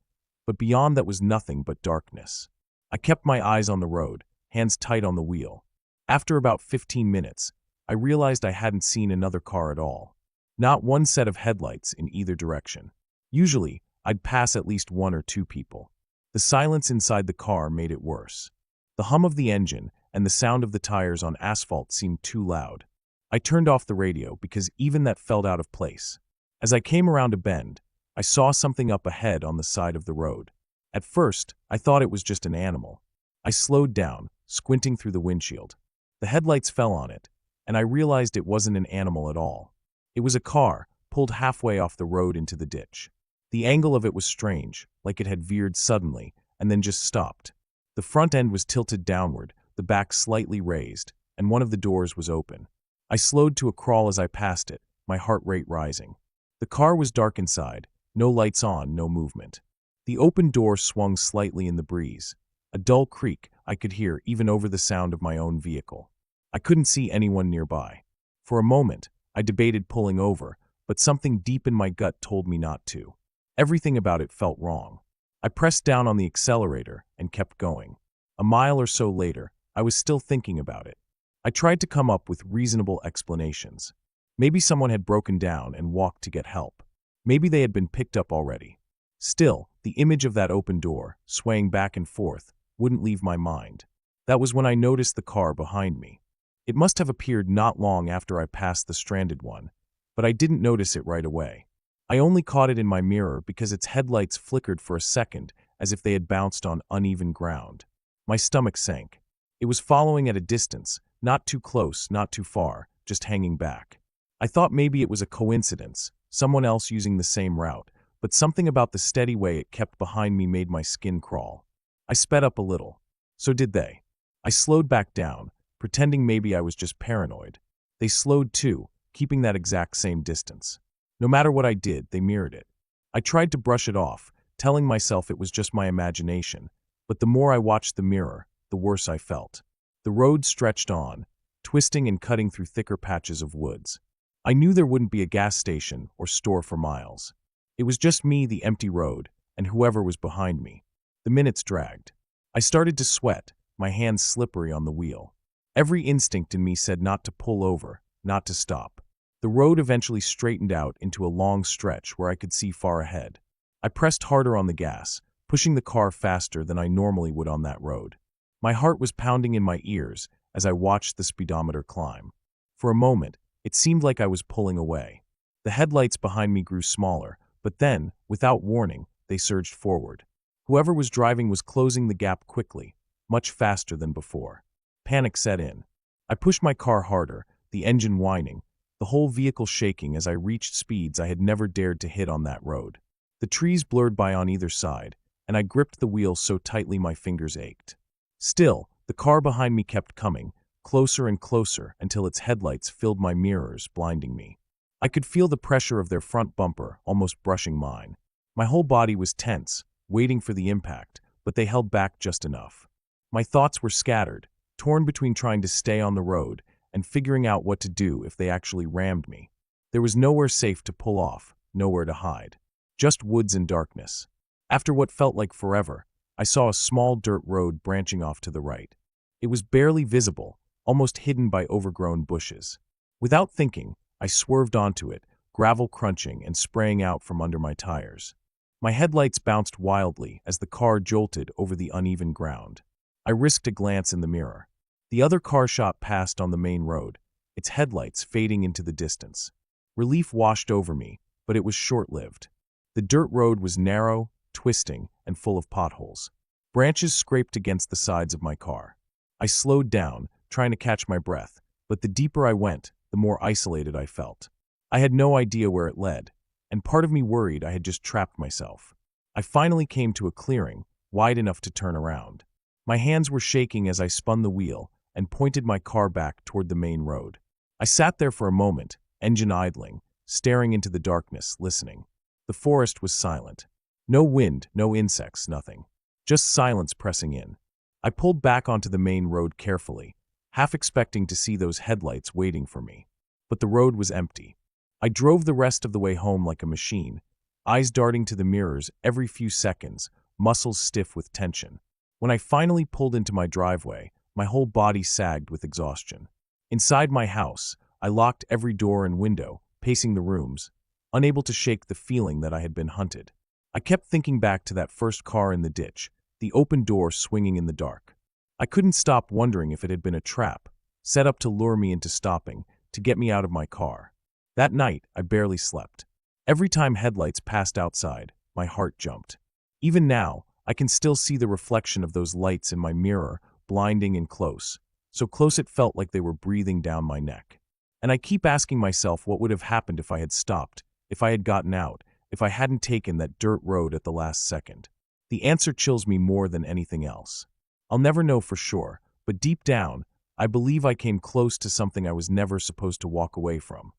but beyond that was nothing but darkness. I kept my eyes on the road, hands tight on the wheel. After about 15 minutes, I realized I hadn't seen another car at all. Not one set of headlights in either direction. Usually, I'd pass at least 1 or 2 people. The silence inside the car made it worse. The hum of the engine and the sound of the tires on asphalt seemed too loud. I turned off the radio because even that felt out of place. As I came around a bend, I saw something up ahead on the side of the road. At first, I thought it was just an animal. I slowed down, squinting through the windshield. The headlights fell on it, and I realized it wasn't an animal at all. It was a car, pulled halfway off the road into the ditch. The angle of it was strange, like it had veered suddenly, and then just stopped. The front end was tilted downward, the back slightly raised, and one of the doors was open. I slowed to a crawl as I passed it, my heart rate rising. The car was dark inside, no lights on, no movement. The open door swung slightly in the breeze. A dull creak I could hear even over the sound of my own vehicle. I couldn't see anyone nearby. For a moment, I debated pulling over, but something deep in my gut told me not to. Everything about it felt wrong. I pressed down on the accelerator and kept going. A mile or so later, I was still thinking about it. I tried to come up with reasonable explanations. Maybe someone had broken down and walked to get help. Maybe they had been picked up already. Still, the image of that open door, swaying back and forth, wouldn't leave my mind. That was when I noticed the car behind me. It must have appeared not long after I passed the stranded one, but I didn't notice it right away. I only caught it in my mirror because its headlights flickered for a second as if they had bounced on uneven ground. My stomach sank. It was following at a distance, not too close, not too far, just hanging back. I thought maybe it was a coincidence, someone else using the same route, but something about the steady way it kept behind me made my skin crawl. I sped up a little. So did they. I slowed back down, pretending maybe I was just paranoid. They slowed too, keeping that exact same distance. No matter what I did, they mirrored it. I tried to brush it off, telling myself it was just my imagination, but the more I watched the mirror, the worse I felt. The road stretched on, twisting and cutting through thicker patches of woods. I knew there wouldn't be a gas station or store for miles. It was just me, the empty road, and whoever was behind me. The minutes dragged. I started to sweat, my hands slippery on the wheel. Every instinct in me said not to pull over, not to stop. The road eventually straightened out into a long stretch where I could see far ahead. I pressed harder on the gas, pushing the car faster than I normally would on that road. My heart was pounding in my ears as I watched the speedometer climb. For a moment, it seemed like I was pulling away. The headlights behind me grew smaller, but then, without warning, they surged forward. Whoever was driving was closing the gap quickly, much faster than before. Panic set in. I pushed my car harder, the engine whining, the whole vehicle shaking as I reached speeds I had never dared to hit on that road. The trees blurred by on either side, and I gripped the wheel so tightly my fingers ached. Still, the car behind me kept coming, closer and closer until its headlights filled my mirrors, blinding me. I could feel the pressure of their front bumper almost brushing mine. My whole body was tense, waiting for the impact, but they held back just enough. My thoughts were scattered, torn between trying to stay on the road and figuring out what to do if they actually rammed me. There was nowhere safe to pull off, nowhere to hide. Just woods and darkness. After what felt like forever, I saw a small dirt road branching off to the right. It was barely visible, almost hidden by overgrown bushes. Without thinking, I swerved onto it, gravel crunching and spraying out from under my tires. My headlights bounced wildly as the car jolted over the uneven ground. I risked a glance in the mirror. The other car shot past on the main road, its headlights fading into the distance. Relief washed over me, but it was short-lived. The dirt road was narrow, twisting, and full of potholes. Branches scraped against the sides of my car. I slowed down, trying to catch my breath, but the deeper I went, the more isolated I felt. I had no idea where it led, and part of me worried I had just trapped myself. I finally came to a clearing, wide enough to turn around. My hands were shaking as I spun the wheel and pointed my car back toward the main road. I sat there for a moment, engine idling, staring into the darkness, listening. The forest was silent. No wind, no insects, nothing. Just silence pressing in. I pulled back onto the main road carefully, half expecting to see those headlights waiting for me. But the road was empty. I drove the rest of the way home like a machine, eyes darting to the mirrors every few seconds, muscles stiff with tension. When I finally pulled into my driveway, my whole body sagged with exhaustion. Inside my house, I locked every door and window, pacing the rooms, unable to shake the feeling that I had been hunted. I kept thinking back to that first car in the ditch, the open door swinging in the dark. I couldn't stop wondering if it had been a trap, set up to lure me into stopping, to get me out of my car. That night, I barely slept. Every time headlights passed outside, my heart jumped. Even now, I can still see the reflection of those lights in my mirror, blinding and close, so close it felt like they were breathing down my neck. And I keep asking myself what would have happened if I had stopped, if I had gotten out, if I hadn't taken that dirt road at the last second. The answer chills me more than anything else. I'll never know for sure, but deep down, I believe I came close to something I was never supposed to walk away from.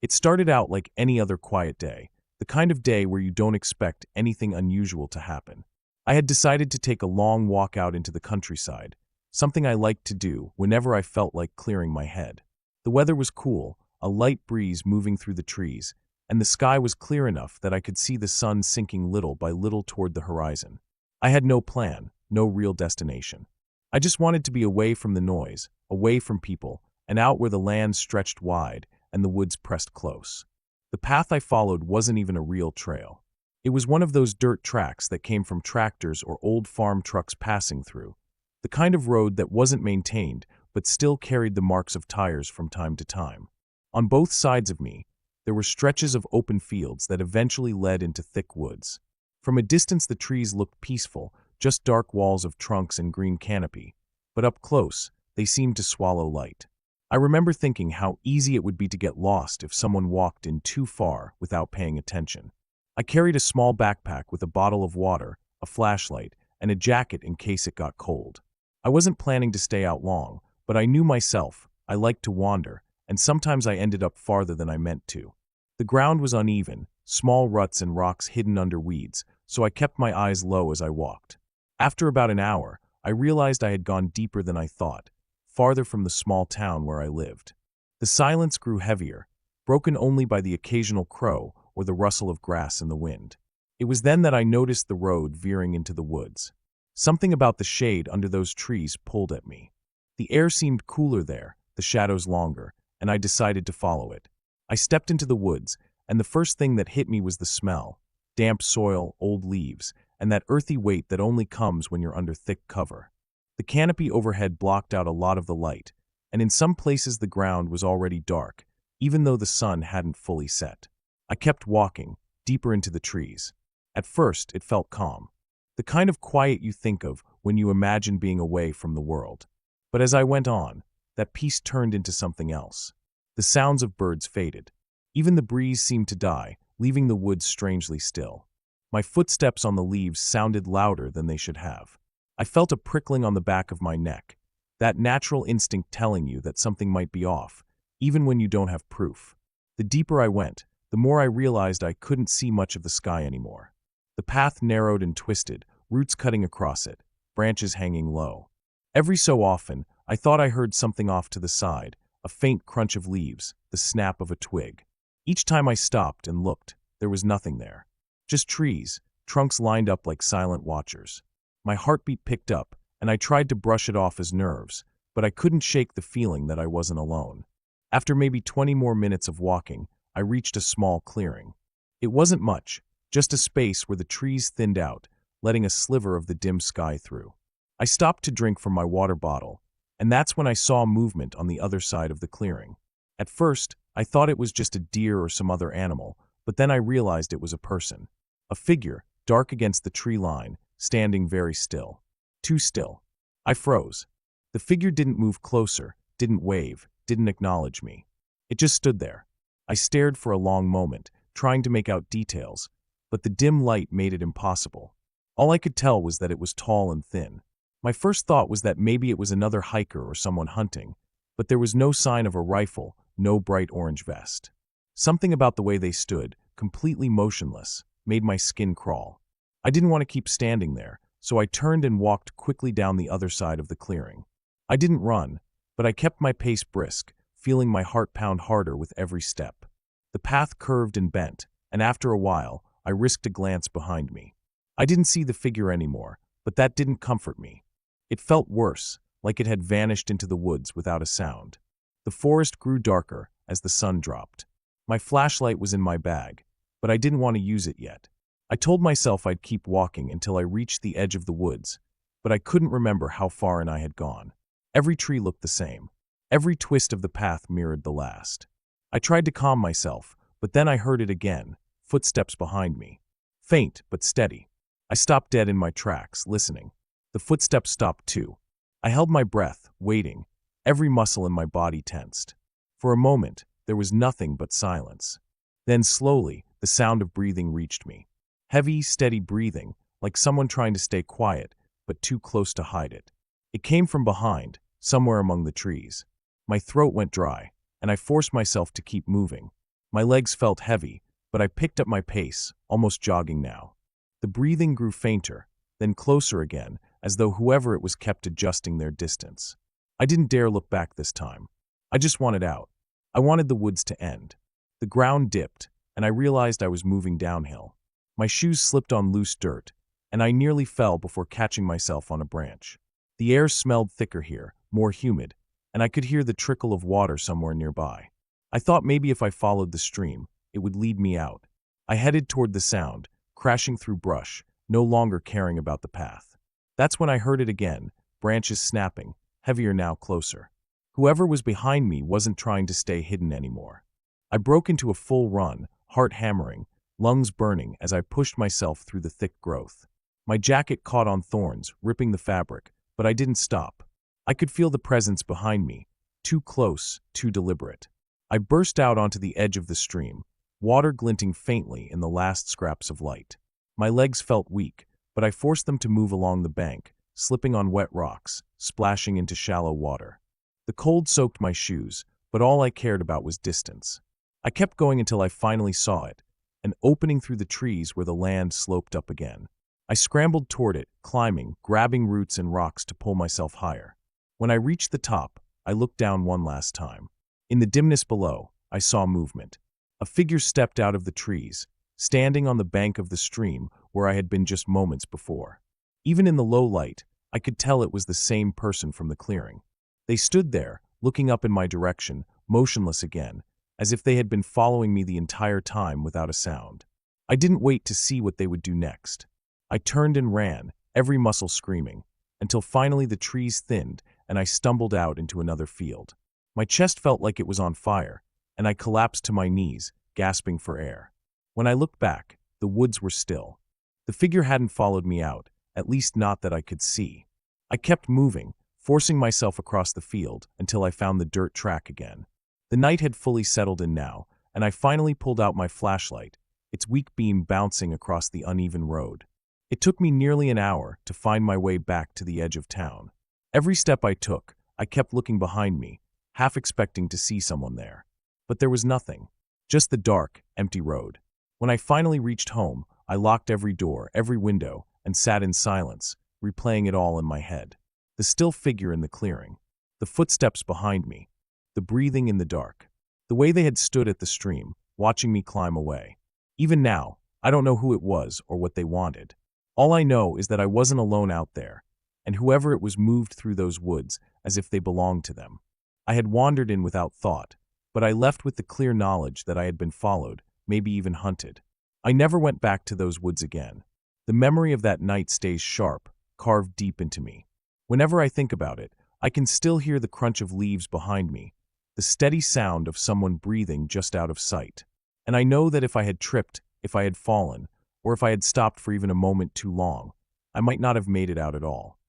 It started out like any other quiet day, the kind of day where you don't expect anything unusual to happen. I had decided to take a long walk out into the countryside, something I liked to do whenever I felt like clearing my head. The weather was cool, a light breeze moving through the trees, and the sky was clear enough that I could see the sun sinking little by little toward the horizon. I had no plan, no real destination. I just wanted to be away from the noise, away from people, and out where the land stretched wide and the woods pressed close. The path I followed wasn't even a real trail. It was one of those dirt tracks that came from tractors or old farm trucks passing through, the kind of road that wasn't maintained but still carried the marks of tires from time to time. On both sides of me, there were stretches of open fields that eventually led into thick woods. From a distance the trees looked peaceful, just dark walls of trunks and green canopy, but up close, they seemed to swallow light. I remember thinking how easy it would be to get lost if someone walked in too far without paying attention. I carried a small backpack with a bottle of water, a flashlight, and a jacket in case it got cold. I wasn't planning to stay out long, but I knew myself, I liked to wander, and sometimes I ended up farther than I meant to. The ground was uneven, small ruts and rocks hidden under weeds, so I kept my eyes low as I walked. After about an hour, I realized I had gone deeper than I thought, farther from the small town where I lived. The silence grew heavier, broken only by the occasional crow or the rustle of grass in the wind. It was then that I noticed the road veering into the woods. Something about the shade under those trees pulled at me. The air seemed cooler there, the shadows longer, and I decided to follow it. I stepped into the woods, and the first thing that hit me was the smell: damp soil, old leaves, and that earthy weight that only comes when you're under thick cover. The canopy overhead blocked out a lot of the light, and in some places the ground was already dark, even though the sun hadn't fully set. I kept walking, deeper into the trees. At first, it felt calm, the kind of quiet you think of when you imagine being away from the world. But as I went on, that peace turned into something else. The sounds of birds faded. Even the breeze seemed to die, leaving the woods strangely still. My footsteps on the leaves sounded louder than they should have. I felt a prickling on the back of my neck, that natural instinct telling you that something might be off, even when you don't have proof. The deeper I went, the more I realized I couldn't see much of the sky anymore. The path narrowed and twisted, roots cutting across it, branches hanging low. Every so often, I thought I heard something off to the side, a faint crunch of leaves, the snap of a twig. Each time I stopped and looked, there was nothing there. Just trees, trunks lined up like silent watchers. My heartbeat picked up, and I tried to brush it off as nerves, but I couldn't shake the feeling that I wasn't alone. After maybe 20 more minutes of walking, I reached a small clearing. It wasn't much, just a space where the trees thinned out, letting a sliver of the dim sky through. I stopped to drink from my water bottle, and that's when I saw movement on the other side of the clearing. At first, I thought it was just a deer or some other animal, but then I realized it was a person. A figure, dark against the tree line, standing very still. Too still. I froze. The figure didn't move closer, didn't wave, didn't acknowledge me. It just stood there. I stared for a long moment, trying to make out details, but the dim light made it impossible. All I could tell was that it was tall and thin. My first thought was that maybe it was another hiker or someone hunting, but there was no sign of a rifle, no bright orange vest. Something about the way they stood, completely motionless, made my skin crawl. I didn't want to keep standing there, so I turned and walked quickly down the other side of the clearing. I didn't run, but I kept my pace brisk, feeling my heart pound harder with every step. The path curved and bent, and after a while, I risked a glance behind me. I didn't see the figure anymore, but that didn't comfort me. It felt worse, like it had vanished into the woods without a sound. The forest grew darker, as the sun dropped. My flashlight was in my bag, but I didn't want to use it yet. I told myself I'd keep walking until I reached the edge of the woods, but I couldn't remember how far in I had gone. Every tree looked the same. Every twist of the path mirrored the last. I tried to calm myself, but then I heard it again, footsteps behind me. Faint, but steady. I stopped dead in my tracks, listening. The footsteps stopped too. I held my breath, waiting, every muscle in my body tensed. For a moment, there was nothing but silence. Then slowly, the sound of breathing reached me. Heavy, steady breathing, like someone trying to stay quiet, but too close to hide it. It came from behind, somewhere among the trees. My throat went dry, and I forced myself to keep moving. My legs felt heavy, but I picked up my pace, almost jogging now. The breathing grew fainter, then closer again, as though whoever it was kept adjusting their distance. I didn't dare look back this time. I just wanted out. I wanted the woods to end. The ground dipped, and I realized I was moving downhill. My shoes slipped on loose dirt, and I nearly fell before catching myself on a branch. The air smelled thicker here, more humid, and I could hear the trickle of water somewhere nearby. I thought maybe if I followed the stream, it would lead me out. I headed toward the sound, crashing through brush, no longer caring about the path. That's when I heard it again, branches snapping, heavier now closer. Whoever was behind me wasn't trying to stay hidden anymore. I broke into a full run, heart hammering, lungs burning as I pushed myself through the thick growth. My jacket caught on thorns, ripping the fabric, but I didn't stop. I could feel the presence behind me, too close, too deliberate. I burst out onto the edge of the stream, water glinting faintly in the last scraps of light. My legs felt weak, but I forced them to move along the bank, slipping on wet rocks, splashing into shallow water. The cold soaked my shoes, but all I cared about was distance. I kept going until I finally saw it, an opening through the trees where the land sloped up again. I scrambled toward it, climbing, grabbing roots and rocks to pull myself higher. When I reached the top, I looked down one last time. In the dimness below, I saw movement. A figure stepped out of the trees, standing on the bank of the stream where I had been just moments before. Even in the low light, I could tell it was the same person from the clearing. They stood there, looking up in my direction, motionless again, as if they had been following me the entire time without a sound. I didn't wait to see what they would do next. I turned and ran, every muscle screaming, until finally the trees thinned and I stumbled out into another field. My chest felt like it was on fire, and I collapsed to my knees, gasping for air. When I looked back, the woods were still. The figure hadn't followed me out, at least not that I could see. I kept moving, forcing myself across the field until I found the dirt track again. The night had fully settled in now, and I finally pulled out my flashlight, its weak beam bouncing across the uneven road. It took me nearly an hour to find my way back to the edge of town. Every step I took, I kept looking behind me, half expecting to see someone there. But there was nothing, just the dark, empty road. When I finally reached home, I locked every door, every window, and sat in silence, replaying it all in my head. The still figure in the clearing, the footsteps behind me, the breathing in the dark, the way they had stood at the stream, watching me climb away. Even now, I don't know who it was or what they wanted. All I know is that I wasn't alone out there, and whoever it was moved through those woods as if they belonged to them. I had wandered in without thought, but I left with the clear knowledge that I had been followed, maybe even hunted. I never went back to those woods again. The memory of that night stays sharp, carved deep into me. Whenever I think about it, I can still hear the crunch of leaves behind me, the steady sound of someone breathing just out of sight. And I know that if I had tripped, if I had fallen, or if I had stopped for even a moment too long, I might not have made it out at all.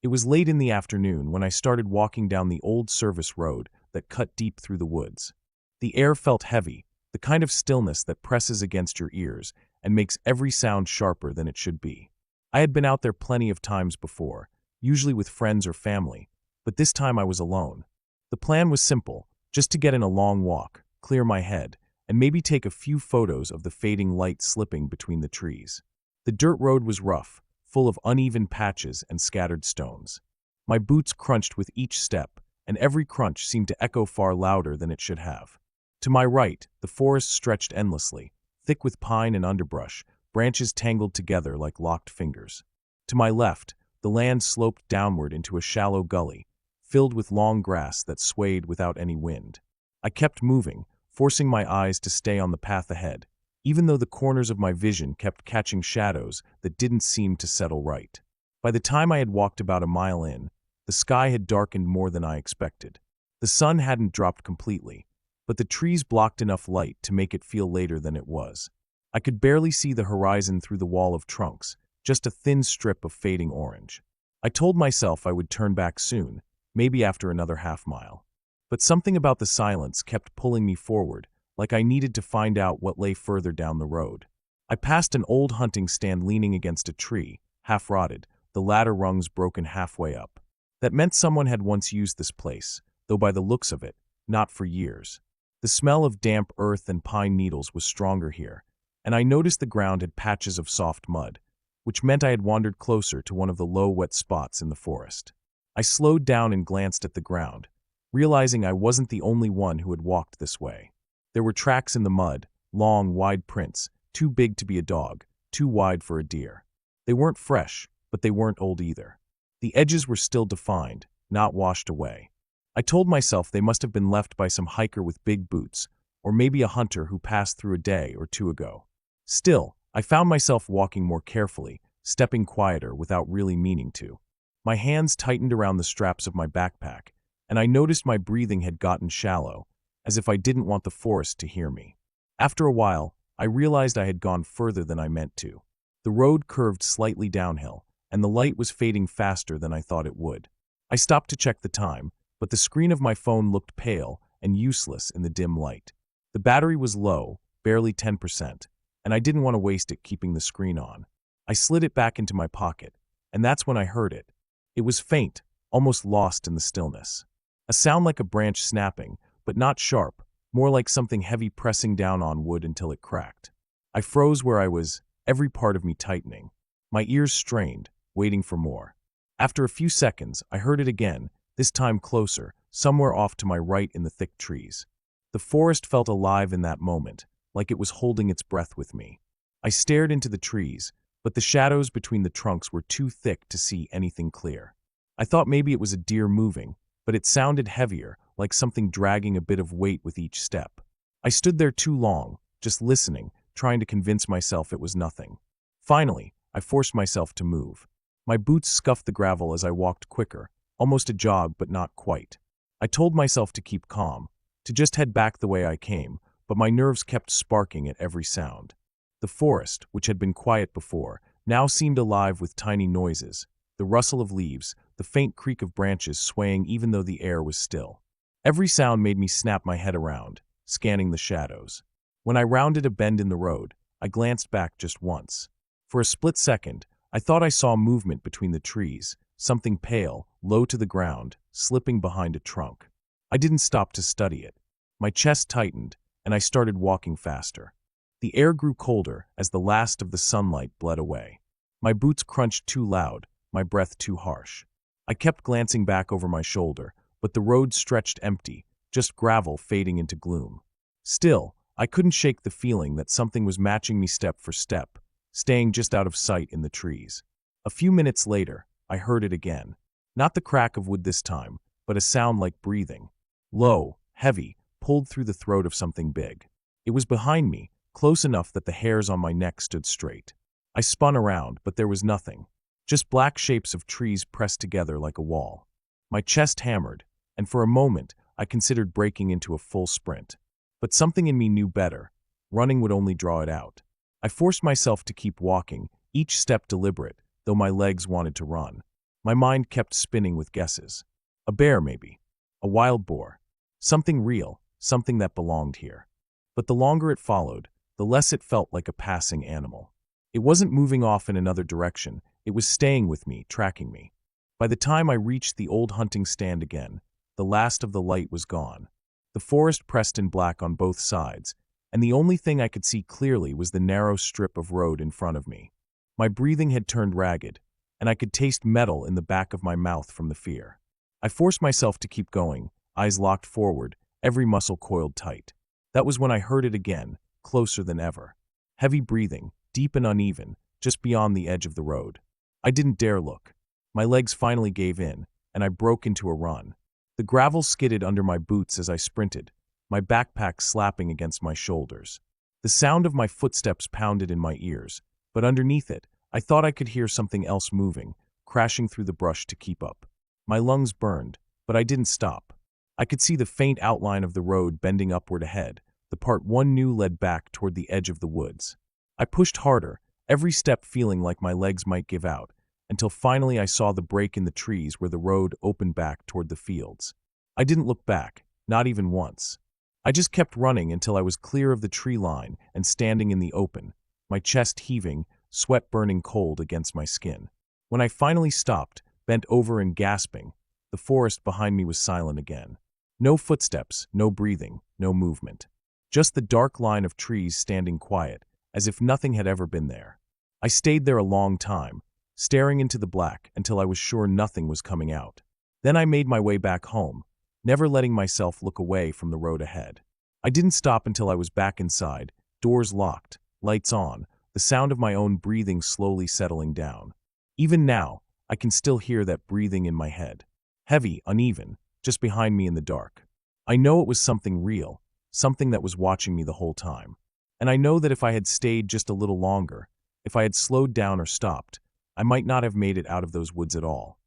It was late in the afternoon when I started walking down the old service road that cut deep through the woods. The air felt heavy, the kind of stillness that presses against your ears and makes every sound sharper than it should be. I had been out there plenty of times before, usually with friends or family, but this time I was alone. The plan was simple, just to get in a long walk, clear my head, and maybe take a few photos of the fading light slipping between the trees. The dirt road was rough, full of uneven patches and scattered stones. My boots crunched with each step, and every crunch seemed to echo far louder than it should have. To my right, the forest stretched endlessly, thick with pine and underbrush, branches tangled together like locked fingers. To my left, the land sloped downward into a shallow gully, filled with long grass that swayed without any wind. I kept moving, forcing my eyes to stay on the path ahead, even though the corners of my vision kept catching shadows that didn't seem to settle right. By the time I had walked about a mile in, the sky had darkened more than I expected. The sun hadn't dropped completely, but the trees blocked enough light to make it feel later than it was. I could barely see the horizon through the wall of trunks, just a thin strip of fading orange. I told myself I would turn back soon, maybe after another half-mile. But something about the silence kept pulling me forward, like I needed to find out what lay further down the road. I passed an old hunting stand leaning against a tree, half-rotted, the ladder rungs broken halfway up. That meant someone had once used this place, though by the looks of it, not for years. The smell of damp earth and pine needles was stronger here, and I noticed the ground had patches of soft mud, which meant I had wandered closer to one of the low, wet spots in the forest. I slowed down and glanced at the ground, realizing I wasn't the only one who had walked this way. There were tracks in the mud, long, wide prints, too big to be a dog, too wide for a deer. They weren't fresh, but they weren't old either. The edges were still defined, not washed away. I told myself they must have been left by some hiker with big boots, or maybe a hunter who passed through a day or two ago. Still, I found myself walking more carefully, stepping quieter without really meaning to. My hands tightened around the straps of my backpack, and I noticed my breathing had gotten shallow, as if I didn't want the forest to hear me. After a while, I realized I had gone further than I meant to. The road curved slightly downhill, and the light was fading faster than I thought it would. I stopped to check the time, but the screen of my phone looked pale and useless in the dim light. The battery was low, barely 10%, and I didn't want to waste it keeping the screen on. I slid it back into my pocket, and that's when I heard it. It was faint, almost lost in the stillness. A sound like a branch snapping, but not sharp, more like something heavy pressing down on wood until it cracked. I froze where I was, every part of me tightening. My ears strained, waiting for more. After a few seconds, I heard it again, this time closer, somewhere off to my right in the thick trees. The forest felt alive in that moment, like it was holding its breath with me. I stared into the trees, but the shadows between the trunks were too thick to see anything clear. I thought maybe it was a deer moving, but it sounded heavier, like something dragging a bit of weight with each step. I stood there too long, just listening, trying to convince myself it was nothing. Finally, I forced myself to move. My boots scuffed the gravel as I walked quicker, almost a jog but not quite. I told myself to keep calm, to just head back the way I came, but my nerves kept sparking at every sound. The forest, which had been quiet before, now seemed alive with tiny noises, the rustle of leaves, the faint creak of branches swaying even though the air was still. Every sound made me snap my head around, scanning the shadows. When I rounded a bend in the road, I glanced back just once. For a split second, I thought I saw movement between the trees, something pale, low to the ground, slipping behind a trunk. I didn't stop to study it. My chest tightened, and I started walking faster. The air grew colder as the last of the sunlight bled away. My boots crunched too loud, my breath too harsh. I kept glancing back over my shoulder, but the road stretched empty, just gravel fading into gloom. Still, I couldn't shake the feeling that something was matching me step for step, staying just out of sight in the trees. A few minutes later, I heard it again. Not the crack of wood this time, but a sound like breathing. Low, heavy, pulled through the throat of something big. It was behind me, close enough that the hairs on my neck stood straight. I spun around, but there was nothing. Just black shapes of trees pressed together like a wall. My chest hammered, and for a moment, I considered breaking into a full sprint. But something in me knew better. Running would only draw it out. I forced myself to keep walking, each step deliberate, though my legs wanted to run. My mind kept spinning with guesses. A bear, maybe. A wild boar. Something real, something that belonged here. But the longer it followed, the less it felt like a passing animal. It wasn't moving off in another direction, it was staying with me, tracking me. By the time I reached the old hunting stand again, the last of the light was gone. The forest pressed in black on both sides, and the only thing I could see clearly was the narrow strip of road in front of me. My breathing had turned ragged, and I could taste metal in the back of my mouth from the fear. I forced myself to keep going, eyes locked forward, every muscle coiled tight. That was when I heard it again, closer than ever. Heavy breathing, deep and uneven, just beyond the edge of the road. I didn't dare look. My legs finally gave in, and I broke into a run. The gravel skidded under my boots as I sprinted, my backpack slapping against my shoulders. The sound of my footsteps pounded in my ears, but underneath it, I thought I could hear something else moving, crashing through the brush to keep up. My lungs burned, but I didn't stop. I could see the faint outline of the road bending upward ahead, the part one knew led back toward the edge of the woods. I pushed harder, every step feeling like my legs might give out, until finally I saw the break in the trees where the road opened back toward the fields. I didn't look back, not even once. I just kept running until I was clear of the tree line and standing in the open, my chest heaving, sweat burning cold against my skin. When I finally stopped, bent over and gasping, the forest behind me was silent again. No footsteps, no breathing, no movement. Just the dark line of trees standing quiet, as if nothing had ever been there. I stayed there a long time, staring into the black until I was sure nothing was coming out. Then I made my way back home, never letting myself look away from the road ahead. I didn't stop until I was back inside, doors locked, lights on, the sound of my own breathing slowly settling down. Even now, I can still hear that breathing in my head. Heavy, uneven, just behind me in the dark. I know it was something real, something that was watching me the whole time. And I know that if I had stayed just a little longer, if I had slowed down or stopped, I might not have made it out of those woods at all.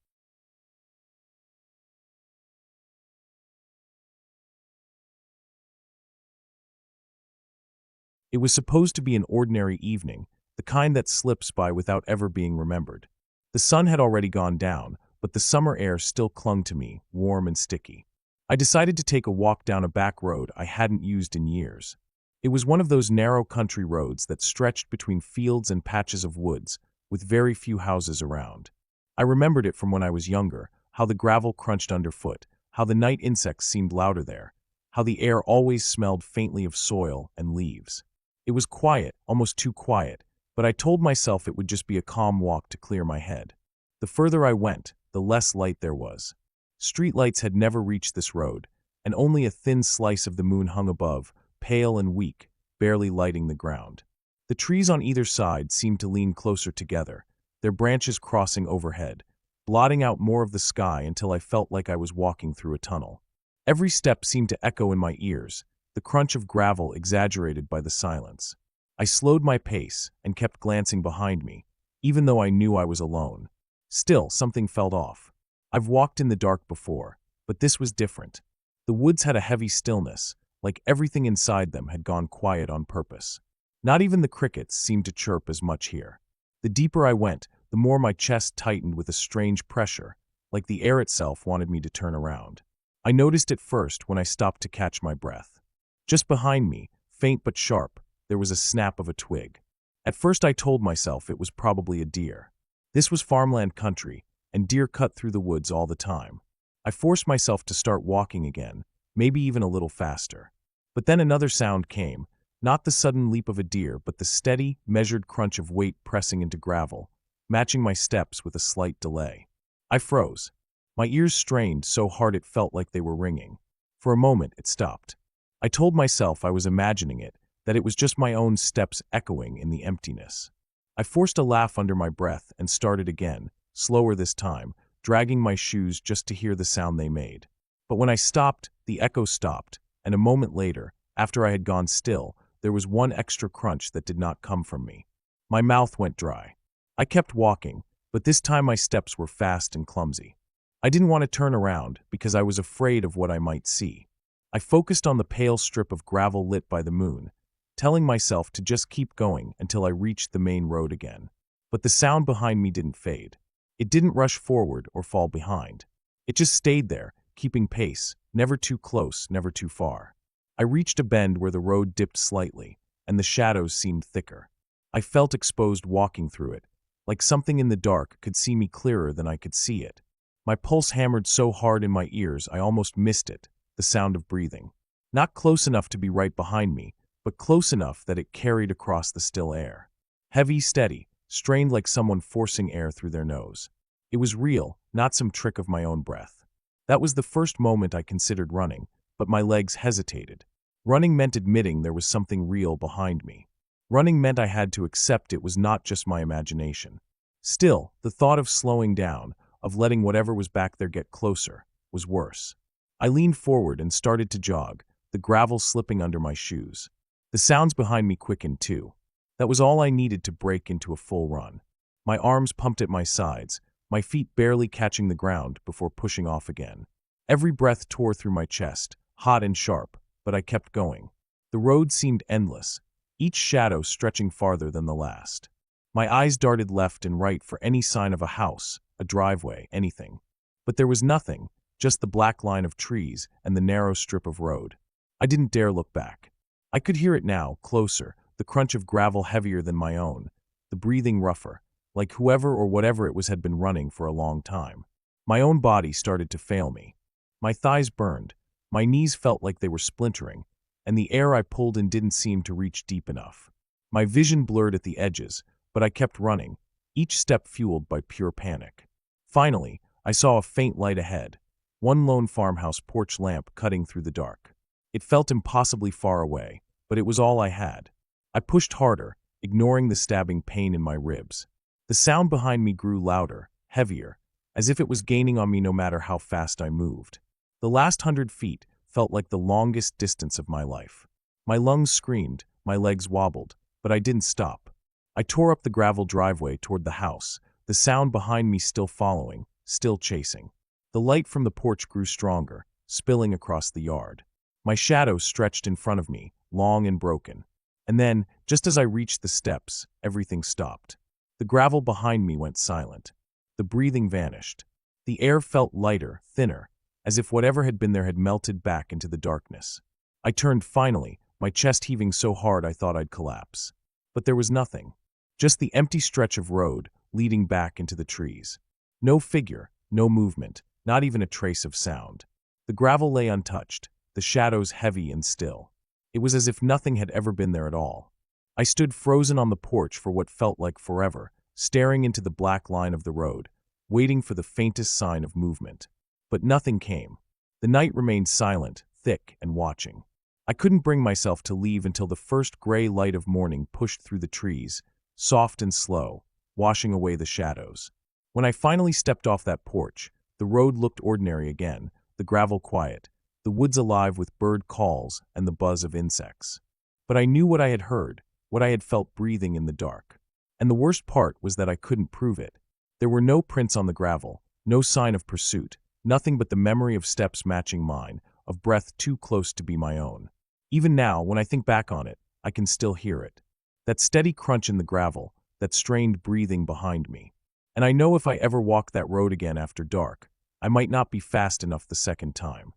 It was supposed to be an ordinary evening, the kind that slips by without ever being remembered. The sun had already gone down, but the summer air still clung to me, warm and sticky. I decided to take a walk down a back road I hadn't used in years. It was one of those narrow country roads that stretched between fields and patches of woods, with very few houses around. I remembered it from when I was younger, how the gravel crunched underfoot, how the night insects seemed louder there, how the air always smelled faintly of soil and leaves. It was quiet, almost too quiet, but I told myself it would just be a calm walk to clear my head. The further I went, the less light there was. Streetlights had never reached this road, and only a thin slice of the moon hung above, pale and weak, barely lighting the ground. The trees on either side seemed to lean closer together, their branches crossing overhead, blotting out more of the sky until I felt like I was walking through a tunnel. Every step seemed to echo in my ears, the crunch of gravel exaggerated by the silence. I slowed my pace and kept glancing behind me, even though I knew I was alone. Still, something felt off. I've walked in the dark before, but this was different. The woods had a heavy stillness, like everything inside them had gone quiet on purpose. Not even the crickets seemed to chirp as much here. The deeper I went, the more my chest tightened with a strange pressure, like the air itself wanted me to turn around. I noticed it first when I stopped to catch my breath. Just behind me, faint but sharp, there was a snap of a twig. At first I told myself it was probably a deer. This was farmland country, and deer cut through the woods all the time. I forced myself to start walking again, maybe even a little faster. But then another sound came, not the sudden leap of a deer, but the steady, measured crunch of weight pressing into gravel, matching my steps with a slight delay. I froze. My ears strained so hard it felt like they were ringing. For a moment, it stopped. I told myself I was imagining it, that it was just my own steps echoing in the emptiness. I forced a laugh under my breath and started again, slower this time, dragging my shoes just to hear the sound they made. But when I stopped, the echo stopped, and a moment later, after I had gone still, there was one extra crunch that did not come from me. My mouth went dry. I kept walking, but this time my steps were fast and clumsy. I didn't want to turn around because I was afraid of what I might see. I focused on the pale strip of gravel lit by the moon, telling myself to just keep going until I reached the main road again. But the sound behind me didn't fade. It didn't rush forward or fall behind. It just stayed there, keeping pace, never too close, never too far. I reached a bend where the road dipped slightly, and the shadows seemed thicker. I felt exposed walking through it, like something in the dark could see me clearer than I could see it. My pulse hammered so hard in my ears I almost missed it, the sound of breathing. Not close enough to be right behind me, but close enough that it carried across the still air. Heavy, steady, strained like someone forcing air through their nose. It was real, not some trick of my own breath. That was the first moment I considered running, but my legs hesitated. Running meant admitting there was something real behind me. Running meant I had to accept it was not just my imagination. Still, the thought of slowing down, of letting whatever was back there get closer, was worse. I leaned forward and started to jog, the gravel slipping under my shoes. The sounds behind me quickened too. That was all I needed to break into a full run. My arms pumped at my sides, my feet barely catching the ground before pushing off again. Every breath tore through my chest, hot and sharp, but I kept going. The road seemed endless, each shadow stretching farther than the last. My eyes darted left and right for any sign of a house, a driveway, anything. But there was nothing, just the black line of trees and the narrow strip of road. I didn't dare look back. I could hear it now, closer, the crunch of gravel heavier than my own, the breathing rougher, like whoever or whatever it was had been running for a long time. My own body started to fail me. My thighs burned, my knees felt like they were splintering, and the air I pulled in didn't seem to reach deep enough. My vision blurred at the edges, but I kept running, each step fueled by pure panic. Finally, I saw a faint light ahead, one lone farmhouse porch lamp cutting through the dark. It felt impossibly far away, but it was all I had. I pushed harder, ignoring the stabbing pain in my ribs. The sound behind me grew louder, heavier, as if it was gaining on me no matter how fast I moved. The last 100 feet felt like the longest distance of my life. My lungs screamed, my legs wobbled, but I didn't stop. I tore up the gravel driveway toward the house, the sound behind me still following, still chasing. The light from the porch grew stronger, spilling across the yard. My shadow stretched in front of me, long and broken. And then, just as I reached the steps, everything stopped. The gravel behind me went silent. The breathing vanished. The air felt lighter, thinner, as if whatever had been there had melted back into the darkness. I turned finally, my chest heaving so hard I thought I'd collapse. But there was nothing. Just the empty stretch of road, leading back into the trees. No figure, no movement, not even a trace of sound. The gravel lay untouched, the shadows heavy and still. It was as if nothing had ever been there at all. I stood frozen on the porch for what felt like forever, staring into the black line of the road, waiting for the faintest sign of movement. But nothing came. The night remained silent, thick, and watching. I couldn't bring myself to leave until the first gray light of morning pushed through the trees, soft and slow, washing away the shadows. When I finally stepped off that porch, the road looked ordinary again, the gravel quiet, the woods alive with bird calls and the buzz of insects. But I knew what I had heard, what I had felt breathing in the dark. And the worst part was that I couldn't prove it. There were no prints on the gravel, no sign of pursuit, nothing but the memory of steps matching mine, of breath too close to be my own. Even now, when I think back on it, I can still hear it. That steady crunch in the gravel, that strained breathing behind me. And I know if I ever walk that road again after dark, I might not be fast enough the second time.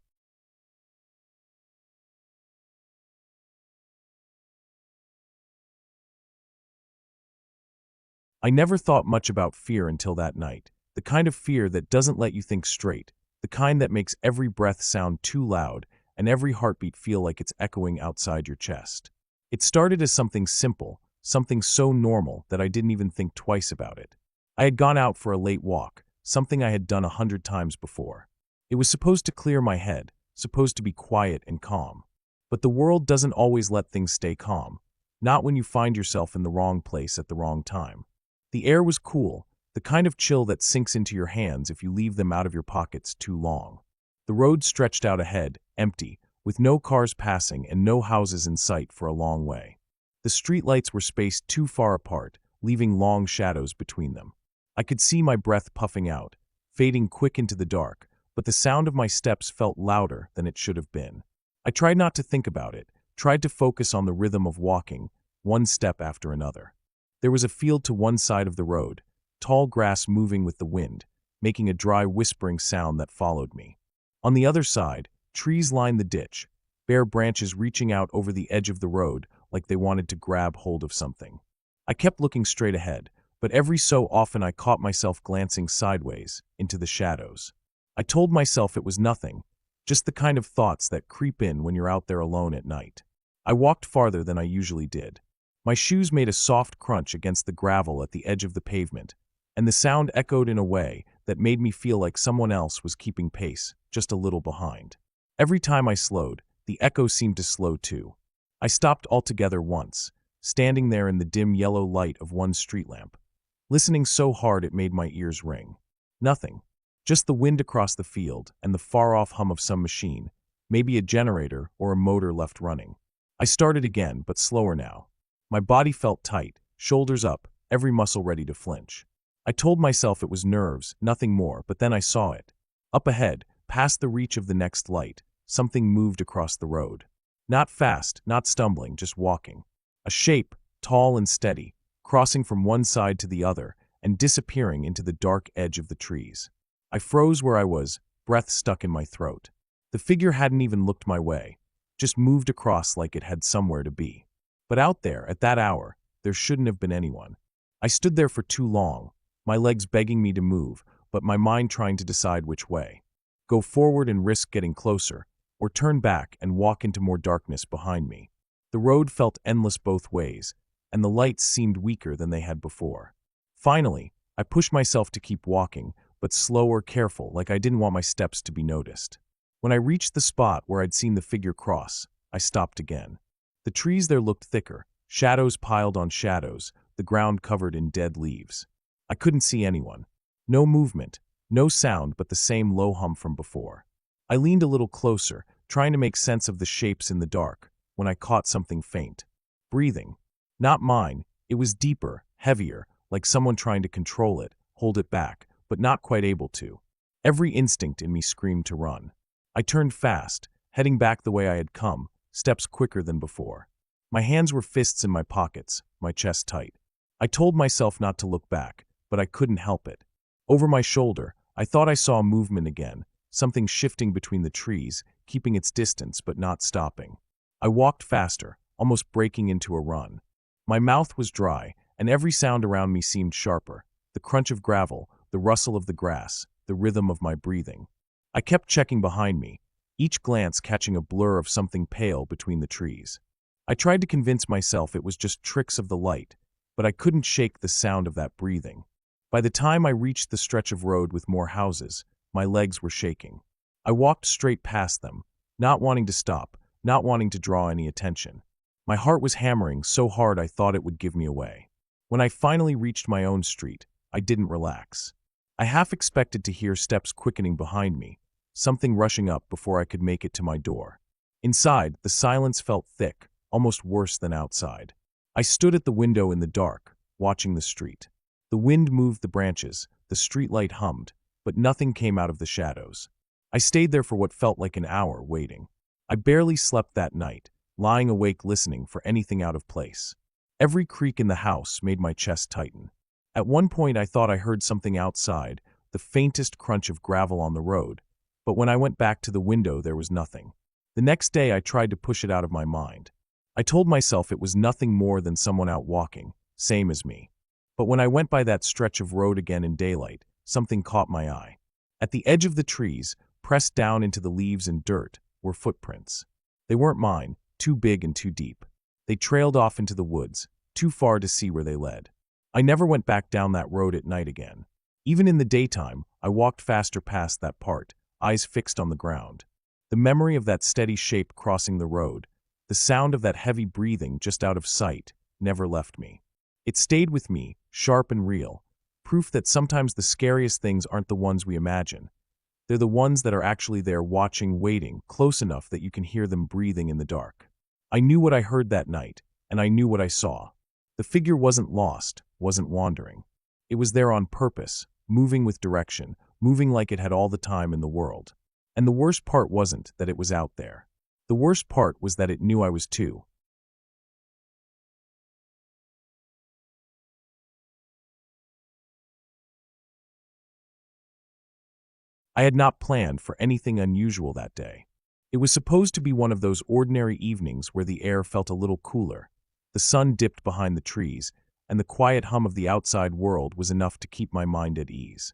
I never thought much about fear until that night, the kind of fear that doesn't let you think straight, the kind that makes every breath sound too loud and every heartbeat feel like it's echoing outside your chest. It started as something simple, something so normal that I didn't even think twice about it. I had gone out for a late walk, something I had done 100 times before. It was supposed to clear my head, supposed to be quiet and calm. But the world doesn't always let things stay calm, not when you find yourself in the wrong place at the wrong time. The air was cool, the kind of chill that sinks into your hands if you leave them out of your pockets too long. The road stretched out ahead, empty, with no cars passing and no houses in sight for a long way. The streetlights were spaced too far apart, leaving long shadows between them. I could see my breath puffing out, fading quick into the dark, but the sound of my steps felt louder than it should have been. I tried not to think about it, tried to focus on the rhythm of walking, one step after another. There was a field to one side of the road, tall grass moving with the wind, making a dry whispering sound that followed me. On the other side, trees lined the ditch, bare branches reaching out over the edge of the road like they wanted to grab hold of something. I kept looking straight ahead, but every so often I caught myself glancing sideways, into the shadows. I told myself it was nothing, just the kind of thoughts that creep in when you're out there alone at night. I walked farther than I usually did. My shoes made a soft crunch against the gravel at the edge of the pavement, and the sound echoed in a way that made me feel like someone else was keeping pace, just a little behind. Every time I slowed, the echo seemed to slow too. I stopped altogether once, standing there in the dim yellow light of one street lamp, listening so hard it made my ears ring. Nothing. Just the wind across the field and the far-off hum of some machine, maybe a generator or a motor left running. I started again, but slower now. My body felt tight, shoulders up, every muscle ready to flinch. I told myself it was nerves, nothing more, but then I saw it. Up ahead, past the reach of the next light, something moved across the road. Not fast, not stumbling, just walking. A shape, tall and steady, crossing from one side to the other and disappearing into the dark edge of the trees. I froze where I was, breath stuck in my throat. The figure hadn't even looked my way, just moved across like it had somewhere to be. But out there, at that hour, there shouldn't have been anyone. I stood there for too long, my legs begging me to move, but my mind trying to decide which way. Go forward and risk getting closer, or turn back and walk into more darkness behind me. The road felt endless both ways, and the lights seemed weaker than they had before. Finally, I pushed myself to keep walking, but slow or careful, like I didn't want my steps to be noticed. When I reached the spot where I'd seen the figure cross, I stopped again. The trees there looked thicker, shadows piled on shadows, the ground covered in dead leaves. I couldn't see anyone. No movement, no sound, but the same low hum from before. I leaned a little closer, trying to make sense of the shapes in the dark, when I caught something faint. Breathing. Not mine, it was deeper, heavier, like someone trying to control it, hold it back, but not quite able to. Every instinct in me screamed to run. I turned fast, heading back the way I had come, steps quicker than before. My hands were fists in my pockets, my chest tight. I told myself not to look back, but I couldn't help it. Over my shoulder, I thought I saw movement again, something shifting between the trees, keeping its distance but not stopping. I walked faster, almost breaking into a run. My mouth was dry, and every sound around me seemed sharper. The crunch of gravel, the rustle of the grass, the rhythm of my breathing. I kept checking behind me, each glance catching a blur of something pale between the trees. I tried to convince myself it was just tricks of the light, but I couldn't shake the sound of that breathing. By the time I reached the stretch of road with more houses, my legs were shaking. I walked straight past them, not wanting to stop, not wanting to draw any attention. My heart was hammering so hard I thought it would give me away. When I finally reached my own street, I didn't relax. I half expected to hear steps quickening behind me, something rushing up before I could make it to my door. Inside, the silence felt thick, almost worse than outside. I stood at the window in the dark, watching the street. The wind moved the branches, the streetlight hummed, but nothing came out of the shadows. I stayed there for what felt like an hour, waiting. I barely slept that night, lying awake listening for anything out of place. Every creak in the house made my chest tighten. At one point I thought I heard something outside, the faintest crunch of gravel on the road, but when I went back to the window there was nothing. The next day I tried to push it out of my mind. I told myself it was nothing more than someone out walking, same as me. But when I went by that stretch of road again in daylight, something caught my eye. At the edge of the trees, pressed down into the leaves and dirt, were footprints. They weren't mine, too big and too deep. They trailed off into the woods, too far to see where they led. I never went back down that road at night again. Even in the daytime, I walked faster past that part, eyes fixed on the ground. The memory of that steady shape crossing the road, the sound of that heavy breathing just out of sight, never left me. It stayed with me, sharp and real, proof that sometimes the scariest things aren't the ones we imagine. They're the ones that are actually there watching, waiting, close enough that you can hear them breathing in the dark. I knew what I heard that night, and I knew what I saw. The figure wasn't lost, wasn't wandering. It was there on purpose, moving with direction, moving like it had all the time in the world. And the worst part wasn't that it was out there. The worst part was that it knew I was too. I had not planned for anything unusual that day. It was supposed to be one of those ordinary evenings where the air felt a little cooler. The sun dipped behind the trees, and the quiet hum of the outside world was enough to keep my mind at ease.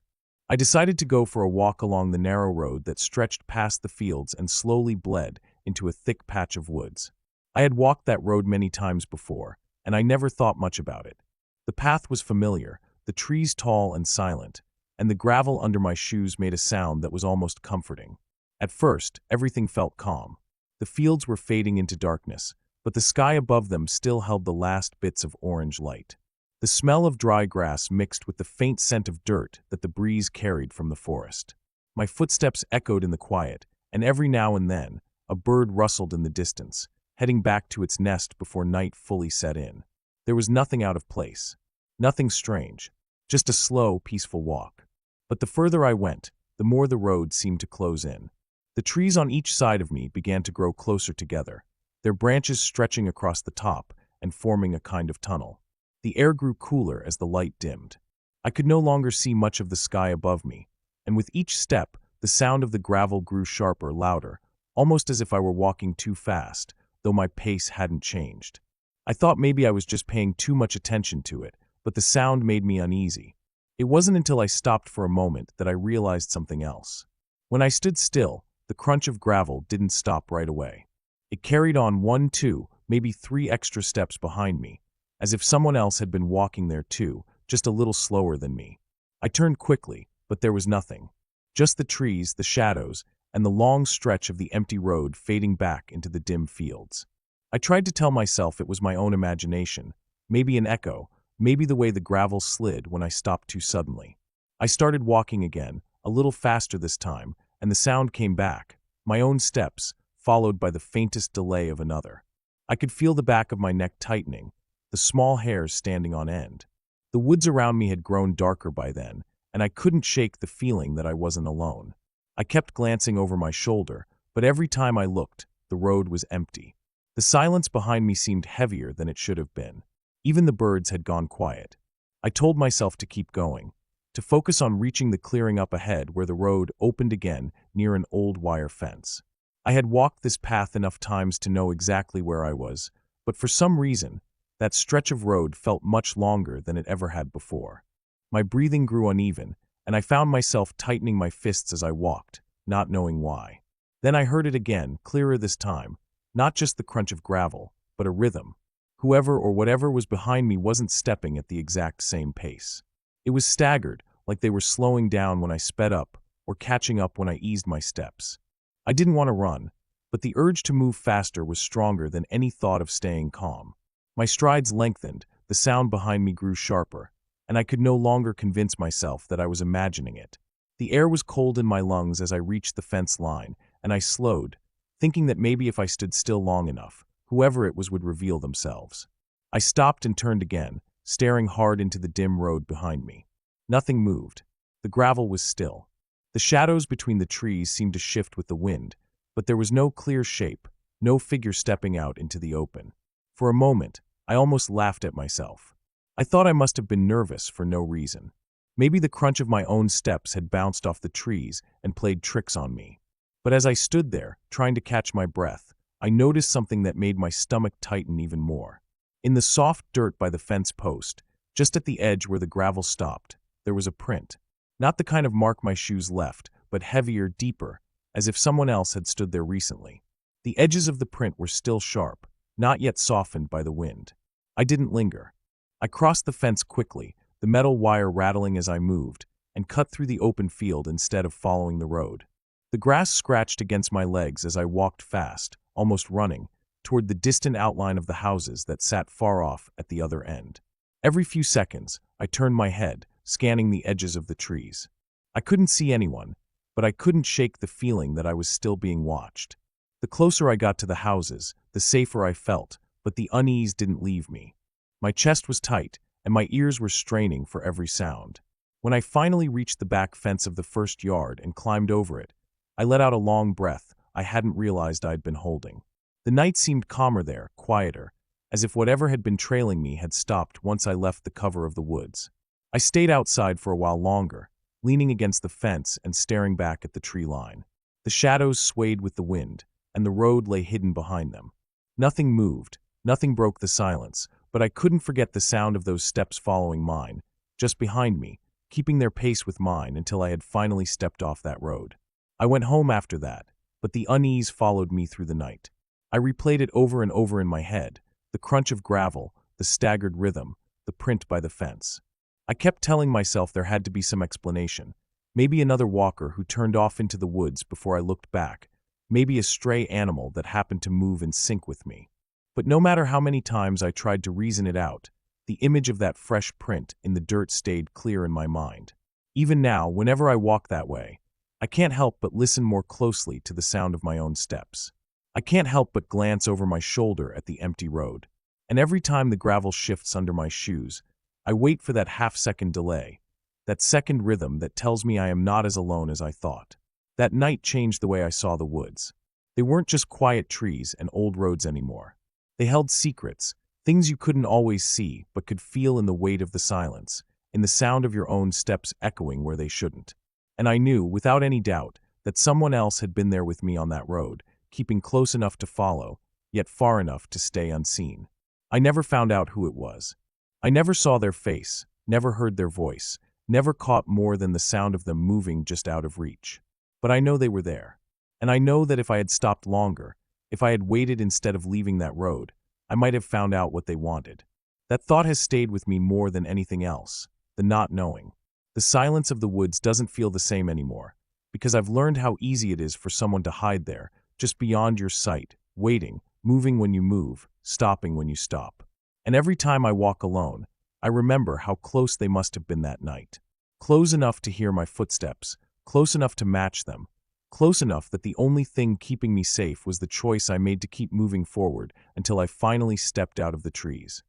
I decided to go for a walk along the narrow road that stretched past the fields and slowly bled into a thick patch of woods. I had walked that road many times before, and I never thought much about it. The path was familiar, the trees tall and silent, and the gravel under my shoes made a sound that was almost comforting. At first, everything felt calm. The fields were fading into darkness, but the sky above them still held the last bits of orange light. The smell of dry grass mixed with the faint scent of dirt that the breeze carried from the forest. My footsteps echoed in the quiet, and every now and then, a bird rustled in the distance, heading back to its nest before night fully set in. There was nothing out of place, nothing strange, just a slow, peaceful walk. But the further I went, the more the road seemed to close in. The trees on each side of me began to grow closer together, their branches stretching across the top and forming a kind of tunnel. The air grew cooler as the light dimmed. I could no longer see much of the sky above me, and with each step, the sound of the gravel grew sharper, louder, almost as if I were walking too fast, though my pace hadn't changed. I thought maybe I was just paying too much attention to it, but the sound made me uneasy. It wasn't until I stopped for a moment that I realized something else. When I stood still, the crunch of gravel didn't stop right away. It carried on 1, 2, maybe 3 extra steps behind me, as if someone else had been walking there too, just a little slower than me. I turned quickly, but there was nothing. Just the trees, the shadows, and the long stretch of the empty road fading back into the dim fields. I tried to tell myself it was my own imagination, maybe an echo, maybe the way the gravel slid when I stopped too suddenly. I started walking again, a little faster this time, and the sound came back, my own steps, followed by the faintest delay of another. I could feel the back of my neck tightening, the small hairs standing on end. The woods around me had grown darker by then, and I couldn't shake the feeling that I wasn't alone. I kept glancing over my shoulder, but every time I looked, the road was empty. The silence behind me seemed heavier than it should have been. Even the birds had gone quiet. I told myself to keep going, to focus on reaching the clearing up ahead where the road opened again near an old wire fence. I had walked this path enough times to know exactly where I was, but for some reason, that stretch of road felt much longer than it ever had before. My breathing grew uneven, and I found myself tightening my fists as I walked, not knowing why. Then I heard it again, clearer this time, not just the crunch of gravel, but a rhythm. Whoever or whatever was behind me wasn't stepping at the exact same pace. It was staggered, like they were slowing down when I sped up, or catching up when I eased my steps. I didn't want to run, but the urge to move faster was stronger than any thought of staying calm. My strides lengthened, the sound behind me grew sharper, and I could no longer convince myself that I was imagining it. The air was cold in my lungs as I reached the fence line, and I slowed, thinking that maybe if I stood still long enough, whoever it was would reveal themselves. I stopped and turned again, staring hard into the dim road behind me. Nothing moved. The gravel was still. The shadows between the trees seemed to shift with the wind, but there was no clear shape, no figure stepping out into the open. For a moment, I almost laughed at myself. I thought I must have been nervous for no reason. Maybe the crunch of my own steps had bounced off the trees and played tricks on me. But as I stood there, trying to catch my breath, I noticed something that made my stomach tighten even more. In the soft dirt by the fence post, just at the edge where the gravel stopped, there was a print. Not the kind of mark my shoes left, but heavier, deeper, as if someone else had stood there recently. The edges of the print were still sharp, not yet softened by the wind. I didn't linger. I crossed the fence quickly, the metal wire rattling as I moved, and cut through the open field instead of following the road. The grass scratched against my legs as I walked fast, almost running, toward the distant outline of the houses that sat far off at the other end. Every few seconds, I turned my head, scanning the edges of the trees. I couldn't see anyone, but I couldn't shake the feeling that I was still being watched. The closer I got to the houses, the safer I felt, but the unease didn't leave me. My chest was tight, and my ears were straining for every sound. When I finally reached the back fence of the first yard and climbed over it, I let out a long breath I hadn't realized I'd been holding. The night seemed calmer there, quieter, as if whatever had been trailing me had stopped once I left the cover of the woods. I stayed outside for a while longer, leaning against the fence and staring back at the tree line. The shadows swayed with the wind, and the road lay hidden behind them. Nothing moved, nothing broke the silence, but I couldn't forget the sound of those steps following mine, just behind me, keeping their pace with mine until I had finally stepped off that road. I went home after that, but the unease followed me through the night. I replayed it over and over in my head, the crunch of gravel, the staggered rhythm, the print by the fence. I kept telling myself there had to be some explanation, maybe another walker who turned off into the woods before I looked back, maybe a stray animal that happened to move in sync with me. But no matter how many times I tried to reason it out, The image of that fresh print in the dirt stayed clear in my mind. Even now, whenever I walk that way, I can't help but listen more closely to the sound of my own steps. I can't help but glance over my shoulder at the empty road. And every time the gravel shifts under my shoes, I wait for that half-second delay, that second rhythm that tells me I am not as alone as I thought. That night changed the way I saw the woods. They weren't just quiet trees and old roads anymore. They held secrets, things you couldn't always see but could feel in the weight of the silence, in the sound of your own steps echoing where they shouldn't. And I knew, without any doubt, that someone else had been there with me on that road, keeping close enough to follow, yet far enough to stay unseen. I never found out who it was. I never saw their face, never heard their voice, never caught more than the sound of them moving just out of reach. But I know they were there. And I know that if I had stopped longer, if I had waited instead of leaving that road, I might have found out what they wanted. That thought has stayed with me more than anything else, the not knowing. The silence of the woods doesn't feel the same anymore, because I've learned how easy it is for someone to hide there, just beyond your sight, waiting, moving when you move, stopping when you stop. And every time I walk alone, I remember how close they must have been that night. Close enough to hear my footsteps, close enough to match them, close enough that the only thing keeping me safe was the choice I made to keep moving forward until I finally stepped out of the trees.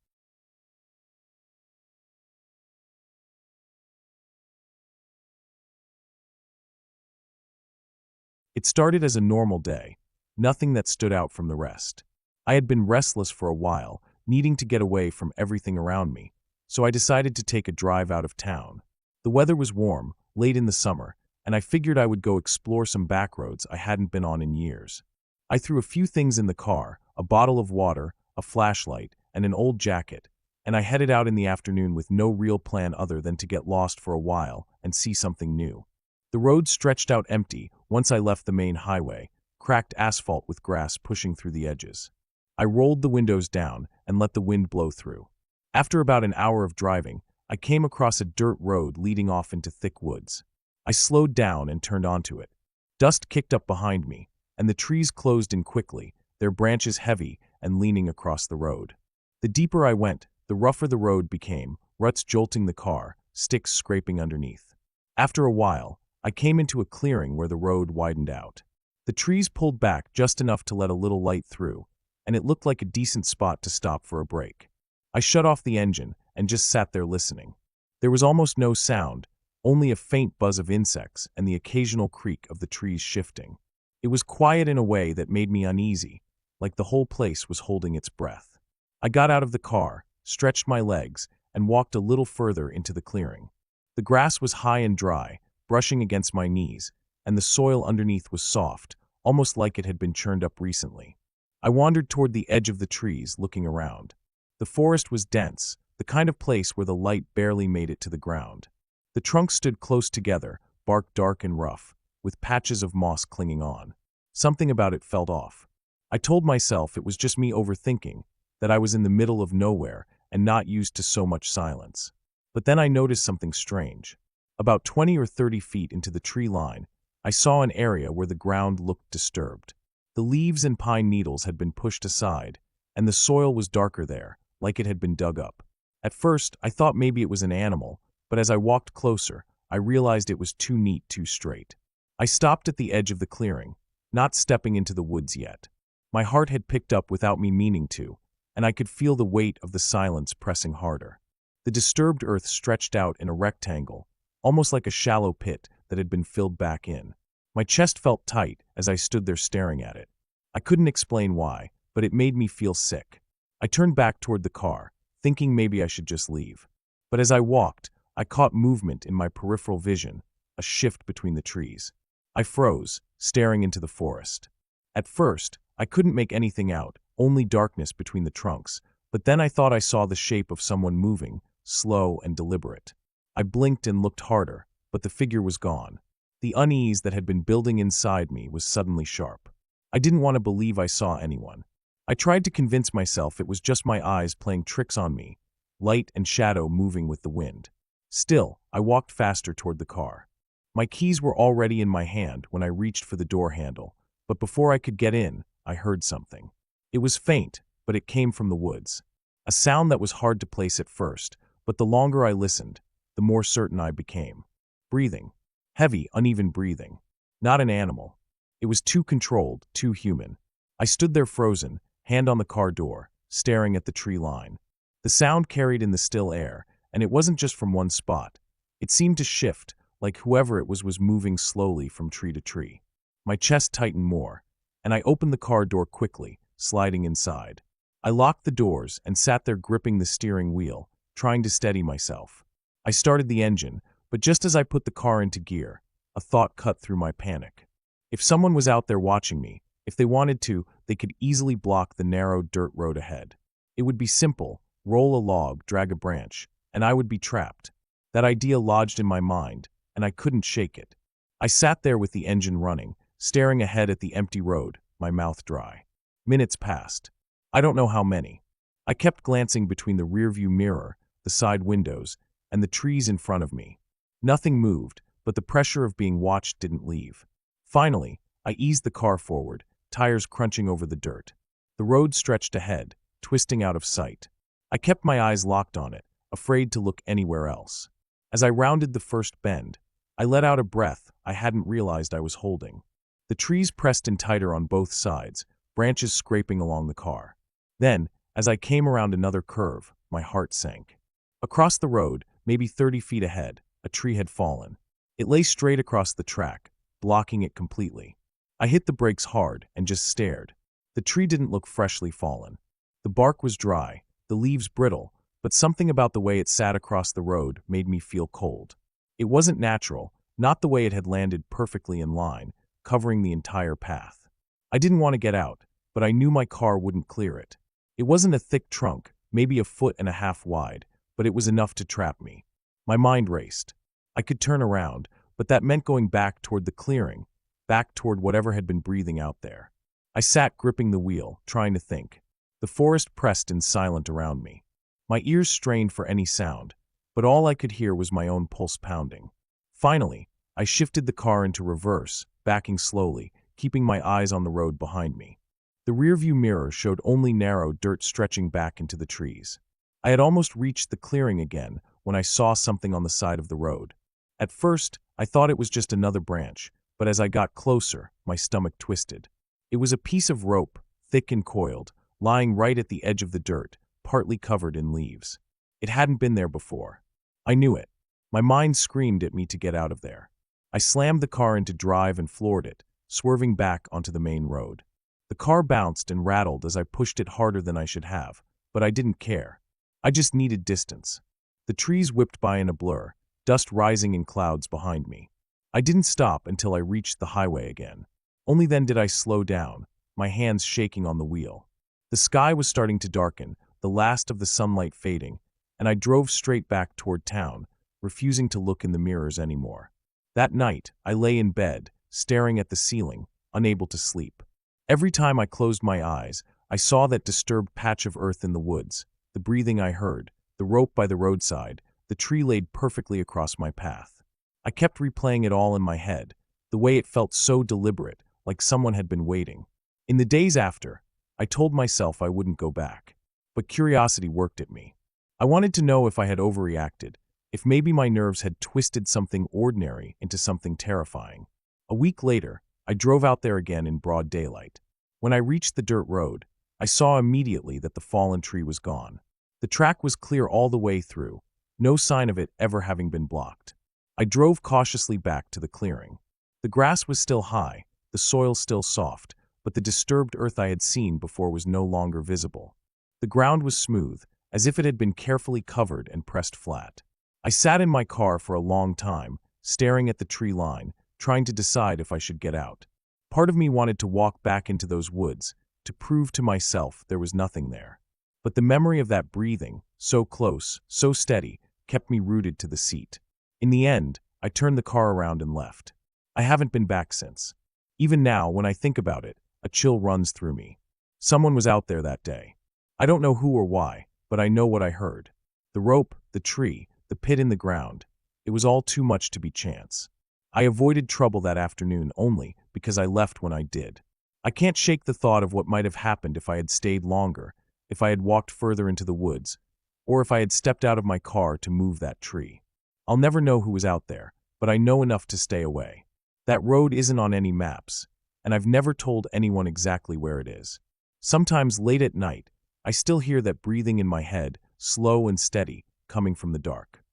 It started as a normal day, nothing that stood out from the rest. I had been restless for a while, needing to get away from everything around me, so I decided to take a drive out of town. The weather was warm, late in the summer, and I figured I would go explore some backroads I hadn't been on in years. I threw a few things in the car, a bottle of water, a flashlight, and an old jacket, and I headed out in the afternoon with no real plan other than to get lost for a while and see something new. The road stretched out empty once I left the main highway, cracked asphalt with grass pushing through the edges. I rolled the windows down and let the wind blow through. After about an hour of driving, I came across a dirt road leading off into thick woods. I slowed down and turned onto it. Dust kicked up behind me, and the trees closed in quickly, their branches heavy and leaning across the road. The deeper I went, the rougher the road became, ruts jolting the car, sticks scraping underneath. After a while, I came into a clearing where the road widened out. The trees pulled back just enough to let a little light through, and it looked like a decent spot to stop for a break. I shut off the engine and just sat there listening. There was almost no sound, only a faint buzz of insects and the occasional creak of the trees shifting. It was quiet in a way that made me uneasy, like the whole place was holding its breath. I got out of the car, stretched my legs, and walked a little further into the clearing. The grass was high and dry, brushing against my knees, and the soil underneath was soft, almost like it had been churned up recently. I wandered toward the edge of the trees, looking around. The forest was dense, the kind of place where the light barely made it to the ground. The trunks stood close together, bark dark and rough, with patches of moss clinging on. Something about it felt off. I told myself it was just me overthinking, that I was in the middle of nowhere and not used to so much silence. But then I noticed something strange. About 20 or 30 feet into the tree line, I saw an area where the ground looked disturbed. The leaves and pine needles had been pushed aside, and the soil was darker there, like it had been dug up. At first, I thought maybe it was an animal, but as I walked closer, I realized it was too neat, too straight. I stopped at the edge of the clearing, not stepping into the woods yet. My heart had picked up without me meaning to, and I could feel the weight of the silence pressing harder. The disturbed earth stretched out in a rectangle, almost like a shallow pit that had been filled back in. My chest felt tight as I stood there staring at it. I couldn't explain why, but it made me feel sick. I turned back toward the car, thinking maybe I should just leave. But as I walked, I caught movement in my peripheral vision, a shift between the trees. I froze, staring into the forest. At first, I couldn't make anything out, only darkness between the trunks, but then I thought I saw the shape of someone moving, slow and deliberate. I blinked and looked harder, but the figure was gone. The unease that had been building inside me was suddenly sharp. I didn't want to believe I saw anyone. I tried to convince myself it was just my eyes playing tricks on me, light and shadow moving with the wind. Still, I walked faster toward the car. My keys were already in my hand when I reached for the door handle, but before I could get in, I heard something. It was faint, but it came from the woods. a sound that was hard to place at first, but the longer I listened, the more certain I became. Breathing. Heavy, uneven breathing. Not an animal. It was too controlled, too human. I stood there frozen, hand on the car door, staring at the tree line. The sound carried in the still air, and it wasn't just from one spot. It seemed to shift, like whoever it was moving slowly from tree to tree. My chest tightened more, and I opened the car door quickly, sliding inside. I locked the doors and sat there gripping the steering wheel, trying to steady myself. I started the engine, but just as I put the car into gear, a thought cut through my panic. If someone was out there watching me, if they wanted to, they could easily block the narrow dirt road ahead. It would be simple: roll a log, drag a branch, and I would be trapped. That idea lodged in my mind, and I couldn't shake it. I sat there with the engine running, staring ahead at the empty road, my mouth dry. Minutes passed. I don't know how many. I kept glancing between the rearview mirror, the side windows, and the trees in front of me. Nothing moved, but the pressure of being watched didn't leave. Finally, I eased the car forward, tires crunching over the dirt. The road stretched ahead, twisting out of sight. I kept my eyes locked on it, afraid to look anywhere else. As I rounded the first bend, I let out a breath I hadn't realized I was holding. The trees pressed in tighter on both sides, branches scraping along the car. Then, as I came around another curve, my heart sank. Across the road, maybe 30 feet ahead, a tree had fallen. It lay straight across the track, blocking it completely. I hit the brakes hard and just stared. The tree didn't look freshly fallen. The bark was dry, the leaves brittle, but something about the way it sat across the road made me feel cold. It wasn't natural, not the way it had landed perfectly in line, covering the entire path. I didn't want to get out, but I knew my car wouldn't clear it. It wasn't a thick trunk, maybe a foot and a half wide, but it was enough to trap me. My mind raced. I could turn around, but that meant going back toward the clearing, back toward whatever had been breathing out there. I sat gripping the wheel, trying to think. The forest pressed in silent around me. My ears strained for any sound, but all I could hear was my own pulse pounding. Finally, I shifted the car into reverse, backing slowly, keeping my eyes on the road behind me. The rearview mirror showed only narrow dirt stretching back into the trees. I had almost reached the clearing again when I saw something on the side of the road. At first, I thought it was just another branch, but as I got closer, my stomach twisted. It was a piece of rope, thick and coiled, lying right at the edge of the dirt, partly covered in leaves. It hadn't been there before. I knew it. My mind screamed at me to get out of there. I slammed the car into drive and floored it, swerving back onto the main road. The car bounced and rattled as I pushed it harder than I should have, but I didn't care. I just needed distance. The trees whipped by in a blur, dust rising in clouds behind me. I didn't stop until I reached the highway again. Only then did I slow down, my hands shaking on the wheel. The sky was starting to darken, the last of the sunlight fading, and I drove straight back toward town, refusing to look in the mirrors anymore. That night, I lay in bed, staring at the ceiling, unable to sleep. Every time I closed my eyes, I saw that disturbed patch of earth in the woods, the breathing I heard, the rope by the roadside, the tree laid perfectly across my path. I kept replaying it all in my head, the way it felt so deliberate, like someone had been waiting. In the days after, I told myself I wouldn't go back. But curiosity worked at me. I wanted to know if I had overreacted, if maybe my nerves had twisted something ordinary into something terrifying. A week later, I drove out there again in broad daylight. When I reached the dirt road, I saw immediately that the fallen tree was gone. The track was clear all the way through, no sign of it ever having been blocked. I drove cautiously back to the clearing. The grass was still high, the soil still soft, but the disturbed earth I had seen before was no longer visible. The ground was smooth, as if it had been carefully covered and pressed flat. I sat in my car for a long time, staring at the tree line, trying to decide if I should get out. Part of me wanted to walk back into those woods, to prove to myself there was nothing there. But the memory of that breathing, so close, so steady, kept me rooted to the seat. In the end, I turned the car around and left. I haven't been back since. Even now, when I think about it, a chill runs through me. Someone was out there that day. I don't know who or why, but I know what I heard. The rope, the tree, the pit in the ground. It was all too much to be chance. I avoided trouble that afternoon only because I left when I did. I can't shake the thought of what might have happened if I had stayed longer, if I had walked further into the woods, or if I had stepped out of my car to move that tree. I'll never know who was out there, but I know enough to stay away. That road isn't on any maps, and I've never told anyone exactly where it is. Sometimes late at night, I still hear that breathing in my head, slow and steady, coming from the dark.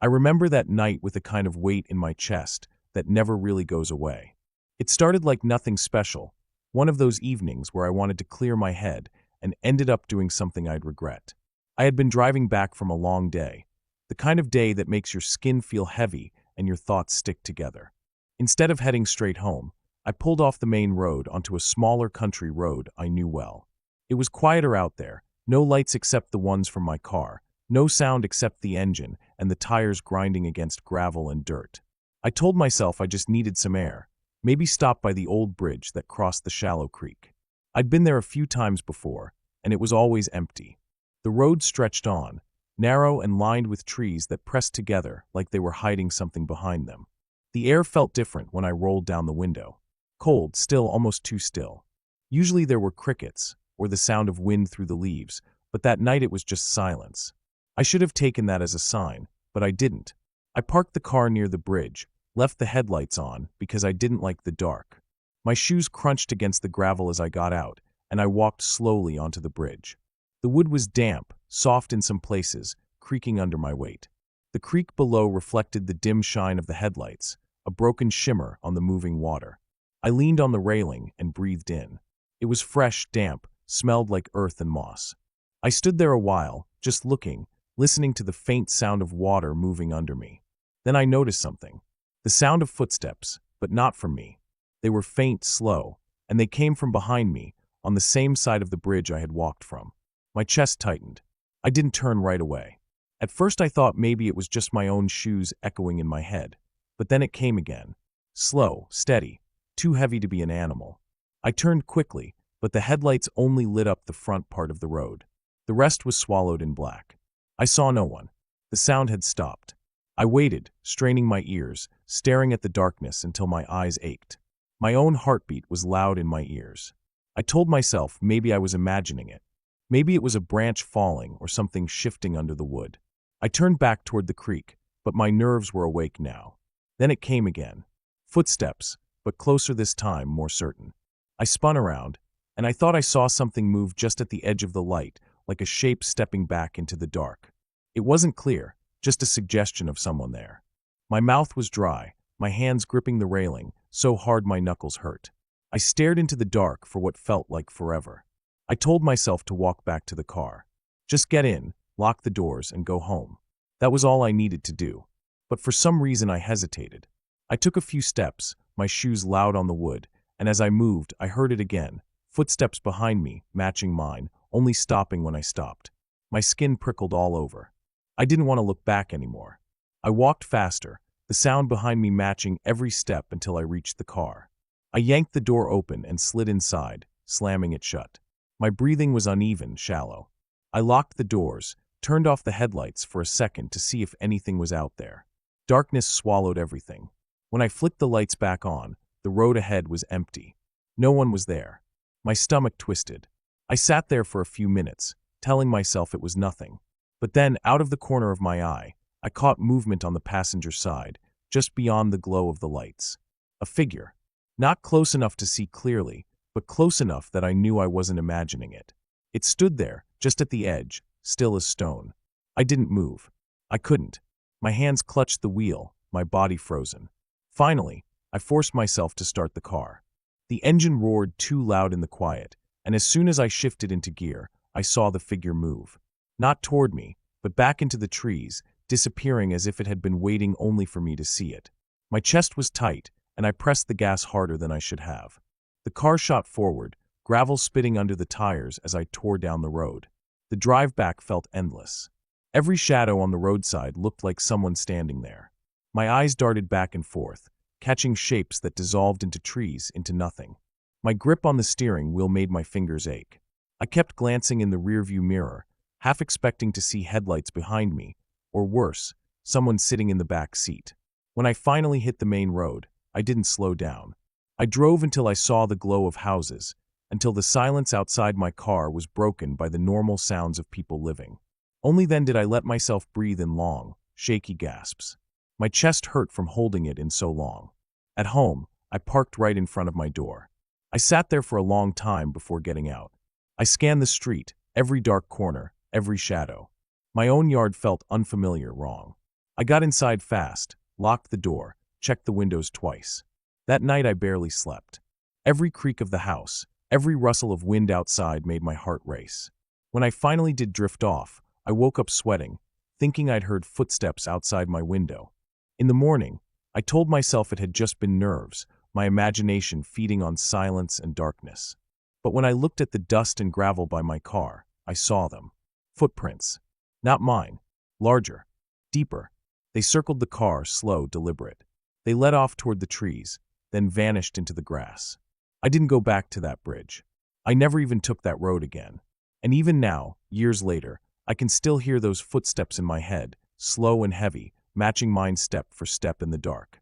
I remember that night with a kind of weight in my chest that never really goes away. It started like nothing special, one of those evenings where I wanted to clear my head and ended up doing something I'd regret. I had been driving back from a long day, the kind of day that makes your skin feel heavy and your thoughts stick together. Instead of heading straight home, I pulled off the main road onto a smaller country road I knew well. It was quieter out there, no lights except the ones from my car, no sound except the engine and the tires grinding against gravel and dirt. I told myself I just needed some air, maybe stop by the old bridge that crossed the shallow creek. I'd been there a few times before, and it was always empty. The road stretched on, narrow and lined with trees that pressed together like they were hiding something behind them. The air felt different when I rolled down the window. Cold, still, almost too still. Usually there were crickets, or the sound of wind through the leaves, but that night it was just silence. I should have taken that as a sign, but I didn't. I parked the car near the bridge, left the headlights on because I didn't like the dark. My shoes crunched against the gravel as I got out, and I walked slowly onto the bridge. The wood was damp, soft in some places, creaking under my weight. The creek below reflected the dim shine of the headlights, a broken shimmer on the moving water. I leaned on the railing and breathed in. It was fresh, damp, smelled like earth and moss. I stood there a while, just looking, listening to the faint sound of water moving under me. Then I noticed something. The sound of footsteps, but not from me. They were faint, slow, and they came from behind me, on the same side of the bridge I had walked from. My chest tightened. I didn't turn right away. At first I thought maybe it was just my own shoes echoing in my head, but then it came again. Slow, steady, too heavy to be an animal. I turned quickly, but the headlights only lit up the front part of the road. The rest was swallowed in black. I saw no one. The sound had stopped. I waited, straining my ears, staring at the darkness until my eyes ached. My own heartbeat was loud in my ears. I told myself maybe I was imagining it. Maybe it was a branch falling or something shifting under the wood. I turned back toward the creek, but my nerves were awake now. Then it came again. Footsteps, but closer this time, more certain. I spun around, and I thought I saw something move just at the edge of the light, like a shape stepping back into the dark. It wasn't clear, just a suggestion of someone there. My mouth was dry, my hands gripping the railing, so hard my knuckles hurt. I stared into the dark for what felt like forever. I told myself to walk back to the car. Just get in, lock the doors, and go home. That was all I needed to do. But for some reason I hesitated. I took a few steps, my shoes loud on the wood, and as I moved, I heard it again, footsteps behind me, matching mine, only stopping when I stopped. My skin prickled all over. I didn't want to look back anymore. I walked faster, the sound behind me matching every step until I reached the car. I yanked the door open and slid inside, slamming it shut. My breathing was uneven, shallow. I locked the doors, turned off the headlights for a second to see if anything was out there. Darkness swallowed everything. When I flicked the lights back on, the road ahead was empty. No one was there. My stomach twisted. I sat there for a few minutes, telling myself it was nothing. But then, out of the corner of my eye, I caught movement on the passenger side, just beyond the glow of the lights. A figure. Not close enough to see clearly, but close enough that I knew I wasn't imagining it. It stood there, just at the edge, still as stone. I didn't move. I couldn't. My hands clutched the wheel, my body frozen. Finally, I forced myself to start the car. The engine roared too loud in the quiet, and as soon as I shifted into gear, I saw the figure move. Not toward me, but back into the trees, disappearing as if it had been waiting only for me to see it. My chest was tight, and I pressed the gas harder than I should have. The car shot forward, gravel spitting under the tires as I tore down the road. The drive back felt endless. Every shadow on the roadside looked like someone standing there. My eyes darted back and forth, catching shapes that dissolved into trees, into nothing. My grip on the steering wheel made my fingers ache. I kept glancing in the rearview mirror, half expecting to see headlights behind me, or worse, someone sitting in the back seat. When I finally hit the main road, I didn't slow down. I drove until I saw the glow of houses, until the silence outside my car was broken by the normal sounds of people living. Only then did I let myself breathe in long, shaky gasps. My chest hurt from holding it in so long. At home, I parked right in front of my door. I sat there for a long time before getting out. I scanned the street, every dark corner, every shadow. My own yard felt unfamiliar, wrong. I got inside fast, locked the door, checked the windows twice. That night I barely slept. Every creak of the house, every rustle of wind outside made my heart race. When I finally did drift off, I woke up sweating, thinking I'd heard footsteps outside my window. In the morning, I told myself it had just been nerves, my imagination feeding on silence and darkness. But when I looked at the dust and gravel by my car, I saw them. Footprints. Not mine. Larger. Deeper. They circled the car, slow, deliberate. They led off toward the trees, then vanished into the grass. I didn't go back to that bridge. I never even took that road again. And even now, years later, I can still hear those footsteps in my head, slow and heavy, matching mine step for step in the dark.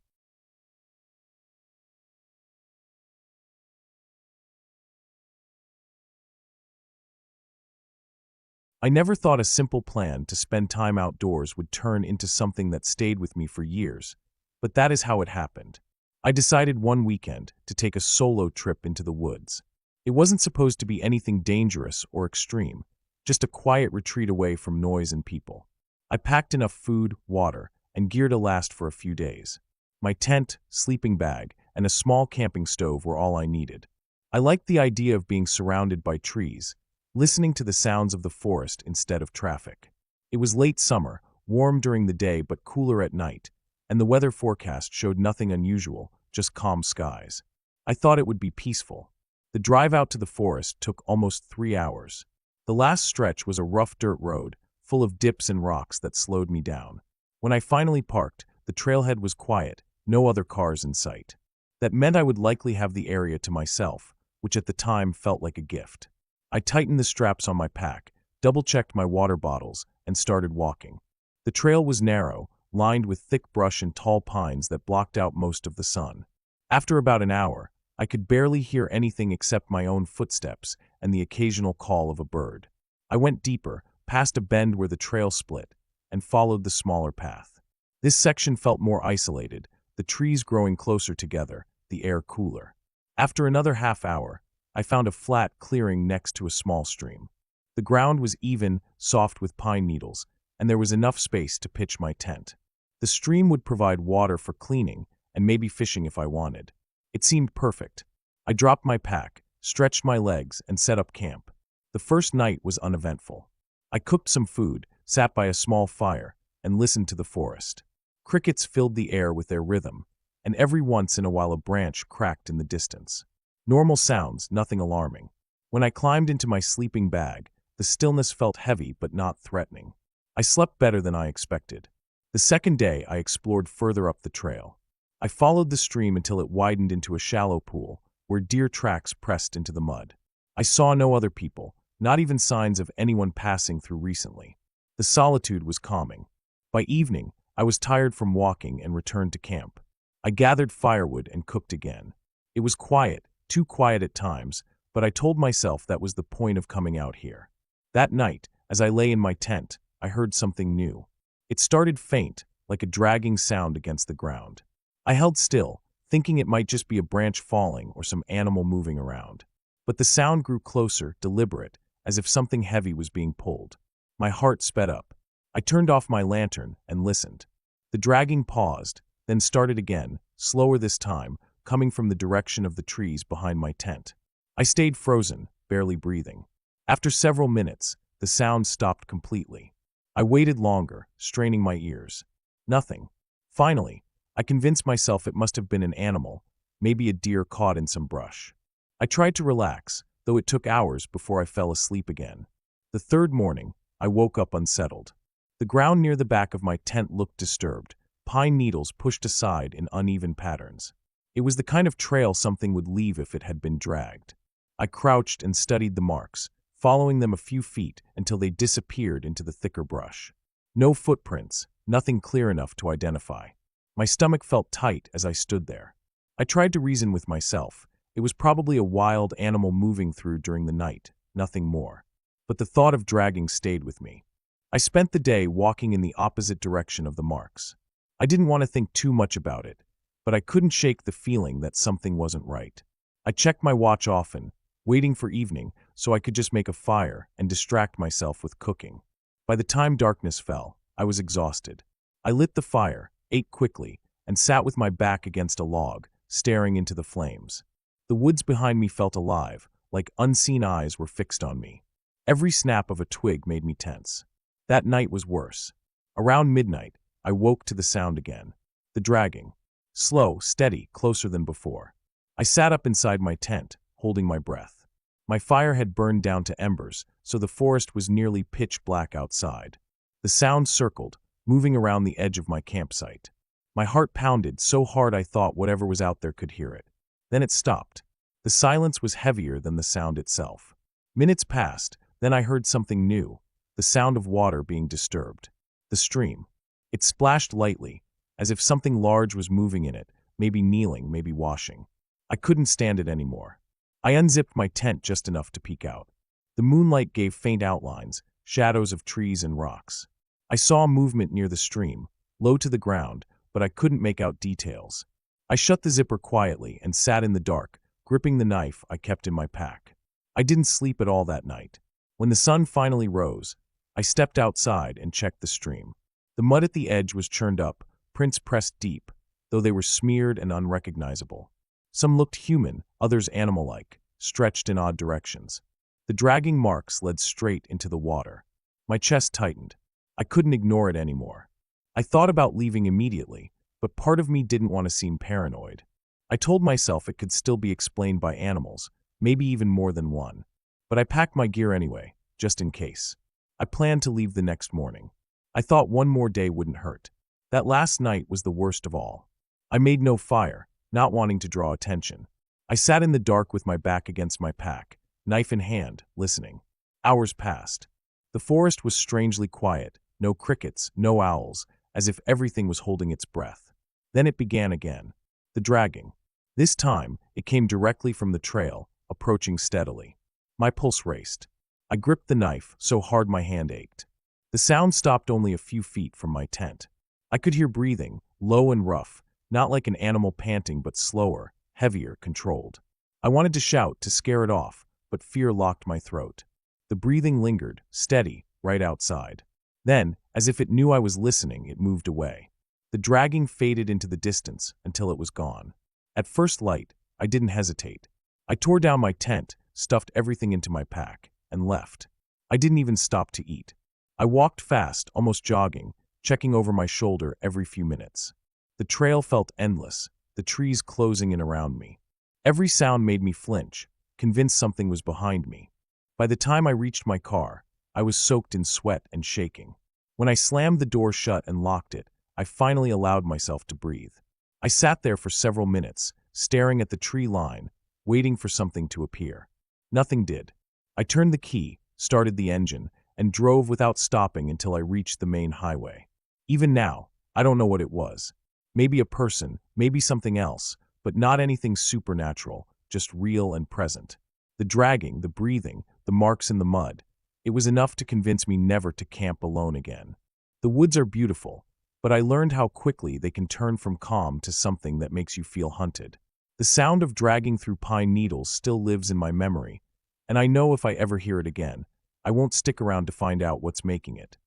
I never thought a simple plan to spend time outdoors would turn into something that stayed with me for years, but that is how it happened. I decided one weekend to take a solo trip into the woods. It wasn't supposed to be anything dangerous or extreme, just a quiet retreat away from noise and people. I packed enough food, water, and gear to last for a few days. My tent, sleeping bag, and a small camping stove were all I needed. I liked the idea of being surrounded by trees, listening to the sounds of the forest instead of traffic. It was late summer, warm during the day but cooler at night, and the weather forecast showed nothing unusual, just calm skies. I thought it would be peaceful. The drive out to the forest took almost 3 hours. The last stretch was a rough dirt road, full of dips and rocks that slowed me down. When I finally parked, the trailhead was quiet, no other cars in sight. That meant I would likely have the area to myself, which at the time felt like a gift. I tightened the straps on my pack, double-checked my water bottles, and started walking. The trail was narrow, lined with thick brush and tall pines that blocked out most of the sun. After about an hour, I could barely hear anything except my own footsteps and the occasional call of a bird. I went deeper, past a bend where the trail split, and followed the smaller path. This section felt more isolated, the trees growing closer together, the air cooler. After another half hour, I found a flat clearing next to a small stream. The ground was even, soft with pine needles, and there was enough space to pitch my tent. The stream would provide water for cleaning and maybe fishing if I wanted. It seemed perfect. I dropped my pack, stretched my legs, and set up camp. The first night was uneventful. I cooked some food, sat by a small fire, and listened to the forest. Crickets filled the air with their rhythm, and every once in a while a branch cracked in the distance. Normal sounds, nothing alarming. When I climbed into my sleeping bag, the stillness felt heavy but not threatening. I slept better than I expected. The second day, I explored further up the trail. I followed the stream until it widened into a shallow pool, where deer tracks pressed into the mud. I saw no other people, not even signs of anyone passing through recently. The solitude was calming. By evening, I was tired from walking and returned to camp. I gathered firewood and cooked again. It was quiet, too quiet at times, but I told myself that was the point of coming out here. That night, as I lay in my tent, I heard something new. It started faint, like a dragging sound against the ground. I held still, thinking it might just be a branch falling or some animal moving around. But the sound grew closer, deliberate, as if something heavy was being pulled. My heart sped up. I turned off my lantern and listened. The dragging paused, then started again, slower this time, coming from the direction of the trees behind my tent. I stayed frozen, barely breathing. After several minutes, the sound stopped completely. I waited longer, straining my ears. Nothing. Finally, I convinced myself it must have been an animal, maybe a deer caught in some brush. I tried to relax, though it took hours before I fell asleep again. The third morning, I woke up unsettled. The ground near the back of my tent looked disturbed, pine needles pushed aside in uneven patterns. It was the kind of trail something would leave if it had been dragged. I crouched and studied the marks, following them a few feet until they disappeared into the thicker brush. No footprints, nothing clear enough to identify. My stomach felt tight as I stood there. I tried to reason with myself. It was probably a wild animal moving through during the night, nothing more. But the thought of dragging stayed with me. I spent the day walking in the opposite direction of the marks. I didn't want to think too much about it, but I couldn't shake the feeling that something wasn't right. I checked my watch often, waiting for evening so I could just make a fire and distract myself with cooking. By the time darkness fell, I was exhausted. I lit the fire, ate quickly, and sat with my back against a log, staring into the flames. The woods behind me felt alive, like unseen eyes were fixed on me. Every snap of a twig made me tense. That night was worse. Around midnight, I woke to the sound again. The dragging. Slow, steady, closer than before. I sat up inside my tent, holding my breath. My fire had burned down to embers, so the forest was nearly pitch black outside. The sound circled, moving around the edge of my campsite. My heart pounded so hard I thought whatever was out there could hear it. Then it stopped. The silence was heavier than the sound itself. Minutes passed, then I heard something new, the sound of water being disturbed. The stream. It splashed lightly, as if something large was moving in it, maybe kneeling, maybe washing. I couldn't stand it anymore. I unzipped my tent just enough to peek out. The moonlight gave faint outlines, shadows of trees and rocks. I saw movement near the stream, low to the ground, but I couldn't make out details. I shut the zipper quietly and sat in the dark, gripping the knife I kept in my pack. I didn't sleep at all that night. When the sun finally rose, I stepped outside and checked the stream. The mud at the edge was churned up, prints pressed deep, though they were smeared and unrecognizable. Some looked human, others animal-like, stretched in odd directions. The dragging marks led straight into the water. My chest tightened. I couldn't ignore it anymore. I thought about leaving immediately, but part of me didn't want to seem paranoid. I told myself it could still be explained by animals, maybe even more than one. But I packed my gear anyway, just in case. I planned to leave the next morning. I thought one more day wouldn't hurt. That last night was the worst of all. I made no fire, not wanting to draw attention. I sat in the dark with my back against my pack, knife in hand, listening. Hours passed. The forest was strangely quiet, no crickets, no owls, as if everything was holding its breath. Then it began again. The dragging. This time, it came directly from the trail, approaching steadily. My pulse raced. I gripped the knife so hard my hand ached. The sound stopped only a few feet from my tent. I could hear breathing, low and rough, not like an animal panting but slower, heavier, controlled. I wanted to shout to scare it off, but fear locked my throat. The breathing lingered, steady, right outside. Then, as if it knew I was listening, it moved away. The dragging faded into the distance until it was gone. At first light, I didn't hesitate. I tore down my tent, stuffed everything into my pack, and left. I didn't even stop to eat. I walked fast, almost jogging, checking over my shoulder every few minutes. The trail felt endless, the trees closing in around me. Every sound made me flinch, convinced something was behind me. By the time I reached my car, I was soaked in sweat and shaking. When I slammed the door shut and locked it, I finally allowed myself to breathe. I sat there for several minutes, staring at the tree line, waiting for something to appear. Nothing did. I turned the key, started the engine, and drove without stopping until I reached the main highway. Even now, I don't know what it was. Maybe a person, maybe something else, but not anything supernatural, just real and present. The dragging, the breathing, the marks in the mud. It was enough to convince me never to camp alone again. The woods are beautiful, but I learned how quickly they can turn from calm to something that makes you feel hunted. The sound of dragging through pine needles still lives in my memory, and I know if I ever hear it again, I won't stick around to find out what's making it.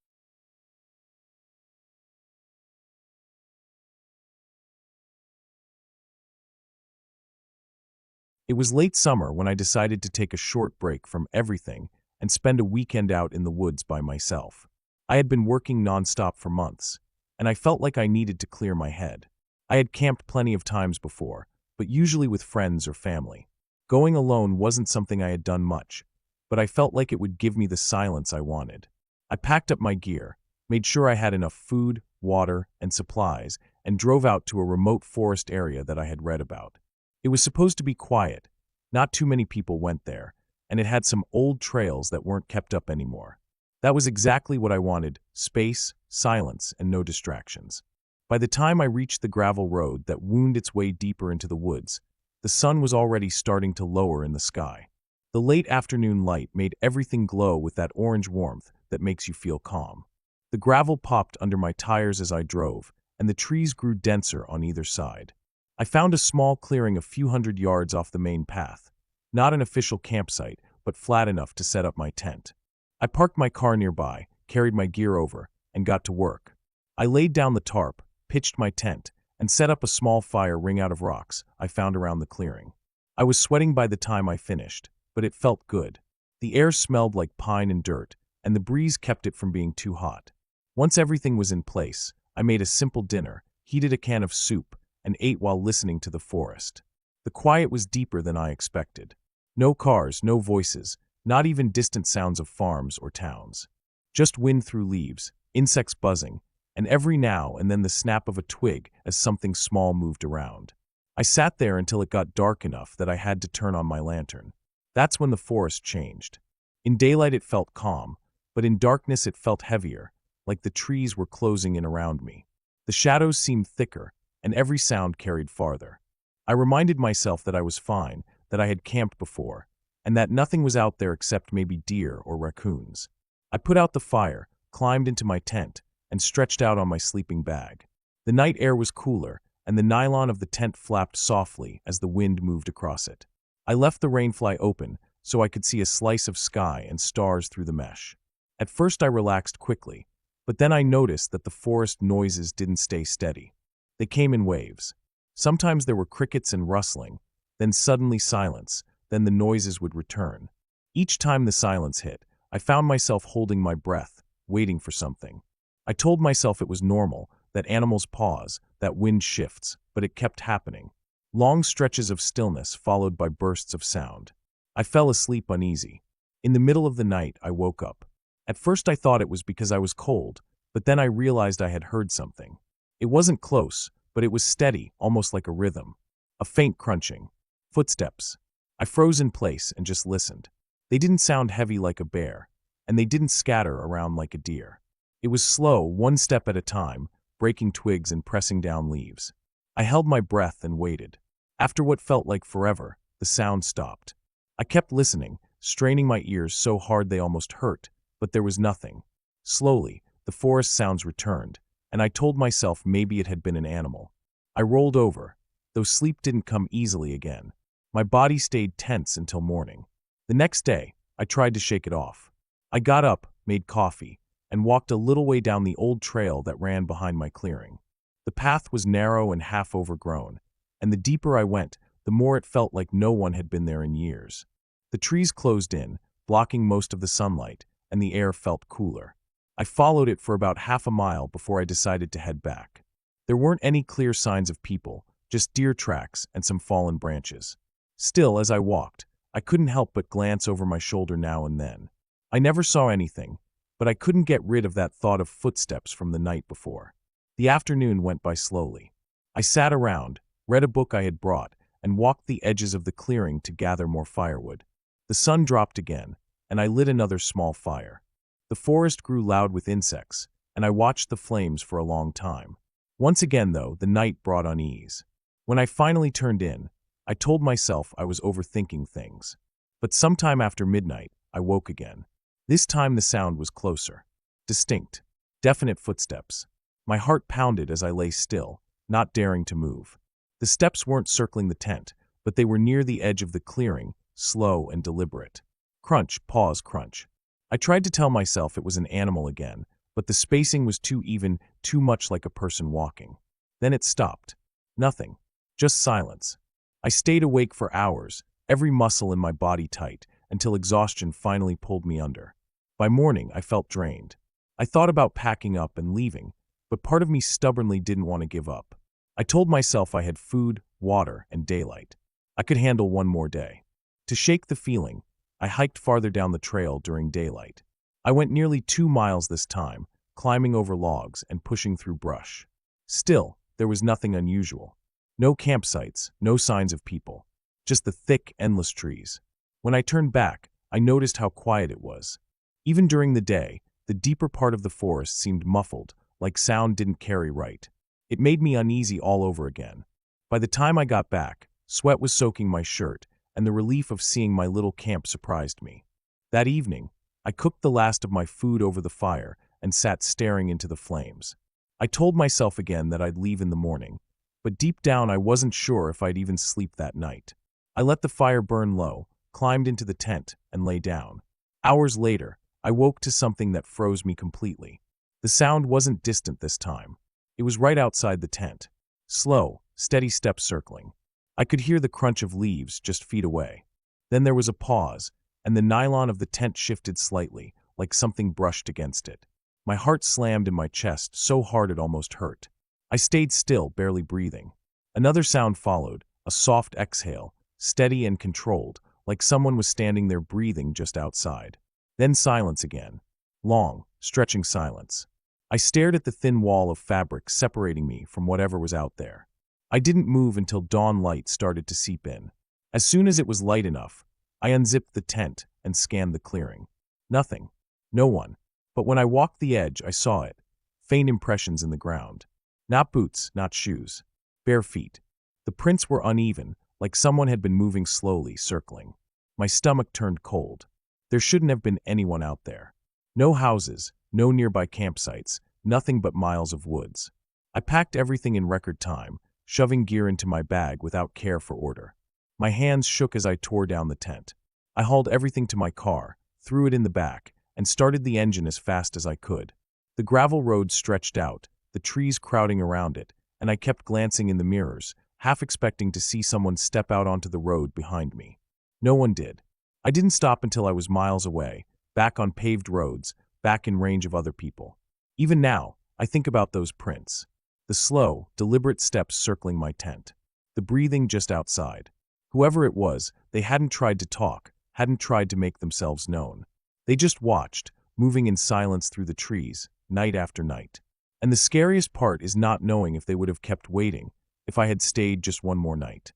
It was late summer when I decided to take a short break from everything and spend a weekend out in the woods by myself. I had been working nonstop for months, and I felt like I needed to clear my head. I had camped plenty of times before, but usually with friends or family. Going alone wasn't something I had done much, but I felt like it would give me the silence I wanted. I packed up my gear, made sure I had enough food, water, and supplies, and drove out to a remote forest area that I had read about. It was supposed to be quiet. Not too many people went there, and it had some old trails that weren't kept up anymore. That was exactly what I wanted: space, silence, and no distractions. By the time I reached the gravel road that wound its way deeper into the woods, the sun was already starting to lower in the sky. The late afternoon light made everything glow with that orange warmth that makes you feel calm. The gravel popped under my tires as I drove, and the trees grew denser on either side. I found a small clearing a few hundred yards off the main path, not an official campsite, but flat enough to set up my tent. I parked my car nearby, carried my gear over, and got to work. I laid down the tarp, pitched my tent, and set up a small fire ring out of rocks I found around the clearing. I was sweating by the time I finished, but it felt good. The air smelled like pine and dirt, and the breeze kept it from being too hot. Once everything was in place, I made a simple dinner, heated a can of soup, and ate while listening to the forest. The quiet was deeper than I expected. No cars, no voices, not even distant sounds of farms or towns. Just wind through leaves, insects buzzing, and every now and then the snap of a twig as something small moved around. I sat there until it got dark enough that I had to turn on my lantern. That's when the forest changed. In daylight it felt calm, but in darkness it felt heavier, like the trees were closing in around me. The shadows seemed thicker, and every sound carried farther. I reminded myself that I was fine, that I had camped before, and that nothing was out there except maybe deer or raccoons. I put out the fire, climbed into my tent, and stretched out on my sleeping bag. The night air was cooler, and the nylon of the tent flapped softly as the wind moved across it. I left the rainfly open so I could see a slice of sky and stars through the mesh. At first I relaxed quickly, but then I noticed that the forest noises didn't stay steady. They came in waves. Sometimes there were crickets and rustling, then suddenly silence, then the noises would return. Each time the silence hit, I found myself holding my breath, waiting for something. I told myself it was normal, that animals pause, that wind shifts, but it kept happening. Long stretches of stillness followed by bursts of sound. I fell asleep uneasy. In the middle of the night, I woke up. At first I thought it was because I was cold, but then I realized I had heard something. It wasn't close, but it was steady, almost like a rhythm. A faint crunching. Footsteps. I froze in place and just listened. They didn't sound heavy like a bear, and they didn't scatter around like a deer. It was slow, one step at a time, breaking twigs and pressing down leaves. I held my breath and waited. After what felt like forever, the sound stopped. I kept listening, straining my ears so hard they almost hurt, but there was nothing. Slowly, the forest sounds returned, and I told myself maybe it had been an animal. I rolled over, though sleep didn't come easily again. My body stayed tense until morning. The next day, I tried to shake it off. I got up, made coffee, and walked a little way down the old trail that ran behind my clearing. The path was narrow and half overgrown, and the deeper I went, the more it felt like no one had been there in years. The trees closed in, blocking most of the sunlight, and the air felt cooler. I followed it for about half a mile before I decided to head back. There weren't any clear signs of people, just deer tracks and some fallen branches. Still, as I walked, I couldn't help but glance over my shoulder now and then. I never saw anything, but I couldn't get rid of that thought of footsteps from the night before. The afternoon went by slowly. I sat around, read a book I had brought, and walked the edges of the clearing to gather more firewood. The sun dropped again, and I lit another small fire. The forest grew loud with insects, and I watched the flames for a long time. Once again, though, the night brought unease. When I finally turned in, I told myself I was overthinking things. But sometime after midnight, I woke again. This time the sound was closer. Distinct. Definite footsteps. My heart pounded as I lay still, not daring to move. The steps weren't circling the tent, but they were near the edge of the clearing, slow and deliberate. Crunch, pause, crunch. I tried to tell myself it was an animal again, but the spacing was too even, too much like a person walking. Then it stopped. Nothing. Just silence. I stayed awake for hours, every muscle in my body tight, until exhaustion finally pulled me under. By morning, I felt drained. I thought about packing up and leaving, but part of me stubbornly didn't want to give up. I told myself I had food, water, and daylight. I could handle one more day. To shake the feeling, I hiked farther down the trail during daylight. I went nearly 2 miles this time, climbing over logs and pushing through brush. Still, there was nothing unusual. No campsites, no signs of people. Just the thick, endless trees. When I turned back, I noticed how quiet it was. Even during the day, the deeper part of the forest seemed muffled, like sound didn't carry right. It made me uneasy all over again. By the time I got back, sweat was soaking my shirt, and the relief of seeing my little camp surprised me. That evening, I cooked the last of my food over the fire and sat staring into the flames. I told myself again that I'd leave in the morning, but deep down I wasn't sure if I'd even sleep that night. I let the fire burn low, climbed into the tent, and lay down. Hours later, I woke to something that froze me completely. The sound wasn't distant this time. It was right outside the tent. Slow, steady steps circling. I could hear the crunch of leaves just feet away. Then there was a pause, and the nylon of the tent shifted slightly, like something brushed against it. My heart slammed in my chest so hard it almost hurt. I stayed still, barely breathing. Another sound followed, a soft exhale, steady and controlled, like someone was standing there breathing just outside. Then silence again. Long, stretching silence. I stared at the thin wall of fabric separating me from whatever was out there. I didn't move until dawn light started to seep in. As soon as it was light enough, I unzipped the tent and scanned the clearing. Nothing. No one. But when I walked the edge, I saw it. Faint impressions in the ground. Not boots, not shoes. Bare feet. The prints were uneven, like someone had been moving slowly, circling. My stomach turned cold. There shouldn't have been anyone out there. No houses, no nearby campsites, nothing but miles of woods. I packed everything in record time, shoving gear into my bag without care for order. My hands shook as I tore down the tent. I hauled everything to my car, threw it in the back, and started the engine as fast as I could. The gravel road stretched out, the trees crowding around it, and I kept glancing in the mirrors, half expecting to see someone step out onto the road behind me. No one did. I didn't stop until I was miles away, back on paved roads, back in range of other people. Even now, I think about those prints. The slow, deliberate steps circling my tent. The breathing just outside. Whoever it was, they hadn't tried to talk, hadn't tried to make themselves known. They just watched, moving in silence through the trees, night after night. And the scariest part is not knowing if they would have kept waiting, if I had stayed just one more night.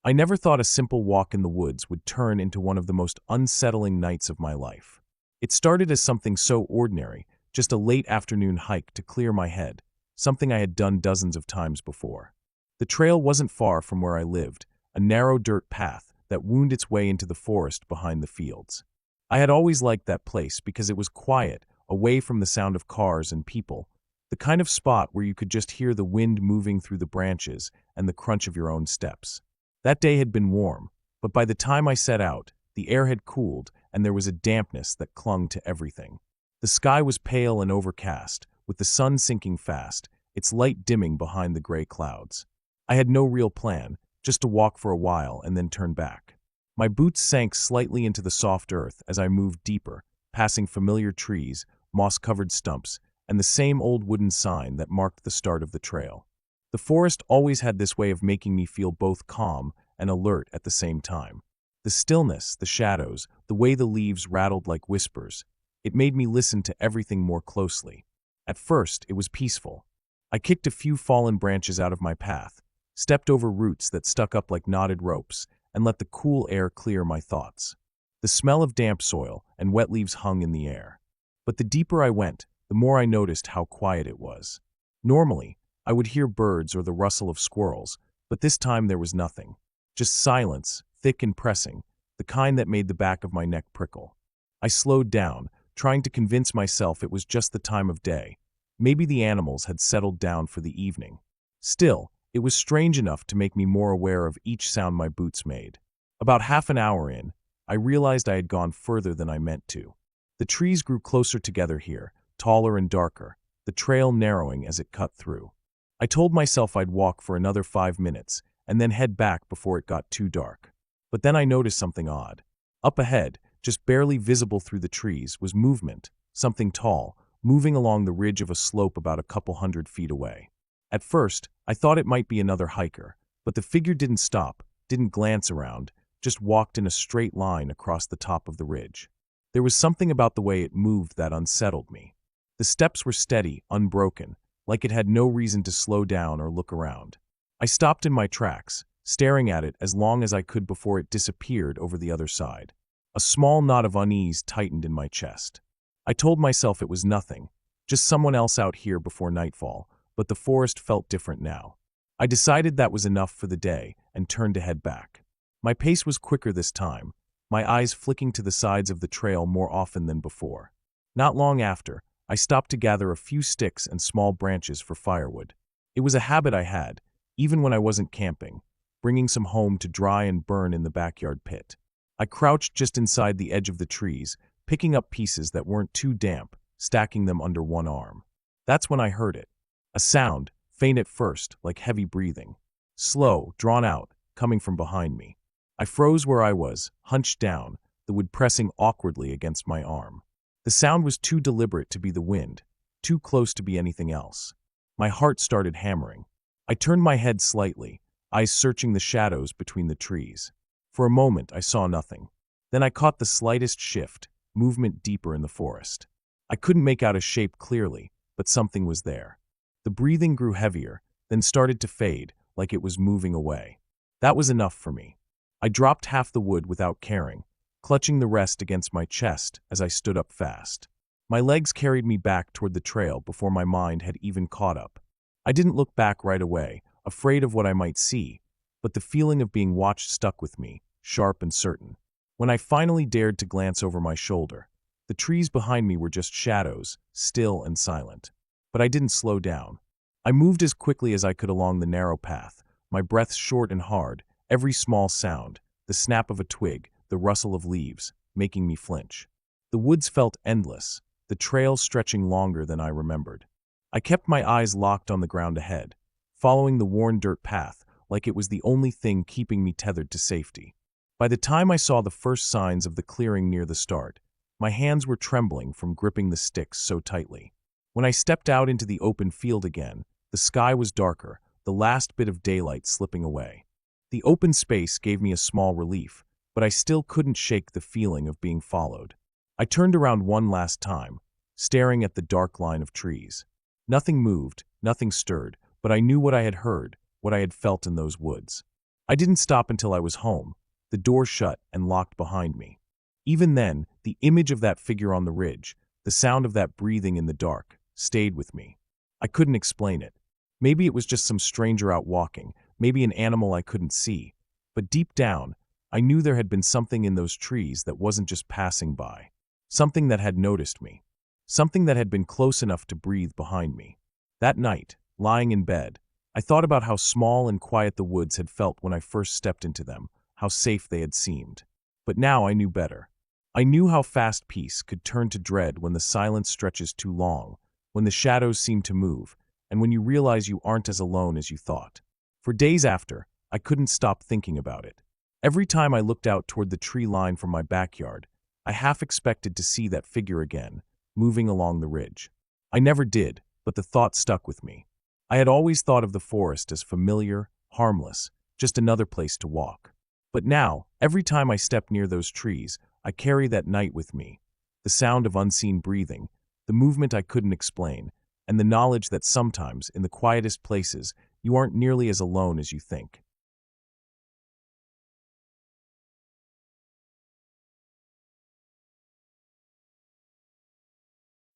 I never thought a simple walk in the woods would turn into one of the most unsettling nights of my life. It started as something so ordinary, just a late afternoon hike to clear my head, something I had done dozens of times before. The trail wasn't far from where I lived, a narrow dirt path that wound its way into the forest behind the fields. I had always liked that place because it was quiet, away from the sound of cars and people, the kind of spot where you could just hear the wind moving through the branches and the crunch of your own steps. That day had been warm, but by the time I set out, the air had cooled and there was a dampness that clung to everything. The sky was pale and overcast, with the sun sinking fast, its light dimming behind the gray clouds. I had no real plan, just to walk for a while and then turn back. My boots sank slightly into the soft earth as I moved deeper, passing familiar trees, moss-covered stumps, and the same old wooden sign that marked the start of the trail. The forest always had this way of making me feel both calm and alert at the same time. The stillness, the shadows, the way the leaves rattled like whispers, it made me listen to everything more closely. At first, it was peaceful. I kicked a few fallen branches out of my path, stepped over roots that stuck up like knotted ropes, and let the cool air clear my thoughts. The smell of damp soil and wet leaves hung in the air. But the deeper I went, the more I noticed how quiet it was. Normally, I would hear birds or the rustle of squirrels, but this time there was nothing. Just silence, thick and pressing, the kind that made the back of my neck prickle. I slowed down, trying to convince myself it was just the time of day. Maybe the animals had settled down for the evening. Still, it was strange enough to make me more aware of each sound my boots made. About half an hour in, I realized I had gone further than I meant to. The trees grew closer together here, taller and darker, the trail narrowing as it cut through. I told myself I'd walk for another 5 minutes and then head back before it got too dark. But then I noticed something odd. Up ahead, just barely visible through the trees, was movement, something tall, moving along the ridge of a slope about a couple 100 feet away. At first, I thought it might be another hiker, but the figure didn't stop, didn't glance around, just walked in a straight line across the top of the ridge. There was something about the way it moved that unsettled me. The steps were steady, unbroken, like it had no reason to slow down or look around. I stopped in my tracks, staring at it as long as I could before it disappeared over the other side. A small knot of unease tightened in my chest. I told myself it was nothing, just someone else out here before nightfall, but the forest felt different now. I decided that was enough for the day and turned to head back. My pace was quicker this time, my eyes flicking to the sides of the trail more often than before. Not long after, I stopped to gather a few sticks and small branches for firewood. It was a habit I had, even when I wasn't camping, bringing some home to dry and burn in the backyard pit. I crouched just inside the edge of the trees, picking up pieces that weren't too damp, stacking them under one arm. That's when I heard it. A sound, faint at first, like heavy breathing. Slow, drawn out, coming from behind me. I froze where I was, hunched down, the wood pressing awkwardly against my arm. The sound was too deliberate to be the wind, too close to be anything else. My heart started hammering. I turned my head slightly, eyes searching the shadows between the trees. For a moment, I saw nothing. Then I caught the slightest shift, movement deeper in the forest. I couldn't make out a shape clearly, but something was there. The breathing grew heavier, then started to fade, like it was moving away. That was enough for me. I dropped half the wood without caring, clutching the rest against my chest as I stood up fast. My legs carried me back toward the trail before my mind had even caught up. I didn't look back right away, afraid of what I might see, but the feeling of being watched stuck with me, sharp and certain. When I finally dared to glance over my shoulder, the trees behind me were just shadows, still and silent. But I didn't slow down. I moved as quickly as I could along the narrow path, my breath short and hard, every small sound, the snap of a twig, the rustle of leaves, making me flinch. The woods felt endless, the trail stretching longer than I remembered. I kept my eyes locked on the ground ahead, following the worn dirt path like it was the only thing keeping me tethered to safety. By the time I saw the first signs of the clearing near the start, my hands were trembling from gripping the sticks so tightly. When I stepped out into the open field again, the sky was darker, the last bit of daylight slipping away. The open space gave me a small relief, but I still couldn't shake the feeling of being followed. I turned around one last time, staring at the dark line of trees. Nothing moved, nothing stirred, but I knew what I had heard, what I had felt in those woods. I didn't stop until I was home, the door shut and locked behind me. Even then, the image of that figure on the ridge, the sound of that breathing in the dark, stayed with me. I couldn't explain it. Maybe it was just some stranger out walking, maybe an animal I couldn't see, but deep down, I knew there had been something in those trees that wasn't just passing by. Something that had noticed me. Something that had been close enough to breathe behind me. That night, lying in bed, I thought about how small and quiet the woods had felt when I first stepped into them, how safe they had seemed. But now I knew better. I knew how fast peace could turn to dread when the silence stretches too long, when the shadows seem to move, and when you realize you aren't as alone as you thought. For days after, I couldn't stop thinking about it. Every time I looked out toward the tree line from my backyard, I half expected to see that figure again, moving along the ridge. I never did, but the thought stuck with me. I had always thought of the forest as familiar, harmless, just another place to walk. But now, every time I step near those trees, I carry that night with me. The sound of unseen breathing, the movement I couldn't explain, and the knowledge that sometimes, in the quietest places, you aren't nearly as alone as you think.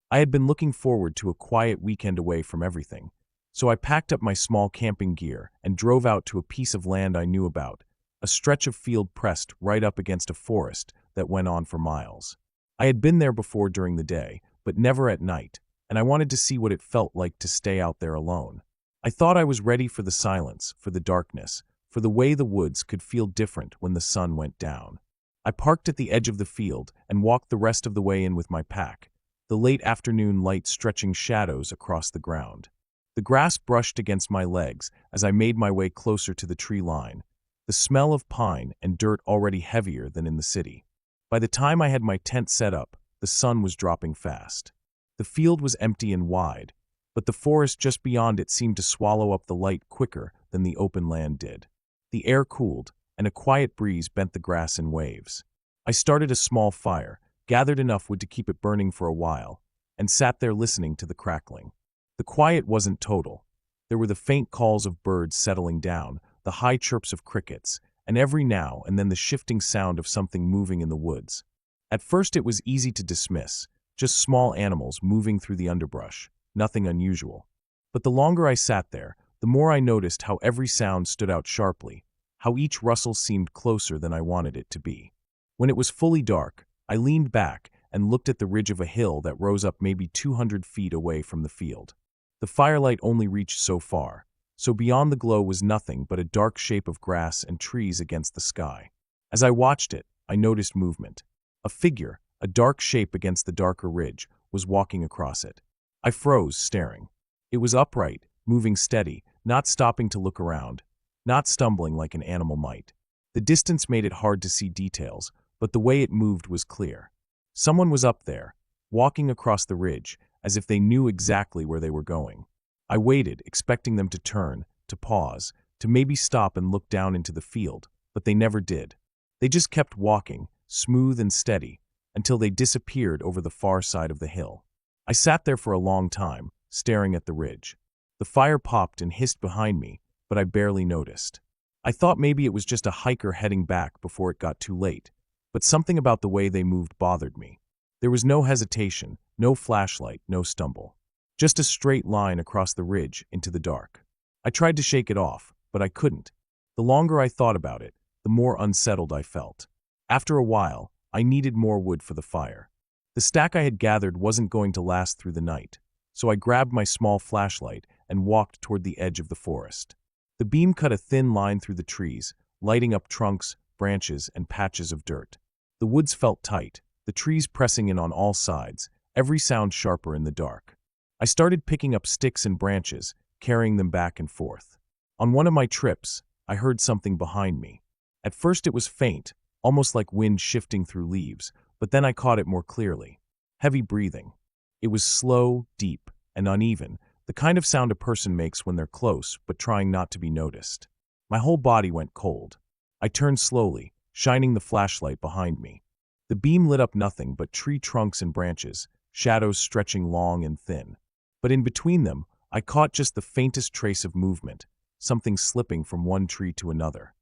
I had been looking forward to a quiet weekend away from everything, so I packed up my small camping gear and drove out to a piece of land I knew about, a stretch of field pressed right up against a forest that went on for miles. I had been there before during the day, but never at night, and I wanted to see what it felt like to stay out there alone. I thought I was ready for the silence, for the darkness, for the way the woods could feel different when the sun went down. I parked at the edge of the field and walked the rest of the way in with my pack, the late afternoon light stretching shadows across the ground. The grass brushed against my legs as I made my way closer to the tree line, the smell of pine and dirt already heavier than in the city. By the time I had my tent set up, the sun was dropping fast. The field was empty and wide, but the forest just beyond it seemed to swallow up the light quicker than the open land did. The air cooled, and a quiet breeze bent the grass in waves. I started a small fire, gathered enough wood to keep it burning for a while, and sat there listening to the crackling. The quiet wasn't total. There were the faint calls of birds settling down, the high chirps of crickets, and every now and then the shifting sound of something moving in the woods. At first it was easy to dismiss, just small animals moving through the underbrush, nothing unusual. But the longer I sat there, the more I noticed how every sound stood out sharply, how each rustle seemed closer than I wanted it to be. When it was fully dark, I leaned back and looked at the ridge of a hill that rose up maybe 200 feet away from the field. The firelight only reached so far, so beyond the glow was nothing but a dark shape of grass and trees against the sky. As I watched it, I noticed movement. A figure, a dark shape against the darker ridge, was walking across it. I froze, staring. It was upright, moving steady, not stopping to look around, not stumbling like an animal might. The distance made it hard to see details, but the way it moved was clear. Someone was up there, walking across the ridge, as if they knew exactly where they were going. I waited, expecting them to turn, to pause, to maybe stop and look down into the field, but they never did. They just kept walking, smooth and steady, until they disappeared over the far side of the hill. I sat there for a long time, staring at the ridge. The fire popped and hissed behind me, but I barely noticed. I thought maybe it was just a hiker heading back before it got too late, but something about the way they moved bothered me. There was no hesitation, no flashlight, no stumble. Just a straight line across the ridge into the dark. I tried to shake it off, but I couldn't. The longer I thought about it, the more unsettled I felt. After a while, I needed more wood for the fire. The stack I had gathered wasn't going to last through the night, so I grabbed my small flashlight and walked toward the edge of the forest. The beam cut a thin line through the trees, lighting up trunks, branches, and patches of dirt. The woods felt tight, the trees pressing in on all sides, every sound sharper in the dark. I started picking up sticks and branches, carrying them back and forth. On one of my trips, I heard something behind me. At first it was faint, almost like wind shifting through leaves, but then I caught it more clearly. Heavy breathing. It was slow, deep, and uneven, the kind of sound a person makes when they're close but trying not to be noticed. My whole body went cold. I turned slowly, shining the flashlight behind me. The beam lit up nothing but tree trunks and branches, shadows stretching long and thin. But in between them, I caught just the faintest trace of movement, something slipping from one tree to another.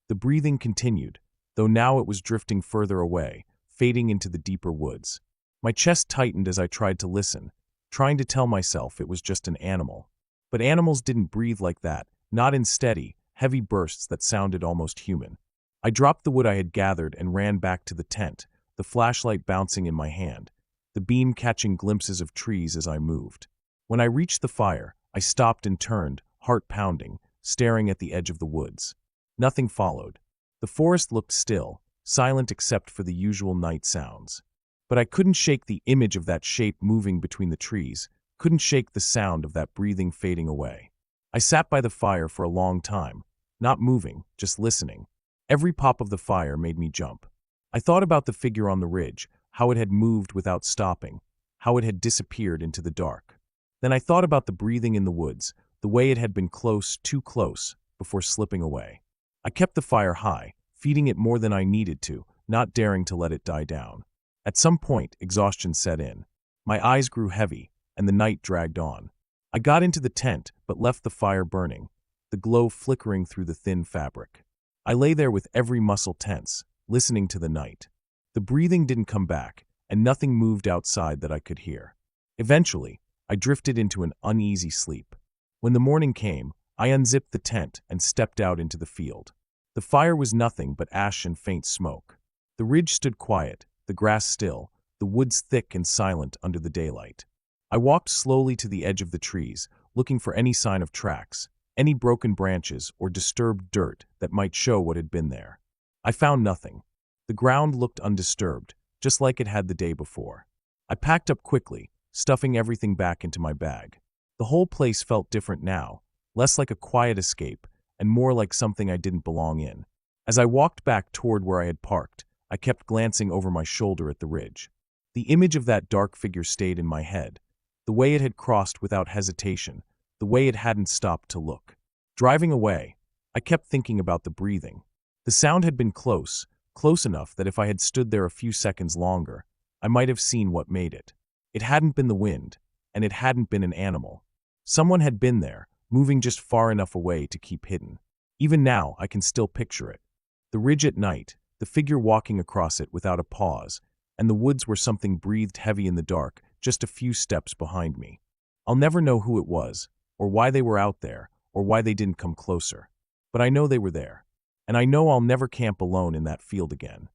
The breathing continued, though now it was drifting further away, fading into the deeper woods. My chest tightened as I tried to listen, trying to tell myself it was just an animal. But animals didn't breathe like that, not in steady, heavy bursts that sounded almost human. I dropped the wood I had gathered and ran back to the tent, the flashlight bouncing in my hand, the beam catching glimpses of trees as I moved. When I reached the fire, I stopped and turned, heart pounding, staring at the edge of the woods. Nothing followed. The forest looked still, silent except for the usual night sounds. But I couldn't shake the image of that shape moving between the trees, couldn't shake the sound of that breathing fading away. I sat by the fire for a long time, not moving, just listening. Every pop of the fire made me jump. I thought about the figure on the ridge, how it had moved without stopping, how it had disappeared into the dark. Then I thought about the breathing in the woods, the way it had been close, too close, before slipping away. I kept the fire high, feeding it more than I needed to, not daring to let it die down. At some point, exhaustion set in. My eyes grew heavy, and the night dragged on. I got into the tent, but left the fire burning, the glow flickering through the thin fabric. I lay there with every muscle tense, listening to the night. The breathing didn't come back, and nothing moved outside that I could hear. Eventually, I drifted into an uneasy sleep. When the morning came, I unzipped the tent and stepped out into the field. The fire was nothing but ash and faint smoke. The ridge stood quiet, the grass still, the woods thick and silent under the daylight. I walked slowly to the edge of the trees, looking for any sign of tracks, any broken branches or disturbed dirt that might show what had been there. I found nothing. The ground looked undisturbed, just like it had the day before. I packed up quickly, stuffing everything back into my bag. The whole place felt different now, less like a quiet escape and more like something I didn't belong in. As I walked back toward where I had parked, I kept glancing over my shoulder at the ridge. The image of that dark figure stayed in my head, the way it had crossed without hesitation, the way it hadn't stopped to look. Driving away, I kept thinking about the breathing. The sound had been close enough that if I had stood there a few seconds longer, I might have seen what made it. It hadn't been the wind, and it hadn't been an animal. Someone had been there, moving just far enough away to keep hidden. Even now, I can still picture it. The ridge at night, the figure walking across it without a pause, and the woods were something breathed heavy in the dark, just a few steps behind me. I'll never know who it was, or why they were out there, or why they didn't come closer. But I know they were there, and I know I'll never camp alone in that field again.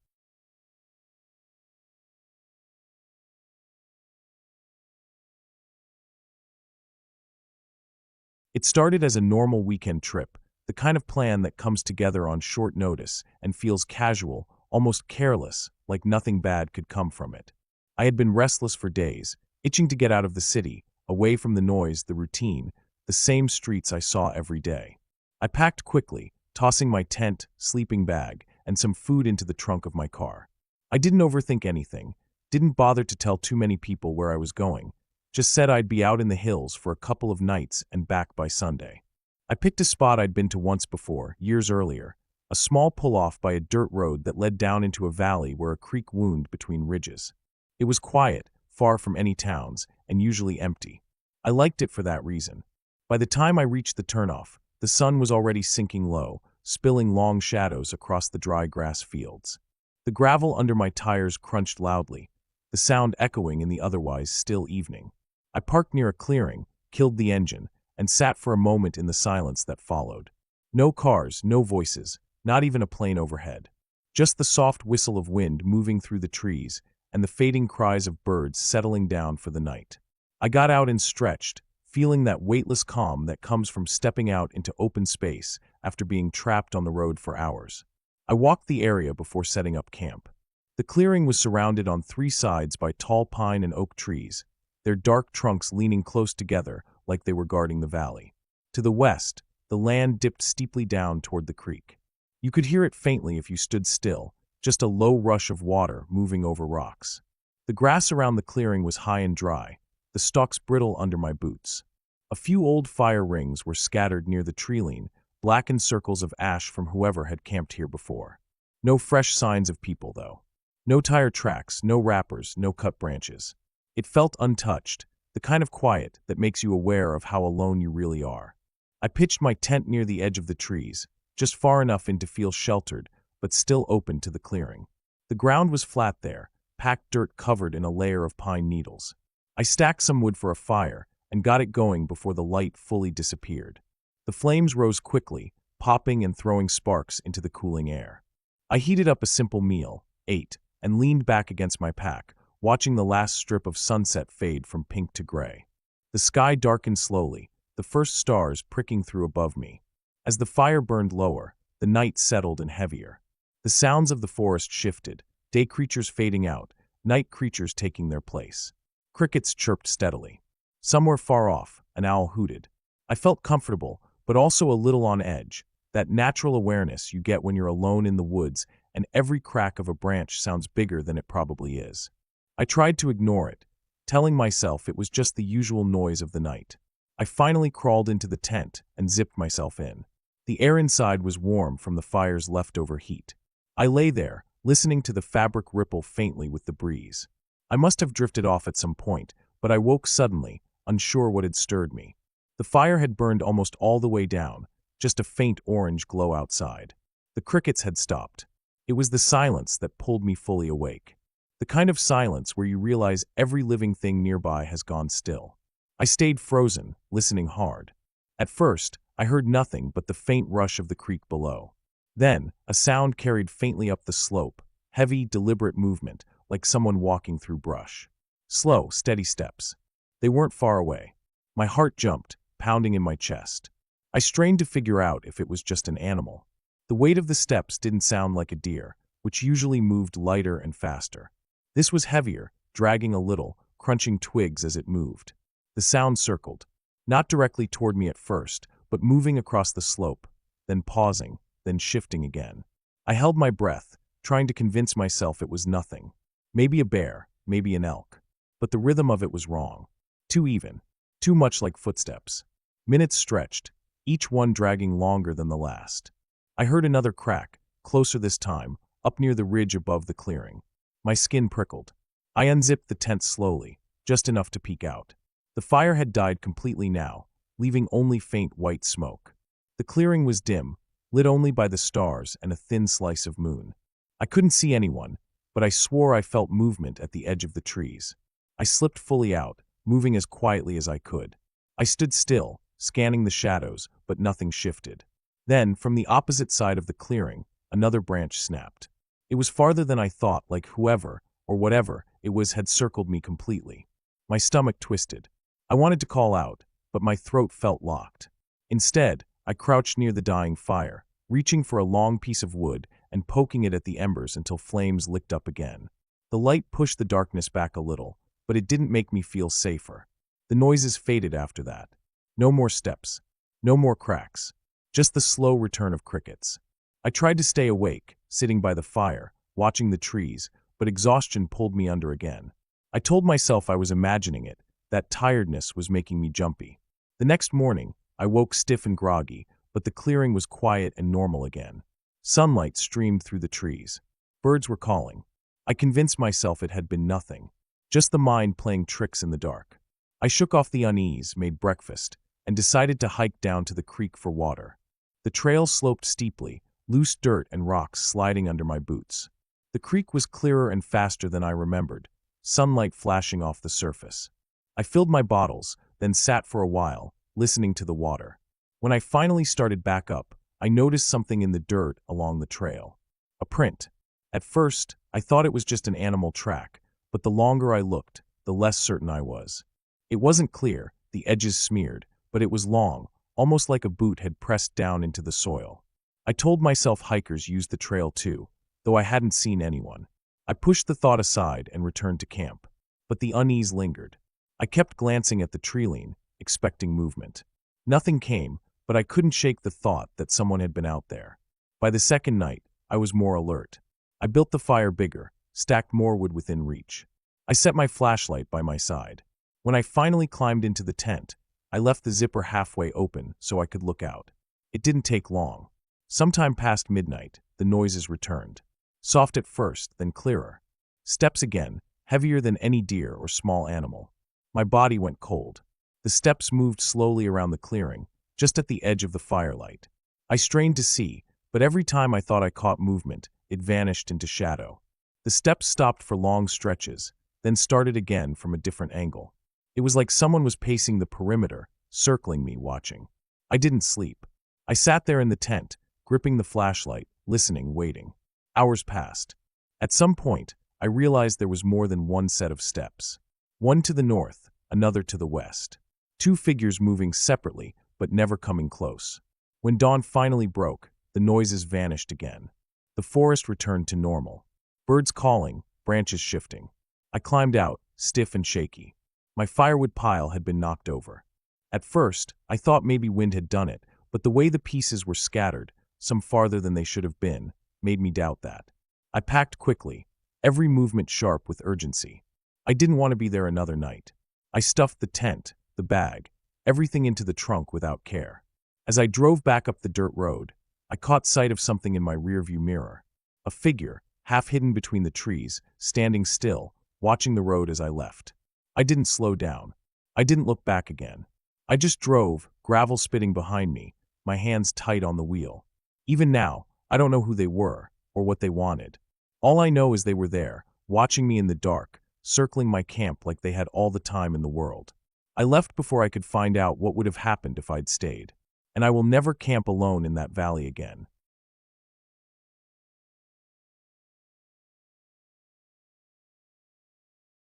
It started as a normal weekend trip, the kind of plan that comes together on short notice and feels casual, almost careless, like nothing bad could come from it. I had been restless for days, itching to get out of the city, away from the noise, the routine, the same streets I saw every day. I packed quickly, tossing my tent, sleeping bag, and some food into the trunk of my car. I didn't overthink anything, didn't bother to tell too many people where I was going, just said I'd be out in the hills for a couple of nights and back by Sunday. I picked a spot I'd been to once before, years earlier, a small pull-off by a dirt road that led down into a valley where a creek wound between ridges. It was quiet, far from any towns, and usually empty. I liked it for that reason. By the time I reached the turnoff, the sun was already sinking low, spilling long shadows across the dry grass fields. The gravel under my tires crunched loudly, the sound echoing in the otherwise still evening. I parked near a clearing, killed the engine, and sat for a moment in the silence that followed. No cars, no voices, not even a plane overhead. Just the soft whistle of wind moving through the trees and the fading cries of birds settling down for the night. I got out and stretched, feeling that weightless calm that comes from stepping out into open space after being trapped on the road for hours. I walked the area before setting up camp. The clearing was surrounded on three sides by tall pine and oak trees, their dark trunks leaning close together like they were guarding the valley. To the west, the land dipped steeply down toward the creek. You could hear it faintly if you stood still, just a low rush of water moving over rocks. The grass around the clearing was high and dry, the stalks brittle under my boots. A few old fire rings were scattered near the treeline, blackened circles of ash from whoever had camped here before. No fresh signs of people, though. No tire tracks, no wrappers, no cut branches. It felt untouched, the kind of quiet that makes you aware of how alone you really are. I pitched my tent near the edge of the trees, just far enough in to feel sheltered, but still open to the clearing. The ground was flat there, packed dirt covered in a layer of pine needles. I stacked some wood for a fire and got it going before the light fully disappeared. The flames rose quickly, popping and throwing sparks into the cooling air. I heated up a simple meal, ate, and leaned back against my pack, watching the last strip of sunset fade from pink to gray. The sky darkened slowly, the first stars pricking through above me. As the fire burned lower, the night settled and heavier. The sounds of the forest shifted, day creatures fading out, night creatures taking their place. Crickets chirped steadily. Somewhere far off, an owl hooted. I felt comfortable, but also a little on edge, that natural awareness you get when you're alone in the woods and every crack of a branch sounds bigger than it probably is. I tried to ignore it, telling myself it was just the usual noise of the night. I finally crawled into the tent and zipped myself in. The air inside was warm from the fire's leftover heat. I lay there, listening to the fabric ripple faintly with the breeze. I must have drifted off at some point, but I woke suddenly, unsure what had stirred me. The fire had burned almost all the way down, just a faint orange glow outside. The crickets had stopped. It was the silence that pulled me fully awake. The kind of silence where you realize every living thing nearby has gone still. I stayed frozen, listening hard. At first, I heard nothing but the faint rush of the creek below. Then, a sound carried faintly up the slope, heavy, deliberate movement, like someone walking through brush. Slow, steady steps. They weren't far away. My heart jumped, pounding in my chest. I strained to figure out if it was just an animal. The weight of the steps didn't sound like a deer, which usually moved lighter and faster. This was heavier, dragging a little, crunching twigs as it moved. The sound circled, not directly toward me at first, but moving across the slope, then pausing, then shifting again. I held my breath, trying to convince myself it was nothing. Maybe a bear, maybe an elk. But the rhythm of it was wrong. Too even, too much like footsteps. Minutes stretched, each one dragging longer than the last. I heard another crack, closer this time, up near the ridge above the clearing. My skin prickled. I unzipped the tent slowly, just enough to peek out. The fire had died completely now, leaving only faint white smoke. The clearing was dim, lit only by the stars and a thin slice of moon. I couldn't see anyone, but I swore I felt movement at the edge of the trees. I slipped fully out, moving as quietly as I could. I stood still, scanning the shadows, but nothing shifted. Then, from the opposite side of the clearing, another branch snapped. It was farther than I thought, like whoever, or whatever it was, had circled me completely. My stomach twisted. I wanted to call out, but my throat felt locked. Instead, I crouched near the dying fire, reaching for a long piece of wood and poking it at the embers until flames licked up again. The light pushed the darkness back a little, but it didn't make me feel safer. The noises faded after that. No more steps. No more cracks. Just the slow return of crickets. I tried to stay awake, sitting by the fire, watching the trees, but exhaustion pulled me under again. I told myself I was imagining it, that tiredness was making me jumpy. The next morning, I woke stiff and groggy, but the clearing was quiet and normal again. Sunlight streamed through the trees. Birds were calling. I convinced myself it had been nothing, just the mind playing tricks in the dark. I shook off the unease, made breakfast, and decided to hike down to the creek for water. The trail sloped steeply, loose dirt and rocks sliding under my boots. The creek was clearer and faster than I remembered, sunlight flashing off the surface. I filled my bottles, then sat for a while, listening to the water. When I finally started back up, I noticed something in the dirt along the trail. A print. At first, I thought it was just an animal track, but the longer I looked, the less certain I was. It wasn't clear, the edges smeared, but it was long, almost like a boot had pressed down into the soil. I told myself hikers used the trail too, though I hadn't seen anyone. I pushed the thought aside and returned to camp, but the unease lingered. I kept glancing at the tree-line, expecting movement. Nothing came, but I couldn't shake the thought that someone had been out there. By the second night, I was more alert. I built the fire bigger, stacked more wood within reach. I set my flashlight by my side. When I finally climbed into the tent, I left the zipper halfway open so I could look out. It didn't take long. Sometime past midnight, the noises returned. Soft at first, then clearer. Steps again, heavier than any deer or small animal. My body went cold. The steps moved slowly around the clearing, just at the edge of the firelight. I strained to see, but every time I thought I caught movement, it vanished into shadow. The steps stopped for long stretches, then started again from a different angle. It was like someone was pacing the perimeter, circling me, watching. I didn't sleep. I sat there in the tent, gripping the flashlight, listening, waiting. Hours passed. At some point, I realized there was more than one set of steps. One to the north, another to the west. Two figures moving separately, but never coming close. When dawn finally broke, the noises vanished again. The forest returned to normal. Birds calling, branches shifting. I climbed out, stiff and shaky. My firewood pile had been knocked over. At first, I thought maybe wind had done it, but the way the pieces were scattered, some farther than they should have been, made me doubt that. I packed quickly, every movement sharp with urgency. I didn't want to be there another night. I stuffed the tent, the bag, everything into the trunk without care. As I drove back up the dirt road, I caught sight of something in my rearview mirror. A figure, half hidden between the trees, standing still, watching the road as I left. I didn't slow down. I didn't look back again. I just drove, gravel spitting behind me, my hands tight on the wheel. Even now, I don't know who they were, or what they wanted. All I know is they were there, watching me in the dark, circling my camp like they had all the time in the world. I left before I could find out what would have happened if I'd stayed. And I will never camp alone in that valley again.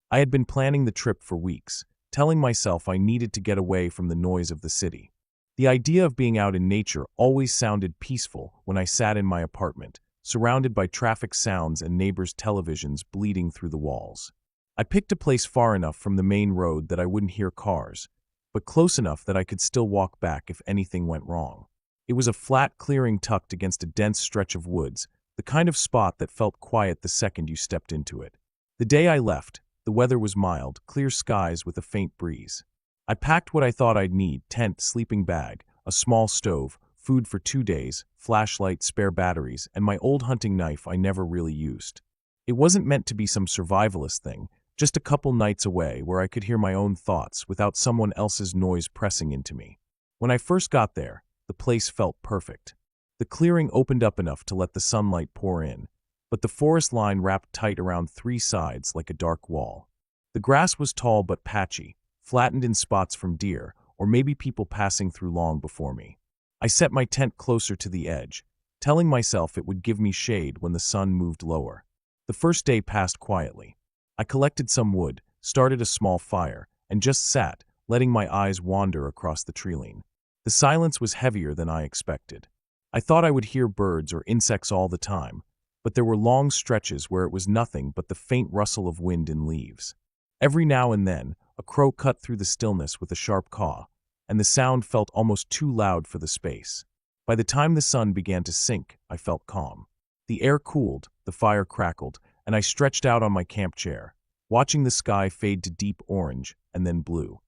I had been planning the trip for weeks, telling myself I needed to get away from the noise of the city. The idea of being out in nature always sounded peaceful when I sat in my apartment, surrounded by traffic sounds and neighbors' televisions bleeding through the walls. I picked a place far enough from the main road that I wouldn't hear cars, but close enough that I could still walk back if anything went wrong. It was a flat clearing tucked against a dense stretch of woods, the kind of spot that felt quiet the second you stepped into it. The day I left, the weather was mild, clear skies with a faint breeze. I packed what I thought I'd need: tent, sleeping bag, a small stove, food for 2 days, flashlight, spare batteries, and my old hunting knife I never really used. It wasn't meant to be some survivalist thing, just a couple nights away where I could hear my own thoughts without someone else's noise pressing into me. When I first got there, the place felt perfect. The clearing opened up enough to let the sunlight pour in. but the forest line wrapped tight around three sides like a dark wall. The grass was tall but patchy, flattened in spots from deer, or maybe people passing through long before me. I set my tent closer to the edge, telling myself it would give me shade when the sun moved lower. The first day passed quietly. I collected some wood, started a small fire, and just sat, letting my eyes wander across the treeline. The silence was heavier than I expected. I thought I would hear birds or insects all the time, but there were long stretches where it was nothing but the faint rustle of wind in leaves. Every now and then, a crow cut through the stillness with a sharp caw, and the sound felt almost too loud for the space. By the time the sun began to sink, I felt calm. The air cooled, the fire crackled, and I stretched out on my camp chair, watching the sky fade to deep orange and then blue.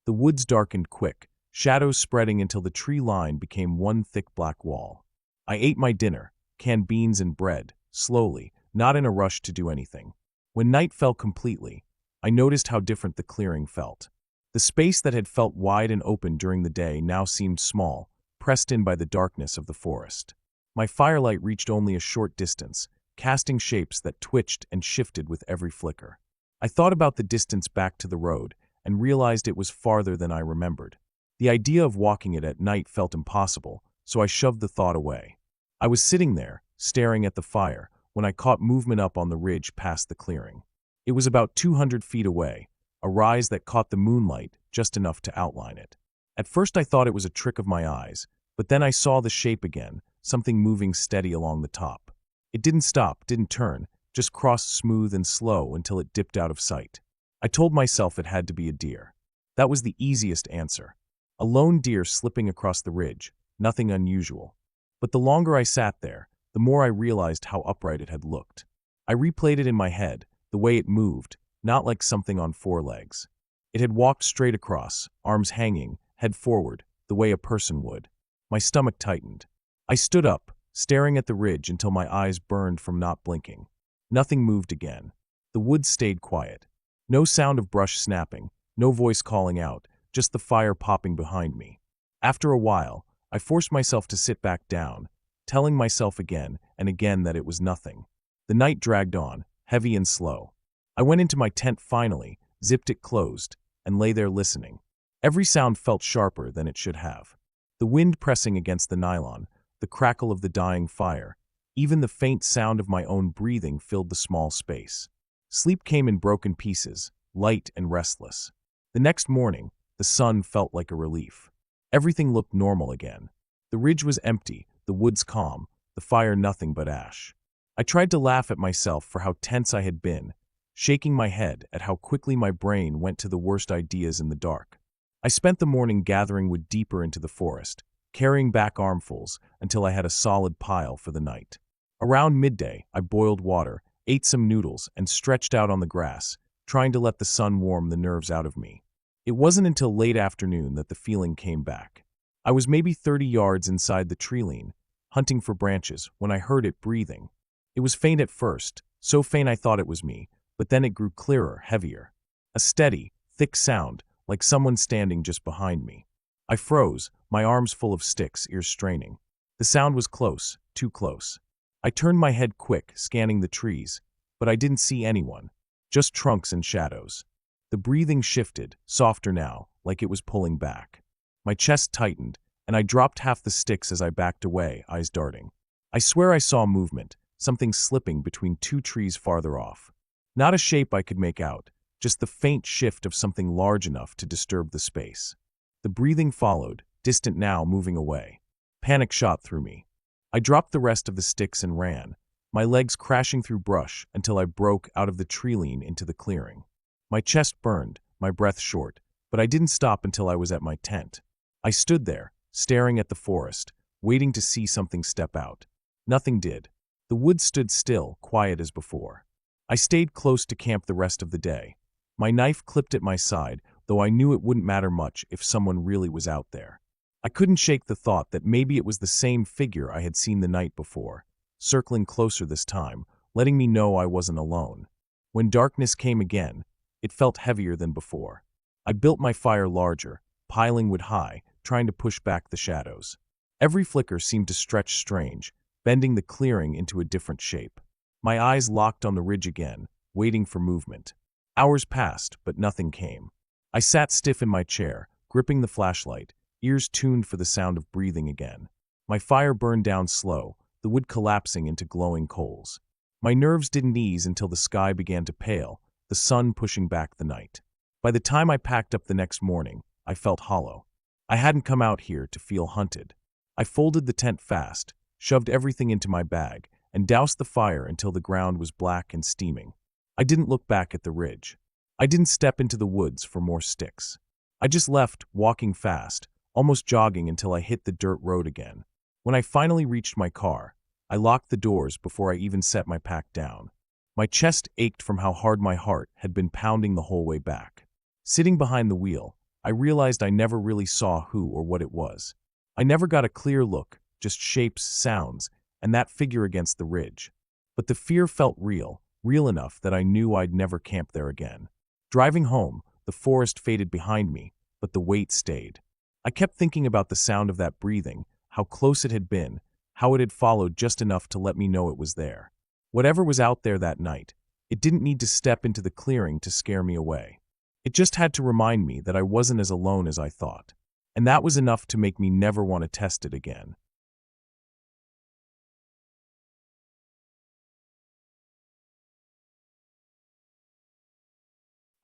The woods darkened quick, shadows spreading until the tree line became one thick black wall. I ate my dinner, canned beans and bread, slowly, not in a rush to do anything. When night fell completely, I noticed how different the clearing felt. The space that had felt wide and open during the day now seemed small, pressed in by the darkness of the forest. My firelight reached only a short distance, casting shapes that twitched and shifted with every flicker. I thought about the distance back to the road and realized it was farther than I remembered. The idea of walking it at night felt impossible, so I shoved the thought away. I was sitting there, staring at the fire, when I caught movement up on the ridge past the clearing. It was about 200 feet away, a rise that caught the moonlight just enough to outline it. At first I thought it was a trick of my eyes, but then I saw the shape again, something moving steady along the top. It didn't stop, didn't turn, just crossed smooth and slow until it dipped out of sight. I told myself it had to be a deer. That was the easiest answer. A lone deer slipping across the ridge, nothing unusual. But the longer I sat there, the more I realized how upright it had looked. I replayed it in my head, the way it moved, not like something on four legs. It had walked straight across, arms hanging, head forward, the way a person would. My stomach tightened. I stood up, staring at the ridge until my eyes burned from not blinking. Nothing moved again. The woods stayed quiet. No sound of brush snapping, no voice calling out, just the fire popping behind me. After a while, I forced myself to sit back down, telling myself again and again that it was nothing. The night dragged on, heavy and slow. I went into my tent finally, zipped it closed, and lay there listening. Every sound felt sharper than it should have. The wind pressing against the nylon, the crackle of the dying fire, even the faint sound of my own breathing filled the small space. Sleep came in broken pieces, light and restless. The next morning, the sun felt like a relief. Everything looked normal again. The ridge was empty, the woods calm, the fire nothing but ash. I tried to laugh at myself for how tense I had been, shaking my head at how quickly my brain went to the worst ideas in the dark. I spent the morning gathering wood deeper into the forest, carrying back armfuls until I had a solid pile for the night. Around midday, I boiled water, ate some noodles, and stretched out on the grass, trying to let the sun warm the nerves out of me. It wasn't until late afternoon that the feeling came back. I was maybe 30 yards inside the treeline, hunting for branches, when I heard it breathing. It was faint at first, so faint I thought it was me, but then it grew clearer, heavier. A steady, thick sound, like someone standing just behind me. I froze, my arms full of sticks, ears straining. The sound was close, too close. I turned my head quick, scanning the trees, but I didn't see anyone, just trunks and shadows. The breathing shifted, softer now, like it was pulling back. My chest tightened, and I dropped half the sticks as I backed away, eyes darting. I swear I saw movement, something slipping between two trees farther off. Not a shape I could make out, just the faint shift of something large enough to disturb the space. The breathing followed, distant now, moving away. Panic shot through me. I dropped the rest of the sticks and ran, my legs crashing through brush until I broke out of the treeline into the clearing. My chest burned, my breath short, but I didn't stop until I was at my tent. I stood there, staring at the forest, waiting to see something step out. Nothing did. The woods stood still, quiet as before. I stayed close to camp the rest of the day. My knife clipped at my side, though I knew it wouldn't matter much if someone really was out there. I couldn't shake the thought that maybe it was the same figure I had seen the night before, circling closer this time, letting me know I wasn't alone. When darkness came again, it felt heavier than before. I built my fire larger, piling wood high, trying to push back the shadows. Every flicker seemed to stretch strange, bending the clearing into a different shape. My eyes locked on the ridge again, waiting for movement. Hours passed, but nothing came. I sat stiff in my chair, gripping the flashlight, ears tuned for the sound of breathing again. My fire burned down slow, the wood collapsing into glowing coals. My nerves didn't ease until the sky began to pale, the sun pushing back the night. By the time I packed up the next morning, I felt hollow. I hadn't come out here to feel hunted. I folded the tent fast, shoved everything into my bag, and doused the fire until the ground was black and steaming. I didn't look back at the ridge. I didn't step into the woods for more sticks. I just left, walking fast, almost jogging until I hit the dirt road again. When I finally reached my car, I locked the doors before I even set my pack down. My chest ached from how hard my heart had been pounding the whole way back. Sitting behind the wheel, I realized I never really saw who or what it was. I never got a clear look, just shapes, sounds, and that figure against the ridge. But the fear felt real, real enough that I knew I'd never camp there again. Driving home, the forest faded behind me, but the weight stayed. I kept thinking about the sound of that breathing, how close it had been, how it had followed just enough to let me know it was there. Whatever was out there that night, it didn't need to step into the clearing to scare me away. It just had to remind me that I wasn't as alone as I thought. And that was enough to make me never want to test it again.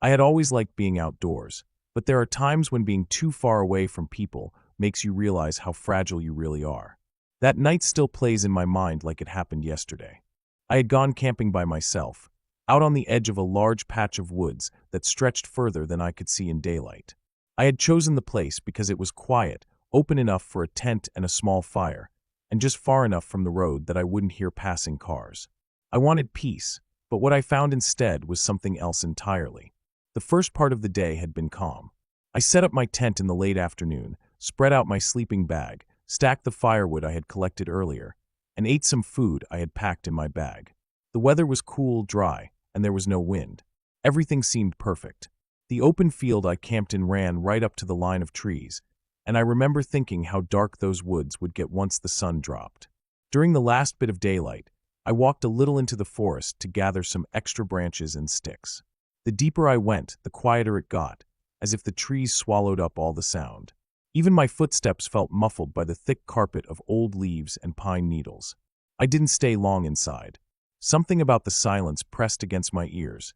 I had always liked being outdoors, but there are times when being too far away from people makes you realize how fragile you really are. That night still plays in my mind like it happened yesterday. I had gone camping by myself, out on the edge of a large patch of woods that stretched further than I could see in daylight. I had chosen the place because it was quiet, open enough for a tent and a small fire, and just far enough from the road that I wouldn't hear passing cars. I wanted peace, but what I found instead was something else entirely. The first part of the day had been calm. I set up my tent in the late afternoon, spread out my sleeping bag, stacked the firewood I had collected earlier, and ate some food I had packed in my bag. The weather was cool, dry, and there was no wind. Everything seemed perfect. The open field I camped in ran right up to the line of trees, and I remember thinking how dark those woods would get once the sun dropped. During the last bit of daylight, I walked a little into the forest to gather some extra branches and sticks. The deeper I went, the quieter it got, as if the trees swallowed up all the sound. Even my footsteps felt muffled by the thick carpet of old leaves and pine needles. I didn't stay long inside. Something about the silence pressed against my ears,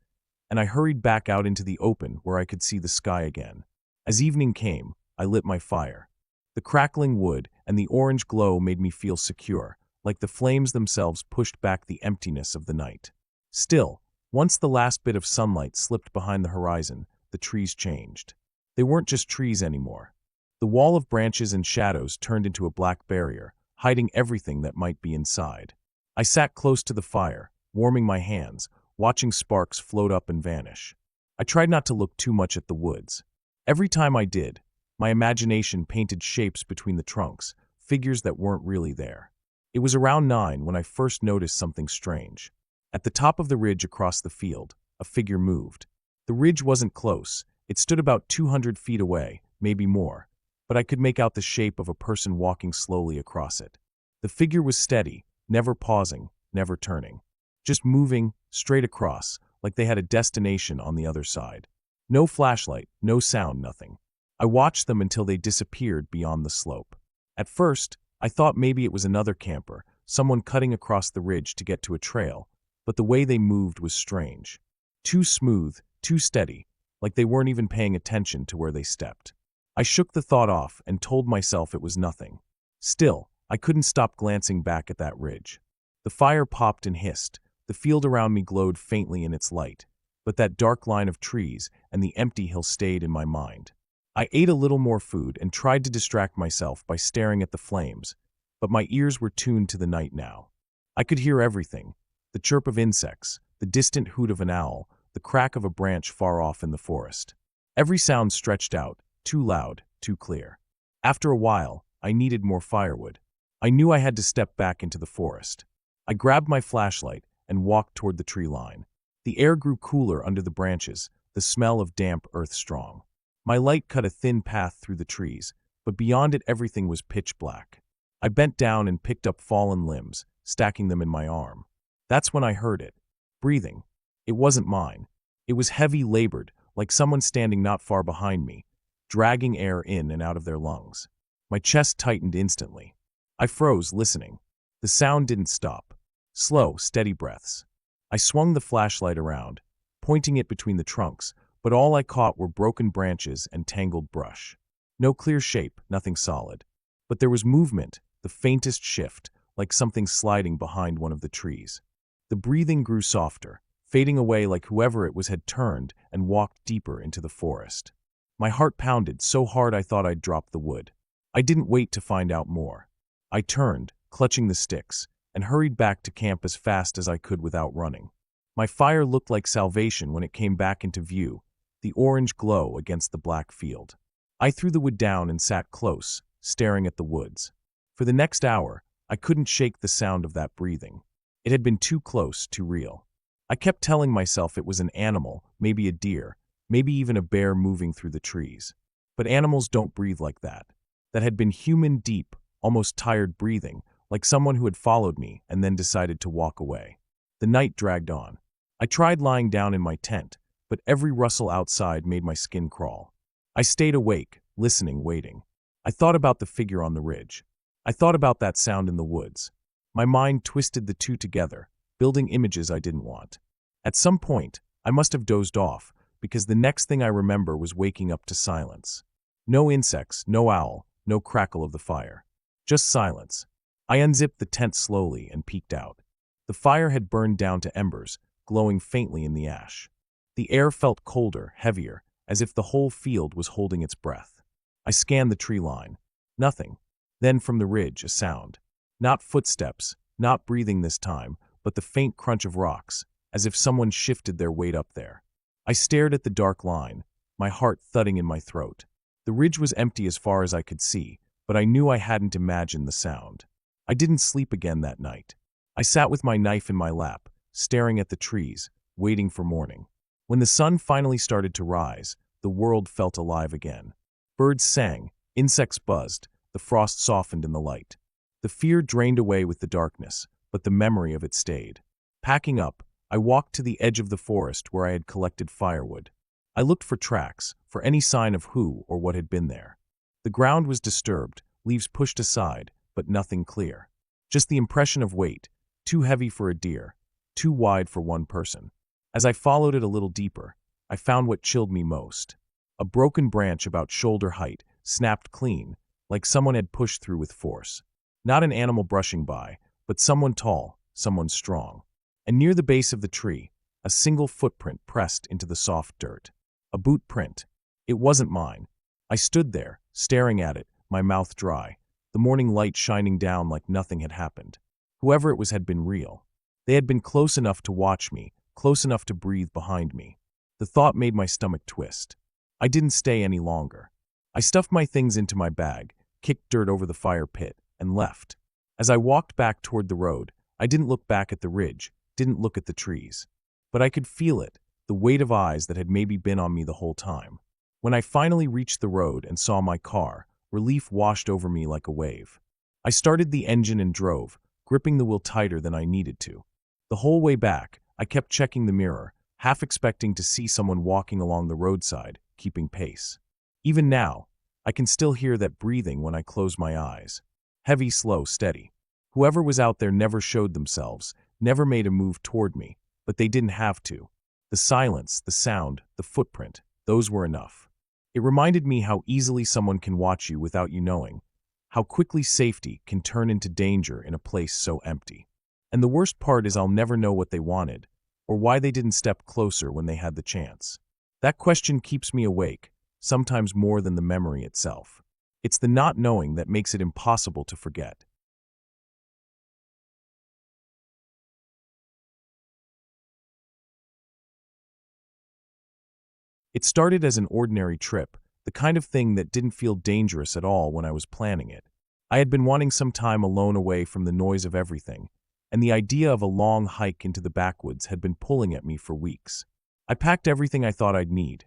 and I hurried back out into the open where I could see the sky again. As evening came, I lit my fire. The crackling wood and the orange glow made me feel secure, like the flames themselves pushed back the emptiness of the night. Still, once the last bit of sunlight slipped behind the horizon, the trees changed. They weren't just trees anymore. The wall of branches and shadows turned into a black barrier, hiding everything that might be inside. I sat close to the fire, warming my hands, watching sparks float up and vanish. I tried not to look too much at the woods. Every time I did, my imagination painted shapes between the trunks, figures that weren't really there. It was around 9 when I first noticed something strange. At the top of the ridge across the field, a figure moved. The ridge wasn't close. It stood about 200 feet away, maybe more, but I could make out the shape of a person walking slowly across it. The figure was steady, never pausing, never turning. Just moving, straight across, like they had a destination on the other side. No flashlight, no sound, nothing. I watched them until they disappeared beyond the slope. At first, I thought maybe it was another camper, someone cutting across the ridge to get to a trail, but the way they moved was strange. Too smooth, too steady, like they weren't even paying attention to where they stepped. I shook the thought off and told myself it was nothing. Still, I couldn't stop glancing back at that ridge. The fire popped and hissed. The field around me glowed faintly in its light, but that dark line of trees and the empty hill stayed in my mind. I ate a little more food and tried to distract myself by staring at the flames, but my ears were tuned to the night now. I could hear everything: the chirp of insects, the distant hoot of an owl, the crack of a branch far off in the forest. Every sound stretched out, too loud, too clear. After a while, I needed more firewood. I knew I had to step back into the forest. I grabbed my flashlight and walked toward the tree line. The air grew cooler under the branches, the smell of damp earth strong. My light cut a thin path through the trees, but beyond it everything was pitch black. I bent down and picked up fallen limbs, stacking them in my arm. That's when I heard it. Breathing. It wasn't mine. It was heavy, labored, like someone standing not far behind me, dragging air in and out of their lungs. My chest tightened instantly. I froze, listening. The sound didn't stop. Slow, steady breaths. I swung the flashlight around, pointing it between the trunks, but all I caught were broken branches and tangled brush. No clear shape, nothing solid. But there was movement, the faintest shift, like something sliding behind one of the trees. The breathing grew softer, fading away like whoever it was had turned and walked deeper into the forest. My heart pounded so hard I thought I'd drop the wood. I didn't wait to find out more. I turned, clutching the sticks, and hurried back to camp as fast as I could without running. My fire looked like salvation when it came back into view, the orange glow against the black field. I threw the wood down and sat close, staring at the woods. For the next hour, I couldn't shake the sound of that breathing. It had been too close, too real. I kept telling myself it was an animal, maybe a deer, maybe even a bear moving through the trees. But animals don't breathe like that. That had been human, deep, almost tired breathing, like someone who had followed me and then decided to walk away. The night dragged on. I tried lying down in my tent, but every rustle outside made my skin crawl. I stayed awake, listening, waiting. I thought about the figure on the ridge. I thought about that sound in the woods. My mind twisted the two together, building images I didn't want. At some point, I must have dozed off, because the next thing I remember was waking up to silence. No insects, no owl, no crackle of the fire. Just silence. I unzipped the tent slowly and peeked out. The fire had burned down to embers, glowing faintly in the ash. The air felt colder, heavier, as if the whole field was holding its breath. I scanned the tree line. Nothing. Then from the ridge, a sound. Not footsteps, not breathing this time, but the faint crunch of rocks, as if someone shifted their weight up there. I stared at the dark line, my heart thudding in my throat. The ridge was empty as far as I could see, but I knew I hadn't imagined the sound. I didn't sleep again that night. I sat with my knife in my lap, staring at the trees, waiting for morning. When the sun finally started to rise, the world felt alive again. Birds sang, insects buzzed, the frost softened in the light. The fear drained away with the darkness, but the memory of it stayed. Packing up, I walked to the edge of the forest where I had collected firewood. I looked for tracks, for any sign of who or what had been there. The ground was disturbed, leaves pushed aside, but nothing clear. Just the impression of weight, too heavy for a deer, too wide for one person. As I followed it a little deeper, I found what chilled me most. A broken branch about shoulder height, snapped clean, like someone had pushed through with force. Not an animal brushing by, but someone tall, someone strong. And near the base of the tree, a single footprint pressed into the soft dirt. A boot print. It wasn't mine. I stood there, staring at it, my mouth dry, the morning light shining down like nothing had happened. Whoever it was had been real. They had been close enough to watch me, close enough to breathe behind me. The thought made my stomach twist. I didn't stay any longer. I stuffed my things into my bag, kicked dirt over the fire pit, and left. As I walked back toward the road, I didn't look back at the ridge, didn't look at the trees. But I could feel it, the weight of eyes that had maybe been on me the whole time. When I finally reached the road and saw my car, relief washed over me like a wave. I started the engine and drove, gripping the wheel tighter than I needed to. The whole way back, I kept checking the mirror, half expecting to see someone walking along the roadside, keeping pace. Even now, I can still hear that breathing when I close my eyes. Heavy, slow, steady. Whoever was out there never showed themselves, never made a move toward me, but they didn't have to. The silence, the sound, the footprint, those were enough. It reminded me how easily someone can watch you without you knowing, how quickly safety can turn into danger in a place so empty. And the worst part is I'll never know what they wanted, or why they didn't step closer when they had the chance. That question keeps me awake, sometimes more than the memory itself. It's the not knowing that makes it impossible to forget. It started as an ordinary trip, the kind of thing that didn't feel dangerous at all when I was planning it. I had been wanting some time alone away from the noise of everything, and the idea of a long hike into the backwoods had been pulling at me for weeks. I packed everything I thought I'd need.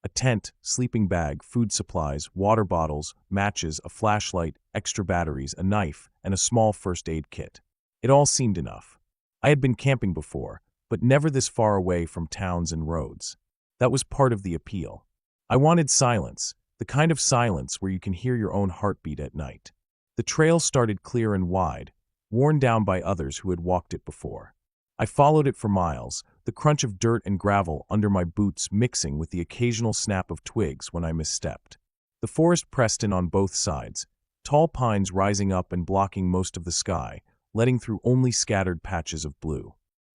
A tent, sleeping bag, food supplies, water bottles, matches, a flashlight, extra batteries, a knife, and a small first aid kit. It all seemed enough. I had been camping before, but never this far away from towns and roads. That was part of the appeal. I wanted silence, the kind of silence where you can hear your own heartbeat at night. The trail started clear and wide, worn down by others who had walked it before. I followed it for miles, the crunch of dirt and gravel under my boots mixing with the occasional snap of twigs when I misstepped. The forest pressed in on both sides, tall pines rising up and blocking most of the sky, letting through only scattered patches of blue.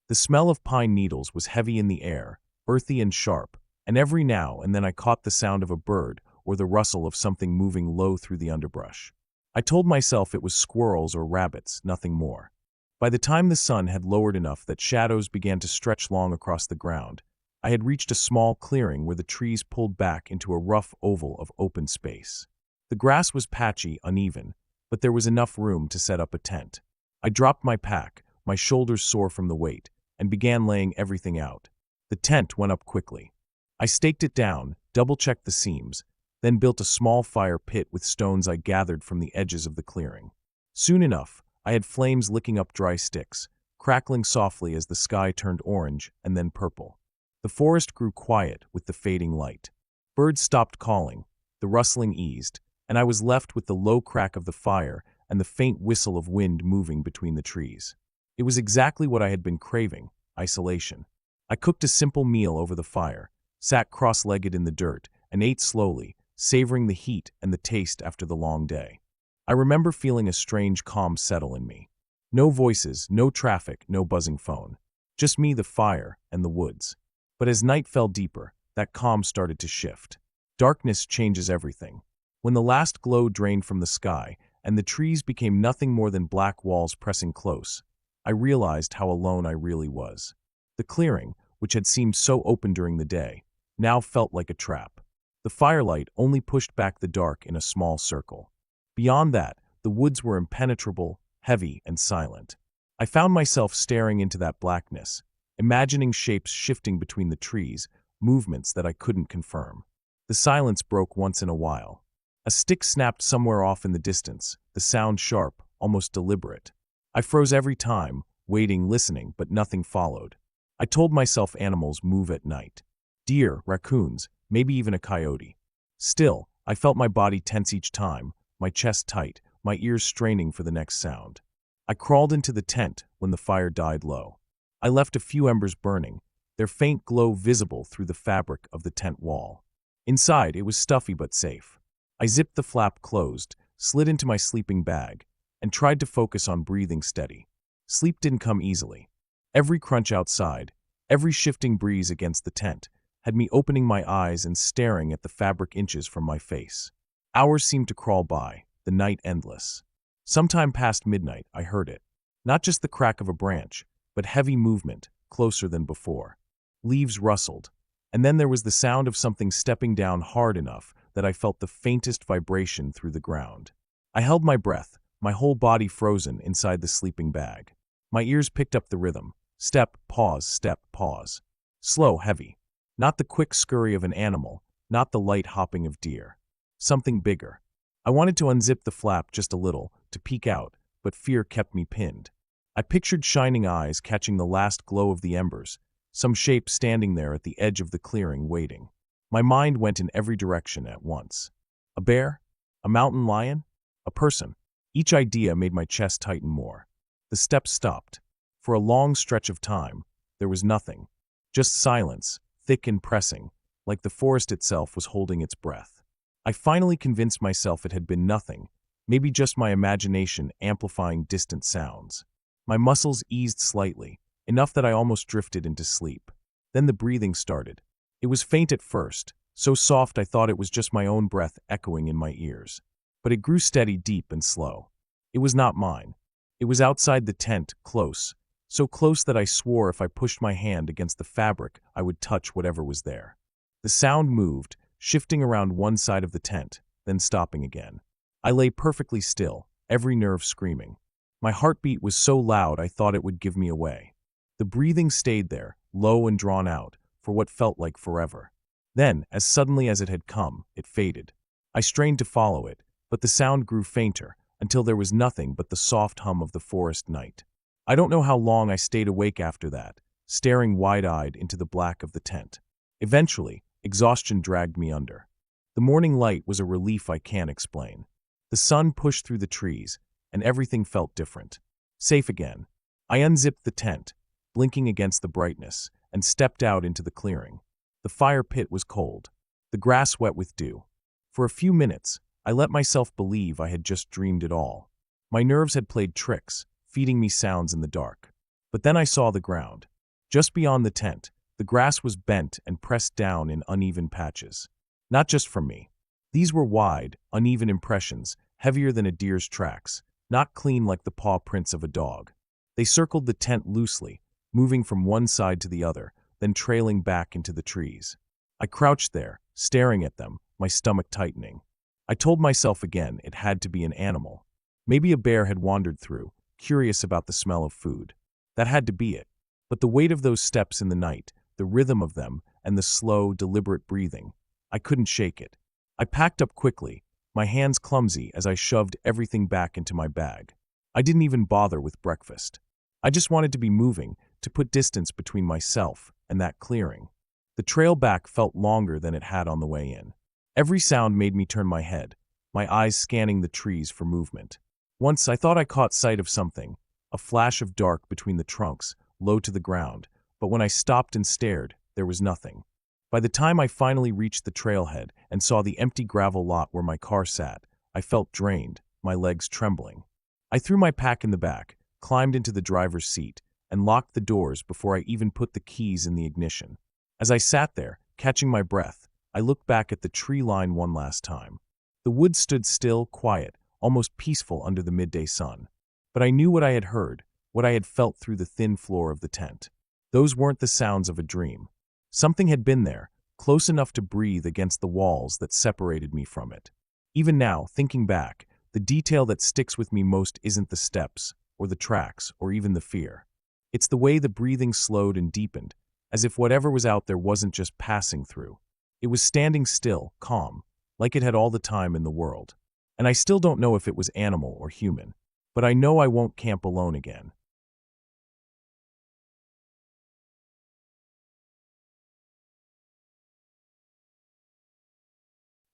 The smell of pine needles was heavy in the air, earthy and sharp, and every now and then I caught the sound of a bird or the rustle of something moving low through the underbrush. I told myself it was squirrels or rabbits, nothing more. By the time the sun had lowered enough that shadows began to stretch long across the ground, I had reached a small clearing where the trees pulled back into a rough oval of open space. The grass was patchy, uneven, but there was enough room to set up a tent. I dropped my pack, my shoulders sore from the weight, and began laying everything out. The tent went up quickly. I staked it down, double-checked the seams, then built a small fire pit with stones I gathered from the edges of the clearing. Soon enough, I had flames licking up dry sticks, crackling softly as the sky turned orange and then purple. The forest grew quiet with the fading light. Birds stopped calling, the rustling eased, and I was left with the low crack of the fire and the faint whistle of wind moving between the trees. It was exactly what I had been craving, isolation. I cooked a simple meal over the fire, sat cross-legged in the dirt, and ate slowly, savoring the heat and the taste after the long day. I remember feeling a strange calm settle in me. No voices, no traffic, no buzzing phone. Just me, the fire, and the woods. But as night fell deeper, that calm started to shift. Darkness changes everything. When the last glow drained from the sky, and the trees became nothing more than black walls pressing close, I realized how alone I really was. The clearing, which had seemed so open during the day, now felt like a trap. The firelight only pushed back the dark in a small circle. Beyond that, the woods were impenetrable, heavy, and silent. I found myself staring into that blackness, imagining shapes shifting between the trees, movements that I couldn't confirm. The silence broke once in a while. A stick snapped somewhere off in the distance, the sound sharp, almost deliberate. I froze every time, waiting, listening, but nothing followed. I told myself animals move at night. Deer, raccoons, maybe even a coyote. Still, I felt my body tense each time, my chest tight, my ears straining for the next sound. I crawled into the tent when the fire died low. I left a few embers burning, their faint glow visible through the fabric of the tent wall. Inside, it was stuffy but safe. I zipped the flap closed, slid into my sleeping bag, and tried to focus on breathing steady. Sleep didn't come easily. Every crunch outside, every shifting breeze against the tent, had me opening my eyes and staring at the fabric inches from my face. Hours seemed to crawl by, the night endless. Sometime past midnight, I heard it. Not just the crack of a branch, but heavy movement, closer than before. Leaves rustled, and then there was the sound of something stepping down hard enough that I felt the faintest vibration through the ground. I held my breath, my whole body frozen inside the sleeping bag. My ears picked up the rhythm. Step, pause. Slow, heavy. Not the quick scurry of an animal, not the light hopping of deer. Something bigger. I wanted to unzip the flap just a little, to peek out, but fear kept me pinned. I pictured shining eyes catching the last glow of the embers, some shape standing there at the edge of the clearing waiting. My mind went in every direction at once. A bear? A mountain lion? A person? Each idea made my chest tighten more. The steps stopped. For a long stretch of time, there was nothing. Just silence, thick and pressing, like the forest itself was holding its breath. I finally convinced myself it had been nothing, maybe just my imagination amplifying distant sounds. My muscles eased slightly, enough that I almost drifted into sleep. Then the breathing started. It was faint at first, so soft I thought it was just my own breath echoing in my ears. But it grew steady, deep, and slow. It was not mine. It was outside the tent, close, so close that I swore if I pushed my hand against the fabric, I would touch whatever was there. The sound moved, shifting around one side of the tent, then stopping again. I lay perfectly still, every nerve screaming. My heartbeat was so loud I thought it would give me away. The breathing stayed there, low and drawn out, for what felt like forever. Then, as suddenly as it had come, it faded. I strained to follow it, but the sound grew fainter, until there was nothing but the soft hum of the forest night. I don't know how long I stayed awake after that, staring wide-eyed into the black of the tent. Eventually, exhaustion dragged me under. The morning light was a relief I can't explain. The sun pushed through the trees, and everything felt different. Safe again. I unzipped the tent, blinking against the brightness, and stepped out into the clearing. The fire pit was cold, the grass wet with dew. For a few minutes, I let myself believe I had just dreamed it all. My nerves had played tricks, feeding me sounds in the dark. But then I saw the ground. Just beyond the tent, the grass was bent and pressed down in uneven patches. Not just from me. These were wide, uneven impressions, heavier than a deer's tracks, not clean like the paw prints of a dog. They circled the tent loosely, moving from one side to the other, then trailing back into the trees. I crouched there, staring at them, my stomach tightening. I told myself again it had to be an animal. Maybe a bear had wandered through, curious about the smell of food. That had to be it. But the weight of those steps in the night, the rhythm of them, and the slow, deliberate breathing, I couldn't shake it. I packed up quickly, my hands clumsy as I shoved everything back into my bag. I didn't even bother with breakfast. I just wanted to be moving, to put distance between myself and that clearing. The trail back felt longer than it had on the way in. Every sound made me turn my head, my eyes scanning the trees for movement. Once I thought I caught sight of something, a flash of dark between the trunks, low to the ground, but when I stopped and stared, there was nothing. By the time I finally reached the trailhead and saw the empty gravel lot where my car sat, I felt drained, my legs trembling. I threw my pack in the back, climbed into the driver's seat, and locked the doors before I even put the keys in the ignition. As I sat there, catching my breath, I looked back at the tree line one last time. The woods stood still, quiet, almost peaceful under the midday sun. But I knew what I had heard, what I had felt through the thin floor of the tent. Those weren't the sounds of a dream. Something had been there, close enough to breathe against the walls that separated me from it. Even now, thinking back, the detail that sticks with me most isn't the steps, or the tracks, or even the fear. It's the way the breathing slowed and deepened, as if whatever was out there wasn't just passing through. It was standing still, calm, like it had all the time in the world. And I still don't know if it was animal or human, but I know I won't camp alone again.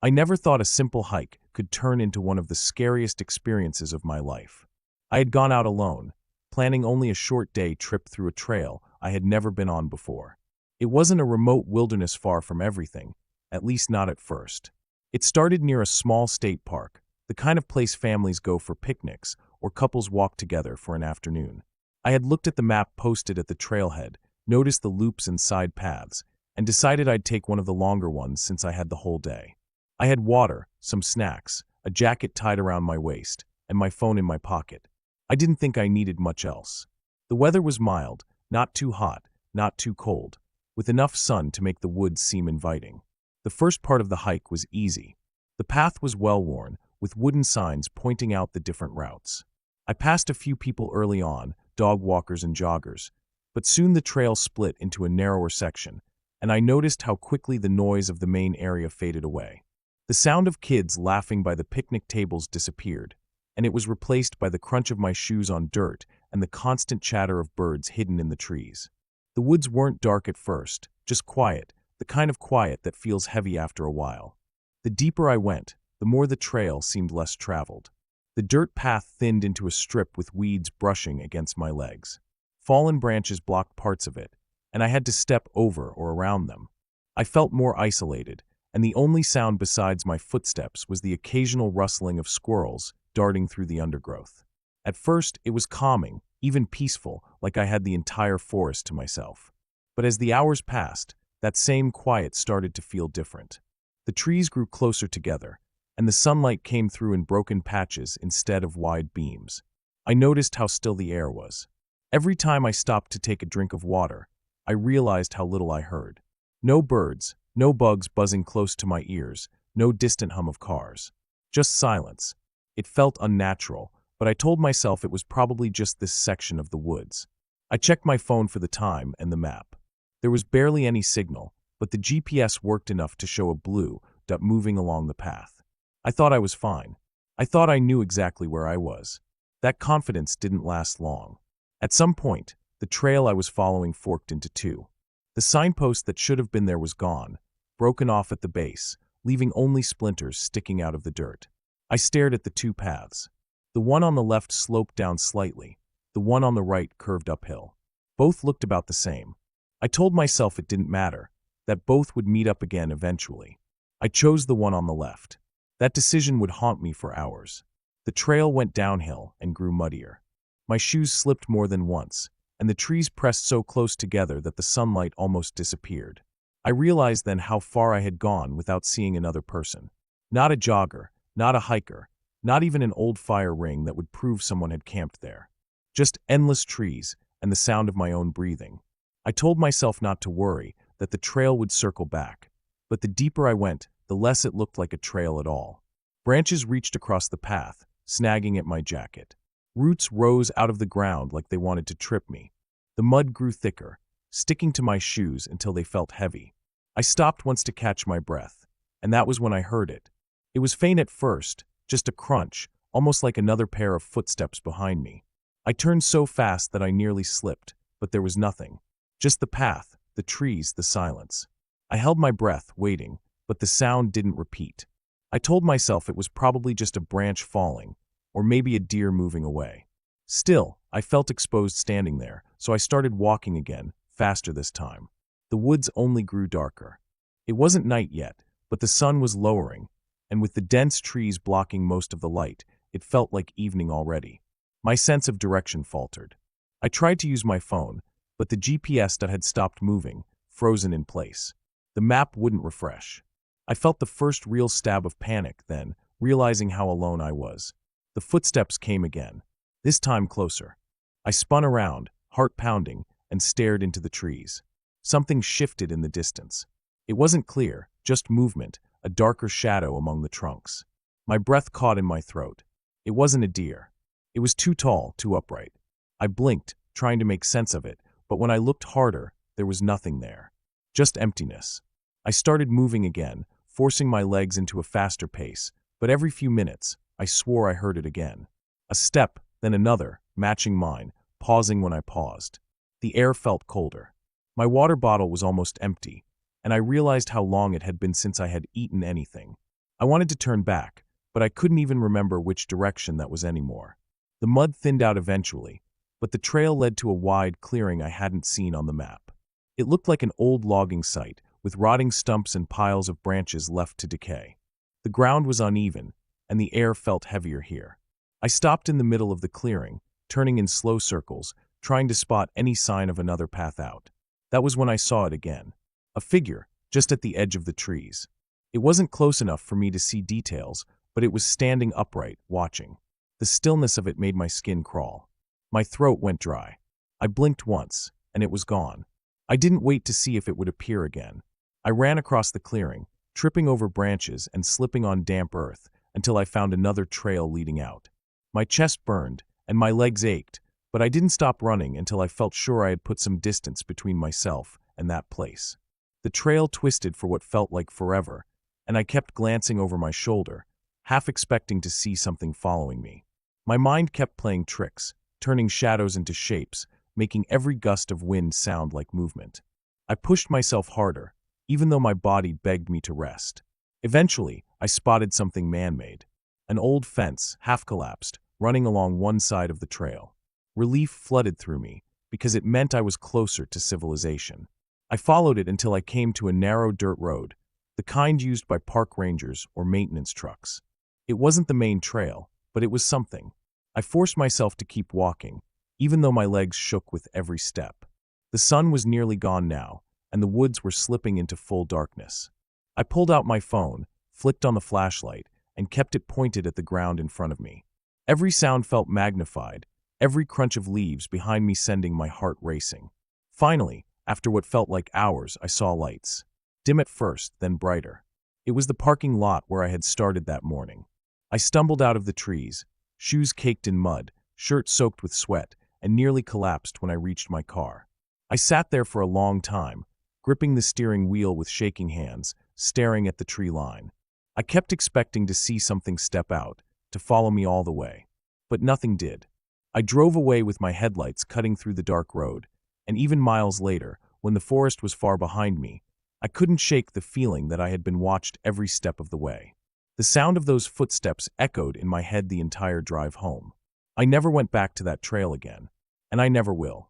I never thought a simple hike could turn into one of the scariest experiences of my life. I had gone out alone, planning only a short day trip through a trail I had never been on before. It wasn't a remote wilderness far from everything, at least not at first. It started near a small state park, the kind of place families go for picnics or couples walk together for an afternoon. I had looked at the map posted at the trailhead, noticed the loops and side paths, and decided I'd take one of the longer ones since I had the whole day. I had water, some snacks, a jacket tied around my waist, and my phone in my pocket. I didn't think I needed much else. The weather was mild, not too hot, not too cold, with enough sun to make the woods seem inviting. The first part of the hike was easy. The path was well-worn, with wooden signs pointing out the different routes. I passed a few people early on, dog walkers and joggers, but soon the trail split into a narrower section, and I noticed how quickly the noise of the main area faded away. The sound of kids laughing by the picnic tables disappeared, and it was replaced by the crunch of my shoes on dirt and the constant chatter of birds hidden in the trees. The woods weren't dark at first, just quiet, the kind of quiet that feels heavy after a while. The deeper I went, the more the trail seemed less traveled. The dirt path thinned into a strip with weeds brushing against my legs. Fallen branches blocked parts of it, and I had to step over or around them. I felt more isolated, and the only sound besides my footsteps was the occasional rustling of squirrels darting through the undergrowth. At first, it was calming, even peaceful, like I had the entire forest to myself. But as the hours passed, that same quiet started to feel different. The trees grew closer together, and the sunlight came through in broken patches instead of wide beams. I noticed how still the air was. Every time I stopped to take a drink of water, I realized how little I heard. No birds, no bugs buzzing close to my ears, no distant hum of cars. Just silence. It felt unnatural, but I told myself it was probably just this section of the woods. I checked my phone for the time and the map. There was barely any signal, but the GPS worked enough to show a blue dot moving along the path. I thought I was fine. I thought I knew exactly where I was. That confidence didn't last long. At some point, the trail I was following forked into two. The signpost that should have been there was gone, broken off at the base, leaving only splinters sticking out of the dirt. I stared at the two paths. The one on the left sloped down slightly, the one on the right curved uphill. Both looked about the same. I told myself it didn't matter, that both would meet up again eventually. I chose the one on the left. That decision would haunt me for hours. The trail went downhill and grew muddier. My shoes slipped more than once, and the trees pressed so close together that the sunlight almost disappeared. I realized then how far I had gone without seeing another person. Not a jogger, not a hiker, not even an old fire ring that would prove someone had camped there. Just endless trees and the sound of my own breathing. I told myself not to worry, that the trail would circle back. But the deeper I went, the less it looked like a trail at all. Branches reached across the path, snagging at my jacket. Roots rose out of the ground like they wanted to trip me. The mud grew thicker, sticking to my shoes until they felt heavy. I stopped once to catch my breath, and that was when I heard it. It was faint at first, just a crunch, almost like another pair of footsteps behind me. I turned so fast that I nearly slipped, but there was nothing. Just the path, the trees, the silence. I held my breath, waiting, but the sound didn't repeat. I told myself it was probably just a branch falling, or maybe a deer moving away. Still, I felt exposed standing there, so I started walking again, faster this time. The woods only grew darker. It wasn't night yet, but the sun was lowering, and with the dense trees blocking most of the light, it felt like evening already. My sense of direction faltered. I tried to use my phone, but the GPS that had stopped moving, frozen in place. The map wouldn't refresh. I felt the first real stab of panic then, realizing how alone I was. The footsteps came again, this time closer. I spun around, heart pounding, and stared into the trees. Something shifted in the distance. It wasn't clear, just movement, a darker shadow among the trunks. My breath caught in my throat. It wasn't a deer. It was too tall, too upright. I blinked, trying to make sense of it, but when I looked harder, there was nothing there. Just emptiness. I started moving again, forcing my legs into a faster pace, but every few minutes, I swore I heard it again. A step, then another, matching mine, pausing when I paused. The air felt colder. My water bottle was almost empty, and I realized how long it had been since I had eaten anything. I wanted to turn back, but I couldn't even remember which direction that was anymore. The mud thinned out eventually, but the trail led to a wide clearing I hadn't seen on the map. It looked like an old logging site, with rotting stumps and piles of branches left to decay. The ground was uneven, and the air felt heavier here. I stopped in the middle of the clearing, turning in slow circles, trying to spot any sign of another path out. That was when I saw it again. A figure, just at the edge of the trees. It wasn't close enough for me to see details, but it was standing upright, watching. The stillness of it made my skin crawl. My throat went dry. I blinked once, and it was gone. I didn't wait to see if it would appear again. I ran across the clearing, tripping over branches and slipping on damp earth, until I found another trail leading out. My chest burned, and my legs ached, but I didn't stop running until I felt sure I had put some distance between myself and that place. The trail twisted for what felt like forever, and I kept glancing over my shoulder, half expecting to see something following me. My mind kept playing tricks, turning shadows into shapes, making every gust of wind sound like movement. I pushed myself harder, even though my body begged me to rest. Eventually, I spotted something man-made. An old fence, half-collapsed, running along one side of the trail. Relief flooded through me, because it meant I was closer to civilization. I followed it until I came to a narrow dirt road, the kind used by park rangers or maintenance trucks. It wasn't the main trail, but it was something. I forced myself to keep walking, even though my legs shook with every step. The sun was nearly gone now, and the woods were slipping into full darkness. I pulled out my phone, flicked on the flashlight, and kept it pointed at the ground in front of me. Every sound felt magnified, every crunch of leaves behind me sending my heart racing. Finally, after what felt like hours, I saw lights. Dim at first, then brighter. It was the parking lot where I had started that morning. I stumbled out of the trees, shoes caked in mud, shirt soaked with sweat, and nearly collapsed when I reached my car. I sat there for a long time, gripping the steering wheel with shaking hands, staring at the tree line. I kept expecting to see something step out, to follow me all the way. But nothing did. I drove away with my headlights cutting through the dark road, and even miles later, when the forest was far behind me, I couldn't shake the feeling that I had been watched every step of the way. The sound of those footsteps echoed in my head the entire drive home. I never went back to that trail again, and I never will.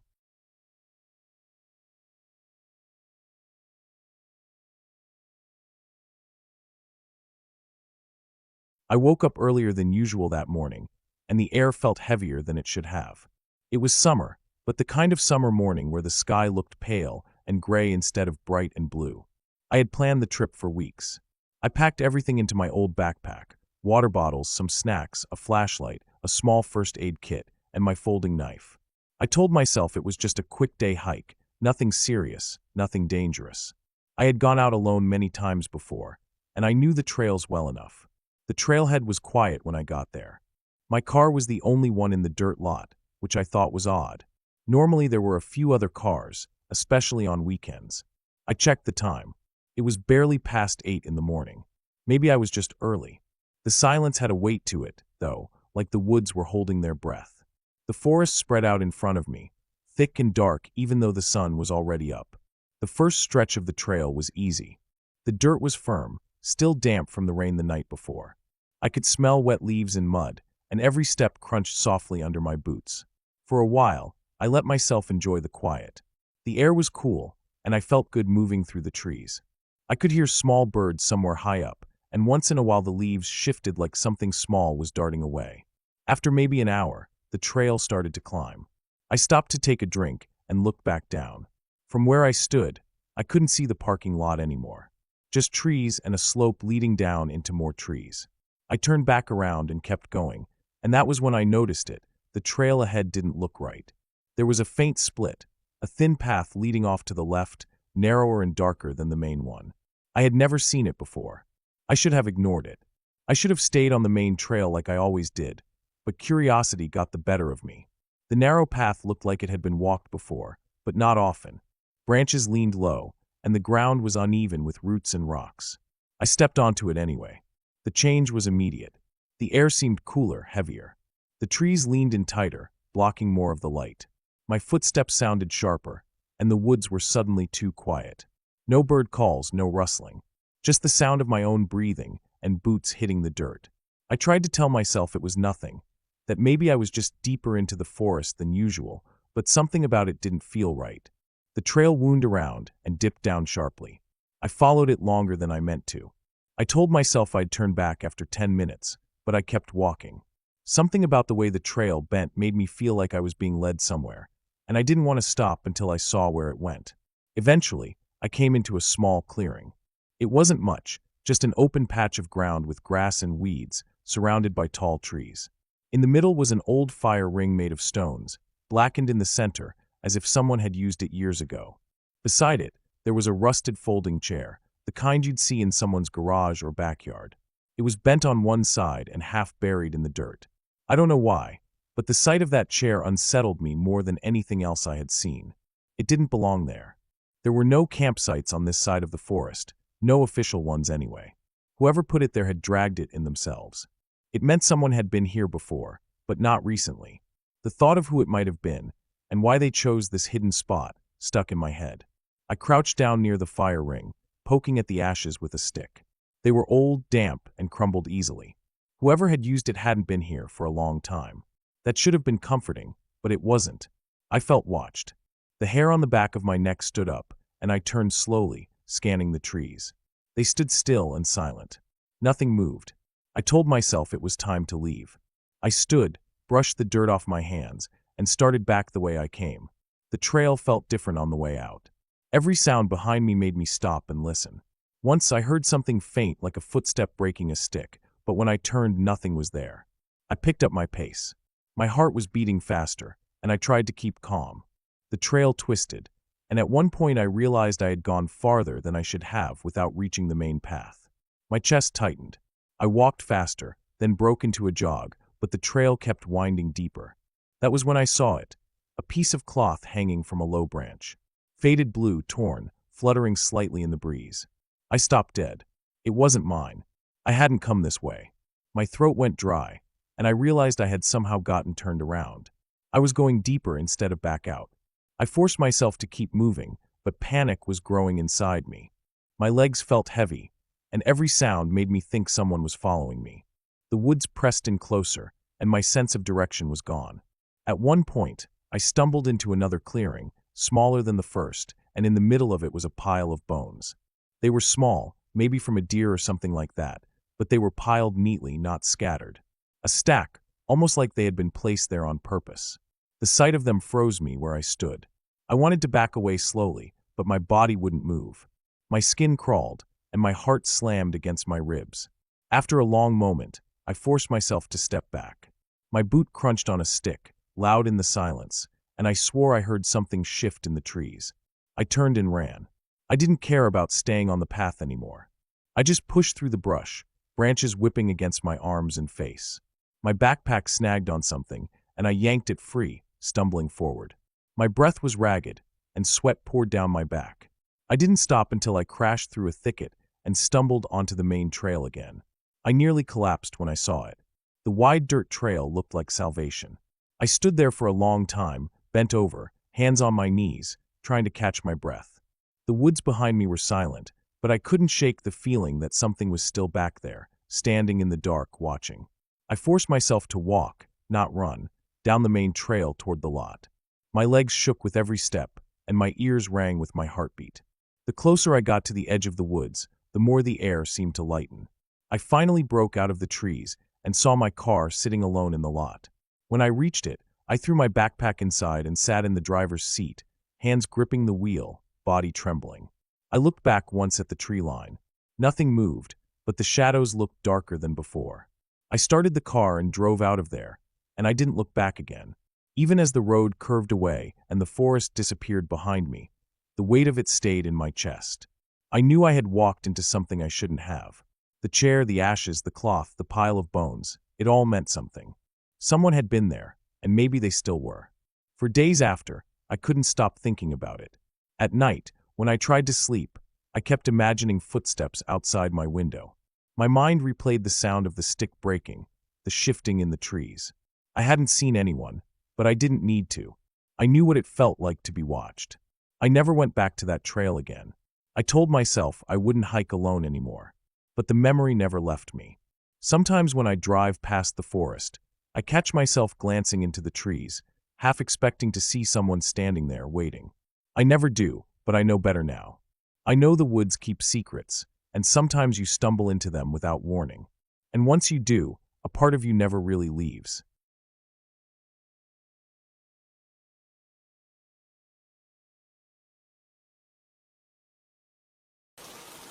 I woke up earlier than usual that morning, and the air felt heavier than it should have. It was summer, but the kind of summer morning where the sky looked pale and gray instead of bright and blue. I had planned the trip for weeks. I packed everything into my old backpack: water bottles, some snacks, a flashlight, a small first aid kit, and my folding knife. I told myself it was just a quick day hike, nothing serious, nothing dangerous. I had gone out alone many times before, and I knew the trails well enough. The trailhead was quiet when I got there. My car was the only one in the dirt lot, which I thought was odd. Normally there were a few other cars, especially on weekends. I checked the time. It was barely past 8 in the morning. Maybe I was just early. The silence had a weight to it, though, like the woods were holding their breath. The forest spread out in front of me, thick and dark even though the sun was already up. The first stretch of the trail was easy. The dirt was firm, still damp from the rain the night before. I could smell wet leaves and mud, and every step crunched softly under my boots. For a while, I let myself enjoy the quiet. The air was cool, and I felt good moving through the trees. I could hear small birds somewhere high up, and once in a while the leaves shifted like something small was darting away. After maybe an hour, the trail started to climb. I stopped to take a drink and looked back down. From where I stood, I couldn't see the parking lot anymore. Just trees and a slope leading down into more trees. I turned back around and kept going, and that was when I noticed it. The trail ahead didn't look right. There was a faint split, a thin path leading off to the left, narrower and darker than the main one. I had never seen it before. I should have ignored it. I should have stayed on the main trail like I always did, but curiosity got the better of me. The narrow path looked like it had been walked before, but not often. Branches leaned low, and the ground was uneven with roots and rocks. I stepped onto it anyway. The change was immediate. The air seemed cooler, heavier. The trees leaned in tighter, blocking more of the light. My footsteps sounded sharper, and the woods were suddenly too quiet. No bird calls, no rustling. Just the sound of my own breathing and boots hitting the dirt. I tried to tell myself it was nothing, that maybe I was just deeper into the forest than usual, but something about it didn't feel right. The trail wound around and dipped down sharply. I followed it longer than I meant to. I told myself I'd turn back after 10 minutes, but I kept walking. Something about the way the trail bent made me feel like I was being led somewhere, and I didn't want to stop until I saw where it went. Eventually, I came into a small clearing. It wasn't much, just an open patch of ground with grass and weeds, surrounded by tall trees. In the middle was an old fire ring made of stones, blackened in the center, as if someone had used it years ago. Beside it, there was a rusted folding chair, the kind you'd see in someone's garage or backyard. It was bent on one side and half buried in the dirt. I don't know why, but the sight of that chair unsettled me more than anything else I had seen. It didn't belong there. There were no campsites on this side of the forest, no official ones anyway. Whoever put it there had dragged it in themselves. It meant someone had been here before, but not recently. The thought of who it might have been, and why they chose this hidden spot, stuck in my head. I crouched down near the fire ring, poking at the ashes with a stick. They were old, damp, and crumbled easily. Whoever had used it hadn't been here for a long time. That should have been comforting, but it wasn't. I felt watched. The hair on the back of my neck stood up, and I turned slowly, scanning the trees. They stood still and silent. Nothing moved. I told myself it was time to leave. I stood, brushed the dirt off my hands, and started back the way I came. The trail felt different on the way out. Every sound behind me made me stop and listen. Once I heard something faint like a footstep breaking a stick, but when I turned, nothing was there. I picked up my pace. My heart was beating faster, and I tried to keep calm. The trail twisted, and at one point I realized I had gone farther than I should have without reaching the main path. My chest tightened. I walked faster, then broke into a jog, but the trail kept winding deeper. That was when I saw it, a piece of cloth hanging from a low branch. Faded blue, torn, fluttering slightly in the breeze. I stopped dead. It wasn't mine. I hadn't come this way. My throat went dry, and I realized I had somehow gotten turned around. I was going deeper instead of back out. I forced myself to keep moving, but panic was growing inside me. My legs felt heavy, and every sound made me think someone was following me. The woods pressed in closer, and my sense of direction was gone. At one point, I stumbled into another clearing, smaller than the first, and in the middle of it was a pile of bones. They were small, maybe from a deer or something like that, but they were piled neatly, not scattered. A stack, almost like they had been placed there on purpose. The sight of them froze me where I stood. I wanted to back away slowly, but my body wouldn't move. My skin crawled, and my heart slammed against my ribs. After a long moment, I forced myself to step back. My boot crunched on a stick, loud in the silence, and I swore I heard something shift in the trees. I turned and ran. I didn't care about staying on the path anymore. I just pushed through the brush, branches whipping against my arms and face. My backpack snagged on something, and I yanked it free, stumbling forward. My breath was ragged, and sweat poured down my back. I didn't stop until I crashed through a thicket and stumbled onto the main trail again. I nearly collapsed when I saw it. The wide dirt trail looked like salvation. I stood there for a long time, bent over, hands on my knees, trying to catch my breath. The woods behind me were silent, but I couldn't shake the feeling that something was still back there, standing in the dark, watching. I forced myself to walk, not run, down the main trail toward the lot. My legs shook with every step, and my ears rang with my heartbeat. The closer I got to the edge of the woods, the more the air seemed to lighten. I finally broke out of the trees and saw my car sitting alone in the lot. When I reached it, I threw my backpack inside and sat in the driver's seat, hands gripping the wheel, body trembling. I looked back once at the tree line. Nothing moved, but the shadows looked darker than before. I started the car and drove out of there, and I didn't look back again. Even as the road curved away and the forest disappeared behind me, the weight of it stayed in my chest. I knew I had walked into something I shouldn't have. The chair, the ashes, the cloth, the pile of bones, it all meant something. Someone had been there, and maybe they still were. For days after, I couldn't stop thinking about it. At night, when I tried to sleep, I kept imagining footsteps outside my window. My mind replayed the sound of the stick breaking, the shifting in the trees. I hadn't seen anyone, but I didn't need to. I knew what it felt like to be watched. I never went back to that trail again. I told myself I wouldn't hike alone anymore, but the memory never left me. Sometimes when I drive past the forest, I catch myself glancing into the trees, half expecting to see someone standing there waiting. I never do, but I know better now. I know the woods keep secrets, and sometimes you stumble into them without warning. And once you do, a part of you never really leaves.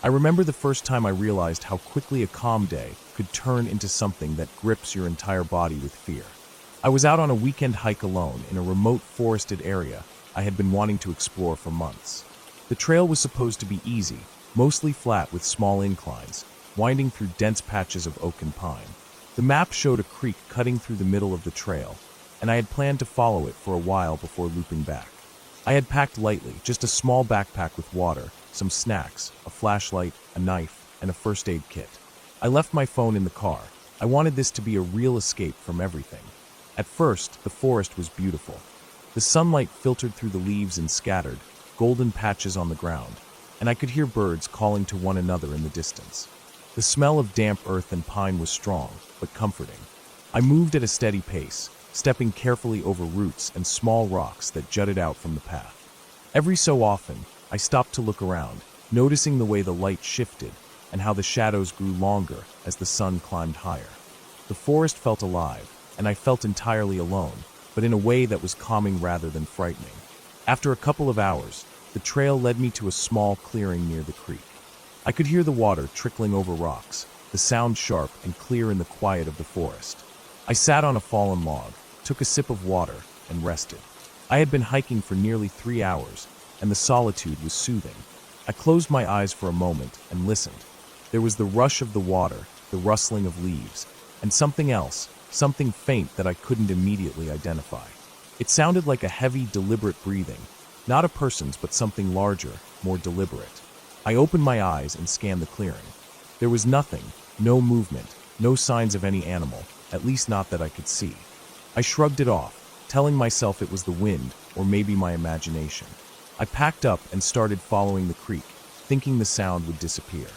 I remember the first time I realized how quickly a calm day could turn into something that grips your entire body with fear. I was out on a weekend hike alone in a remote forested area I had been wanting to explore for months. The trail was supposed to be easy, mostly flat with small inclines, winding through dense patches of oak and pine. The map showed a creek cutting through the middle of the trail, and I had planned to follow it for a while before looping back. I had packed lightly, just a small backpack with water, some snacks, a flashlight, a knife, and a first aid kit. I left my phone in the car. I wanted this to be a real escape from everything. At first, the forest was beautiful. The sunlight filtered through the leaves and scattered, golden patches on the ground, and I could hear birds calling to one another in the distance. The smell of damp earth and pine was strong, but comforting. I moved at a steady pace, stepping carefully over roots and small rocks that jutted out from the path. Every so often, I stopped to look around, noticing the way the light shifted and how the shadows grew longer as the sun climbed higher. The forest felt alive, and I felt entirely alone, but in a way that was calming rather than frightening. After a couple of hours, the trail led me to a small clearing near the creek. I could hear the water trickling over rocks, the sound sharp and clear in the quiet of the forest. I sat on a fallen log, took a sip of water, and rested. I had been hiking for nearly 3 hours, and the solitude was soothing. I closed my eyes for a moment and listened. There was the rush of the water, the rustling of leaves, and something else, something faint that I couldn't immediately identify. It sounded like a heavy, deliberate breathing, not a person's but something larger, more deliberate. I opened my eyes and scanned the clearing. There was nothing, no movement, no signs of any animal, at least not that I could see. I shrugged it off, telling myself it was the wind or maybe my imagination. I packed up and started following the creek, thinking the sound would disappear.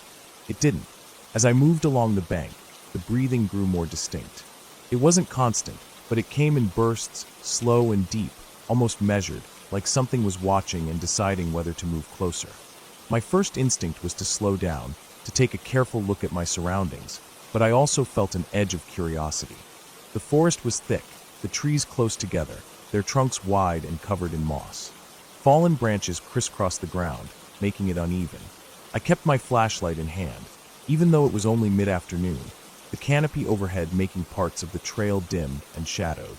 It didn't. As I moved along the bank, the breathing grew more distinct. It wasn't constant, but it came in bursts, slow and deep, almost measured, like something was watching and deciding whether to move closer. My first instinct was to slow down, to take a careful look at my surroundings, but I also felt an edge of curiosity. The forest was thick, the trees close together, their trunks wide and covered in moss. Fallen branches crisscrossed the ground, making it uneven. I kept my flashlight in hand, even though it was only mid-afternoon, the canopy overhead making parts of the trail dim and shadowed.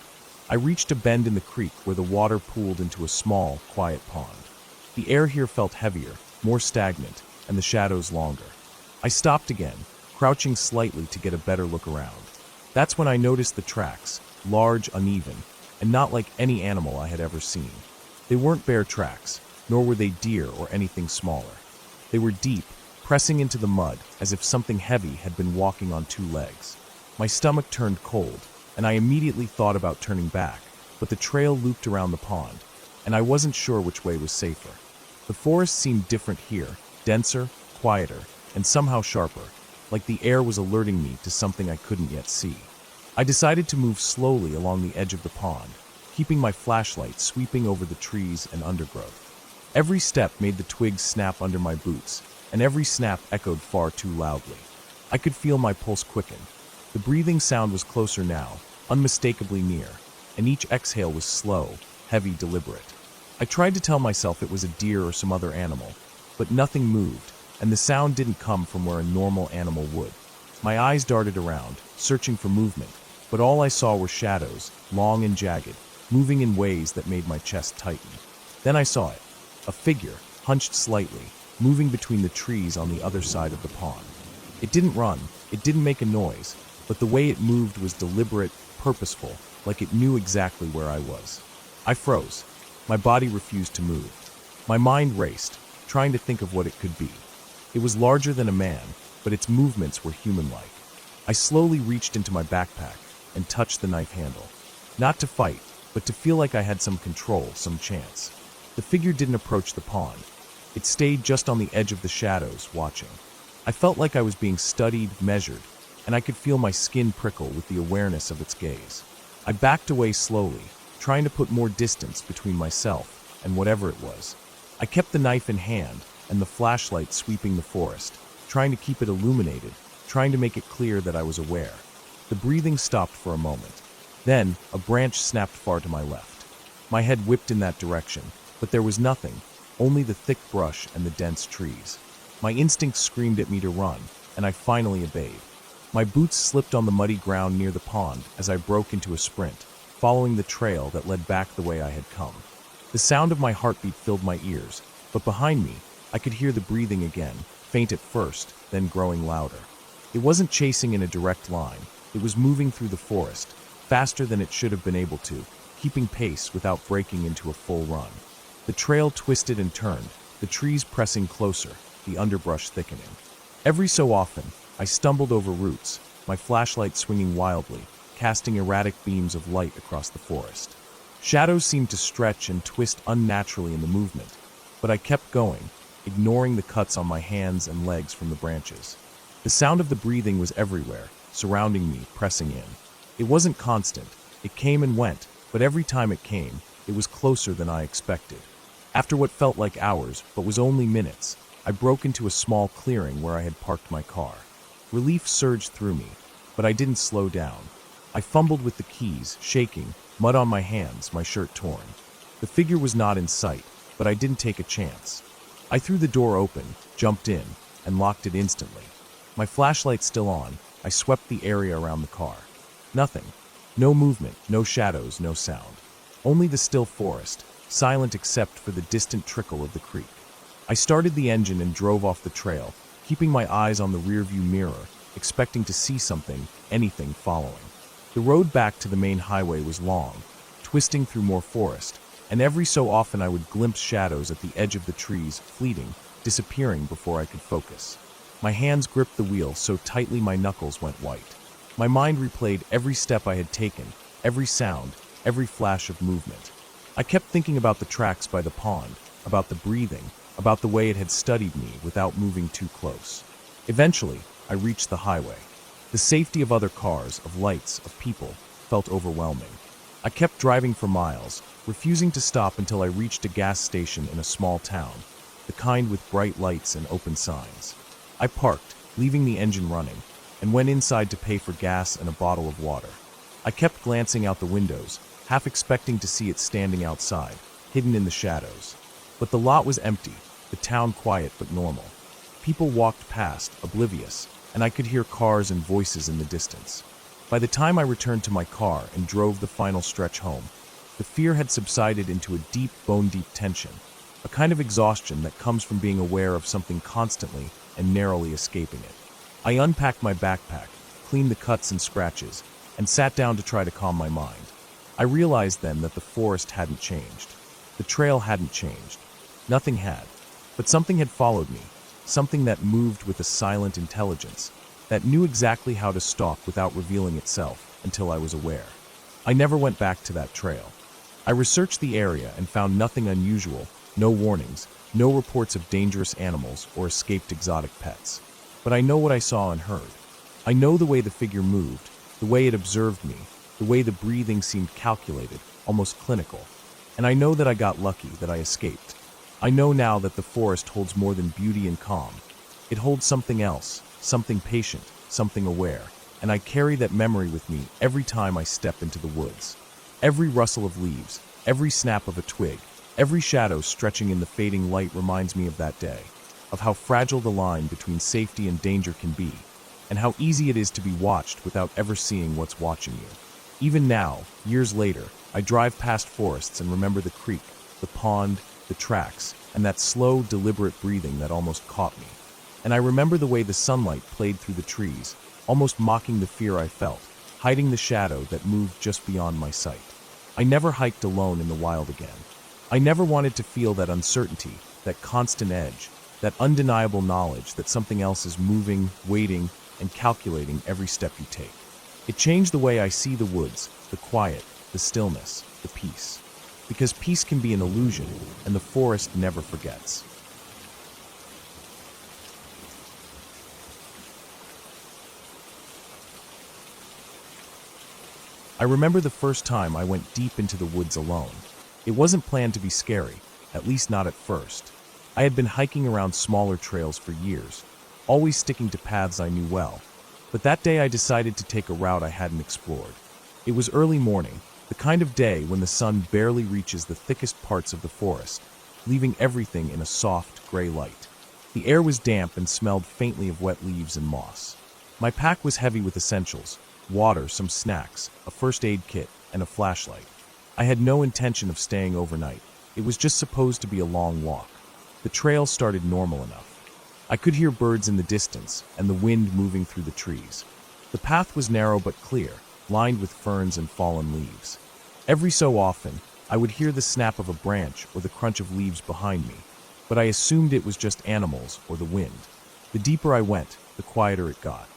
I reached a bend in the creek where the water pooled into a small, quiet pond. The air here felt heavier, more stagnant, and the shadows longer. I stopped again, crouching slightly to get a better look around. That's when I noticed the tracks, large, uneven, and not like any animal I had ever seen. They weren't bear tracks, nor were they deer or anything smaller. They were deep, pressing into the mud as if something heavy had been walking on two legs. My stomach turned cold, and I immediately thought about turning back, but the trail looped around the pond, and I wasn't sure which way was safer. The forest seemed different here, denser, quieter, and somehow sharper, like the air was alerting me to something I couldn't yet see. I decided to move slowly along the edge of the pond, keeping my flashlight sweeping over the trees and undergrowth. Every step made the twigs snap under my boots, and every snap echoed far too loudly. I could feel my pulse quicken. The breathing sound was closer now, unmistakably near, and each exhale was slow, heavy, deliberate. I tried to tell myself it was a deer or some other animal, but nothing moved, and the sound didn't come from where a normal animal would. My eyes darted around, searching for movement, but all I saw were shadows, long and jagged, moving in ways that made my chest tighten. Then I saw it, a figure, hunched slightly, moving between the trees on the other side of the pond. It didn't run, it didn't make a noise, but the way it moved was deliberate, purposeful, like it knew exactly where I was. I froze. My body refused to move. My mind raced, trying to think of what it could be. It was larger than a man, but its movements were human-like. I slowly reached into my backpack and touched the knife handle. Not to fight, but to feel like I had some control, some chance. The figure didn't approach the pond. It stayed just on the edge of the shadows, watching. I felt like I was being studied, measured, and I could feel my skin prickle with the awareness of its gaze. I backed away slowly, trying to put more distance between myself and whatever it was. I kept the knife in hand and the flashlight sweeping the forest, trying to keep it illuminated, trying to make it clear that I was aware. The breathing stopped for a moment. Then, a branch snapped far to my left. My head whipped in that direction, but there was nothing, only the thick brush and the dense trees. My instinct screamed at me to run, and I finally obeyed. My boots slipped on the muddy ground near the pond as I broke into a sprint, following the trail that led back the way I had come. The sound of my heartbeat filled my ears, but behind me, I could hear the breathing again, faint at first, then growing louder. It wasn't chasing in a direct line. It was moving through the forest, faster than it should have been able to, keeping pace without breaking into a full run. The trail twisted and turned, the trees pressing closer, the underbrush thickening. Every so often, I stumbled over roots, my flashlight swinging wildly, casting erratic beams of light across the forest. Shadows seemed to stretch and twist unnaturally in the movement, but I kept going, ignoring the cuts on my hands and legs from the branches. The sound of the breathing was everywhere, surrounding me, pressing in. It wasn't constant, it came and went, but every time it came, it was closer than I expected. After what felt like hours, but was only minutes, I broke into a small clearing where I had parked my car. Relief surged through me, but I didn't slow down. I fumbled with the keys, shaking, mud on my hands, my shirt torn. The figure was not in sight, but I didn't take a chance. I threw the door open, jumped in, and locked it instantly. My flashlight still on, I swept the area around the car. Nothing. No movement, no shadows, no sound. Only the still forest, silent except for the distant trickle of the creek. I started the engine and drove off the trail, keeping my eyes on the rearview mirror, expecting to see something, anything following. The road back to the main highway was long, twisting through more forest, and every so often I would glimpse shadows at the edge of the trees, fleeting, disappearing before I could focus. My hands gripped the wheel so tightly my knuckles went white. My mind replayed every step I had taken, every sound, every flash of movement. I kept thinking about the tracks by the pond, about the breathing, about the way it had studied me without moving too close. Eventually, I reached the highway. The safety of other cars, of lights, of people, felt overwhelming. I kept driving for miles, refusing to stop until I reached a gas station in a small town, the kind with bright lights and open signs. I parked, leaving the engine running, and went inside to pay for gas and a bottle of water. I kept glancing out the windows, half expecting to see it standing outside, hidden in the shadows. But the lot was empty, the town quiet but normal. People walked past, oblivious, and I could hear cars and voices in the distance. By the time I returned to my car and drove the final stretch home, the fear had subsided into a deep, bone-deep tension, a kind of exhaustion that comes from being aware of something constantly and narrowly escaping it. I unpacked my backpack, cleaned the cuts and scratches, and sat down to try to calm my mind. I realized then that the forest hadn't changed. The trail hadn't changed. Nothing had. But something had followed me, something that moved with a silent intelligence, that knew exactly how to stalk without revealing itself until I was aware. I never went back to that trail. I researched the area and found nothing unusual, no warnings, no reports of dangerous animals or escaped exotic pets. But I know what I saw and heard. I know the way the figure moved, the way it observed me, the way the breathing seemed calculated, almost clinical. And I know that I got lucky, that I escaped. I know now that the forest holds more than beauty and calm. It holds something else, something patient, something aware, and I carry that memory with me every time I step into the woods. Every rustle of leaves, every snap of a twig, every shadow stretching in the fading light reminds me of that day, of how fragile the line between safety and danger can be, and how easy it is to be watched without ever seeing what's watching you. Even now, years later, I drive past forests and remember the creek, the pond, the tracks, and that slow, deliberate breathing that almost caught me. And I remember the way the sunlight played through the trees, almost mocking the fear I felt, hiding the shadow that moved just beyond my sight. I never hiked alone in the wild again. I never wanted to feel that uncertainty, that constant edge, that undeniable knowledge that something else is moving, waiting, and calculating every step you take. It changed the way I see the woods, the quiet, the stillness, the peace. Because peace can be an illusion, and the forest never forgets. I remember the first time I went deep into the woods alone. It wasn't planned to be scary, at least not at first. I had been hiking around smaller trails for years, always sticking to paths I knew well. But that day I decided to take a route I hadn't explored. It was early morning, the kind of day when the sun barely reaches the thickest parts of the forest, leaving everything in a soft, gray light. The air was damp and smelled faintly of wet leaves and moss. My pack was heavy with essentials: water, some snacks, a first aid kit, and a flashlight. I had no intention of staying overnight. It was just supposed to be a long walk. The trail started normal enough. I could hear birds in the distance and the wind moving through the trees. The path was narrow but clear, lined with ferns and fallen leaves. Every so often, I would hear the snap of a branch or the crunch of leaves behind me, but I assumed it was just animals or the wind. The deeper I went, the quieter it got.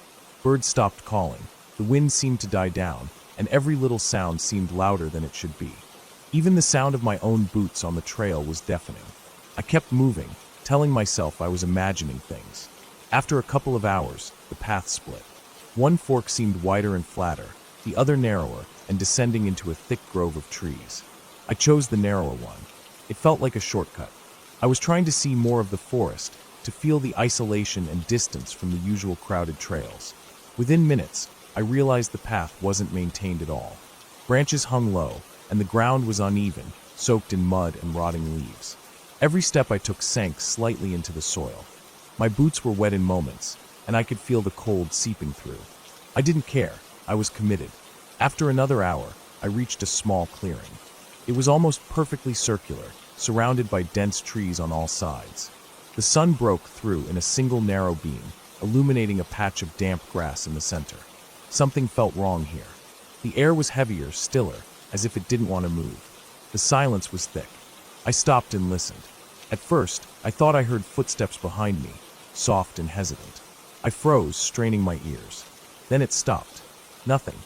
Birds stopped calling, the wind seemed to die down, and every little sound seemed louder than it should be. Even the sound of my own boots on the trail was deafening. I kept moving, telling myself I was imagining things. After a couple of hours, the path split. One fork seemed wider and flatter, the other narrower and descending into a thick grove of trees. I chose the narrower one. It felt like a shortcut. I was trying to see more of the forest, to feel the isolation and distance from the usual crowded trails. Within minutes, I realized the path wasn't maintained at all. Branches hung low, and the ground was uneven, soaked in mud and rotting leaves. Every step I took sank slightly into the soil. My boots were wet in moments, and I could feel the cold seeping through. I didn't care. I was committed. After another hour, I reached a small clearing. It was almost perfectly circular, surrounded by dense trees on all sides. The sun broke through in a single narrow beam, illuminating a patch of damp grass in the center. Something felt wrong here. The air was heavier, stiller, as if it didn't want to move. The silence was thick. I stopped and listened. At first, I thought I heard footsteps behind me, soft and hesitant. I froze, straining my ears. Then it stopped. Nothing.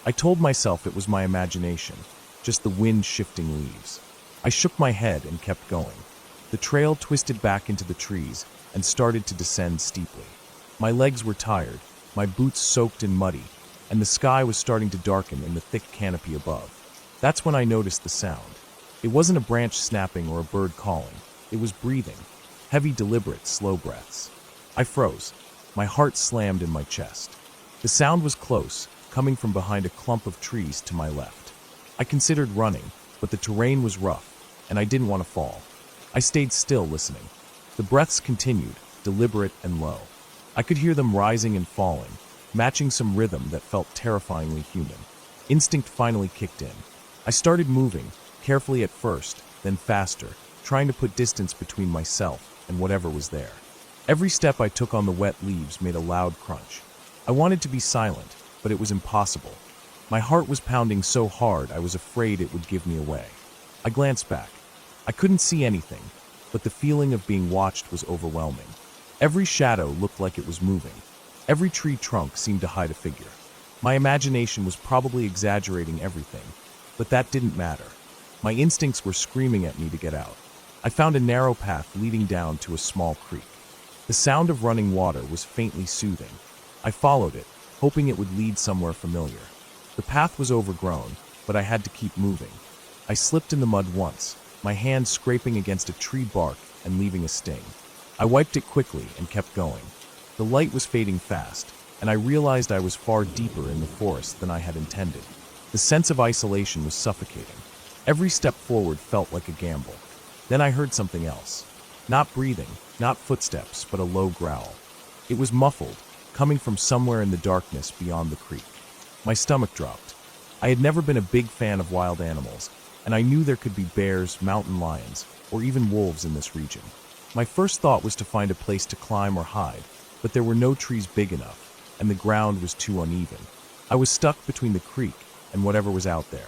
I told myself it was my imagination. just the wind shifting leaves. I shook my head and kept going. The trail twisted back into the trees and started to descend steeply. My legs were tired, my boots soaked and muddy, and the sky was starting to darken in the thick canopy above. That's when I noticed the sound. It wasn't a branch snapping or a bird calling. It was breathing, heavy, deliberate, slow breaths. I froze. My heart slammed in my chest. The sound was close, coming from behind a clump of trees to my left. I considered running, but the terrain was rough, and I didn't want to fall. I stayed still, listening. The breaths continued, deliberate and low. I could hear them rising and falling, matching some rhythm that felt terrifyingly human. Instinct finally kicked in. I started moving, carefully at first, then faster, trying to put distance between myself and whatever was there. Every step I took on the wet leaves made a loud crunch. I wanted to be silent, but it was impossible. My heart was pounding so hard I was afraid it would give me away. I glanced back. I couldn't see anything, but the feeling of being watched was overwhelming. Every shadow looked like it was moving. Every tree trunk seemed to hide a figure. My imagination was probably exaggerating everything, but that didn't matter. My instincts were screaming at me to get out. I found a narrow path leading down to a small creek. The sound of running water was faintly soothing. I followed it, hoping it would lead somewhere familiar. The path was overgrown, but I had to keep moving. I slipped in the mud once, my hand scraping against a tree bark and leaving a sting. I wiped it quickly and kept going. The light was fading fast, and I realized I was far deeper in the forest than I had intended. The sense of isolation was suffocating. Every step forward felt like a gamble. Then I heard something else. Not breathing, not footsteps, but a low growl. It was muffled, coming from somewhere in the darkness beyond the creek. My stomach dropped. I had never been a big fan of wild animals, and I knew there could be bears, mountain lions, or even wolves in this region. My first thought was to find a place to climb or hide, but there were no trees big enough, and the ground was too uneven. I was stuck between the creek and whatever was out there.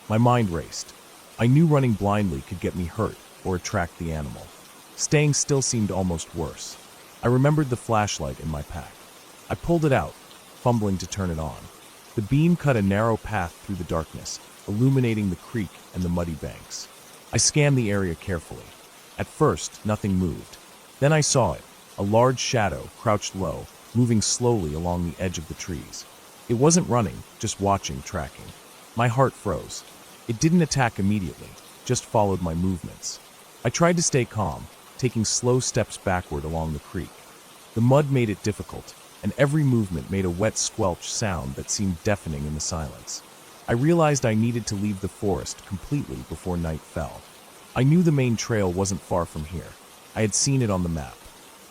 My mind raced. I knew running blindly could get me hurt or attract the animal. Staying still seemed almost worse. I remembered the flashlight in my pack. I pulled it out, fumbling to turn it on. The beam cut a narrow path through the darkness, illuminating the creek and the muddy banks. I scanned the area carefully. At first, nothing moved. Then I saw it, a large shadow, crouched low, moving slowly along the edge of the trees. It wasn't running, just watching, tracking. My heart froze. It didn't attack immediately, just followed my movements. I tried to stay calm, taking slow steps backward along the creek. The mud made it difficult, and every movement made a wet squelch sound that seemed deafening in the silence. I realized I needed to leave the forest completely before night fell. I knew the main trail wasn't far from here. I had seen it on the map.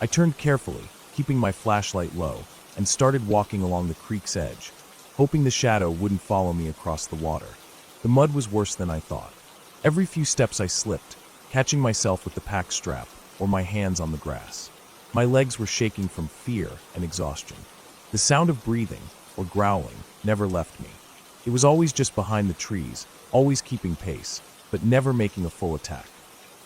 I turned carefully, keeping my flashlight low, and started walking along the creek's edge, hoping the shadow wouldn't follow me across the water. The mud was worse than I thought. Every few steps I slipped, catching myself with the pack strap or my hands on the grass. My legs were shaking from fear and exhaustion. The sound of breathing, or growling, never left me. It was always just behind the trees, always keeping pace, but never making a full attack.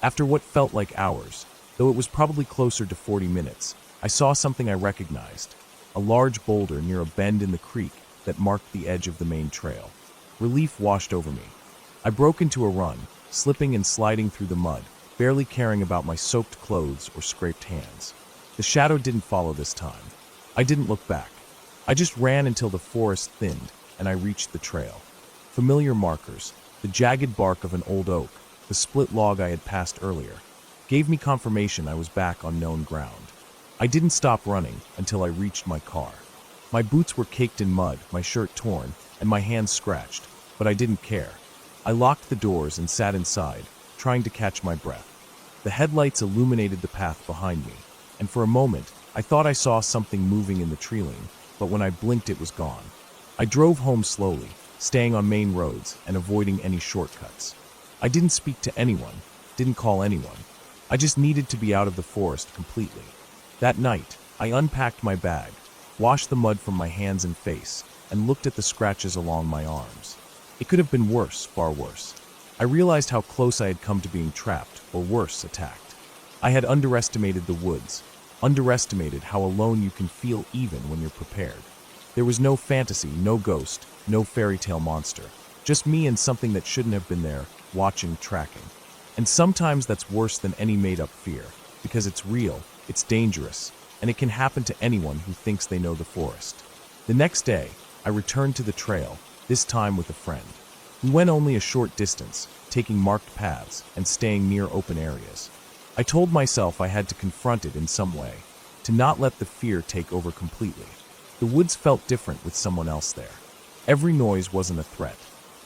After what felt like hours, though it was probably closer to 40 minutes, I saw something I recognized, a large boulder near a bend in the creek that marked the edge of the main trail. Relief washed over me. I broke into a run, slipping and sliding through the mud, barely caring about my soaked clothes or scraped hands. The shadow didn't follow this time. I didn't look back. I just ran until the forest thinned and I reached the trail. Familiar markers, the jagged bark of an old oak, the split log I had passed earlier, gave me confirmation I was back on known ground. I didn't stop running until I reached my car. My boots were caked in mud, my shirt torn, and my hands scratched, but I didn't care. I locked the doors and sat inside, trying to catch my breath. The headlights illuminated the path behind me, and for a moment, I thought I saw something moving in the tree-line, but when I blinked it was gone. I drove home slowly, staying on main roads and avoiding any shortcuts. I didn't speak to anyone, didn't call anyone. I just needed to be out of the forest completely. That night, I unpacked my bag, washed the mud from my hands and face, and looked at the scratches along my arms. It could have been worse, far worse. I realized how close I had come to being trapped, or worse, attacked. I had underestimated the woods, underestimated how alone you can feel even when you're prepared. There was no fantasy, no ghost, no fairy tale monster. Just me and something that shouldn't have been there, watching, tracking. And sometimes that's worse than any made-up fear, because it's real, it's dangerous, and it can happen to anyone who thinks they know the forest. The next day, I returned to the trail, this time with a friend. We went only a short distance, taking marked paths and staying near open areas. I told myself I had to confront it in some way, to not let the fear take over completely. The woods felt different with someone else there. Every noise wasn't a threat.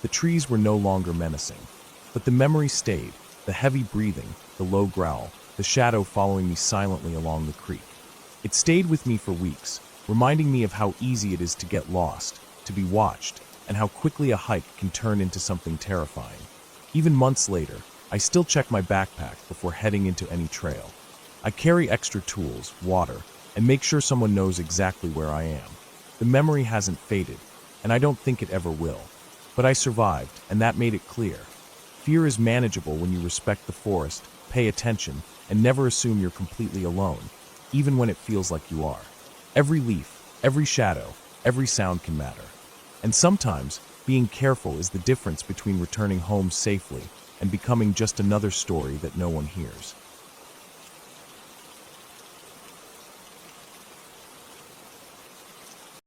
The trees were no longer menacing. But the memory stayed, the heavy breathing, the low growl, the shadow following me silently along the creek. It stayed with me for weeks, reminding me of how easy it is to get lost, to be watched, and how quickly a hike can turn into something terrifying. Even months later, I still check my backpack before heading into any trail. I carry extra tools, water, and make sure someone knows exactly where I am. The memory hasn't faded, and I don't think it ever will. But I survived, and that made it clear. Fear is manageable when you respect the forest, pay attention, and never assume you're completely alone, even when it feels like you are. Every leaf, every shadow, every sound can matter. And sometimes, being careful is the difference between returning home safely and becoming just another story that no one hears.